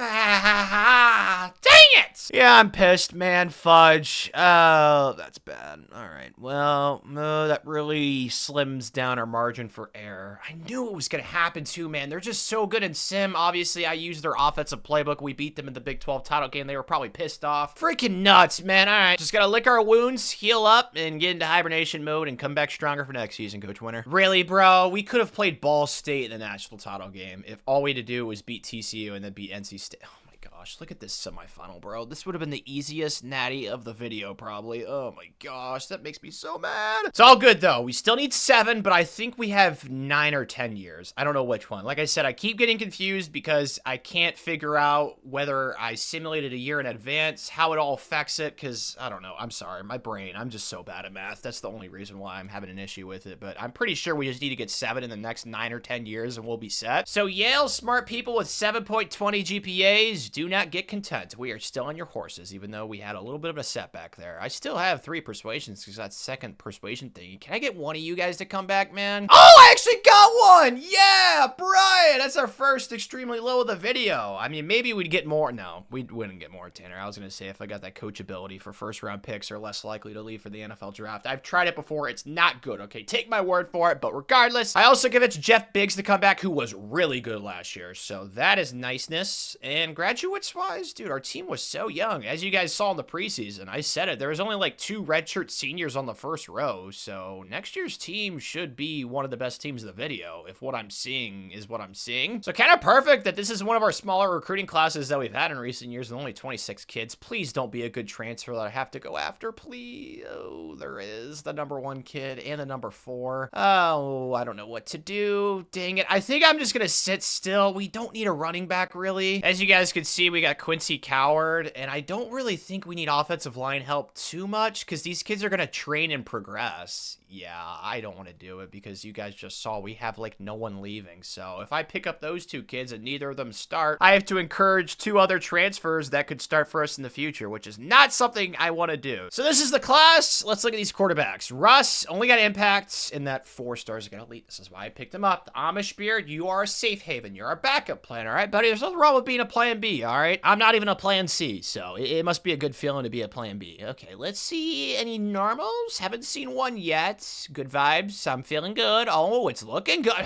Dang it! Yeah, I'm pissed, man. Fudge. Oh, that's bad. All right. Well, that really slims down our margin for error. I knew it was gonna happen too, man. They're just so good in sim. Obviously, I used their offensive playbook. We beat them in the Big 12 title game. They were probably pissed off. Freaking nuts, man. All right. Just gotta lick our wounds, heal up, and get into hibernation mode and come back stronger for next season, Coach Winter. Really, bro? We could have played Ball State in the national title game if all we had to do was beat TCU and then beat NC State. Oh my gosh, look at this semifinal, bro. This would have been the easiest natty of the video, probably. Oh my gosh, that makes me so mad. It's all good, though. We still need 7, but I think we have 9 or 10 years. I don't know which one. Like I said, I keep getting confused because I can't figure out whether I simulated a year in advance, how it all affects it, because, I don't know. I'm sorry. My brain, I'm just so bad at math. That's the only reason why I'm having an issue with it, but I'm pretty sure we just need to get 7 in the next 9 or 10 years and we'll be set. So Yale smart people with 7.20 GPAs do not get content. We are still on your horses, even though we had a little bit of a setback there. I still have 3 persuasions because that second persuasion thing. Can I get one of you guys to come back, man? Oh, I actually got one! Yeah, Brian! That's our first extremely low of the video. I mean, maybe we'd get more. No, we wouldn't get more, Tanner. I was going to say if I got that coach ability for first round picks are less likely to leave for the NFL draft. I've tried it before. It's not good, okay? Take my word for it, but regardless, I also convinced Jeff Biggs to come back, who was really good last year. So that is niceness. And graduates-wise, dude, our team was so young. As you guys saw in the preseason, I said it. There was only like 2 redshirt seniors on the first row. So next year's team should be one of the best teams in the video, if what I'm seeing is what I'm seeing. So kind of perfect that this is one of our smaller recruiting classes that we've had in recent years with only 26 kids. Please don't be a good transfer that I have to go after, please. Oh, there is the number 1 kid and the number 4. Oh, I don't know what to do. Dang it. I think I'm just going to sit still. We don't need a running back, really. As you guys can see, we got Quincy Coward, and I don't really think we need offensive line help too much because these kids are going to train and progress. Yeah, I don't want to do it because you guys just saw we have like no one leaving. So if I pick up those 2 kids and neither of them start, I have to encourage 2 other transfers that could start for us in the future, which is not something I want to do. So this is the class. Let's look at these quarterbacks. Russ only got impacts in that 4 stars got elite. This is why I picked him up. The Amish Beard, you are a safe haven. You're our backup plan, all right, buddy? There's nothing wrong with being a plan B, all all right? I'm not even a plan C, so it must be a good feeling to be a plan B. Okay, let's see any normals. Haven't seen one yet. Good vibes. I'm feeling good. Oh, it's looking good.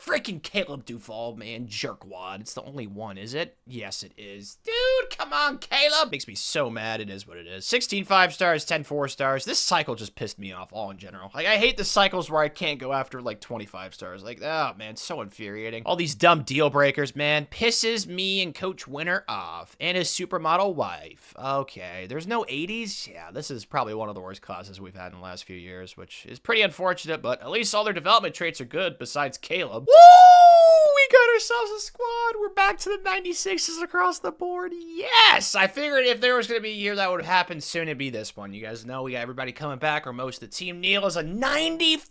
Freaking Caleb Duvall, man, jerkwad. It's the only one, is it? Yes, it is. Dude, come on, Caleb. Makes me so mad. It is what it is. 16 5-stars, 10 4-stars. This cycle just pissed me off all in general. Like, I hate the cycles where I can't go after, like, 25 stars. Like, oh, man, so infuriating. All these dumb deal breakers, man, pisses me and Coach Winter off. And his supermodel wife. Okay, there's no 80s? Yeah, this is probably one of the worst classes we've had in the last few years, which is pretty unfortunate, but at least all their development traits are good, besides Caleb. Woo! We got ourselves a squad. We're back to the 96s across the board. Yes! I figured if there was going to be a year that would happen soon, it'd be this one. You guys know we got everybody coming back, or most of the team. Neil is a 95.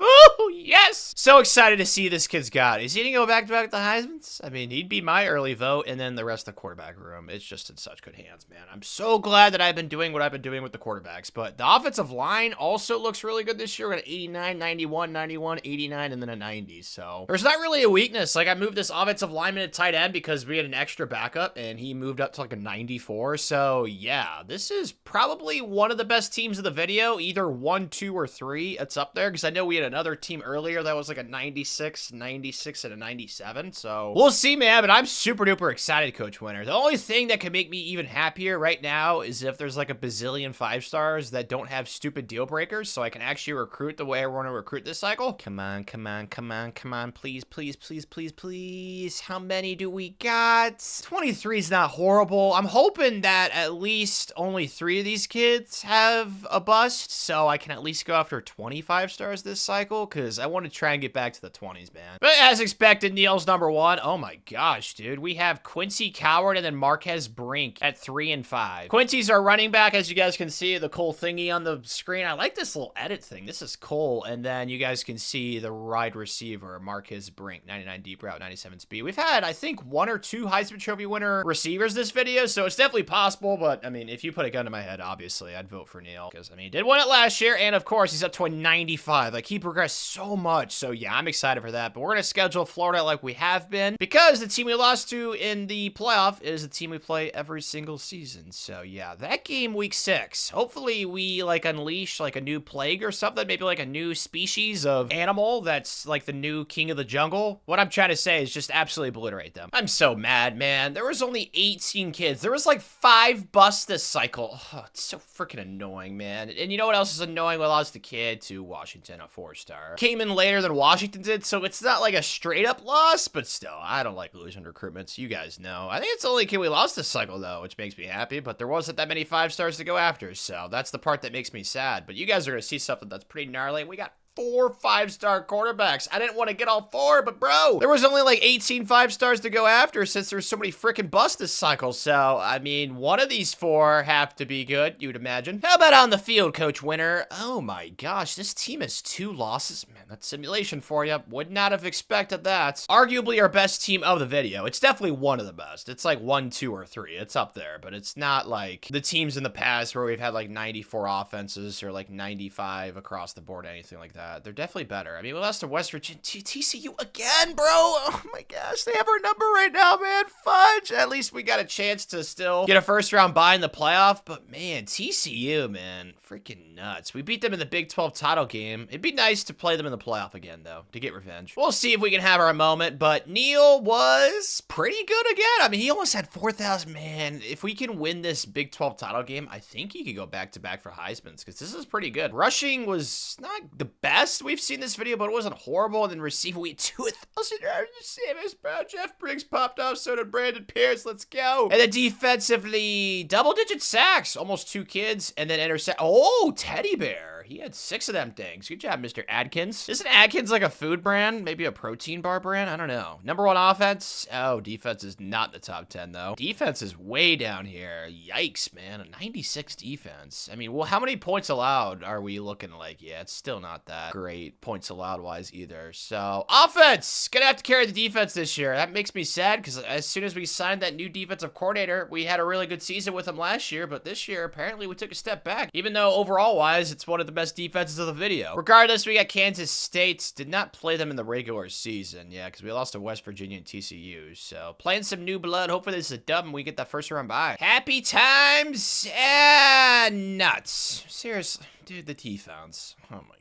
Oh, yes! So excited to see this kid's got. Is he going to go back-to-back with the Heismans? I mean, he'd be my early vote, and then the rest of the quarterback room. It's just in such good hands, man. I'm so glad that I've been doing what I've been doing with the quarterbacks, but the offensive line also looks really good this year. We got an 89, 91, 91, 89, and then a 90, so there's not really a weakness. Like, I moved this offensive lineman at tight end because we had an extra backup, and he moved up to, like, a 94, so yeah, this is probably one of the best teams of the video, either 1, 2, or 3. It's up there, because I know we had another team earlier that was like a 96, 96, and a 97. So we'll see, man. But I'm super duper excited, Coach Winter. The only thing that can make me even happier right now is if there's like a bazillion 5-stars that don't have stupid deal breakers, so I can actually recruit the way I want to recruit this cycle. Come on, come on, come on, come on. Please, please, please, please, please. How many do we got? 23 is not horrible. I'm hoping that at least only 3 of these kids have a bust, so I can at least go after 25 stars this cycle, because I want to try and get back to the 20s, man. But as expected, Neil's number 1. Oh my gosh, dude. We have Quincy Coward and then Marquez Brink at 3 and 5. Quincy's our running back, as you guys can see, the cool thingy on the screen. I like this little edit thing. This is cool. And then you guys can see the wide receiver, Marquez Brink, 99 deep route, 97 speed. We've had, I think, 1 or 2 Heisman Trophy winner receivers this video, so it's definitely possible. But, I mean, if you put a gun to my head, obviously, I'd vote for Neil. Because, I mean, he did win it last year, and of course, he's up to a 95. Like, he progressed so much. So yeah, I'm excited for that. But we're going to schedule Florida like we have been, because the team we lost to in the playoff is the team we play every single season. So yeah, that game week 6. Hopefully we like unleash like a new plague or something, maybe like a new species of animal that's like the new king of the jungle. What I'm trying to say is just absolutely obliterate them. I'm so mad, man. There was only 18 kids. There was like 5 busts this cycle. Oh, it's so freaking annoying, man. And you know what else is annoying? We lost the kid to Washington, a 4-star. Came in later than Washington did, so it's not like a straight up loss, but still, I don't like losing recruitments. You guys know. I think it's the only kid we lost this cycle, though, which makes me happy, but there wasn't that many 5-stars to go after, so that's the part that makes me sad. But you guys are going to see something that's pretty gnarly. We got 4 5-star quarterbacks. I didn't want to get all 4, but bro, there was only like 18 5-stars to go after since there's so many freaking busts this cycle. So, I mean, one of these 4 have to be good, you'd imagine. How about on the field, Coach Winter? Oh my gosh, this team has 2 losses. Man, that's simulation for you. Would not have expected that. Arguably our best team of the video. It's definitely one of the best. It's like 1, 2, or 3. It's up there, but it's not like the teams in the past where we've had like 94 offenses or like 95 across the board, anything like that. They're definitely better. I mean, we lost to West Virginia. TCU again, bro. Oh my gosh, they have our number right now, man. Fudge. At least we got a chance to still get a first-round bye in the playoff. But man, TCU, man, freaking nuts. We beat them in the Big 12 title game. It'd be nice to play them in the playoff again, though, to get revenge. We'll see if we can have our moment. But Neil was pretty good again. I mean, he almost had 4,000. Man, if we can win this Big 12 title game, I think he could go back-to-back for Heisman's, because this is pretty good. Rushing was not the best we've seen this video, but it wasn't horrible. And then receiving, we had 2,000 yards receivers, bro. Jeff Briggs popped off, so did Brandon Pierce. Let's go. And then defensively, double-digit sacks, almost 2 kids, and then intercept. Oh, Teddy Bear. He had 6 of them things. Good job, Mr. Adkins. Isn't Adkins like a food brand? Maybe a protein bar brand? I don't know. Number 1 offense? Oh, defense is not in the top 10, though. Defense is way down here. Yikes, man. A 96 defense. I mean, well, how many points allowed are we looking like? Yeah, it's still not that great points allowed wise either. So, offense! Gonna have to carry the defense this year. That makes me sad, because as soon as we signed that new defensive coordinator, we had a really good season with him last year, but this year, apparently, we took a step back. Even though, overall wise, it's one of the best defenses of the video. Regardless, we got Kansas State. Did not play them in the regular season. Yeah, because we lost to West Virginia and TCU. So playing some new blood. Hopefully this is a dub and we get that first round bye. Happy times and nuts. Seriously, dude, the defense. Oh my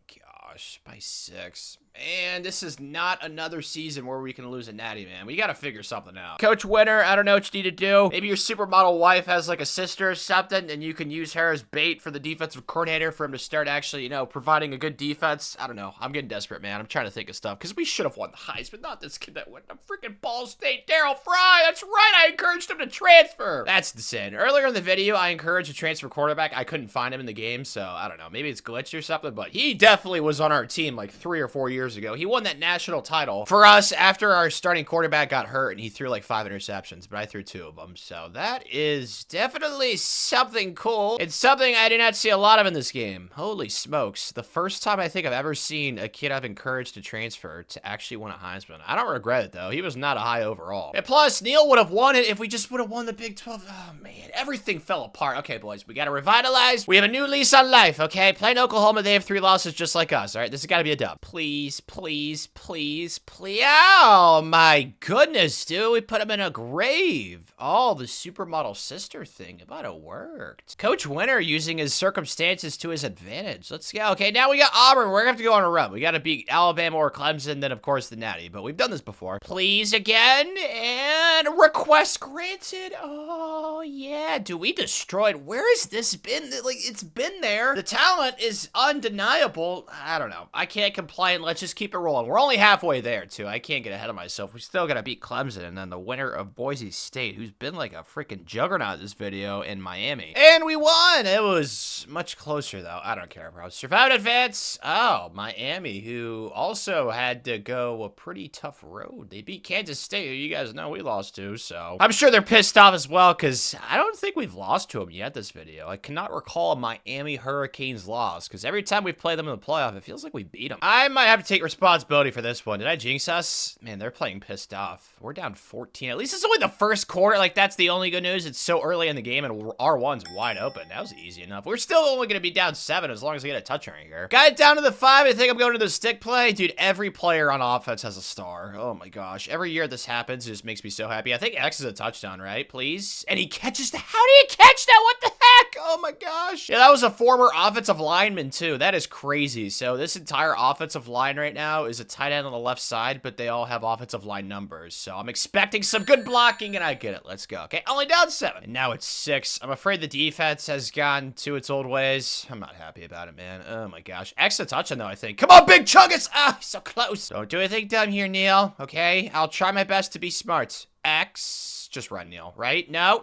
gosh, by 6. And this is not another season where we can lose a natty, man. We gotta figure something out. Coach Winter, I don't know what you need to do. Maybe your supermodel wife has like a sister or something, and you can use her as bait for the defensive coordinator for him to start actually, you know, providing a good defense. I don't know. I'm getting desperate, man. I'm trying to think of stuff, because we should have won the Heisman, not this kid that went to freaking Ball State. Darryl Fry, that's right. I encouraged him to transfer. That's insane. Earlier in the video, I encouraged a transfer quarterback. I couldn't find him in the game, so I don't know. Maybe it's glitched or something, but he definitely was on our team like 3 or 4 years ago. He won that national title for us after our starting quarterback got hurt and he threw like 5 interceptions, but I threw 2 of them. So that is definitely something cool. It's something I did not see a lot of in this game. Holy smokes. The first time I think I've ever seen a kid I've encouraged to transfer to actually win a Heisman. I don't regret it though. He was not a high overall. And plus, Neil would have won it if we just would have won the Big 12. Oh man, everything fell apart. Okay, boys, we got to revitalize. We have a new lease on life, okay? Playing Oklahoma, they have 3 losses just like us, all right? This has got to be a dub. Please, please, please, please. Oh my goodness, dude. We put him in a grave. Oh, the supermodel sister thing. It might have worked. Coach Winter using his circumstances to his advantage. Let's go. Okay, now we got Auburn. We're gonna have to go on a run. We gotta beat Alabama or Clemson, then of course the Natty. But we've done this before. Please again. And request granted. Oh yeah. Dude, we destroyed. Where has this been? Like, it's been there. The talent is undeniable. I don't know. I can't complain. Let's just keep it rolling. We're only halfway there too. I can't get ahead of myself. We still gotta beat Clemson and then the winner of Boise State, who's been like a freaking juggernaut this video, in Miami. And we won! It was much closer though. I don't care, bro. Survived advance. Oh, Miami, who also had to go a pretty tough road. They beat Kansas State, who you guys know we lost to, so I'm sure they're pissed off as well, because I don't think we've lost to them yet this video. I cannot recall a Miami Hurricanes loss, because every time we've played them in the playoff, it feels like we beat them. I might have to take responsibility for this one. Did I jinx us? Man, they're playing pissed off. We're down 14. At least it's only the first quarter. Like, that's the only good news. It's so early in the game, and R1's wide open. That was easy enough. We're still only going to be down 7 as long as we get a touch right here. Got it down to the 5. I think I'm going to the stick play. Dude, every player on offense has a star. Oh, my gosh. Every year this happens, it just makes me so happy. I think X is a touchdown, right? Please? And he catches the... How did he catch that? What the heck? Oh, my gosh. Yeah, that was a former offensive lineman, too. That is crazy. So this entire offensive line right now is a tight end on the left side, but they all have offensive line numbers. So I'm expecting some good blocking, and I get it. Let's go. Okay, only down 7. And now it's 6. I'm afraid the defense has gone to its old ways. I'm not happy about it, man. Oh, my gosh. X a touchdown, though, I think. Come on, Big Chuggus! Ah, he's so close. Don't do anything dumb here, Neil. Okay? I'll try my best to be smart. X... Just run, Neil, right? No,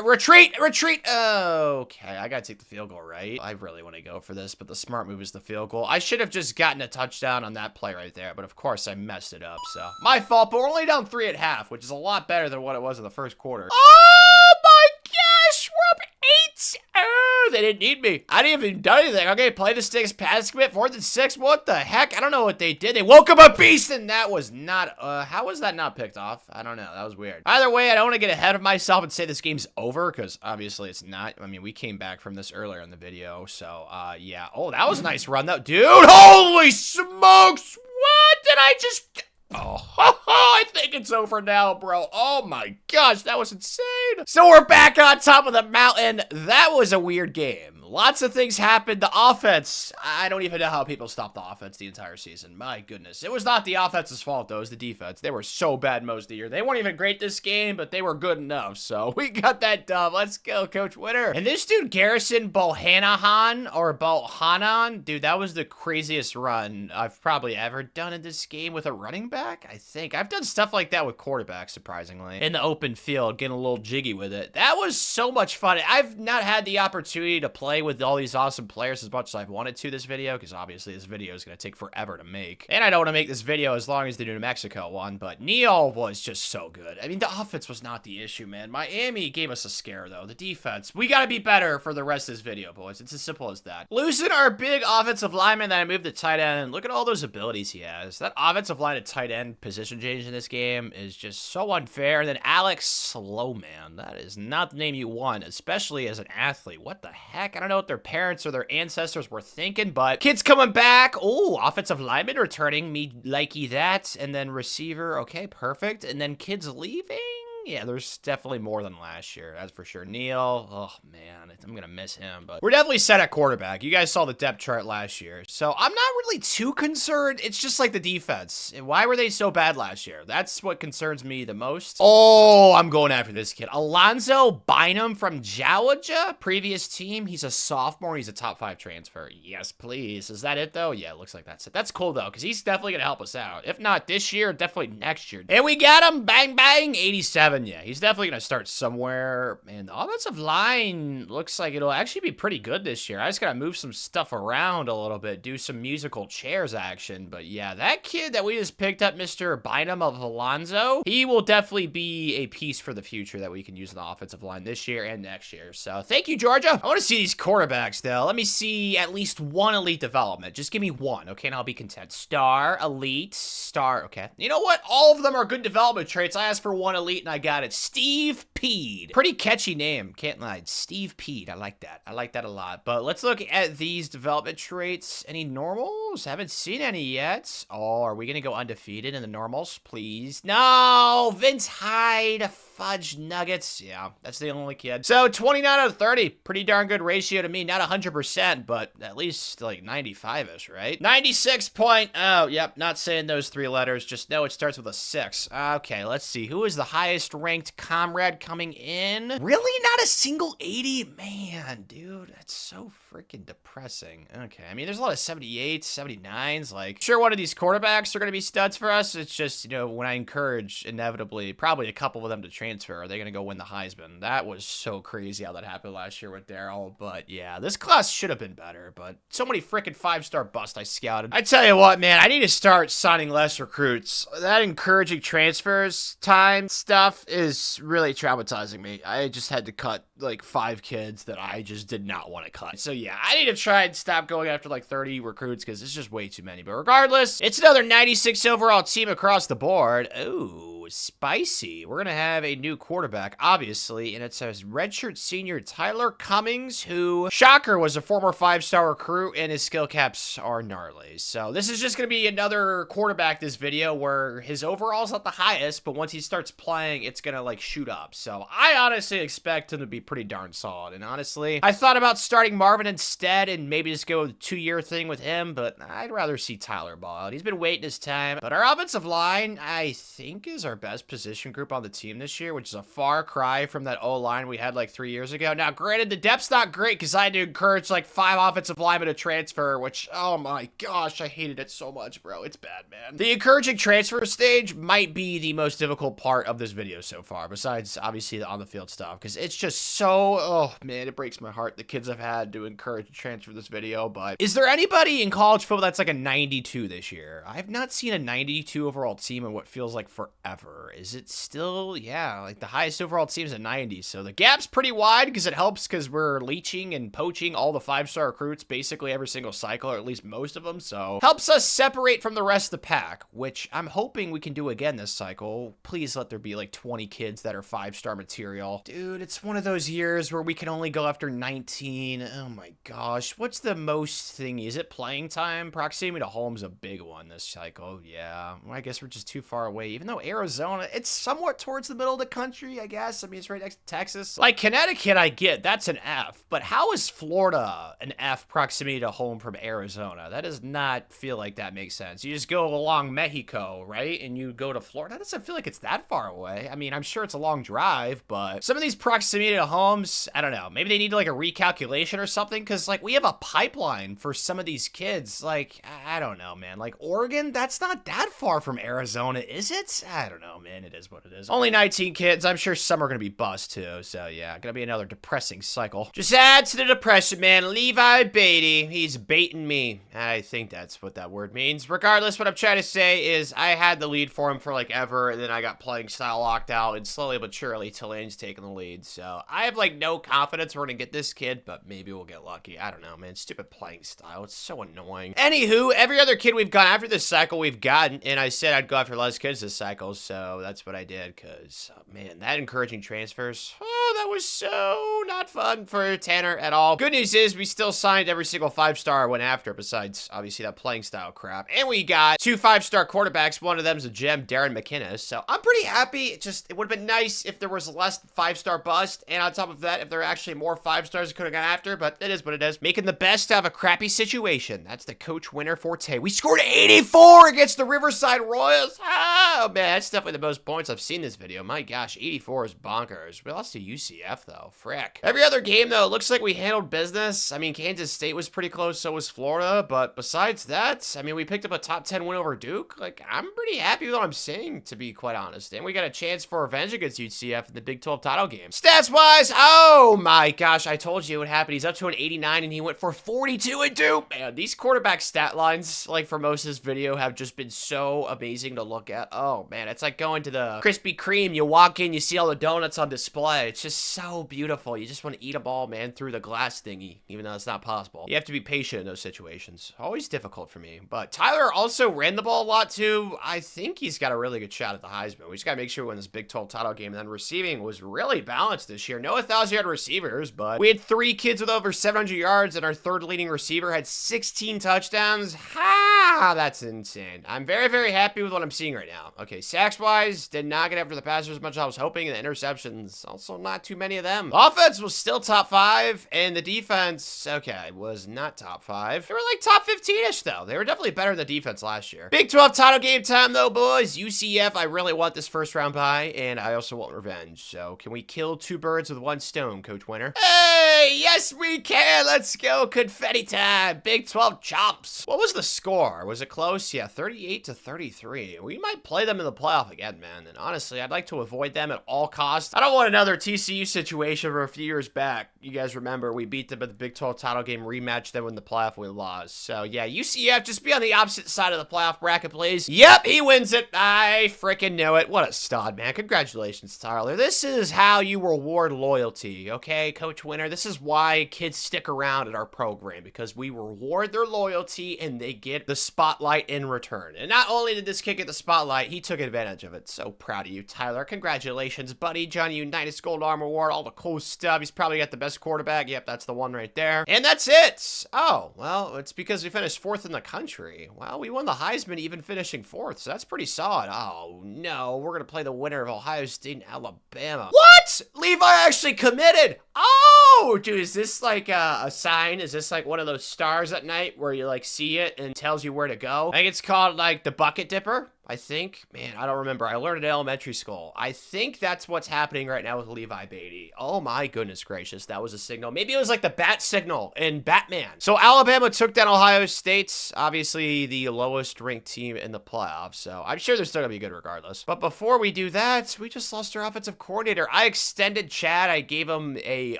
retreat! Okay, I gotta take the field goal, right? I really want to go for this, but the smart move is the field goal. I should have just gotten a touchdown on that play right there, but of course I messed it up, so. My fault, but we're only down 3 at half, which is a lot better than what it was in the first quarter. Oh my gosh, we're up 8! Oh, they didn't need me. I didn't even do anything. Okay, play the sticks, pass commit, 4th and 6. What the heck? I don't know what they did. They woke up a beast, and that was not, how was that not picked off? I don't know. That was weird. Either way, I don't want to get ahead of myself and say this game's over, because obviously it's not. I mean, we came back from this earlier in the video, so, yeah. Oh, that was a nice run, though. Dude, holy smokes! What did I just... Oh, I think it's over now, bro. Oh my gosh, that was insane. So we're back on top of the mountain. That was a weird game. Lots of things happened. The offense, I don't even know how people stopped the offense the entire season. My goodness. It was not the offense's fault, though. It was the defense. They were so bad most of the year. They weren't even great this game, but they were good enough. So we got that dub. Let's go, Coach Winter. And this dude, Garrison Bohanahan, or Bohanan, dude, that was the craziest run I've probably ever done in this game with a running back, I think. I've done stuff like that with quarterbacks, surprisingly. In the open field, getting a little jiggy with it. That was so much fun. I've not had the opportunity to play with all these awesome players as much as I've wanted to this video, because obviously this video is going to take forever to make. And I don't want to make this video as long as the New Mexico one, but Neil was just so good. I mean, the offense was not the issue, man. Miami gave us a scare, though. The defense. We got to be better for the rest of this video, boys. It's as simple as that. Losing our big offensive lineman that I moved to tight end. Look at all those abilities he has. That offensive line to tight end position change in this game is just so unfair. And then Alex Slowman. That is not the name you want, especially as an athlete. What the heck? I don't don't know what their parents or their ancestors were thinking, but kids coming back. Oh, offensive lineman returning. Me likey that. And then receiver. Okay, perfect. And then kids leaving. Yeah, there's definitely more than last year, that's for sure. Neil, oh man, I'm gonna miss him, but we're definitely set at quarterback. You guys saw the depth chart last year, so I'm not really too concerned. It's just like the defense. Why were they so bad last year? That's what concerns me the most. Oh, I'm going after this kid. Alonzo Bynum from Georgia, previous team. He's a sophomore. He's a top 5 transfer. Yes, please. Is that it, though? Yeah, it looks like that's it. That's cool, though, because he's definitely gonna help us out. If not this year, definitely next year. And we got him. Bang, bang, 87. Yeah, he's definitely going to start somewhere. Man, the offensive line looks like it'll actually be pretty good this year. I just got to move some stuff around a little bit, do some musical chairs action. But yeah, that kid that we just picked up, Mr. Bynum of Alonzo, he will definitely be a piece for the future that we can use in the offensive line this year and next year. So thank you, Georgia. I want to see these quarterbacks, though. Let me see at least one elite development. Just give me one, okay, and I'll be content. Star, elite, star, okay. You know what? All of them are good development traits. I asked for one elite, and I got it. Steve Peed. Pretty catchy name. Can't lie. Steve Peed. I like that. I like that a lot. But let's look at these development traits. Any normals? Haven't seen any yet. Oh, are we going to go undefeated in the normals? Please. No! Vince Hyde. Fudge Nuggets. Yeah, that's the only kid. So 29 out of 30. Pretty darn good ratio to me. Not 100%, but at least like 95-ish, right? 96.0. Yep, not saying those 3 letters. Just know it starts with a 6. Okay, let's see. Who is the highest ranked comrade coming in? Really? Not a single 80? Man, dude, that's so freaking depressing. Okay, I mean, there's a lot of 78s, 79s. Like, sure, one of these quarterbacks are going to be studs for us. It's just, you know, when I encourage, inevitably, probably a couple of them to transfer, are they going to go win the Heisman? That was so crazy how that happened last year with Darryl. But yeah, this class should have been better. But so many freaking 5-star busts I scouted. I tell you what, man, I need to start signing less recruits. That encouraging transfers time stuff is really traumatizing me. I just had to cut like 5 kids that I just did not want to cut. So yeah, I need to try and stop going after like 30 recruits because it's just way too many. But regardless, it's another 96 overall team across the board. Ooh, spicy. We're gonna have a new quarterback, obviously, and it says redshirt senior Tyler Cummings, who, shocker, was a former 5-star recruit, and his skill caps are gnarly. So this is just gonna be another quarterback this video where his overall's not the highest, but once he starts playing, it's gonna like shoot up. So I honestly expect him to be pretty darn solid. And honestly, I thought about starting Marvin instead and maybe just go with a 2-year thing with him, but I'd rather see Tyler ball out. He's been waiting his time. But our offensive line, I think, is our best position group on the team this year, which is a far cry from that O-line we had like 3 years ago. Now, granted, the depth's not great because I had to encourage like 5 offensive linemen to transfer, which, oh my gosh, I hated it so much, bro. It's bad, man. The encouraging transfer stage might be the most difficult part of this video so far, besides obviously the on-the-field stuff, because it's just so, oh man, it breaks my heart, the kids I've had to encourage to transfer this video. But is there anybody in college football that's like a 92 this year? I've not seen a 92 overall team in what feels like forever. Is it still? Yeah, like the highest overall team is a 90, so the gap's pretty wide because it helps because we're leeching and poaching all the 5-star recruits basically every single cycle, or at least most of them, so helps us separate from the rest of the pack, which I'm hoping we can do again this cycle. Please let there be like 20 kids that are 5-star material. Dude, it's one of those years where we can only go after 19. Oh my gosh, what's the most thingy? Is it playing time? Proximity to home's a big one this cycle. Yeah, well, I guess we're just too far away, even though Arizona, it's somewhat towards the middle of the country, I guess. I mean, it's right next to Texas. Like Connecticut, I get, that's an F, but how is Florida an F proximity to home from Arizona? That does not feel like that makes sense. You just go along Mexico, right? And you go to Florida. That doesn't feel like it's that far away. I mean, I'm sure it's a long drive, but some of these proximity to homes, I don't know. Maybe they need like a recalculation or something, because like we have a pipeline for some of these kids. Like, I don't know, man. Like Oregon, that's not that far from Arizona, is it? I don't know, man. It is what it is. Only 19 kids. I'm sure some are going to be bust too. So yeah, gonna be another depressing cycle. Just add to the depression, man. Levi Beatty. He's baiting me. I think that's what that word means. Regardless, what I'm trying to say is I had the lead for him for like ever, and then I got playing style locked out, and slowly but surely Tulane's taking the lead. So I have like no confidence we're gonna get this kid, but maybe we'll get lucky. I don't know, man. Stupid playing style. It's so annoying. Anywho, every other kid we've gone after this cycle, we've gotten, and I said I'd go after less kids this cycle. So So that's what I did because, man, that encouraging transfers. Oh, that was so not fun for Tanner at all. Good news is we still signed every single 5-star I went after, besides obviously that playing style crap. And we got 2 5-star quarterbacks. One of them is a gem, Darren McInnes. So I'm pretty happy. It would have been nice if there was less 5-star bust. And on top of that, if there are actually more 5-stars I could have gone after, but it is what it is. Making the best out of a crappy situation. That's the coach winner forte. We scored 84 against the Riverside Royals. Oh, man, that's definitely the most points I've seen this video. My gosh, 84 is bonkers. We lost to UCF, though. Frick. Every other game, though, it looks like we handled business. I mean, Kansas State was pretty close, so was Florida. But besides that, I mean, we picked up a top 10 win over Duke. Like, I'm pretty happy with what I'm seeing, to be quite honest. And we got a chance for revenge against UCF in the Big 12 title game. Stats-wise, oh my gosh, I told you what happened. He's up to an 89, and he went for 42 and 2. Man, these quarterback stat lines, like for most of this video, have just been so amazing to look at. Oh, man, it's like going to the Krispy Kreme. You walk in, you see all the donuts on display. It's just so beautiful. You just want to eat them all, man, through the glass thingy, even though it's not possible. You have to be patient in those situations. Always difficult for me. But Tyler also ran the ball a lot, too. I think he's got a really good shot at the Heisman. We just got to make sure we win this Big 12 title game. And then receiving was really balanced this year. No 1,000-yard receivers, but we had 3 kids with over 700 yards, and our third leading receiver had 16 touchdowns. Ha! That's insane. I'm very, very happy with what I'm seeing right now. Okay, sacks-wise, did not get after the passers as much as I was hoping, and the interceptions, also not too many of them. The offense was still top 5, and the defense, okay, was not top 5. They were like top 15-ish, though. They were definitely better than the defense last year. Big 12 title game time, though, boys. UCF, I really want this first-round bye, and I also want revenge. So, can we kill 2 birds with 1 stone, Coach Winner? Hey, yes, we can. Let's go. Confetti time. Big 12 chomps. What was the score? Was it close? Yeah, 38-33. We might play them in the playoff again, man. And honestly, I'd like to avoid them at all costs. I don't want another TCU situation from a few years back. You guys remember we beat them at the Big 12 title game, rematched them in the playoff, we lost. So yeah, UCF, just be on the opposite side of the playoff bracket, please. Yep, he wins it. I freaking knew it. What a stud, man. Congratulations, Tyler. This is how you reward loyalty, okay, Coach Winner? This is why kids stick around at our program, because we reward their loyalty and they get the spotlight in return. And not only did this kid get the spotlight, he took advantage of it. So proud of you, Tyler. Congratulations, buddy. Johnny Unitas Gold Arm Award, all the cool stuff. He's probably got the best quarterback. Yep, that's the one right there. And that's it. Oh, well, it's because we finished 4th in the country. Well, we won the Heisman even finishing 4th, so that's pretty solid. Oh, no. We're going to play the winner of Ohio State and Alabama. What? Levi actually committed. Oh, dude, is this like a sign? Is this like one of those stars at night where you like see it and tells you where to go? I think it's called like the bucket dipper. I think. Man, I don't remember. I learned in elementary school. I think that's what's happening right now with Levi Beatty. Oh my goodness gracious. That was a signal. Maybe it was like the bat signal in Batman. So Alabama took down Ohio State. Obviously the lowest ranked team in the playoffs. So I'm sure they're still going to be good regardless. But before we do that, we just lost our offensive coordinator. I extended Chad. I gave him a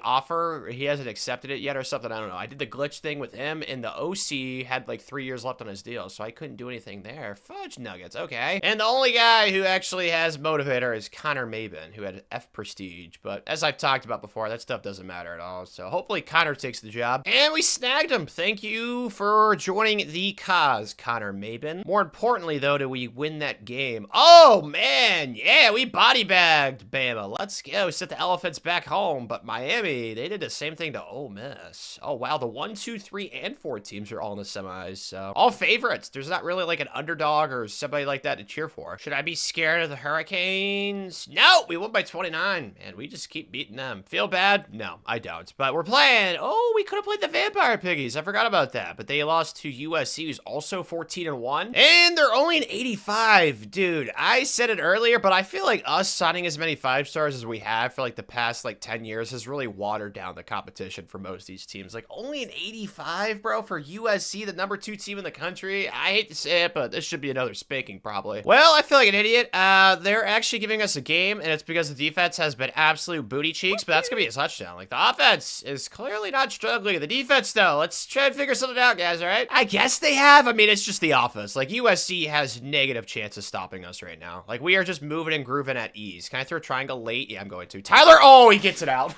offer. He hasn't accepted it yet or something. I don't know. I did the glitch thing with him, and the OC had like 3 years left on his deal. So I couldn't do anything there. Fudge nuggets. Okay. And the only guy who actually has motivator is Connor Mabin, who had F prestige. But as I've talked about before, that stuff doesn't matter at all. So hopefully Connor takes the job. And we snagged him. Thank you for joining the cause, Connor Mabin. More importantly, though, did we win that game? Oh, man. Yeah, we body bagged Bama. Let's go. Set the Elephants back home. But Miami, they did the same thing to Ole Miss. Oh, wow. The 1, 2, 3, and 4 teams are all in the semis. So all favorites. There's not really like an underdog or somebody like that to cheer for. Should I be scared of the Hurricanes? No, we won by 29, and we just keep beating them. Feel bad? No, I don't. But we're playing. Oh, we could have played the Vampire Piggies. I forgot about that. But they lost to USC, who's also 14-1, and they're only an 85. Dude, I said it earlier, but I feel like us signing as many 5-stars as we have for like the past like 10 years has really watered down the competition for most of these teams. Like only an 85, bro, for USC, the number 2 team in the country. I hate to say it, but this should be another spanking probably. Well, I feel like an idiot. They're actually giving us a game, and it's because the defense has been absolute booty cheeks, but that's gonna be a touchdown. Like, the offense is clearly not struggling. The defense, though, let's try and figure something out, guys, all right? I guess they have. I mean, it's just the offense. Like, USC has negative chances stopping us right now. Like, we are just moving and grooving at ease. Can I throw a triangle late? Yeah, I'm going to. Tyler, oh, he gets it out.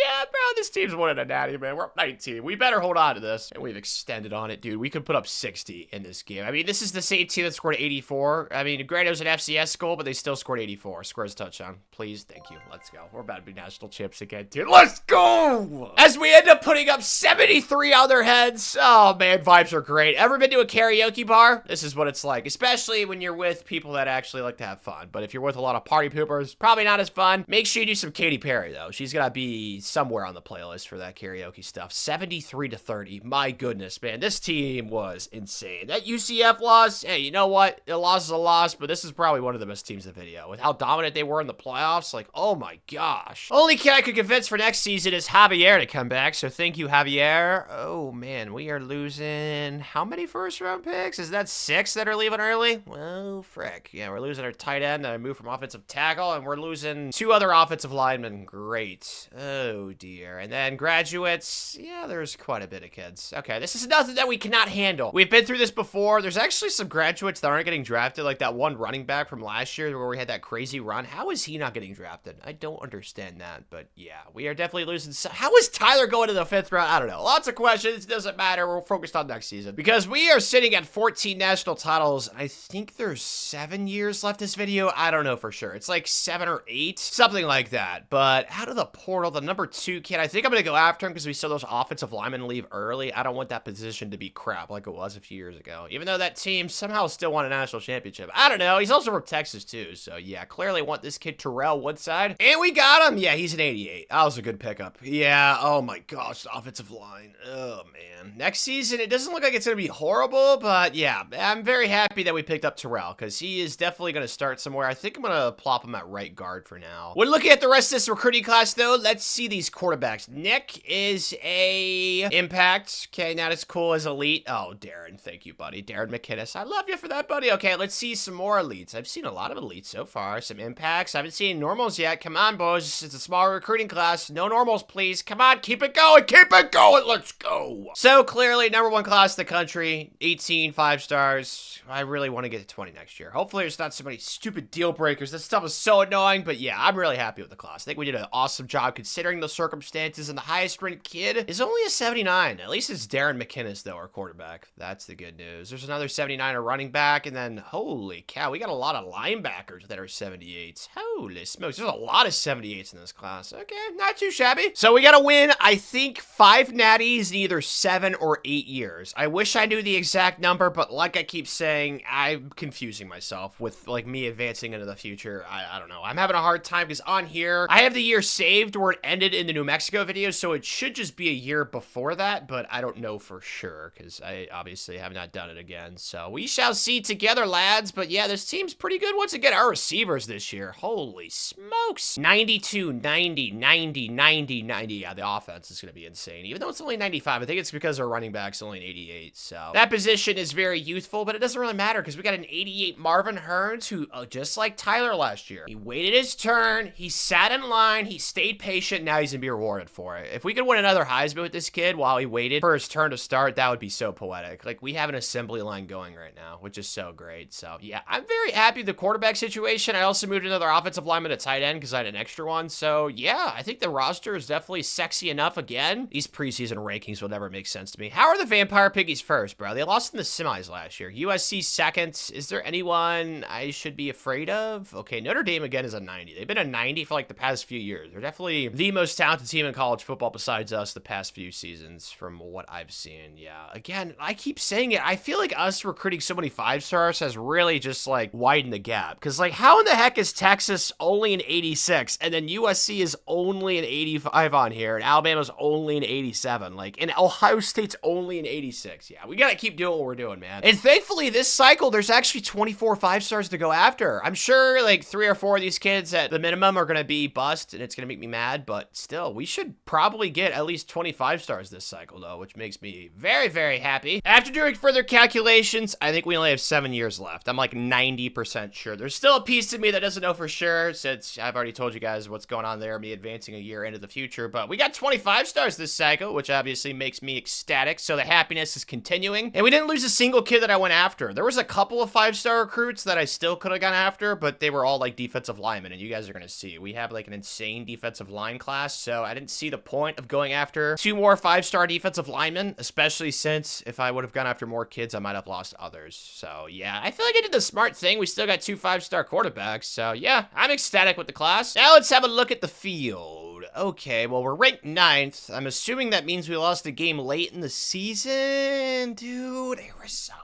Yeah, bro, this team's winning a natty, man. We're up 19. We better hold on to this. And we've extended on it, dude. We could put up 60 in this game. I mean, this is the same team that scored 84. I mean, granted, it was an FCS school, but they still scored 84. Squares touchdown. Please, thank you. Let's go. We're about to be national champs again, dude. Let's go! As we end up putting up 73 on their heads. Oh, man, vibes are great. Ever been to a karaoke bar? This is what it's like, especially when you're with people that actually like to have fun. But if you're with a lot of party poopers, probably not as fun. Make sure you do some Katy Perry, though. She's gonna be somewhere on the playlist for that karaoke stuff. 73-30. My goodness, man. This team was insane. That UCF loss, hey, you know what? A loss is a loss, but this is probably one of the best teams in the video. With how dominant they were in the playoffs, like, oh my gosh. Only kid I could convince for next season is Javier to come back, so thank you, Javier. Oh, man, we are losing how many first-round picks? Is that 6 that are leaving early? Well, frick. Yeah, we're losing our tight end that I moved from offensive tackle, and we're losing 2 other offensive linemen. Great. Oh, dear. And then graduates. Yeah, there's quite a bit of kids. Okay, this is nothing that we cannot handle. We've been through this before. There's actually some graduates that aren't getting drafted, like that one running back from last year where we had that crazy run. How is he not getting drafted? I don't understand that, but yeah, we are definitely losing. How is Tyler going to the 5th round? I don't know. Lots of questions. It doesn't matter. We're focused on next season because we are sitting at 14 national titles. I think there's 7 years left this video. I don't know for sure. It's like 7 or 8, something like that. But out of the portal, the number 2 kid, I think I'm going to go after him because we saw those offensive linemen leave early. I don't want that position to be crap like it was a few years ago, even though that team somehow still won a national championship. I don't know. He's also from Texas too. So yeah, clearly want this kid Terrell Woodside. And we got him. Yeah, he's an 88. That was a good pickup. Yeah. Oh my gosh. The offensive line. Oh man. Next season, it doesn't look like it's going to be horrible, but yeah, I'm very happy that we picked up Terrell because he is definitely going to start somewhere. I think I'm going to plop him at right guard for now. When looking at the rest of this recruiting class though, let's see these quarterbacks. Nick is a impact. Okay, not as cool as elite. Oh, Darren. Thank you, buddy. Darren McKinnis. I love you for that, buddy. Okay, let's see some more elites. I've seen a lot of elites so far. Some impacts. I haven't seen normals yet. Come on, boys. It's a small recruiting class. No normals, please. Come on, keep it going. Keep it going. Let's go. So clearly, #1 class in the country. 18 5 stars. I really want to get to 20 next year. Hopefully, there's not so many stupid deal breakers. This stuff is so annoying, but yeah, I'm really happy with the class. I think we did an awesome job considering the circumstances, and the highest ranked kid is only a 79. At least it's Darren McKinnis, though, our quarterback. That's the good news. There's another 79er running back, and then, holy cow, we got a lot of linebackers that are 78s. Holy smokes, there's a lot of 78s in this class. Okay, not too shabby. So we got to win, I think, 5 natties in either 7 or 8 years. I wish I knew the exact number, but like I keep saying, I'm confusing myself with, like, me advancing into the future. I don't know. I'm having a hard time because on here, I have the year saved where it ended in the New Mexico video, so it should just be a year before that, but I don't know for sure because I obviously have not done it again. So we shall see together, lads. But yeah, this team's pretty good once again. Our receivers this year, holy smokes. 92, 90, 90, 90, 90. Yeah, the offense is going to be insane. Even though it's only 95, I think it's because our running back's only an 88. So that position is very youthful, but it doesn't really matter because we got an 88 Marvin Hearns who, just like Tyler last year, he waited his turn, he sat in line, he stayed patient, now he's going to be rewarded for it. If we could win another Heisman with this kid while he waited for his turn to start, that would be so poetic. Like, we have an assembly line going right now, which is so great. So yeah, I'm very happy with the quarterback situation. I also moved another offensive lineman to tight end because I had an extra one. So yeah, I think the roster is definitely sexy enough again. These preseason rankings will never make sense to me. How are the Vampire Piggies first, bro? They lost in the semis last year. USC second. Is there anyone I should be afraid of? Okay, Notre Dame again is a 90. They've been a 90 for like the past few years. They're definitely the most talented team in college football besides us the past few seasons from what I've seen. Yeah, again, I keep saying it. I feel like us recruiting so many 5-stars has really just like widened the gap. Because like, how in the heck is Texas only an 86 and then USC is only an 85 on here and Alabama's only an 87? Like, and Ohio State's only an 86. Yeah, we gotta keep doing what we're doing, man. And thankfully this cycle, there's actually 24 5-stars to go after. I'm sure like 3 or 4 of these kids at the minimum are gonna be bust and it's gonna make me mad, but still, we should probably get at least 25 stars this cycle though, which makes me very, very happy. After doing further calculations, I think we only have 7 years left. I'm like 90% sure. There's still a piece of me that doesn't know for sure, since I've already told you guys what's going on there, me advancing a year into the future, but we got 25 stars this cycle, which obviously makes me ecstatic, so the happiness is continuing. And we didn't lose a single kid that I went after. There was a couple of 5-star recruits that I still could have gone after, but they were all like defensive linemen, and you guys are going to see. We have like an insane defensive line class, so I didn't didn't see the point of going after 2 more 5-star defensive linemen, especially since if I would have gone after more kids, I might have lost others. So yeah, I feel like I did the smart thing. We still got 2 5-star quarterbacks. So yeah, I'm ecstatic with the class. Now let's have a look at the field. Okay, well, we're ranked 9th. I'm assuming that means we lost a game late in the season. Dude, Arizona.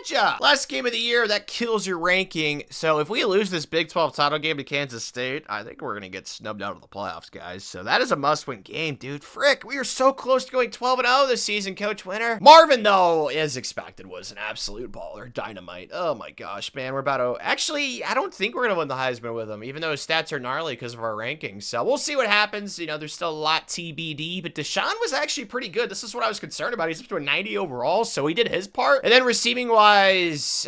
Fudge! Last game of the year, that kills your ranking. So if we lose this Big 12 title game to Kansas State, I think we're going to get snubbed out of the playoffs, guys. So that is a must-win game, dude. Frick, we are so close to going 12-0 this season, Coach Winter. Marvin, though, as expected, was an absolute baller. Dynamite. Oh, my gosh, man. We're about to... Actually, I don't think we're going to win the Heisman with him, even though his stats are gnarly because of our rankings. So we'll see what happens. You know, there's still a lot TBD, but Deshaun was actually pretty good. This is what I was concerned about. He's up to a 90 overall, so he did his part. And then receiving-wise,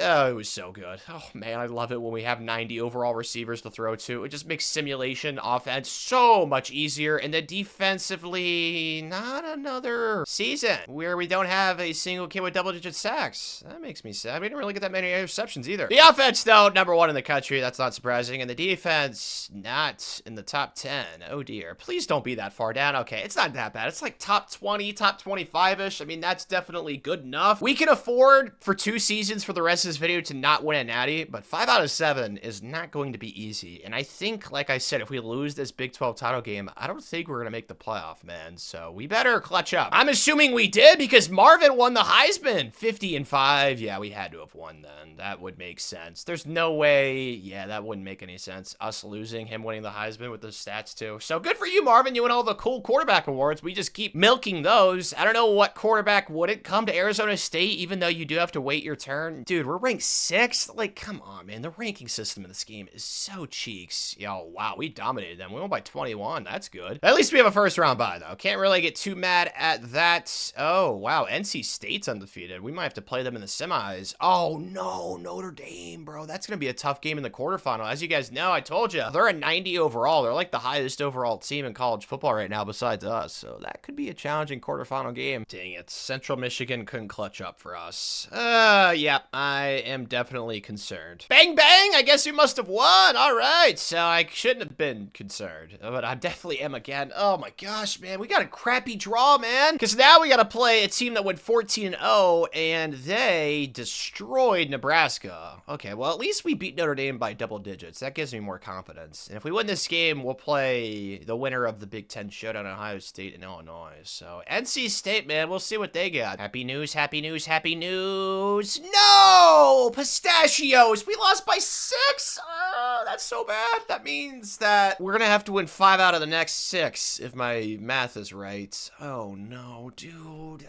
oh, it was so good. Oh, man, I love it when we have 90 overall receivers to throw to. It just makes simulation offense so much easier. And then defensively, not another season where we don't have a single kid with double-digit sacks. That makes me sad. We didn't really get that many interceptions either. The offense, though, #1 in the country. That's not surprising. And the defense, not in the top 10. Oh, dear. Please don't be that far down. Okay, it's not that bad. It's like top 20, top 25-ish. I mean, that's definitely good enough. We can afford for 2 seasons for the rest of this video to not win a natty, but 5 out of 7 is not going to be easy. And I think, like I said, if we lose this Big 12 title game, I don't think we're going to make the playoff, man. So we better clutch up. I'm assuming we did because Marvin won the Heisman. 50-5. Yeah, we had to have won then. That would make sense. There's no way. Yeah, that wouldn't make any sense. Us losing, him winning the Heisman with the stats too. So good for you, Marvin. You win all the cool quarterback awards. We just keep milking those. I don't know what quarterback wouldn't come to Arizona State, even though you do have to wait your turn. Dude, we're ranked 6th. Like, come on, man. The ranking system in this game is so cheeks. Yo, wow, we dominated them. We won by 21. That's good. At least we have a first round bye, though. Can't really get too mad at that. Oh, wow. NC State's undefeated. We might have to play them in the semis. Oh, no. Notre Dame, bro. That's going to be a tough game in the quarterfinal. As you guys know, I told you, they're a 90 overall. They're like the highest overall team in college football right now besides us. So that could be a challenging quarterfinal game. Dang it. Central Michigan couldn't clutch up for us. Yeah, I am definitely concerned. Bang, bang! I guess we must have won. All right. So I shouldn't have been concerned, but I definitely am again. Oh my gosh, man. We got a crappy draw, man. Because now we got to play a team that went 14-0 and they destroyed Nebraska. Okay, well, at least we beat Notre Dame by double digits. That gives me more confidence. And if we win this game, we'll play the winner of the Big Ten showdown in Ohio State and Illinois. So NC State, man, we'll see what they got. Happy news, happy news, happy news. No! Pistachios! We lost by 6! That's so bad. That means that we're going to have to win 5 out of the next 6 if my math is right. Oh, no, dude.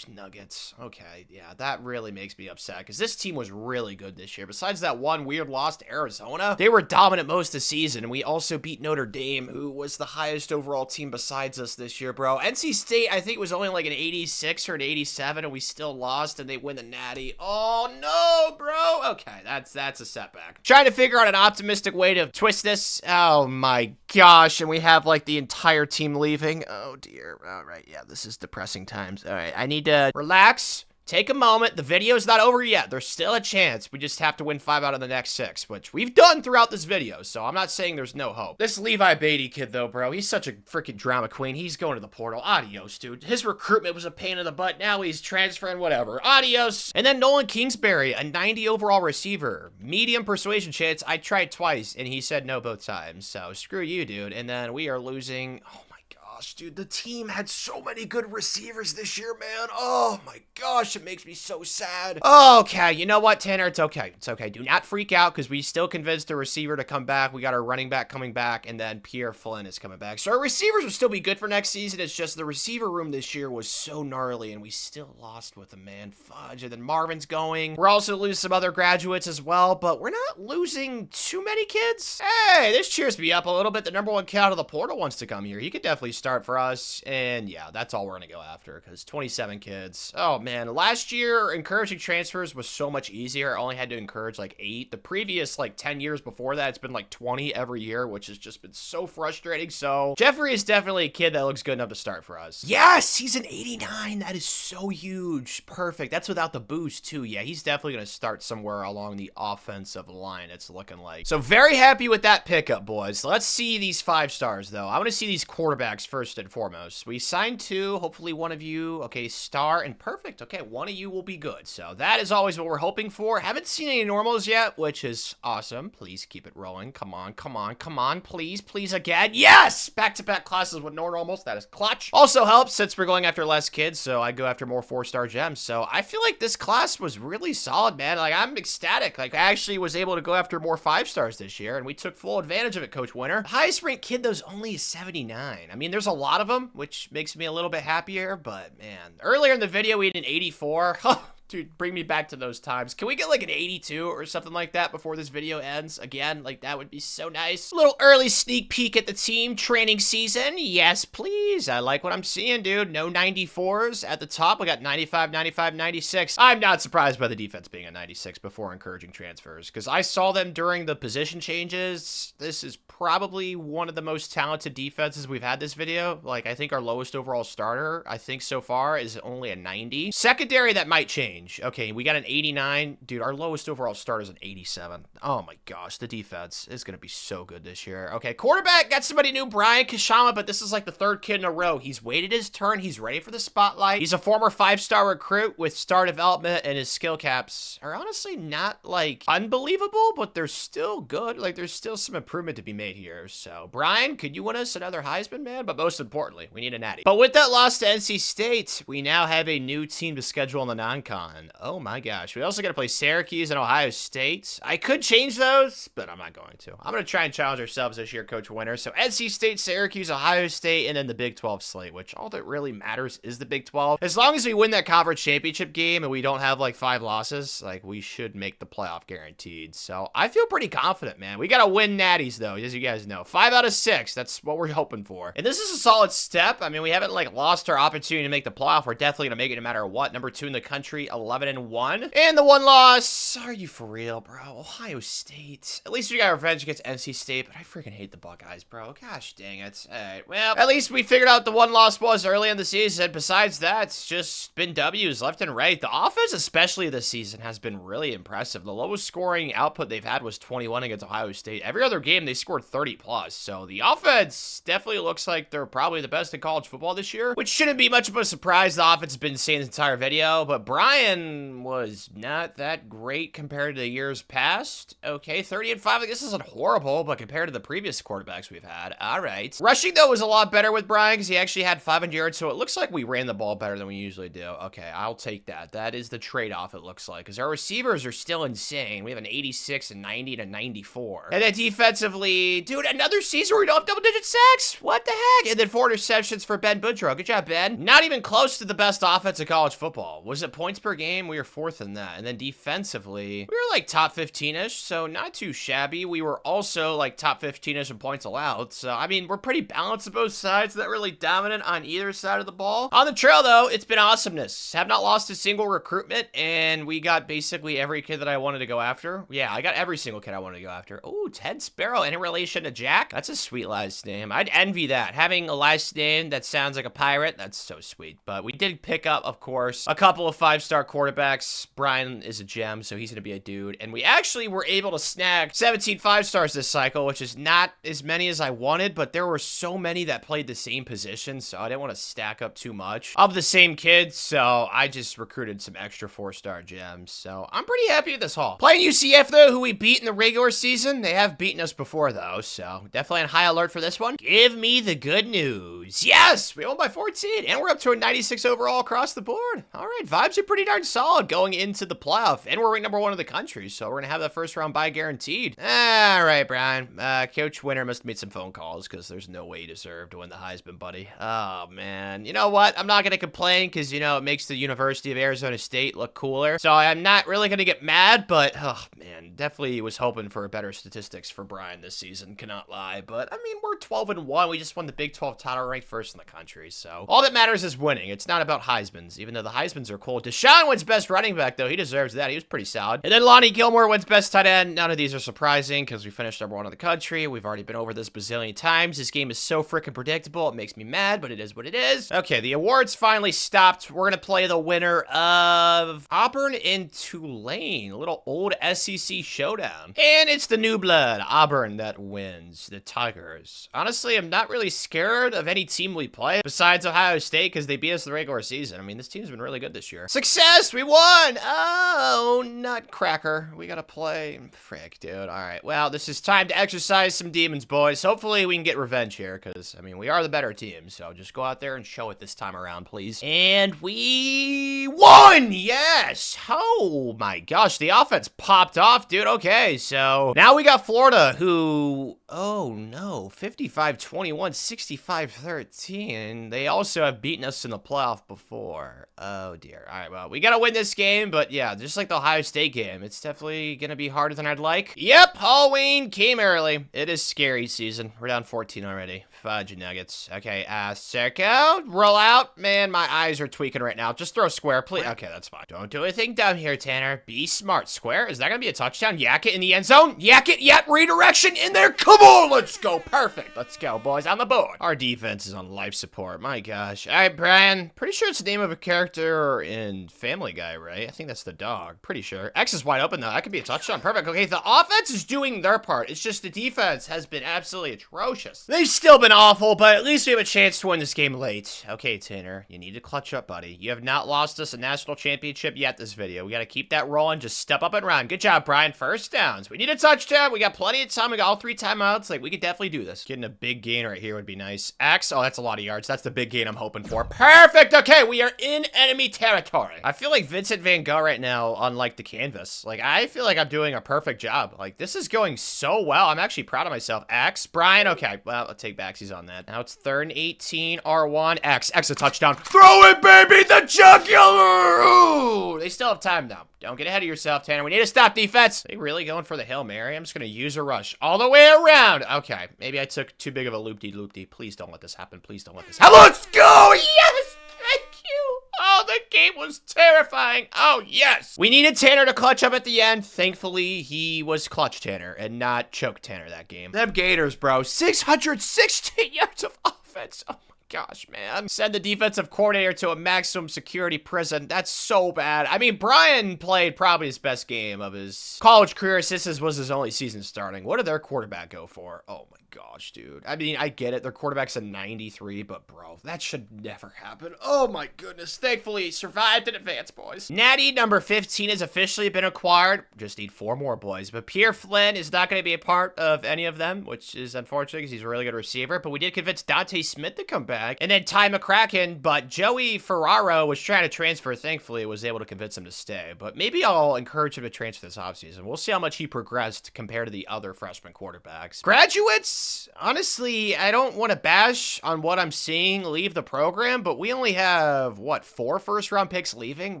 Nuggets. Okay, yeah, that really makes me upset because this team was really good this year. Besides that one weird loss to Arizona, they were dominant most of the season, and we also beat Notre Dame, who was the highest overall team besides us this year, bro. NC State, I think, was only like an 86 or an 87, and we still lost, and they win the natty. Oh, no, bro. Okay, that's a setback. Trying to figure out an optimistic way to twist this. Oh, my gosh, and we have, like, the entire team leaving. Oh, dear. All right, yeah, this is depressing times. All right, I need to relax, take a moment. The video's not over yet. There's still a chance. We just have to win 5 out of the next 6, which we've done throughout this video, so I'm not saying there's no hope. This Levi Beatty kid, though, bro, he's such a freaking drama queen. He's going to the portal. Adios, dude. His recruitment was a pain in the butt. Now he's transferring, whatever. Adios. And then Nolan Kingsbury, a 90 overall receiver. Medium persuasion chance. I tried twice, and he said no both times, so screw you, dude. And then we are losing... Oh, my gosh, dude, the team had so many good receivers this year, man. Oh my gosh, it makes me so sad. Okay, you know what, Tanner? It's okay. It's okay. Do not freak out because we still convinced the receiver to come back. We got our running back coming back, and then Pierre Flynn is coming back. So our receivers will still be good for next season. It's just the receiver room this year was so gnarly, and we still lost with them, man. Fudge. And then Marvin's going. We're also losing some other graduates as well, but we're not losing too many kids. Hey, this cheers me up a little bit. The #1 kid out of the portal wants to come here. He could definitely start start for us. And yeah, that's all we're going to go after because 27 kids. Oh man, last year encouraging transfers was so much easier. I only had to encourage like 8. The previous like 10 years before that, it's been like 20 every year, which has just been so frustrating. So Jeffrey is definitely a kid that looks good enough to start for us. Yes, he's an 89. That is so huge. Perfect. That's without the boost too. Yeah, he's definitely going to start somewhere along the offensive line, it's looking like. So very happy with that pickup, boys. Let's see these 5 stars though. I want to see these quarterbacks first and foremost. We signed 2. Hopefully one of you, okay, star and perfect. Okay, one of you will be good. So that is always what we're hoping for. Haven't seen any normals yet, which is awesome. Please keep it rolling. Come on, come on, come on. Please, please again. Yes! Back-to-back classes with no normals. That is clutch. Also helps since we're going after less kids, so I go after more 4-star gems. So I feel like this class was really solid, man. Like, I'm ecstatic. Like, I actually was able to go after more 5-stars this year, and we took full advantage of it, Coach Winter. The highest ranked kid, though, is only 79. I mean, there's a lot of them, which makes me a little bit happier, but man. Earlier in the video, we had an 84. Dude, bring me back to those times. Can we get like an 82 or something like that before this video ends? Again, like that would be so nice. A little early sneak peek at the team training season. Yes, please. I like what I'm seeing, dude. No 94s at the top. We got 95, 95, 96. I'm not surprised by the defense being a 96 before encouraging transfers because I saw them during the position changes. This is probably one of the most talented defenses we've had this video. Like, I think our lowest overall starter, I think so far, is only a 90. Secondary, that might change. Okay, we got an 89. Dude, our lowest overall starter is an 87. Oh my gosh, the defense is going to be so good this year. Okay, quarterback, got somebody new, Brian Kashama, but this is like the 3rd kid in a row. He's waited his turn. He's ready for the spotlight. He's a former 5-star recruit with star development, and his skill caps are honestly not like unbelievable, but they're still good. Like, there's still some improvement to be made here. So, Brian, could you win us another Heisman, man? But most importantly, we need a natty. But with that loss to NC State, we now have a new team to schedule on the non-con. Oh my gosh. We also got to play Syracuse and Ohio State. I could change those, but I'm not going to. I'm going to try and challenge ourselves this year, Coach Winter. So NC State, Syracuse, Ohio State, and then the Big 12 slate, which all that really matters is the Big 12. As long as we win that conference championship game and we don't have like 5 losses, like we should make the playoff guaranteed. So I feel pretty confident, man. We got to win natties though, as you guys know. 5 out of 6. That's what we're hoping for. And this is a solid step. I mean, we haven't like lost our opportunity to make the playoff. We're definitely going to make it no matter what. Number 2 in the country, 11-1. And the 1 loss. Are you for real, bro? Ohio State. At least we got revenge against NC State, but I freaking hate the Buckeyes, bro. Gosh dang it. Alright, well, at least we figured out what the 1 loss was early in the season. Besides that, it's just been W's left and right. The offense, especially this season, has been really impressive. The lowest scoring output they've had was 21 against Ohio State. Every other game, they scored 30 plus. So the offense definitely looks like they're probably the best in college football this year, which shouldn't be much of a surprise. The offense has been saying this entire video, but Brian was not that great compared to the years past. Okay, 30-5. Like, this isn't horrible, but compared to the previous quarterbacks we've had, all right. Rushing, though, was a lot better with Brian because he actually had 500 yards, so it looks like we ran the ball better than we usually do. Okay, I'll take that. That is the trade-off, it looks like, because our receivers are still insane. We have an 86, a 90, and a 94. And then defensively, dude, another season where we don't have double-digit sacks? What the heck? And then 4 interceptions for Ben Boudreaux. Good job, Ben. Not even close to the best offense in college football. Was it points per game? We were 4th in that. And then defensively, we were like top 15-ish, so not too shabby. We were also like top 15-ish in points allowed. So, I mean, we're pretty balanced on both sides. Not really dominant on either side of the ball. On the trail, though, it's been awesomeness. Have not lost a single recruitment, and we got basically every kid that I wanted to go after. Yeah, I got every single kid I wanted to go after. Oh, Ted Sparrow, any relation to Jack? That's a sweet last name. I'd envy that. Having a last name that sounds like a pirate, that's so sweet. But we did pick up, of course, a couple of 5-star quarterbacks. Brian is a gem, so he's going to be a dude. And we actually were able to snag 17 5-stars this cycle, which is not as many as I wanted, but there were so many that played the same position, so I didn't want to stack up too much of the same kids, so I just recruited some extra 4-star gems. So I'm pretty happy with this haul. Playing UCF, though, who we beat in the regular season. They have beaten us before, though, so definitely on high alert for this one. Give me the good news. Yes, we won by 14, and we're up to a 96 overall across the board. All right, vibes are pretty darn solid going into the playoff, and we're ranked number 1 in the country, so we're gonna have that first round bye guaranteed. All right, Brian. Coach Winter must have made some phone calls because there's no way you deserve to win the Heisman, buddy. Oh, man. You know what? I'm not gonna complain because, you know, it makes the University of Arizona State look cooler, so I'm not really gonna get mad, but, oh, man. definitely was hoping for better statistics for Brian this season, cannot lie. But, I mean, we're 12-1. We just won the Big 12 title, ranked first in the country. So, all that matters is winning. It's not about Heismans, even though the Heismans are cool. Deshaun wins best running back, though. He deserves that. He was pretty solid. And then Lonnie Gilmore wins best tight end. None of these are surprising because we finished number 1 in the country. We've already been over this bazillion times. This game is so freaking predictable. It makes me mad, but it is what it is. Okay, the awards finally stopped. We're going to play the winner of Auburn and Tulane. A little old SEC showdown. And it's the new blood, Auburn, that wins. The Tigers. Honestly, I'm not really scared of any team we play besides Ohio State because they beat us in the regular season. I mean, this team's been really good this year. Success! We won! Oh, nutcracker. We gotta play. Frick, dude. All right. Well, this is time to exercise some demons, boys. Hopefully, we can get revenge here because, I mean, we are the better team. So just go out there and show it this time around, please. And we won! Yes! Oh, my gosh. The offense popped off, dude. Okay, so now we got Florida, who... Oh, no. 55-21, 65-13. They also have beaten us in the playoff before. Oh, dear. All right, well, we got to win this game, but yeah, just like the Ohio State game, it's definitely going to be harder than I'd like. Yep, Halloween came early. It is scary season. We're down 14 already. Fudge nuggets. Okay, circle. Roll out. Man, my eyes are tweaking right now. Just throw square, please. Okay, that's fine. Don't do anything dumb here, Tanner. Be smart. Square? Is that going to be a touchdown? Yak it in the end zone? Yak it. Yep, redirection in there. Come on, let's go. Perfect. Let's go, boys. On the board. Our defense is on life support. My gosh. All right, Brian. Pretty sure it's the name of a character in Family Guy, right? I think that's the dog. Pretty sure. X is wide open, though. That could be a touchdown. Perfect. Okay, the offense is doing their part. It's just the defense has been absolutely atrocious. They've still been awful, but at least we have a chance to win this game late. Okay, Tanner. You need to clutch up, buddy. You have not lost us a national championship yet this video. We got to keep that rolling. Just step up and run. Good job, Brian. First downs. We need a touchdown. We got plenty of time. We got all 3 timeouts. Like, we could definitely do this. Getting a big gain right here would be nice. X. Oh, that's a lot of yards. That's the big gain I'm hoping for. Perfect. Okay, we are in enemy territory. I feel like Vincent Van Gogh right now on, like, the canvas. Like, I feel like I'm doing a perfect job. Like, this is going so well. I'm actually proud of myself. X. Brian. Okay. Well, I'll take backsies on that. Now it's 3rd and 18. R1. X. X a touchdown. Throw it, baby. The jugular. Ooh. They still have time, though. Don't get ahead of yourself, Tanner. We need to stop defense. Are they really going for the Hail Mary? I'm just going to use a rush all the way around. Okay. Maybe I took too big of a loop-de-loop-de. Please don't let this happen. Please don't let this happen. Let's go. Yes. Thank you. Oh, the game was terrifying. Oh, yes. We needed Tanner to clutch up at the end. Thankfully, he was clutch Tanner and not choke Tanner that game. Them Gators, bro. 616 yards of offense. Oh, gosh, man. Send the defensive coordinator to a maximum security prison. That's so bad. I mean, Brian played probably his best game of his college career since this was his only season starting. What did their quarterback go for? Oh, my gosh, dude. I mean, I get it. Their quarterback's a 93, but, bro, that should never happen. Oh, my goodness. Thankfully, he survived in advance, boys. Natty number 15 has officially been acquired. Just need 4 more, boys. But Pierre Flynn is not going to be a part of any of them, which is unfortunate because he's a really good receiver. But we did convince Dante Smith to come back. And then Ty McCracken, but Joey Ferraro was trying to transfer. Thankfully, was able to convince him to stay. But maybe I'll encourage him to transfer this offseason. We'll see how much he progressed compared to the other freshman quarterbacks. Graduates, honestly, I don't want to bash on what I'm seeing leave the program, but we only have, what, 4 first-round picks leaving?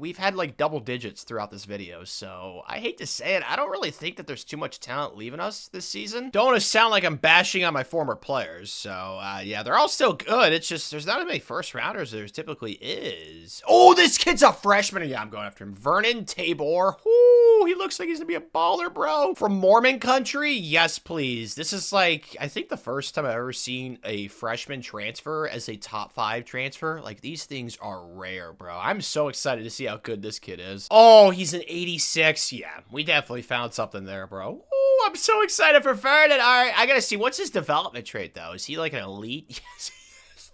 We've had, like, double digits throughout this video, so I hate to say it. I don't really think that there's too much talent leaving us this season. Don't want to sound like I'm bashing on my former players, so, yeah, they're all still good. It's just there's not as many first-rounders as there typically is. Oh, this kid's a freshman. Yeah, I'm going after him. Vernon Tabor. Ooh, he looks like he's gonna be a baller, bro. From Mormon country? Yes, please. This is like, I think the first time I've ever seen a freshman transfer as a top 5 transfer. Like, these things are rare, bro. I'm so excited to see how good this kid is. Oh, he's an 86. Yeah, we definitely found something there, bro. Ooh, I'm so excited for Vernon. All right, I gotta see. What's his development trait, though? Is he like an elite? Yes.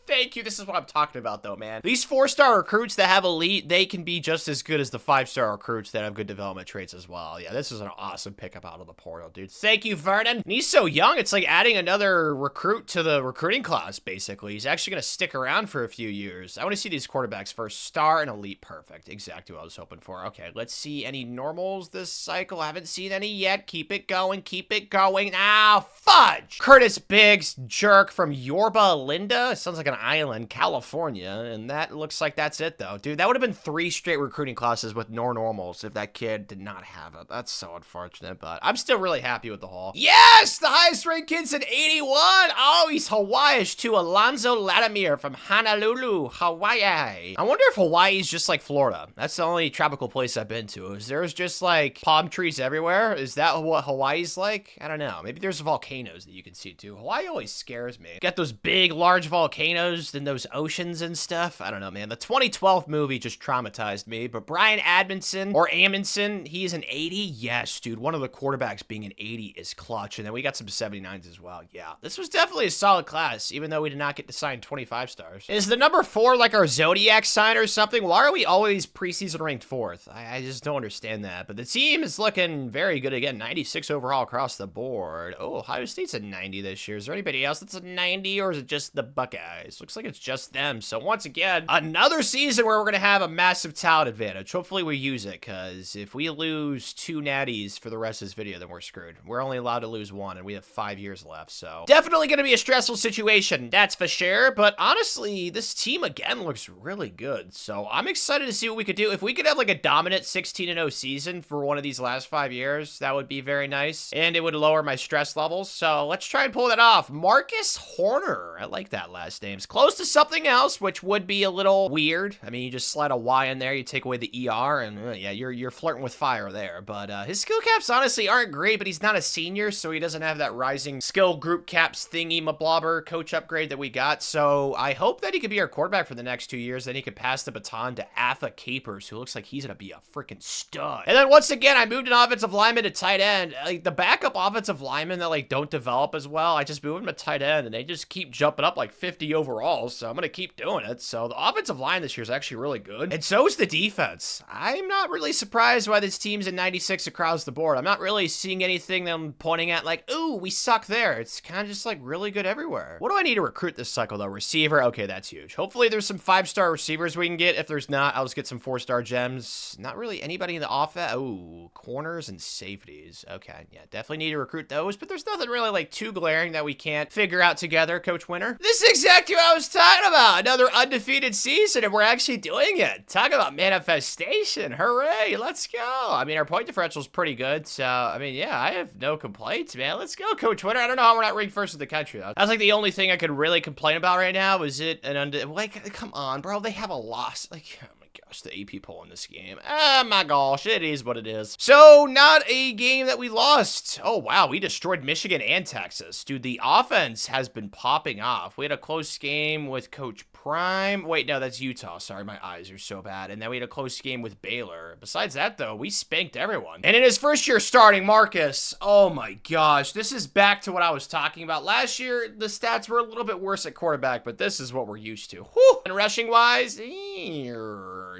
Thank you. This is what I'm talking about, though, man. These 4-star recruits that have elite, they can be just as good as the 5-star recruits that have good development traits as well. Yeah, this is an awesome pickup out of the portal, dude. Thank you, Vernon. And he's so young, it's like adding another recruit to the recruiting class, basically. He's actually going to stick around for a few years. I want to see these quarterbacks first. Star and elite. Perfect. Exactly what I was hoping for. Okay, let's see any normals this cycle. I haven't seen any yet. Keep it going. Keep it going. Now, fudge! Curtis Biggs, jerk from Yorba Linda. Sounds like an Island, California, and that looks like that's it, though. Dude, that would have been 3 straight recruiting classes with no normals if that kid did not have it. That's so unfortunate, but I'm still really happy with the haul. Yes! The highest ranked kid's at 81! Oh, he's Hawaiish to Alonzo Latimer from Honolulu, Hawaii. I wonder if Hawaii's just like Florida. That's the only tropical place I've been to. Is there's just like palm trees everywhere? Is that what Hawaii's like? I don't know. Maybe there's volcanoes that you can see too. Hawaii always scares me. Got those big, large volcanoes and those oceans and stuff. I don't know, man. The 2012 movie just traumatized me, but Brian Amundsen, he's an 80. Yes, dude. One of the quarterbacks being an 80 is clutch. And then we got some 79s as well. Yeah, this was definitely a solid class, even though we did not get to sign 25 stars. Is the number 4 like our Zodiac sign or something? Why are we always preseason ranked 4th? I just don't understand that. But the team is looking very good again. 96 overall across the board. Oh, Ohio State's a 90 this year. Is there anybody else that's a 90, or is it just the Buckeyes? Looks like it's just them. So once again, another season where we're going to have a massive talent advantage. Hopefully we use it, because if we lose 2 natties for the rest of this video, then we're screwed. We're only allowed to lose 1, and we have 5 years left. So definitely going to be a stressful situation, that's for sure. But honestly, this team again looks really good. So I'm excited to see what we could do. If we could have like a dominant 16-0 season for one of these last 5 years, that would be very nice, and it would lower my stress levels. So let's try and pull that off. Marcus Horner, I like that last name. It's close to something else, which would be a little weird. I mean, you just slide a Y in there, you take away the ER, and yeah, you're flirting with fire there. But his skill caps honestly aren't great, but he's not a senior, so he doesn't have that rising skill group caps thingy mablobber coach upgrade that we got. So I hope that he could be our quarterback for the next 2 years. Then he could pass the baton to Afa Capers, who looks like he's gonna be a freaking stud. And then once again, I moved an offensive lineman to tight end. Like the backup offensive linemen that like don't develop as well, I just moved them to tight end, and they just keep jumping up like 50 overall. So I'm gonna keep doing it. So the offensive line this year is actually really good, and so is the defense. I'm not really surprised why this team's at 96 across the board. I'm not really seeing anything that I'm pointing at like, ooh, we suck there. It's kind of just like really good everywhere. What do I need to recruit this cycle though? Receiver. Okay, that's huge. Hopefully there's some 5-star receivers we can get. If there's not, I'll just get some 4-star gems. Not really anybody in the offense. Oh, corners and safeties. Okay, yeah, definitely need to recruit those, but there's nothing really like too glaring that we can't figure out together, Coach Winter. This is exactly what I was talking about. Another undefeated season, and we're actually doing it. Talk about manifestation. Hooray, let's go. I mean, our point differential is pretty good, so, I mean, yeah, I have no complaints, man. Let's go, Coach Winter. I don't know how we're not ranked first in the country, though. That's like the only thing I could really complain about right now. Is it an like, come on, bro. They have a loss. Like, oh my gosh, the AP poll in this game. Oh my gosh, it is what it is. So, not a game that we lost. Oh, wow, we destroyed Michigan and Texas. Dude, the offense has been popping off. We had a close game with Coach Prime. Wait, no, that's Utah. Sorry, my eyes are so bad. And then we had a close game with Baylor. Besides that, though, we spanked everyone. And in his first year starting, Marcus, oh my gosh, this is back to what I was talking about. Last year, the stats were a little bit worse at quarterback, but this is what we're used to. Whew. And rushing-wise,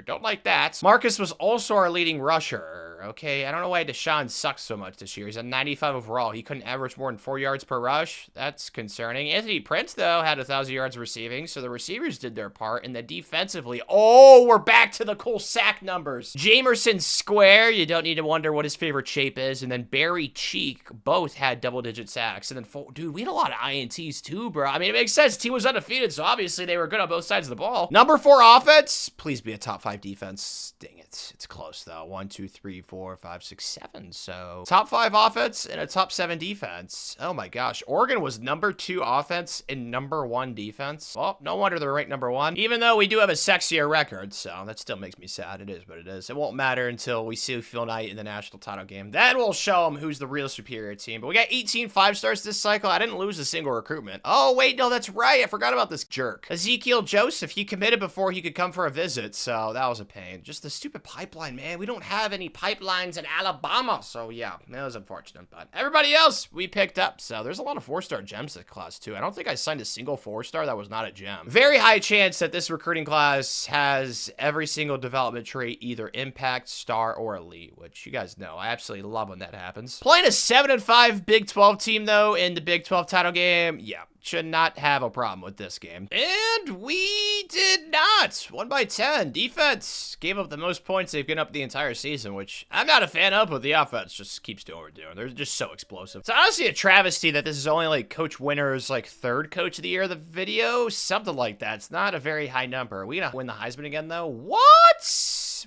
don't like that. Marcus was also our leading rusher. Okay, I don't know why Deshaun sucks so much this year. He's a 95 overall. He couldn't average more than 4 yards per rush. That's concerning. Anthony Prince, though, had 1,000 yards receiving, so the receivers did their part. And then defensively, oh, we're back to the cool sack numbers. Jamerson Square, you don't need to wonder what his favorite shape is. And then Barry Cheek both had double-digit sacks. And then, dude, we had a lot of INTs too, bro. I mean, it makes sense. Team was undefeated, so obviously they were good on both sides of the ball. Number 4 offense, please be a top 5 defense. Dang it. It's close, though. 1, 2, 3, 4, 5, 6, 7. So top 5 offense and a top 7 defense. Oh my gosh. Oregon was number 2 offense and number 1 defense. Well, no wonder they're ranked number 1, even though we do have a sexier record. So that still makes me sad. It is what it is. It won't matter until we see Phil Knight in the national title game. Then we'll show them who's the real superior team. But we got 18 5-stars this cycle. I didn't lose a single recruitment. Oh, wait, no, that's right. I forgot about this jerk. Ezekiel Joseph, he committed before he could come for a visit. So that was a pain. Just the stupid pipeline, man. We don't have any pipelines in Alabama. So yeah, that was unfortunate. But everybody else we picked up. So there's a lot of 4-star gems this class too. I don't think I signed a single 4-star that was not a gem. Very high chance that this recruiting class has every single development trait, either impact, star, or elite, which you guys know I absolutely love when that happens. Playing a 7-5 Big 12 team though in the Big 12 title game, yeah, should not have a problem with this game. And we did not. 1 by 10. Defense gave up the most points they've given up the entire season, which I'm not a fan of, but the offense just keeps doing what we're doing. They're just so explosive. It's honestly a travesty that this is only like Coach Winner's like 3rd Coach of the Year of the video, something like that. It's not a very high number. Are we gonna win the Heisman again though? What?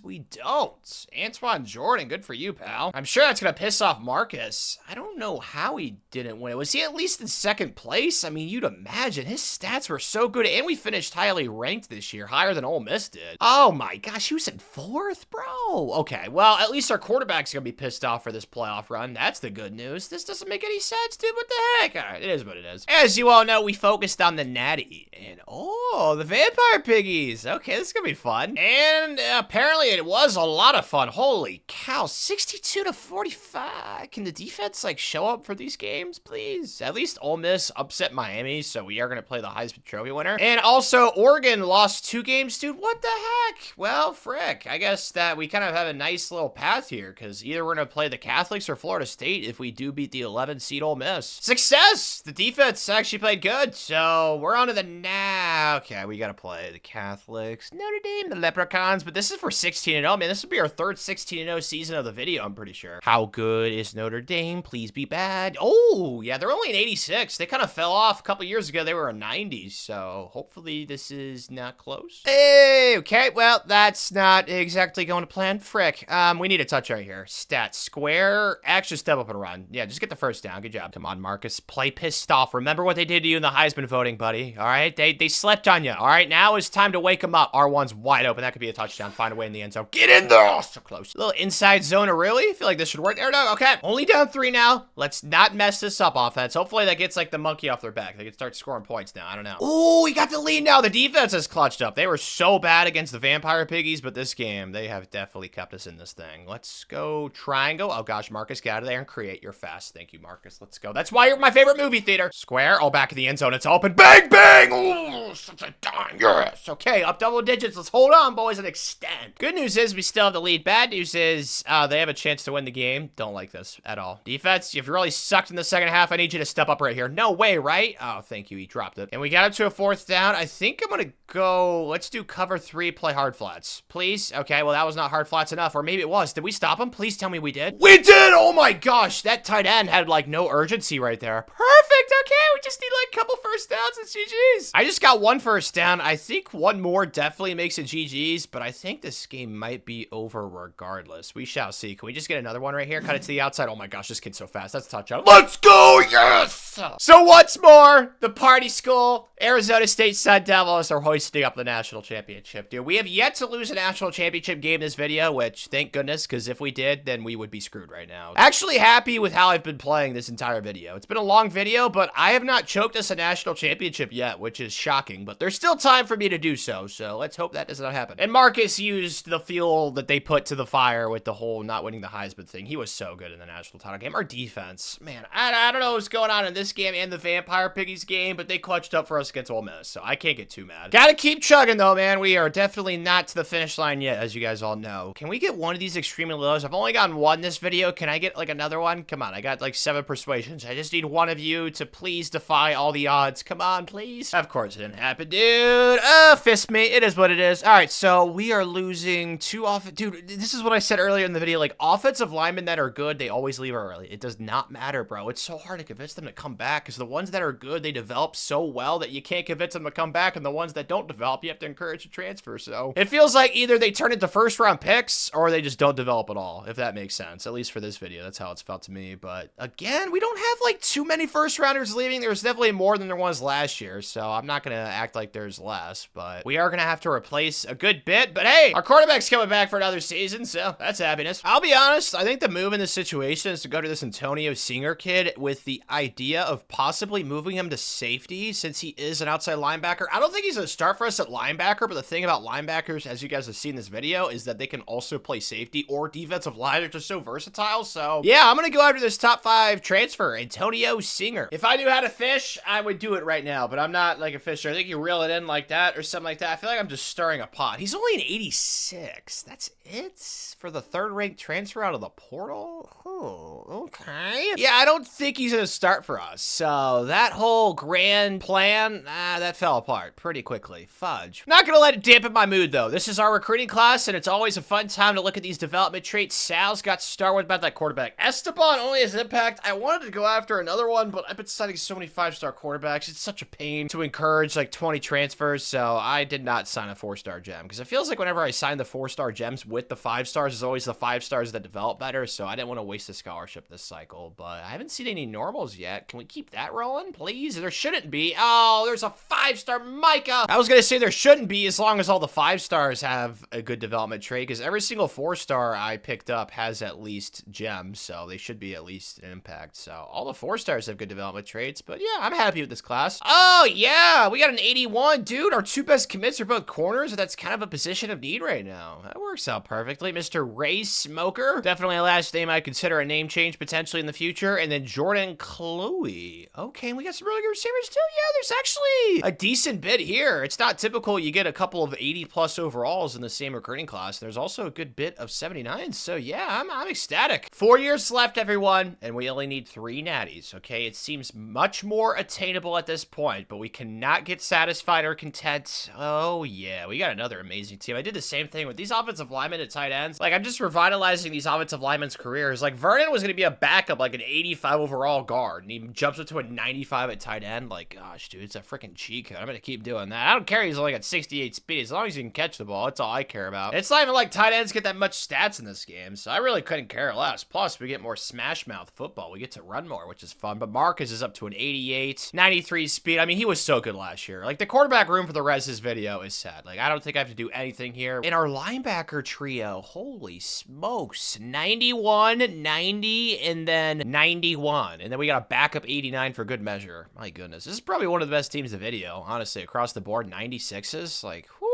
We don't. Antoine Jordan, good for you, pal. I'm sure that's gonna piss off Marcus. I don't know how he didn't win it. Was he at least in 2nd place? I mean, you'd imagine. His stats were so good, and we finished highly ranked this year, higher than Ole Miss did. Oh my gosh, he was in 4th, bro. Okay, well, at least our quarterback's gonna be pissed off for this playoff run. That's the good news. This doesn't make any sense, dude. What the heck? All right, it is what it is. As you all know, we focused on the Natty, and oh, the Vampire Piggies. Okay, this is gonna be fun. And apparently it was a lot of fun. Holy cow, 62-45. Can the defense like show up for these games, please? At least Ole Miss upset Miami, so we are gonna play the Heisman Trophy winner. And also, Oregon lost 2 games, dude. What the heck? Well, frick. I guess that we kind of have a nice little path here, because either we're gonna play the Catholics or Florida State if we do beat the 11 seed Ole Miss. Success! The defense actually played good, so we're on to the now. Okay, we gotta play the Catholics, Notre Dame, the Leprechauns, but this is for 16-0. Man, this would be our 3rd 16-0 season of the video, I'm pretty sure. How good is Notre Dame? Please be bad. Oh, yeah, they're only an 86. They kind of fell off a couple years ago. They were a 90, so hopefully this is not close. Hey, okay, well, that's not exactly going to plan. Frick. We need a touch right here. Stats. Square. Actually, step up and run. Yeah, just get the 1st down. Good job. Come on, Marcus. Play pissed off. Remember what they did to you in the Heisman voting, buddy. All right? They slept on you. All right? Now it's time to wake them up. R1's wide open. That could be a touchdown. Find a way in the end zone. Get in there! Oh, so close. A little inside zoner, really? I feel like this should work. There, no. Okay. Only down 3 now. Let's not mess this up, offense. Hopefully that gets like the monkey off their back. They can start scoring points now. I don't know. Oh, we got the lead now. The defense has clutched up. They were so bad against the Vampire Piggies, but this game, they have definitely kept us in this thing. Let's go triangle. Oh gosh, Marcus, get out of there and create your fast. Thank you, Marcus. Let's go. That's why you're my favorite movie theater. Square. Oh, back in the end zone. It's open. Bang, bang. Oh, such a dime. Yes. Okay, up double digits. Let's hold on, boys, and extend. Good news is we still have the lead. Bad news is they have a chance to win the game. Don't like this at all. Defense, if you really sucked in the 2nd half, I need you to step up right here. No way, right? Oh, thank you. He dropped it. And we got up to a 4th down. I think I'm going to go, let's do cover 3, play hard flats. Please? Okay, well, that was not hard flats enough. Or maybe it was. Did we stop him? Please tell me we did. We did! Oh my gosh, that tight end had like no urgency right there. Perfect! Okay, we just need like a couple 1st downs and GG's. I just got 1 1st down. I think 1 more definitely makes it GG's, but I think this game might be over regardless. We shall see. Can we just get another one right here? Cut it to the outside. Oh my gosh, this kid's so fast. That's a touchdown. Let's go! Yes! So once more, the party school, Arizona State Sun Devils are hoisting up the national championship, dude. We have yet to lose a national championship game in this video, which thank goodness, because if we did, then we would be screwed right now. Actually happy with how I've been playing this entire video. It's been a long video, but I have not choked us a national championship yet, which is shocking, but there's still time for me to do so, so let's hope that does not happen. And Marcus used the fuel that they put to the fire with the whole not winning the Heisman thing. He was so good in the national title game. Our defense, man, I don't know what's going on in this game and the Vampire Piggies game, but they clutched up for us against Ole Miss, so I can't get too mad. Gotta keep chugging though, man. We are definitely not to the finish line yet, as you guys all know. Can we get one of these extremely lows? I've only gotten 1 this video. Can I get like another one? Come on, I got like 7 persuasions. I just need one of you to please defy all the odds. Come on, please. Of course it didn't happen, dude. Fist me. It is what it is. All right, so we are losing 2 off. Dude, this is what I said earlier in the video. Like, offensive linemen that are good, they always leave early. It does not matter, bro. It's so hard to convince them to come back because the ones that are good, they develop so well that you can't convince them to come back, and the ones that don't develop, you have to encourage to transfer. So it feels like either they turn into 1st-round picks or they just don't develop at all, if that makes sense. At least for this video, that's how it's felt to me. But again, we don't have like too many 1st-rounders leaving. There's definitely more than there was last year, so I'm not gonna act like there's less, but we are gonna have to replace a good bit. But hey, our quarterback's coming back for another season, so that's happiness. I'll be honest, I think the move in this situation is to go to this Antonio Singer kid with the idea of possibly moving him to safety since he is an outside linebacker. I don't think he's gonna start for us at linebacker, but the thing about linebackers, as you guys have seen in this video, is that they can also play safety or defensive line. They're just so versatile. So yeah, I'm gonna go after this top 5 transfer, Antonio Singer. If I knew how to fish, I would do it right now, but I'm not like a fisher. I think you reel it in like that or something like that. I feel like I'm just stirring a pot. He's only an 86. That's it for the third-ranked transfer out of the portal? Oh, okay. Yeah, I don't think he's gonna start for us. So that whole grand plan, that fell apart pretty quickly. Fudge. Not gonna let it dampen my mood, though. This is our recruiting class, and it's always a fun time to look at these development traits. Sal's got to start with about that quarterback. Esteban only has impact. I wanted to go after another one, but I've been signing so many 5-star quarterbacks. It's such a pain to encourage like 20 transfers, so I did not sign a 4-star gem, because it feels like whenever I sign the 4-star gems with the 5 stars, it's always the 5 stars that develop better, so I didn't want to waste a scholarship this cycle, but I haven't seen any normals yet. Can we keep that rolling, please? There shouldn't be. Oh, there's a 5-star Micah. I was going to say there shouldn't be as long as all the 5 stars have a good development trait, because every single 4-star I picked up has at least gems, so they should be at least an impact. So all the 4 stars have good development traits, but yeah, I'm happy with this class. Oh yeah, we got an 81, dude. Our 2 best commits are both corners, and that's kind of a position of need right now. That works out perfectly. Mr. Ray Smoker, definitely a last name I'd consider a name change potentially in the future. And then Jordan Chloe. Okay, we got some really good receivers too. Yeah, there's actually a decent bit here. It's not typical you get a couple of 80+ overalls in the same recruiting class. There's also a good bit of 79s. So yeah, I'm ecstatic. 4 years left, everyone, and we only need 3 natties. Okay, it seems much more attainable at this point, but we cannot get satisfied or content. Oh yeah, we got another amazing team. I did the same thing with these offensive linemen at tight ends. Like, I'm just revitalizing these offensive linemen's careers. Like, Vernon was going to be a backup, like an 85 overall guard, and he jumps up to a 95 at tight end. Like, gosh, dude, it's a freaking cheat code. I'm going to keep doing that. I don't care he's only got 68 speed. As long as he can catch the ball, that's all I care about. It's not even like tight ends get that much stats in this game, so I really couldn't care less. Plus, we get more smash mouth football. We get to run more, which is fun. But Marcus is up to an 88, 93 speed. I mean, he was so good last year. Like, the quarterback room for the rest of this video is sad. Like, I don't think I have to do anything here. In our linebacker trio, holy smokes, 91, 90, and then 91. And then we got a backup 89 for good measure. My goodness. This is probably one of the best teams in the video, honestly, across the board. 96s. Like, whoo,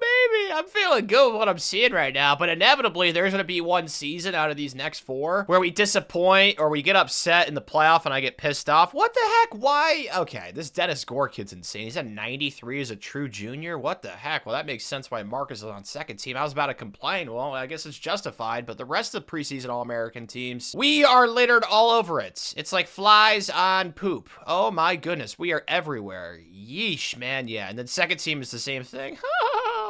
baby. I'm feeling good with what I'm seeing right now. But inevitably, there's going to be one season out of these next 4 where we disappoint or we get upset in the playoff and I get pissed off. What the heck? Why? Okay, this Dennis Gore kid's insane. He's at 93 as a true junior. What the heck? Well, that makes sense why Marcus is on second team. I was about to complain. Well, I guess it's justified. But the rest of the preseason All-American teams, we are littered all over it. It's like flies on poop. Oh my goodness. We are everywhere. Yeesh, man. Yeah. And then second team is the same thing.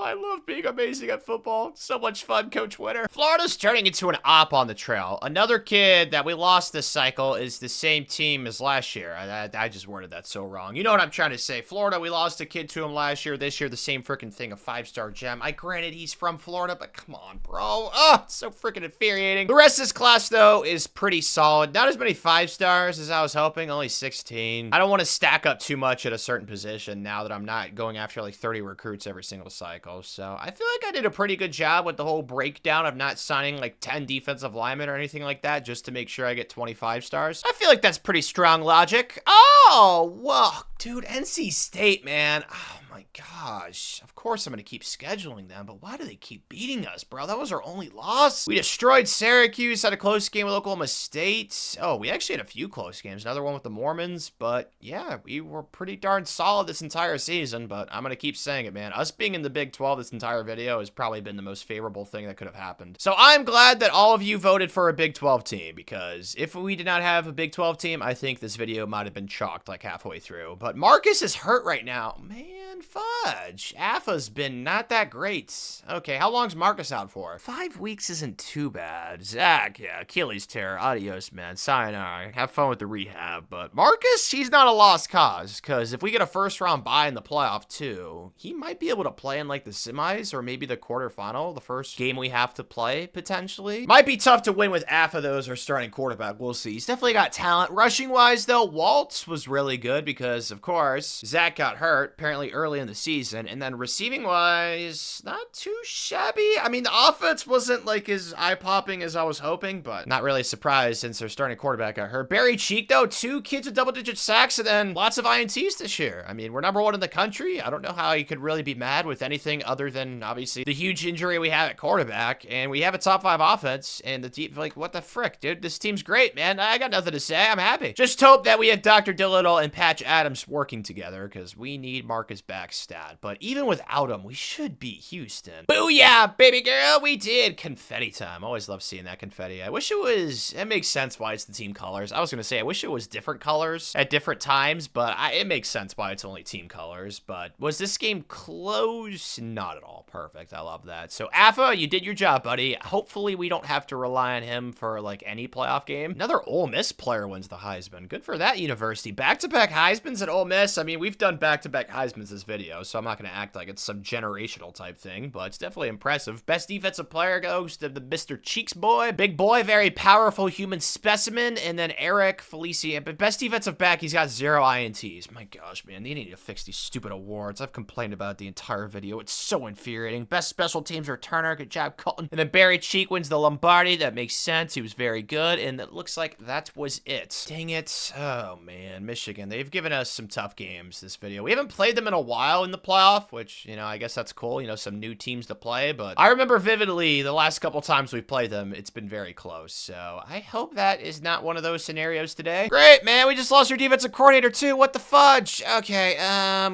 I love being amazing at football. So much fun, Coach Winter. Florida's turning into an op on the trail. Another kid that we lost this cycle is the same team as last year. I just worded that so wrong. You know what I'm trying to say. Florida, we lost a kid to him last year. This year, the same freaking thing, a 5-star gem. Granted, he's from Florida, but come on, bro. Oh, it's so freaking infuriating. The rest of this class, though, is pretty solid. Not as many 5 stars as I was hoping. Only 16. I don't want to stack up too much at a certain position now that I'm not going after like 30 recruits every single cycle. So I feel like I did a pretty good job with the whole breakdown of not signing like 10 defensive linemen or anything like that just to make sure I get 25 stars. I feel like that's pretty strong logic. Oh, well, dude, NC State, man. Oh my gosh. Of course I'm going to keep scheduling them, but why do they keep beating us, bro? That was our only loss. We destroyed Syracuse, had a close game with Oklahoma State. Oh, we actually had a few close games. Another one with the Mormons, but yeah, we were pretty darn solid this entire season, but I'm going to keep saying it, man. Us being in the Big 12 this entire video has probably been the most favorable thing that could have happened. So I'm glad that all of you voted for a Big 12 team, because if we did not have a Big 12 team, I think this video might have been chalked like halfway through. But Marcus is hurt right now. Man, fudge. AFA's been not that great. Okay, how long's Marcus out for? 5 weeks isn't too bad. Zach, yeah, Achilles tear. Adios, man. Sayonara. Have fun with the rehab. But Marcus, he's not a lost cause, because if we get a first-round bye in the playoff, too, he might be able to play in, like, the semis or maybe the quarterfinal, the first game we have to play, potentially. Might be tough to win with AFA, though, as our starting quarterback. We'll see. He's definitely got talent. Rushing-wise, though, Waltz was really good because, of course, Zach got hurt, apparently early in the season, and then receiving-wise, not too shabby. I mean, the offense wasn't, like, as eye-popping as I was hoping, but not really surprised since their starting quarterback got hurt. Barry Cheek, though, 2 kids with double-digit sacks, and then lots of INTs this year. I mean, we're #1 in the country. I don't know how you could really be mad with anything other than, obviously, the huge injury we have at quarterback, and we have a top 5 offense, and the team, like, what the frick, dude? This team's great, man. I got nothing to say. I'm happy. Just hope that we have Dr. Doolittle and Patch Adams working together, because we need Marcus back. back stat, but even without him, we should beat Houston. Booyah, baby girl, we did. Confetti time. Always love seeing that confetti. I wish it makes sense why it's the team colors. I was going to say, I wish it was different colors at different times, but it makes sense why it's only team colors. But was this game close? Not at all. Perfect. I love that. So, Afa, you did your job, buddy. Hopefully, we don't have to rely on him for, like, any playoff game. Another Ole Miss player wins the Heisman. Good for that university. Back-to-back Heismans at Ole Miss. I mean, we've done back-to-back Heismans this video, so I'm not going to act like it's some generational type thing, but it's definitely impressive. Best defensive player goes to the Mr. Cheeks boy. Big boy, very powerful human specimen, and then Eric Felicia. But best defensive back, he's got 0 INTs. My gosh, man, they need to fix these stupid awards. I've complained about it the entire video. It's so infuriating. Best special teams returner. Good job, Colton. And then Barry Cheek wins the Lombardi. That makes sense. He was very good, and it looks like that was it. Dang it. Oh, man. Michigan. They've given us some tough games this video. We haven't played them in a while in the playoff, which, you know, I guess that's cool. You know, some new teams to play, but I remember vividly the last couple times we've played them, it's been very close. So I hope that is not one of those scenarios today. Great, man. We just lost our defensive coordinator too. What the fudge? Okay,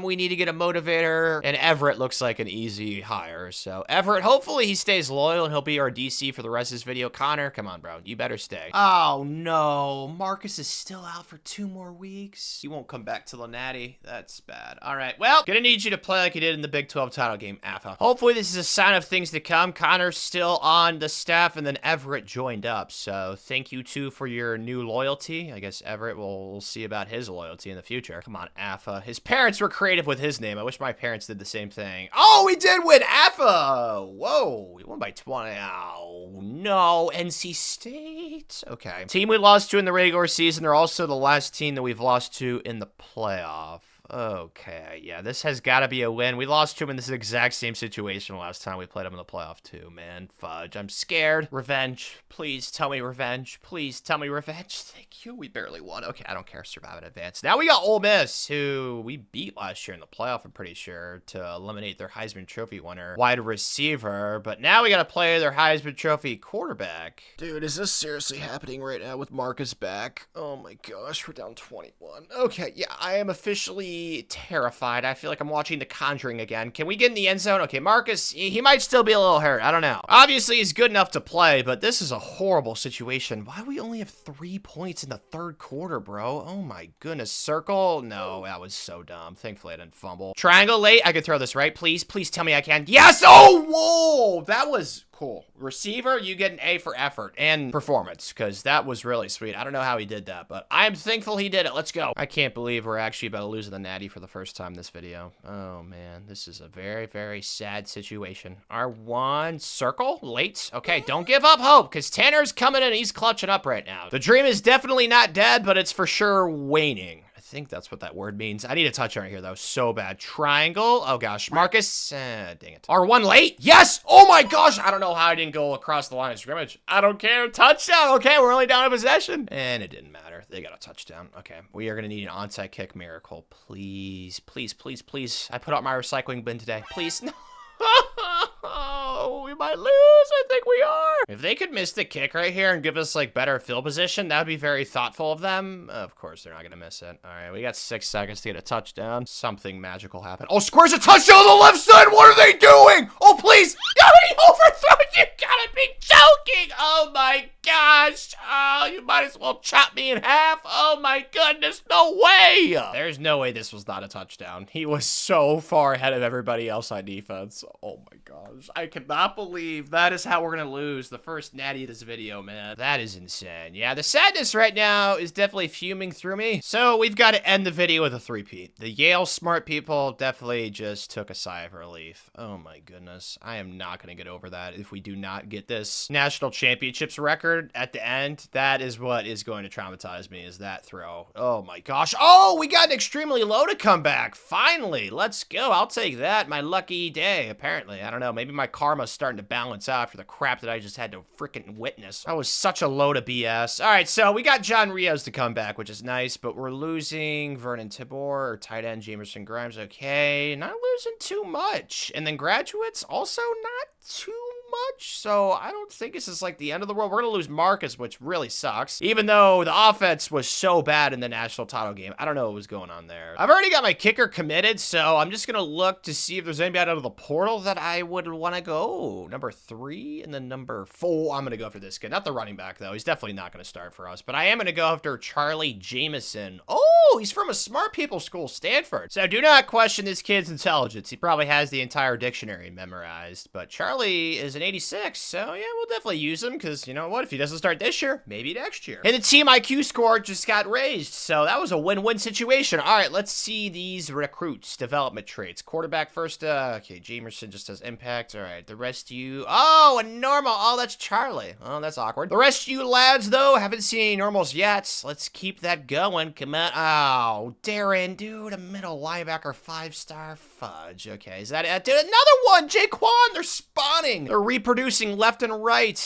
we need to get a motivator, and Everett looks like an easy hire. So Everett, hopefully he stays loyal and he'll be our DC for the rest of this video. Connor, come on, bro. You better stay. Oh, no. Marcus is still out for 2 more weeks. He won't come back to the Natty. That's bad. All right. Well, gonna need you to play like you did in the Big 12 title game, Afa. Hopefully this is a sign of things to come. Connor's still on the staff, and then Everett joined up. So thank you, too, for your new loyalty. I guess Everett we'll see about his loyalty in the future. Come on, Afa. His parents were creative with his name. I wish my parents did the same thing. Oh, we did win, Afa! Whoa, we won by 20. Oh, no. NC State. Okay. Team we lost to in the regular season. They're also the last team that we've lost to in the playoff. Okay, yeah, this has got to be a win. We lost to him in this exact same situation last time we played him in the playoff too, man. Fudge, I'm scared. Revenge. Please tell me revenge. Please tell me revenge. Thank you. We barely won. Okay, I don't care. Survive in advance. Now we got Ole Miss, who we beat last year in the playoff, I'm pretty sure, to eliminate their Heisman Trophy winner, wide receiver. But now we got to play their Heisman Trophy quarterback. Dude, is this seriously happening right now with Marcus back? Oh my gosh, we're down 21. Okay, yeah, I am officially terrified. I feel like I'm watching The Conjuring again. Can we get in the end zone? Okay, Marcus, he might still be a little hurt. I don't know. Obviously, he's good enough to play, but this is a horrible situation. Why do we only have 3 points in the third quarter, bro? Oh my goodness. Circle? No, that was so dumb. Thankfully, I didn't fumble. Triangle late. I could throw this, right? Please, please tell me I can. Yes! Oh, whoa! That was cool. Receiver, you get an A for effort and performance, because that was really sweet. I don't know how he did that, but I'm thankful he did it. Let's go. I can't believe we're actually about to lose the Natty for the first time this video. Oh, man. This is a very, very sad situation. R1 circle late. Okay, don't give up hope, because Tanner's coming in and he's clutching up right now. The dream is definitely not dead, but it's for sure waning. I think that's what that word means. I need a touchdown here, though. So bad. Triangle. Oh, gosh. Marcus. Dang it. R1 late. Yes. Oh, my gosh. I don't know how I didn't go across the line of scrimmage. I don't care. Touchdown. Okay, we're only down a possession. And it didn't matter. They got a touchdown. Okay. We are going to need an onside kick miracle. Please. Please, please, please. I put out my recycling bin today. Please. No. Oh, we might lose. I think we are. If they could miss the kick right here and give us like better field position, that would be very thoughtful of them. Of course, they're not going to miss it. All right, we got 6 seconds to get a touchdown. Something magical happened. Oh, Square's a touchdown on the left side. What are they doing? Oh, please. How many overthrows? You gotta be joking. Oh, my gosh. Oh, you might as well chop me in half. Oh, my goodness. No way. There's no way this was not a touchdown. He was so far ahead of everybody else on defense. Oh, my gosh. I cannot believe that is how we're going to lose the first Natty of this video, man. That is insane. Yeah, the sadness right now is definitely fuming through me. So we've got to end the video with a three-peat. The Yale smart people definitely just took a sigh of relief. Oh, my goodness. I am not going to get over that if we do not get this national championships record at the end. That is what is going to traumatize me, is that throw. Oh, my gosh. Oh, we got an extremely low to come back. Finally. Let's go. I'll take that. My lucky day, apparently. I don't know. Maybe my karma's starting to balance out after the crap that I just had to freaking witness. That was such a load of BS. All right, so we got John Rios to come back, which is nice, but we're losing Vernon Tibor, or tight end Jamerson Grimes. Okay, not losing too much. And then graduates, also not too much, so I don't think this is like the end of the world. We're gonna lose Marcus, which really sucks, even though the offense was so bad in the national title game. I don't know what was going on there. I've already got my kicker committed, so I'm just gonna look to see if there's anybody out of the portal that I would want to go. Number 3 and then number 4. I'm gonna go after this kid, not the running back though. He's definitely not gonna start for us, but I am gonna go after Charlie Jameson. Oh, he's from a smart people school, Stanford. So do not question this kid's intelligence. He probably has the entire dictionary memorized, but Charlie is an 86, so yeah, we'll definitely use him because you know what? If he doesn't start this year, maybe next year. And the team IQ score just got raised, so that was a win-win situation. All right, let's see these recruits, development traits. Quarterback first, okay, Jamerson just has impact. All right, the rest of you, oh, a normal. Oh, that's Charlie. Oh, that's awkward. The rest of you lads, though, haven't seen any normals yet. Let's keep that going. Come on. Oh, Darren, dude, a middle linebacker, 5-star fudge. Okay, is that it? Dude, another one, Jaquan. They're spawning. They're reproducing left and right.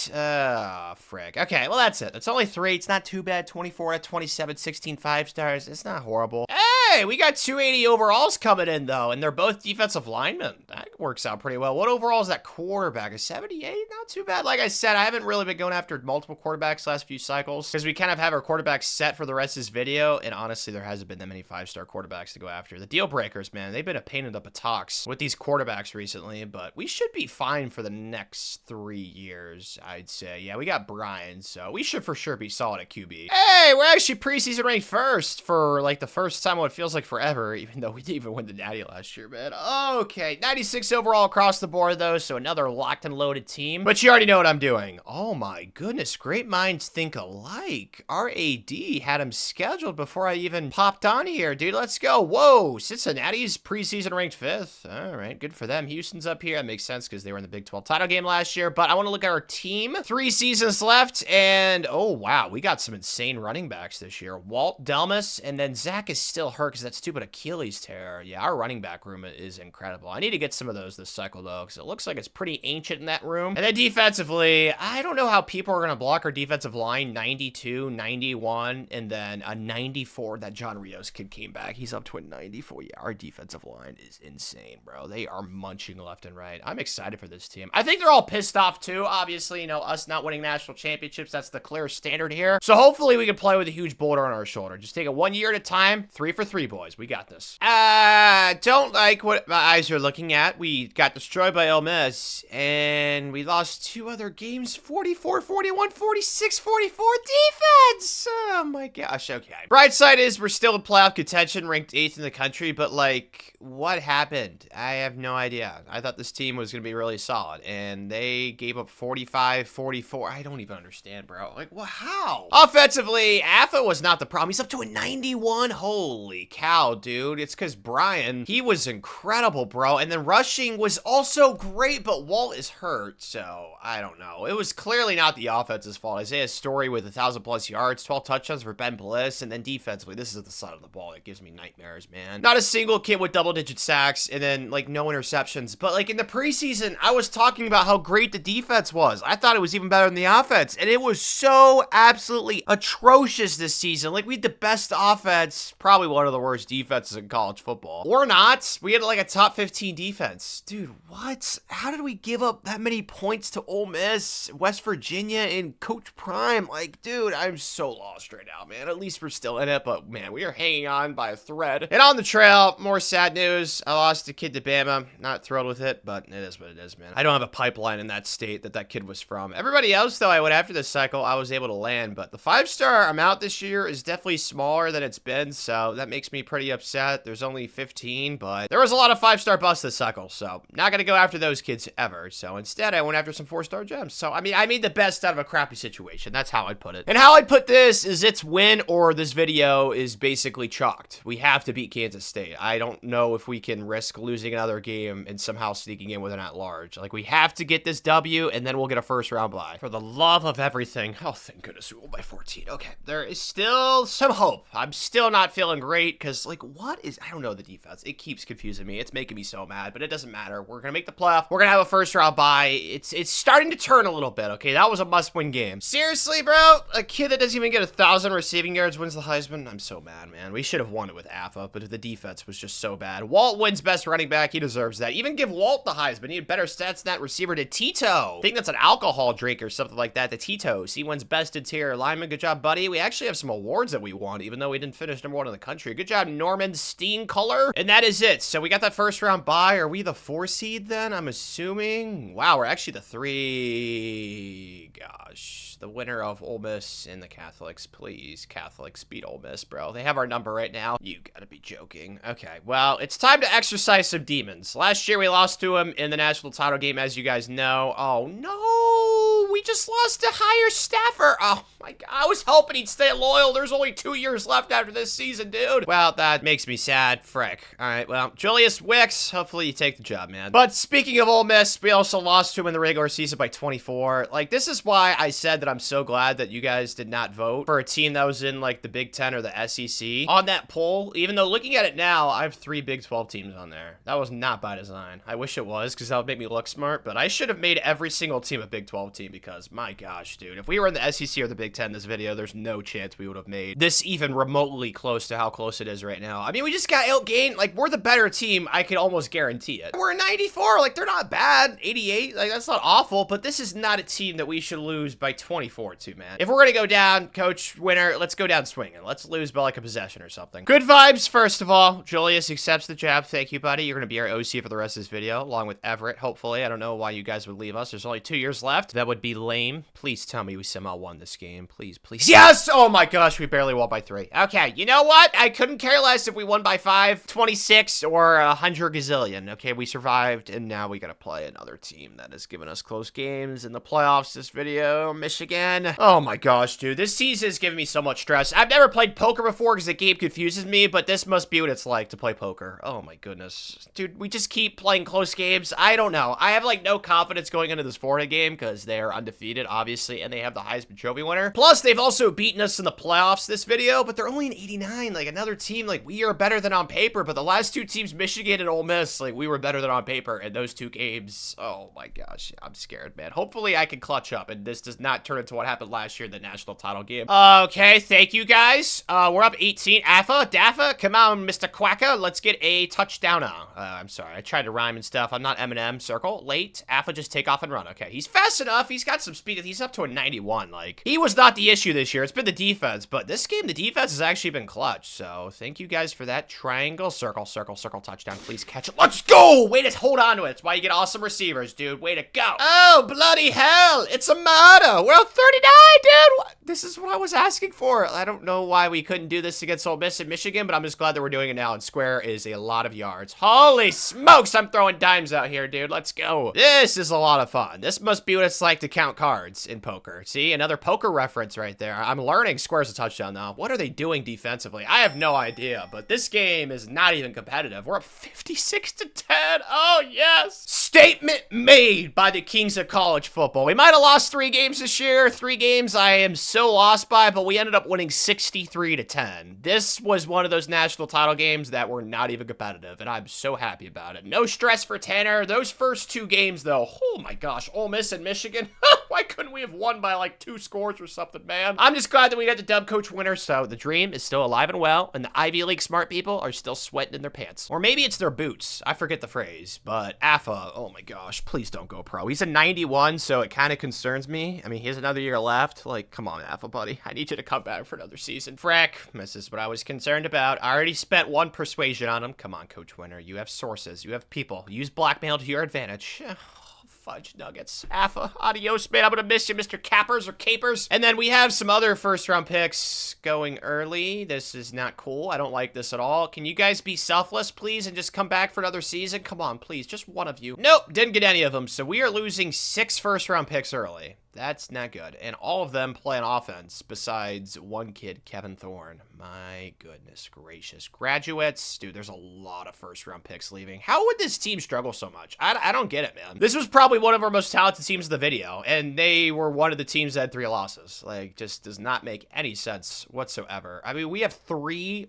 Frick. Okay, well, that's it. That's only 3. It's not too bad. 24 out of 27, 16 5-stars. It's not horrible. Hey, we got 280 overalls coming in, though, and they're both defensive linemen. That works out pretty well. What overall is that quarterback? A 78? Not too bad. Like I said, I haven't really been going after multiple quarterbacks last few cycles because we kind of have our quarterbacks set for the rest of this video, and honestly, there hasn't been that many 5-star quarterbacks to go after. The deal breakers, man, they've been a pain in the buttocks with these quarterbacks recently, but we should be fine for the next 3 years, I'd say. Yeah, we got Brian, so we should for sure be solid at QB. Hey, we're actually preseason ranked first for like the first time what feels like forever, even though we didn't even win the Natty last year, man. Okay, 96 overall across the board, though, so another locked and loaded team. But you already know what I'm doing. Oh my goodness, great minds think alike. RAD had him scheduled before I even popped on here, dude. Let's go. Whoa, Cincinnati's preseason ranked 5th. All right, good for them. Houston's up here. That makes sense because they were in the Big 12 title game last year. But I want to look at our team. 3 seasons left, and oh wow, we got some insane running backs this year. Walt Delmas, and then Zach is still hurt because that stupid Achilles tear. Yeah, our running back room is incredible. I need to get some of those this cycle, though, because it looks like it's pretty ancient in that room. And then defensively, I don't know how people are going to block our defensive line. 92, 91, and then a 94. That John Rios kid came back. He's up to a 94. Yeah, our defensive line is insane, bro. They are munching left and right. I'm excited for this team. I think they're all pissed off, too. Obviously, you know, us not winning national championships, that's the clear standard here. So hopefully we can play with a huge boulder on our shoulder. Just take it 1 year at a time. 3 for 3, boys. We got this. Don't like what my eyes are looking at. We got destroyed by Ole Miss, and we lost 2 other games. 44, 41, 46, 44 defense. Oh my gosh. Okay. Bright side is we're still in playoff contention, ranked 8th in the country, but like, what happened? I have no idea. I thought this team was going to be really solid, and they gave up 45, 44. I don't even understand, bro. Like, what? How? Offensively, Affa was not the problem. He's up to a 91. Holy cow, dude. It's because Brian, he was incredible, bro. And then rushing was also great, but Walt is hurt, so I don't know. It was clearly not the offense's fault. Isaiah Story with 1,000+ yards, 12 touchdowns for Ben Bliss, and then defensively, this is the side of the ball that gives me nightmares, man. Not a single kid with double-digit sacks, and then, like, no interceptions. But, like, in the preseason, I was talking about how great the defense was. I thought it was even better than the offense, and it was so absolutely atrocious this season. Like, we had the best offense, probably one of the worst defenses in college football. Or not. We had, like, a top 15 defense. Dude, what? How did we give up that many points to Ole Miss, West Virginia, and Coach Prime? Like, dude, I'm so lost right now, man. At least we're still in it, but, man, we are hanging on by a thread. And on the trail, more sad news. I lost a kid to Bama. Not thrilled with it, but it is what it is, man. I don't have a pipeline in that state that kid was from. Everybody else, though, I went after this cycle, I was able to land, but the 5-star amount this year is definitely smaller than it's been, so that makes me pretty upset. There's only 15, but there was a lot of 5-star busts this cycle, so not gonna go after those kids ever. So instead, I went after some 4-star gems. So, I mean, I made the best out of a crappy situation. That's how I'd put it. And how I'd put this is it's win or this video is basically chalked. We have to beat Kansas State. I don't know if we can risk losing another game and somehow sneaking in with an at-large. Like, we have to get this W, and then we'll get a first-round bye. For the love of everything. Oh, thank goodness we won by 14. Okay, there is still some hope. I'm still not feeling great, because, like, what is... I don't know the defense. It keeps confusing me. It's making me so mad, but it doesn't matter. We're going to make the playoff. We're going to have a first-round bye. It's starting to turn a little bit, okay? That was a must-win game. Seriously, bro? A kid that doesn't even get 1,000 receiving yards wins the Heisman? I'm so mad, man. We should have won it with Affa, but the defense was just so bad. Walt wins best running back. He deserves that. Even give Walt the Heisman. He had better stats than that receiver to Tito. I think that's an alcohol drink or something like that. The Tito's. He wins best interior lineman. Good job, buddy. We actually have some awards that we won, even though we didn't finish #1 in the country. Good job, Norman Steencolor. And that is it. So we got that first round bye. Are we the 4 seed then? I'm assuming. Wow, we're actually the 3. Gosh, the winner of Ole Miss and the Catholics. Please, Catholics, beat Ole Miss, bro. They have our number right now. You gotta be joking. Okay, well, it's time to exercise some demons. Last year we lost to him in the national title game, as you guys know. Oh no, we just lost to higher staffer. Oh my God, I was hoping he'd stay loyal. There's only 2 years left after this season, dude. Well, that makes me sad. Frick. All right, well, Julius Wicks, hopefully you take the job, man. But speaking of Ole Miss, we also lost to him in the regular season by 24. Like, this is why I said that I'm so glad that you guys did not vote for a team that was in, like, the Big Ten or the SEC on that poll, even though looking at it now, I have 3 Big 12 teams on there. That was not by design. I wish it was, because that would make me look smart, but I should have made every single team a Big 12 team, because, my gosh, dude, if we were in the SEC or the Big Ten in this video, there's no chance we would have made this even remotely close to how close it is right now. I mean, we just got outgained. Like, we're the better team. I can almost guarantee it. We're 94. Like, they're not bad. 88. Like, that's not awful, but this is not a team that we should lose by 24 to, man. If we're going to go down, coach, winner, let's go down swinging. Let's lose by, like, a possession or something. Good vibes, first of all. Julius accepts the job. Thank you, buddy. You're going to be our OC for the rest of this video, along with Everett, hopefully. I don't know why you guys would leave us. There's only 2 years left. That would be lame. Please tell me we somehow won this game. Please, please. Yes! Oh my gosh, we barely won by 3. Okay, you know what? I couldn't care less if we won by 5, 26, or 100 gazillion. Okay, we survived, and now we gotta play another team that has given us close games in the playoffs this video. Michigan. Oh my gosh, dude. This season is giving me so much stress. I've never played poker before because the game confuses me, but this must be what it's like to play poker. Oh my goodness. Dude, we just keep playing close games. I don't know. I have, like, no confidence going into this Florida game because they are undefeated, obviously, and they have the Heisman Trophy winner. Plus, they've also beaten us in the playoffs this video, but they're only in 89. Like, another team, like, we are better than on paper, but the last 2 teams, Michigan and Ole Miss, like, we were better than on paper in those 2 games. Oh my gosh, I'm scared, man. Hopefully I can clutch up and this does not turn into what happened last year in the national title game. Okay, thank you guys. We're up 18. Daffa, come on, Mr. Quacker. Let's get a touchdown. I'm sorry, I tried to rhyme and stuff. I'm not Eminem. Circle, late. Affa, just take off and run. Okay, he's fast enough. He's got some speed. He's up to a 91. Like, he was not the issue this year. It's been the defense, but this game, the defense has actually been clutch. So thank you guys for that. Triangle, circle, touchdown. Please catch it. Let's go. Way to hold on to it. It's why you get awesome receivers, dude. Way to go. Oh, bloody hell. It's a murder. We're on 39, dude. This is what I was asking for. I don't know why we couldn't do this against Ole Miss and Michigan, but I'm just glad that we're doing it now. And square is a lot of yards. Holy smokes. I'm throwing dimes out here, dude. Let's go. This is a lot of fun. This must be what it's like to count cards in poker. See, another poker reference right there. I'm learning squares a touchdown now. What are they doing defensively? I have no idea, but this game is not even competitive. We're up 56-10. Oh, yes. Statement made by the kings of college football. We might have lost 3 games this year. 3 games I am so lost by, but we ended up winning 63-10. This was one of those national title games that were not even competitive, and I'm so happy about it. No stress for Tanner. Those first 2 games, though, oh my gosh, Ole Miss and Michigan. Why couldn't we have won by like 2 scores or something, man? I'm just glad that we got the dub coach winner, so the dream is still alive and well, and the Ivy League smart people are still sweating in their pants. Or maybe it's their boots. I forget the phrase, but Affa, oh my gosh, please don't go pro. He's a 91, so it kind of concerns me. I mean, he has another year left. Like, come on, Affa, buddy. I need you to come back for another season. Frack, this is what I was concerned about. I already spent 1 persuasion on him. Come on, coach winner. You have sources. You have people. Use blackmail to your advantage. Fudge nuggets. Affa, adios, man. I'm gonna miss you, Mr. Cappers or Capers. And then we have some other first-round picks going early. This is not cool. I don't like this at all. Can you guys be selfless, please, and just come back for another season? Come on, please. Just one of you. Nope, didn't get any of them. So we are losing 6 first-round picks early. That's not good. And all of them play on offense besides one kid, Kevin Thorne. My goodness gracious. Graduates, dude, there's a lot of first-round picks leaving. How would this team struggle so much? I don't get it, man. This was probably one of our most talented teams of the video, and they were one of the teams that had 3 losses. Like, just does not make any sense whatsoever. I mean, we have 4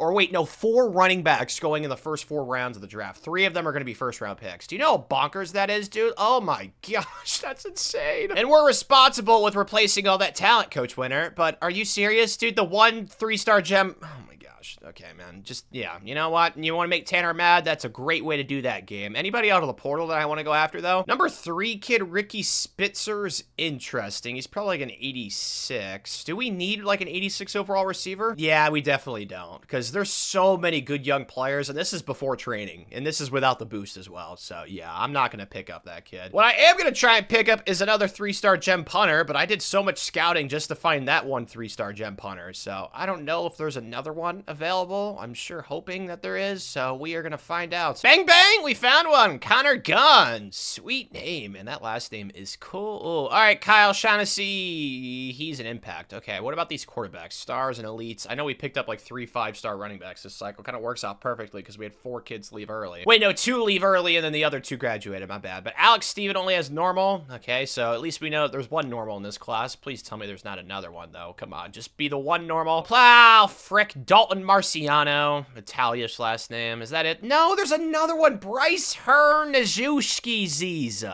running backs going in the first 4 rounds of the draft. 3 of them are going to be first-round picks. Do you know how bonkers that is, dude? Oh my gosh, that's insane. And we're responsible with replacing all that talent, Coach Winner. But are you serious, dude? The 1 3-star gem. Oh my gosh. gosh. Okay, man. Just, yeah. You know what? You want to make Tanner mad? That's a great way to do that game. Anybody out of the portal that I want to go after, though? Number 3 kid, Ricky Spitzer's interesting. He's probably like an 86. Do we need like an 86 overall receiver? Yeah, we definitely don't, because there's so many good young players, and this is before training, and this is without the boost as well. So, yeah, I'm not going to pick up that kid. What I am going to try and pick up is another 3-star gem punter, but I did so much scouting just to find that one 3-star gem punter, so I don't know if there's another one available. I'm sure hoping that there is, so we are gonna find out. Bang bang, we found one. Connor Gunn, sweet name, and that last name is cool. All right, Kyle Shaughnessy, he's an impact. Okay, what about these quarterbacks, stars and elites? I know we picked up like 3 5-star running backs this cycle. Kind of works out perfectly because we had 4 kids leave early. Wait, no, 2 leave early and then the other 2 graduated, my bad. But Alex Steven only has normal. Okay, so at least we know that there's 1 normal in this class. Please tell me there's not another one though. Come on, just be the 1 normal. Plow, frick, Dalton Marciano, Italian last name. Is that it? No, there's another one. Bryce Hernajewski.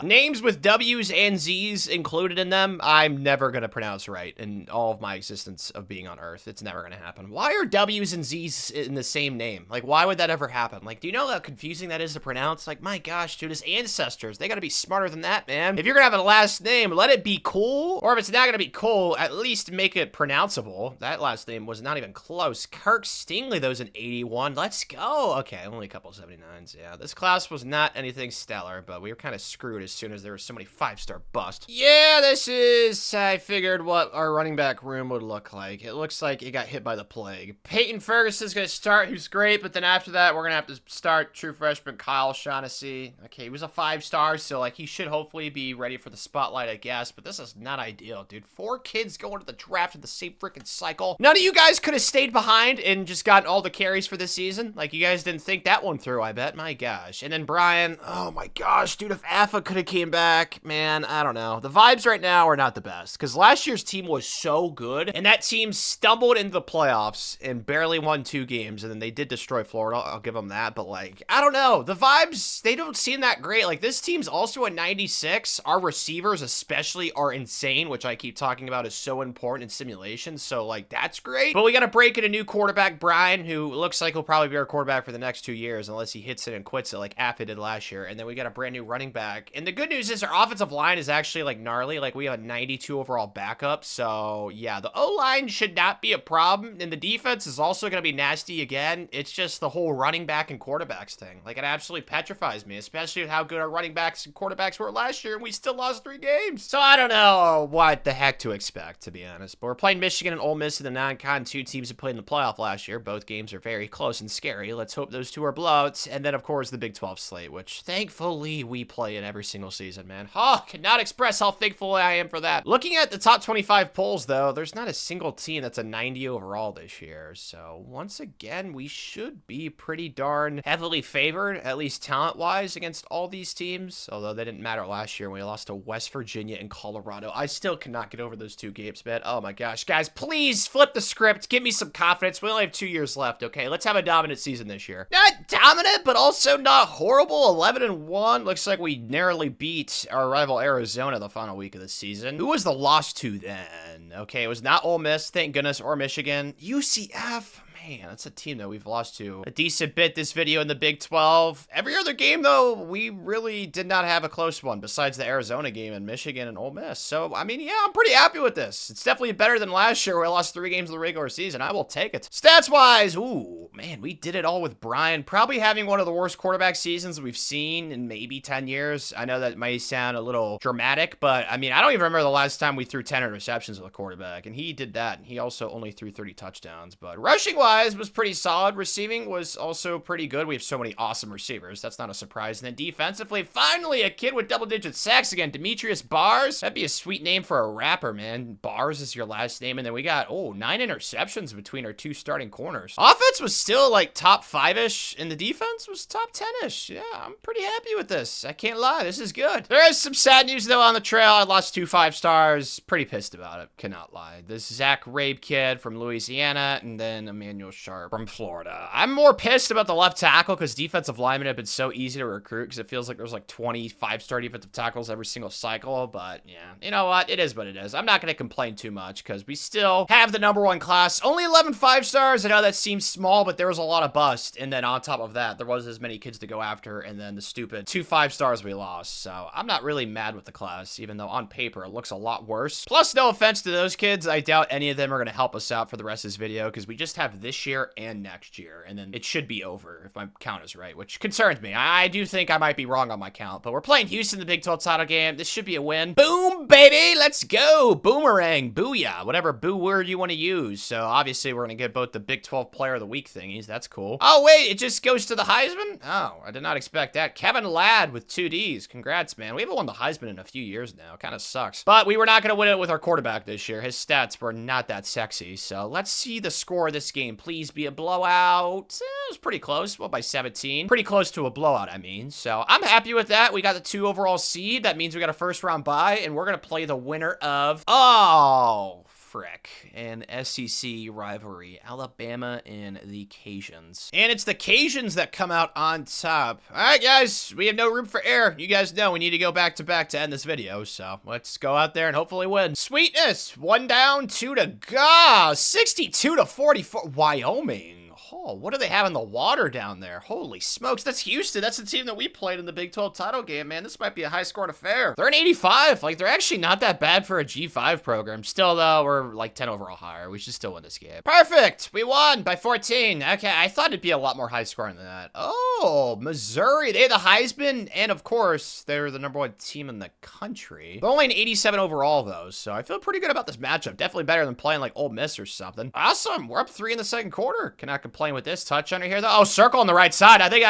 Names with W's and Z's included in them, I'm never gonna pronounce right in all of my existence of being on Earth. It's never gonna happen. Why are W's and Z's in the same name? Like, why would that ever happen? Like, do you know how confusing that is to pronounce? Like, my gosh, dude, his ancestors, they gotta be smarter than that, man. If you're gonna have a last name, let it be cool. Or if it's not gonna be cool, at least make it pronounceable. That last name was not even close. Kirk Stingley, those an 81. Let's go. Okay, only a couple 79s. Yeah, this class was not anything stellar, but we were kind of screwed as soon as there were so many 5-star busts. Yeah, this is, I figured what our running back room would look like. It looks like it got hit by the plague. Peyton Ferguson's gonna start, who's great, but then after that, we're gonna have to start true freshman Kyle Shaughnessy. Okay, he was a 5-star, so like he should hopefully be ready for the spotlight, I guess, but this is not ideal, dude. 4 kids going to the draft in the same freaking cycle. None of you guys could have stayed behind and just gotten all the carries for this season. Like, you guys didn't think that one through, I bet. My gosh. And then Brian, oh my gosh, dude, if Afa could have came back, man, I don't know. The vibes right now are not the best, because last year's team was so good, and that team stumbled into the playoffs and barely won 2 games, and then they did destroy Florida. I'll give them that, but like, I don't know. The vibes, they don't seem that great. Like, this team's also a 96. Our receivers especially are insane, which I keep talking about is so important in simulations, so like, that's great. But we got to break in a new quarterback, Brian, who looks like he'll probably be our quarterback for the next 2 years, unless he hits it and quits it like Afa did last year. And then we got a brand new running back. And the good news is our offensive line is actually like gnarly. Like, we have a 92 overall backup. So yeah, the O-line should not be a problem. And the defense is also going to be nasty again. It's just the whole running back and quarterbacks thing. Like, it absolutely petrifies me, especially with how good our running backs and quarterbacks were last year, and we still lost 3 games. So I don't know what the heck to expect, to be honest. But we're playing Michigan and Ole Miss in the non-con, 2 teams that played in the playoff last year. Both games are very close and scary. Let's hope those 2 are blowouts. And then, of course, the Big 12 slate, which thankfully we play in every single season, man. Oh, cannot express how thankful I am for that. Looking at the top 25 polls, though, there's not a single team that's a 90 overall this year. So once again, we should be pretty darn heavily favored, at least talent-wise, against all these teams. Although they didn't matter last year when we lost to West Virginia and Colorado. I still cannot get over those 2 games, man. Oh my gosh. Guys, please flip the script. Give me some confidence. We only have 2 years left, okay? Let's have a dominant season this year. Not dominant, but also not horrible. 11-1. Looks like we narrowly beat our rival Arizona the final week of the season. Who was the loss to then? Okay, it was not Ole Miss, thank goodness, or Michigan. UCF. Man, that's a team that we've lost to a decent bit this video in the Big 12. Every other game, though, we really did not have a close one besides the Arizona game and Michigan and Ole Miss. So, I mean, yeah, I'm pretty happy with this. It's definitely better than last year where I lost 3 games in the regular season. I will take it. Stats-wise, ooh, man, we did it all with Brian. Probably having one of the worst quarterback seasons we've seen in maybe 10 years. I know that may sound a little dramatic, but, I mean, I don't even remember the last time we threw 10 interceptions with a quarterback, and he did that. He also only threw 30 touchdowns, but rushing-wise, was pretty solid. Receiving was also pretty good. We have so many awesome receivers. That's not a surprise. And then defensively, finally, a kid with double-digit sacks again. Demetrius Bars. That'd be a sweet name for a rapper, man. Bars is your last name. And then we got, 9 interceptions between our 2 starting corners. Offense was still like top 5-ish, and the defense was top 10-ish. Yeah, I'm pretty happy with this. I can't lie. This is good. There is some sad news, though, on the trail. I lost 2 5-stars. Pretty pissed about it. Cannot lie. This Zach Rabe kid from Louisiana, and then Emmanuel Daniel Sharp from Florida. I'm more pissed about the left tackle because defensive linemen have been so easy to recruit because it feels like there's like 25-star defensive tackles every single cycle. But yeah, you know what? It is what it is. I'm not going to complain too much because we still have the #1 class. Only 11 5-stars. I know that seems small, but there was a lot of bust. And then on top of that, there wasn't as many kids to go after. And then the stupid 2 5-stars we lost. So I'm not really mad with the class, even though on paper it looks a lot worse. Plus, no offense to those kids, I doubt any of them are going to help us out for the rest of this video because we just have this year and next year, and then it should be over if my count is right, which concerns me. I do think I might be wrong on my count, but we're playing Houston in the Big 12 title game. This should be a win. Boom, baby, let's go. Boomerang, booyah, whatever boo word you want to use. So obviously we're going to get both the Big 12 Player of the Week thingies. That's cool. Oh, wait, it just goes to the Heisman? Oh, I did not expect that. Kevin Ladd with 2 Ds. Congrats, man. We haven't won the Heisman in a few years now. Kind of sucks. But we were not going to win it with our quarterback this year. His stats were not that sexy. So let's see the score of this game. Please be a blowout. It was pretty close. Well, by 17. Pretty close to a blowout, I mean. So I'm happy with that. We got the 2 overall seed. That means we got a first round bye, and we're going to play the winner of... Oh, frick. An SEC rivalry. Alabama and the Cajuns. And it's the Cajuns that come out on top. All right, guys. We have no room for error. You guys know we need to go back to end this video. So let's go out there and hopefully win. Sweetness. 1 down, 2 to go. 62 to 44. Wyoming. Oh, what do they have in the water down there? Holy smokes, that's Houston. That's the team that we played in the Big 12 title game, man. This might be a high-scoring affair. They're an 85. Like, they're actually not that bad for a G5 program. Still, though, we're like 10 overall higher. We should still win this game. Perfect. We won by 14. Okay, I thought it'd be a lot more high-scoring than that. Oh, Missouri. They had the Heisman, and of course, they're the #1 team in the country. But only an 87 overall, though, so I feel pretty good about this matchup. Definitely better than playing like Ole Miss or something. Awesome. We're up 3 in the second quarter. Cannot complain with this. Touch under here, though. Oh, circle on the right side. I think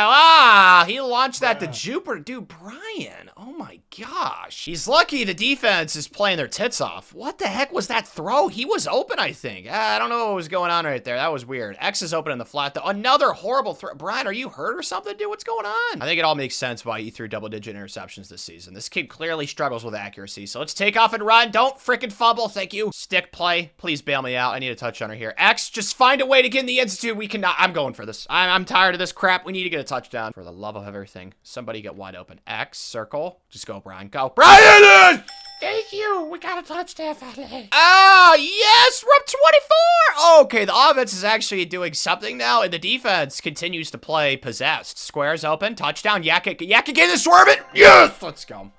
he launched that to Jupiter. Dude, Brian. Oh, my gosh. He's lucky the defense is playing their tits off. What the heck was that throw? He was open, I think. I don't know what was going on right there. That was weird. X is open in the flat, though. Another horrible throw. Brian, are you hurt or something, dude? What's going on? I think it all makes sense why he threw double-digit interceptions this season. This kid clearly struggles with accuracy, so let's take off and run. Don't freaking fumble. Thank you. Stick play. Please bail me out. I need a touch under here. X, just find a way to get in the institute. We cannot. I'm going for this. I'm tired of this crap. We need to get a touchdown. For the love of everything, somebody get wide open. X, circle. Just go, Brian. Go. Brian! Thank you. We got a touchdown finally. Ah, yes. We're up 24. Okay, the offense is actually doing something now, and the defense continues to play possessed. Squares open. Touchdown. Yakka get to swerve it. Yes. Let's go.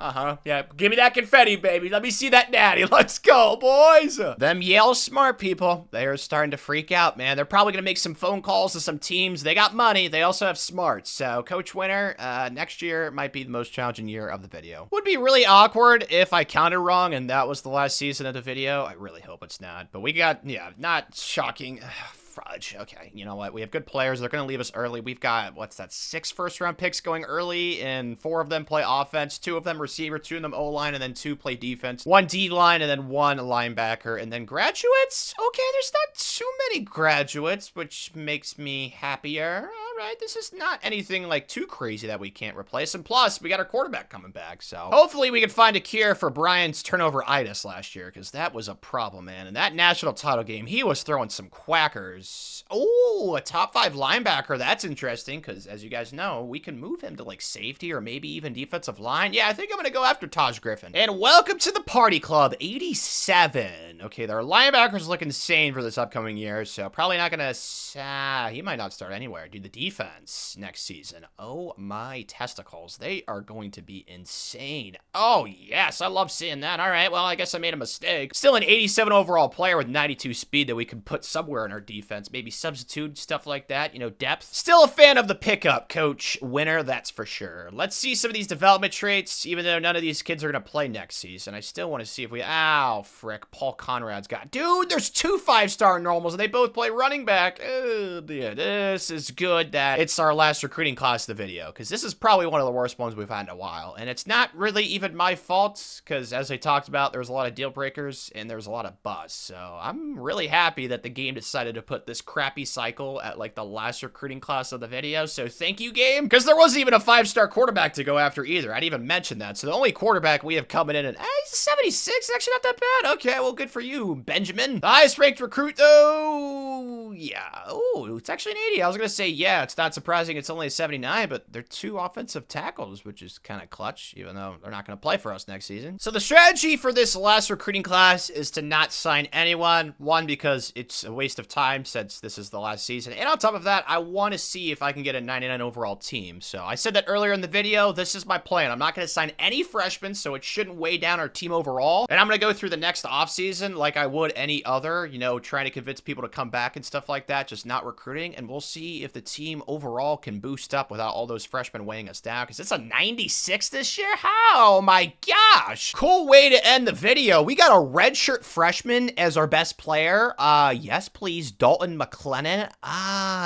Yeah. Give me that confetti, baby. Let me see that natty. Let's go, boys. Them Yale smart people, they are starting to freak out, man. They're probably going to make some phone calls to some teams. They got money. They also have smarts. So, Coach Winter, next year might be the most challenging year of the video. Would be really awkward if I counted wrong and that was the last season of the video. I really hope it's not. But we got, yeah, not shocking. Fudge. Okay, you know what? We have good players. They're going to leave us early. We've got, what's that, 6 first-round picks going early, and 4 of them play offense, 2 of them receiver, 2 of them O-line, and then 2 play defense. 1 D-line, and then 1 linebacker, and then graduates? Okay, there's not too many graduates, which makes me happier. All right, this is not anything, like, too crazy that we can't replace, and plus, we got our quarterback coming back, so hopefully we can find a cure for Brian's turnover-itis last year, because that was a problem, man. In that national title game, he was throwing some quackers. Oh, a top 5 linebacker. That's interesting because, as you guys know, we can move him to like safety or maybe even defensive line. Yeah, I think I'm going to go after Taj Griffin. And welcome to the party club, 87. Okay, their linebackers look insane for this upcoming year, so probably not going to... he might not start anywhere. Dude, the defense next season. Oh, my testicles. They are going to be insane. Oh, yes. I love seeing that. All right, well, I guess I made a mistake. Still an 87 overall player with 92 speed that we can put somewhere in our defense. Maybe substitute, stuff like that, you know, depth. Still a fan of the pickup, Coach Winter, that's for sure. Let's see some of these development traits, even though none of these kids are going to play next season. I still want to see if we... Ow, frick. Paul Conrad's got... Dude, there's 2 5-star normals, and they both play running back. Oh, yeah, this is good that it's our last recruiting class of the video, because this is probably one of the worst ones we've had in a while, and it's not really even my fault, because as I talked about, there's a lot of deal breakers, and there's a lot of buzz, so I'm really happy that the game decided to put this crappy cycle at like the last recruiting class of the video. So thank you, game, because there wasn't even a 5-star quarterback to go after either. I didn't even mention that. So the only quarterback we have coming in, and he's a 76, actually not that bad. Okay, well, good for you, Benjamin. The highest ranked recruit though, Oh, yeah. Oh, it's actually an 80. I was going to say, yeah, it's not surprising it's only a 79, but they're 2 offensive tackles, which is kind of clutch, even though they're not going to play for us next season. So the strategy for this last recruiting class is to not sign anyone. One, because it's a waste of time since this is the last season. And on top of that, I want to see if I can get a 99 overall team. So I said that earlier in the video. This is my plan. I'm not going to sign any freshmen, so it shouldn't weigh down our team overall. And I'm going to go through the next offseason like I would any other, you know, trying to convince people to come back and stuff like that, just not recruiting. And we'll see if the team overall can boost up without all those freshmen weighing us down, because it's a 96 this year. How? Oh my gosh. Cool way to end the video. We got a redshirt freshman as our best player. Yes, please. Dalton McLennan.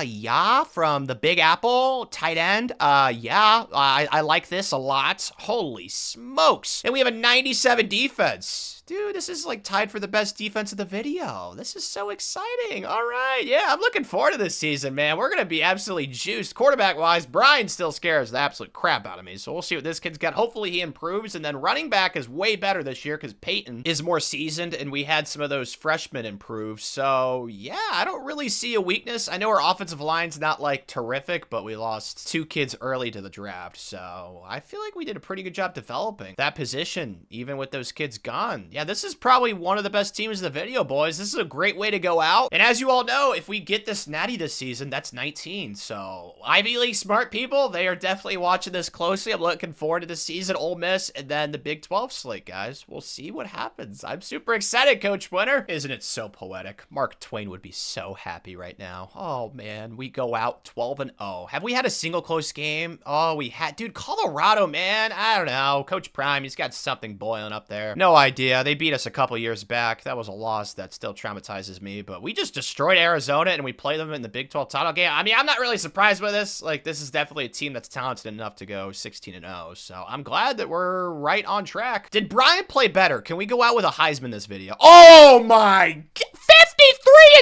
Yeah, from the Big Apple, tight end. Yeah, I like this a lot. Holy smokes. And we have a 97 defense. Dude, this is like tied for the best defense of the video. This is so exciting. All right. Yeah, I'm looking forward to this season, man. We're going to be absolutely juiced. Quarterback-wise, Brian still scares the absolute crap out of me. So we'll see what this kid's got. Hopefully he improves. And then running back is way better this year because Peyton is more seasoned and we had some of those freshmen improve. So yeah, I don't really see a weakness. I know our offensive line's not like terrific, but we lost 2 kids early to the draft. So I feel like we did a pretty good job developing that position, even with those kids gone. Yeah, this is probably one of the best teams in the video, boys. This is a great way to go out. And as you all know, if we get this natty this season, that's 19. So Ivy League smart people, they are definitely watching this closely. I'm looking forward to this season, Ole Miss, and then the Big 12 slate, guys. We'll see what happens. I'm super excited, Coach Winter. Isn't it so poetic? Mark Twain would be so happy right now. Oh, man. We go out 12-0. Have we had a single close game? Oh, we had. Dude, Colorado, man. I don't know. Coach Prime, he's got something boiling up there. No idea. They beat us a couple years back. That was a loss that still traumatizes me, but we just destroyed Arizona and we play them in the Big 12 title game. I mean, I'm not really surprised by this. Like, this is definitely a team that's talented enough to go 16-0, so I'm glad that we're right on track. Did Brian play better? Can we go out with a Heisman this video? Oh my God.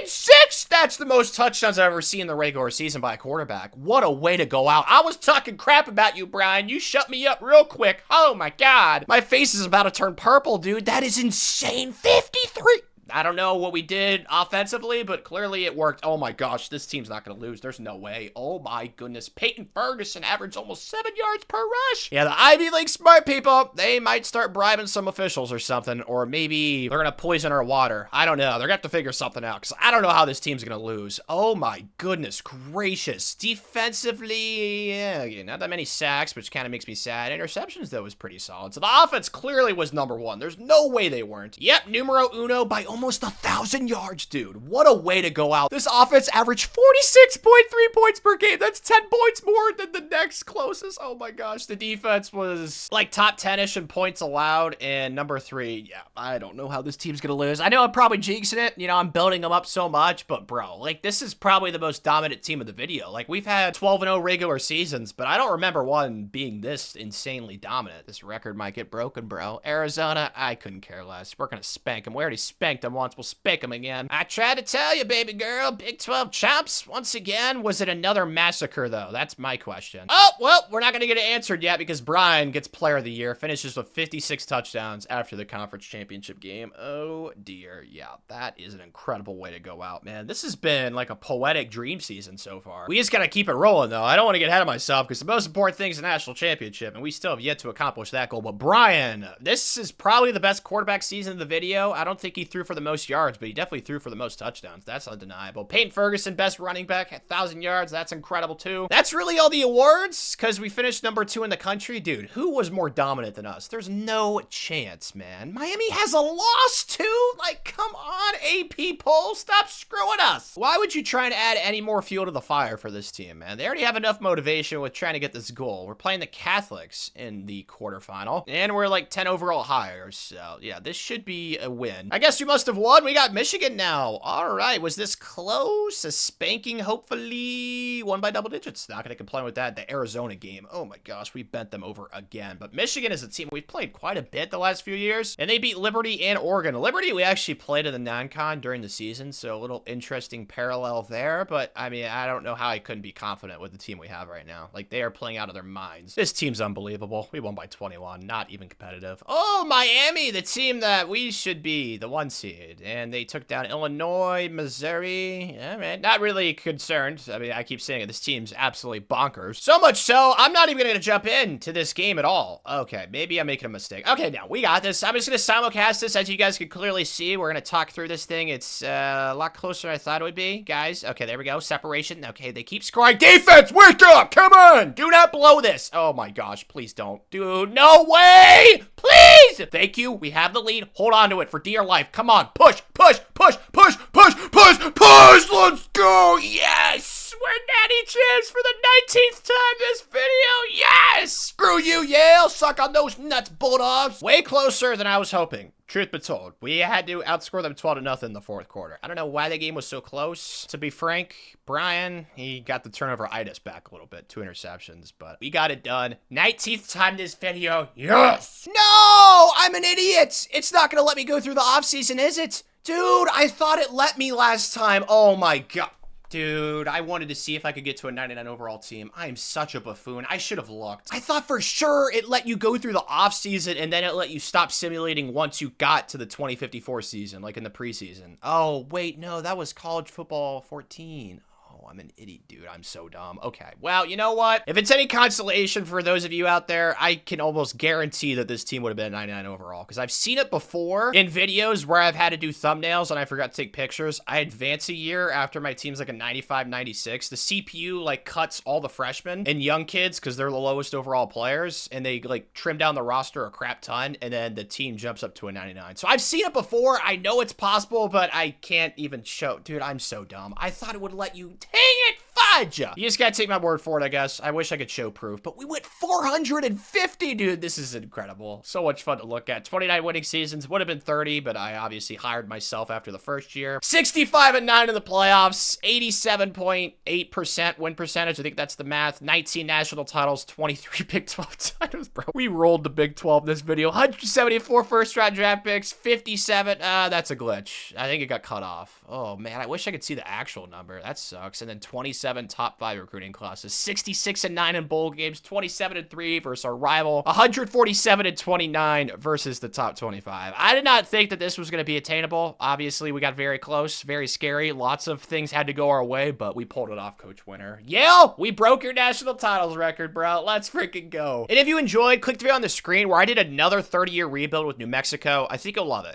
53-6! That's the most touchdowns I've ever seen in the regular season by a quarterback. What a way to go out. I was talking crap about you, Brian. You shut me up real quick. Oh my God. My face is about to turn purple, dude. That is insane. 53. I don't know what we did offensively, but clearly it worked. Oh my gosh, this team's not going to lose. There's no way. Oh my goodness. Peyton Ferguson averaged almost 7 yards per rush. Yeah, the Ivy League smart people, they might start bribing some officials or something, or maybe they're going to poison our water. I don't know. They're going to have to figure something out because I don't know how this team's going to lose. Oh my goodness gracious. Defensively, yeah, not that many sacks, which kind of makes me sad. Interceptions, though, was pretty solid. So the offense clearly was #1. There's no way they weren't. Yep, numero uno by almost 1,000 yards, dude. What a way to go out. This offense averaged 46.3 points per game. That's 10 points more than the next closest. Oh my gosh. The defense was like top 10-ish in points allowed. And #3, yeah, I don't know how this team's gonna lose. I know I'm probably jinxing it. You know, I'm building them up so much, but bro, like this is probably the most dominant team of the video. Like we've had 12-0 regular seasons, but I don't remember one being this insanely dominant. This record might get broken, bro. Arizona, I couldn't care less. We're gonna spank them. We already spanked them once, we'll spank them again. I tried to tell you, baby girl. Big 12 champs once again. Was it another massacre, though? That's my question. Oh, well, we're not going to get it answered yet because Brian gets player of the year, finishes with 56 touchdowns after the conference championship game. Oh, dear. Yeah, that is an incredible way to go out, man. This has been like a poetic dream season so far. We just got to keep it rolling, though. I don't want to get ahead of myself because the most important thing is the national championship, and we still have yet to accomplish that goal. But Brian, this is probably the best quarterback season of the video. I don't think he threw for the most yards, but he definitely threw for the most touchdowns. That's undeniable. Peyton Ferguson, best running back, 1,000 yards. That's incredible, too. That's really all the awards, because we finished #2 in the country. Dude, who was more dominant than us? There's no chance, man. Miami has a loss, too? Like, come on, AP poll. Stop screwing us. Why would you try and add any more fuel to the fire for this team, man? They already have enough motivation with trying to get this goal. We're playing the Catholics in the quarterfinal, and we're like 10 overall higher, so yeah, this should be a win. I guess you must have won. We got Michigan now. All right, was this close? A spanking, hopefully. Won by double digits. Not going to complain with that. The Arizona game. Oh my gosh, we bent them over again. But Michigan is a team we've played quite a bit the last few years, and they beat Liberty and Oregon. Liberty, we actually played in the non-con during the season, so a little interesting parallel there. But I mean, I don't know how I couldn't be confident with the team we have right now. Like, they are playing out of their minds. This team's unbelievable. We won by 21. Not even competitive. Oh, Miami, the team that we should be the 1 seed. seed. And they took down Illinois, Missouri. Yeah, man, not really concerned. I mean, I keep saying it. This team's absolutely bonkers. So much so, I'm not even going to jump into this game at all. Okay, maybe I'm making a mistake. Okay, now we got this. I'm just going to simulcast this. As you guys can clearly see, we're going to talk through this thing. It's a lot closer than I thought it would be, guys. Okay, there we go. Separation. Okay, they keep scoring. Defense, wake up! Come on! Do not blow this! Oh my gosh, please don't. Dude, no way! Please! Thank you. We have the lead. Hold on to it for dear life. Come on. Push, push, push, push, push, push, push! Let's go! Yes! We're natty champs for the 19th time this video. Yes! Screw you, Yale! Suck on those nuts, Bulldogs! Way closer than I was hoping. Truth be told, we had to outscore them 12-0 in the fourth quarter. I don't know why the game was so close. To be frank, Brian, he got the turnover-itis back a little bit. 2 interceptions, but we got it done. 19th time this video. Yes! No! I'm an idiot! It's not gonna let me go through the offseason, is it? Dude, I thought it let me last time. Oh my god. Dude, I wanted to see if I could get to a 99 overall team. I am such a buffoon. I should have looked. I thought for sure it let you go through the offseason and then it let you stop simulating once you got to the 2054 season, like in the preseason. Oh, wait, no, that was college football 14. Oh, I'm an idiot, dude. I'm so dumb. Okay, well, you know what? If it's any consolation for those of you out there, I can almost guarantee that this team would have been a 99 overall because I've seen it before in videos where I've had to do thumbnails and I forgot to take pictures. I advance a year after my team's like a 95, 96. The CPU like cuts all the freshmen and young kids because they're the lowest overall players and they like trim down the roster a crap ton and then the team jumps up to a 99. So I've seen it before. I know it's possible, but I can't even show. Dude, I'm so dumb. I thought it would let you. Dang it, fudge! You just gotta take my word for it, I guess. I wish I could show proof, but we went 450, dude. This is incredible. So much fun to look at. 29 winning seasons. Would have been 30, but I obviously hired myself after the first year. 65-9 in the playoffs. 87.8% win percentage. I think that's the math. 19 national titles. 23 Big 12 titles, bro. We rolled the Big 12 in this video. 174 first-round draft picks. 57. That's a glitch. I think it got cut off. Oh, man. I wish I could see the actual number. That sucks. And then 27 top 5 recruiting classes, 66-9 in bowl games, 27-3 versus our rival, 147-29 versus the top 25. I did not think that this was going to be attainable. Obviously, we got very close, very scary. Lots of things had to go our way, but we pulled it off, Coach Winner. Yale, we broke your national titles record, bro. Let's freaking go. And if you enjoyed, click the video on the screen where I did another 30-year rebuild with New Mexico. I think you'll love it.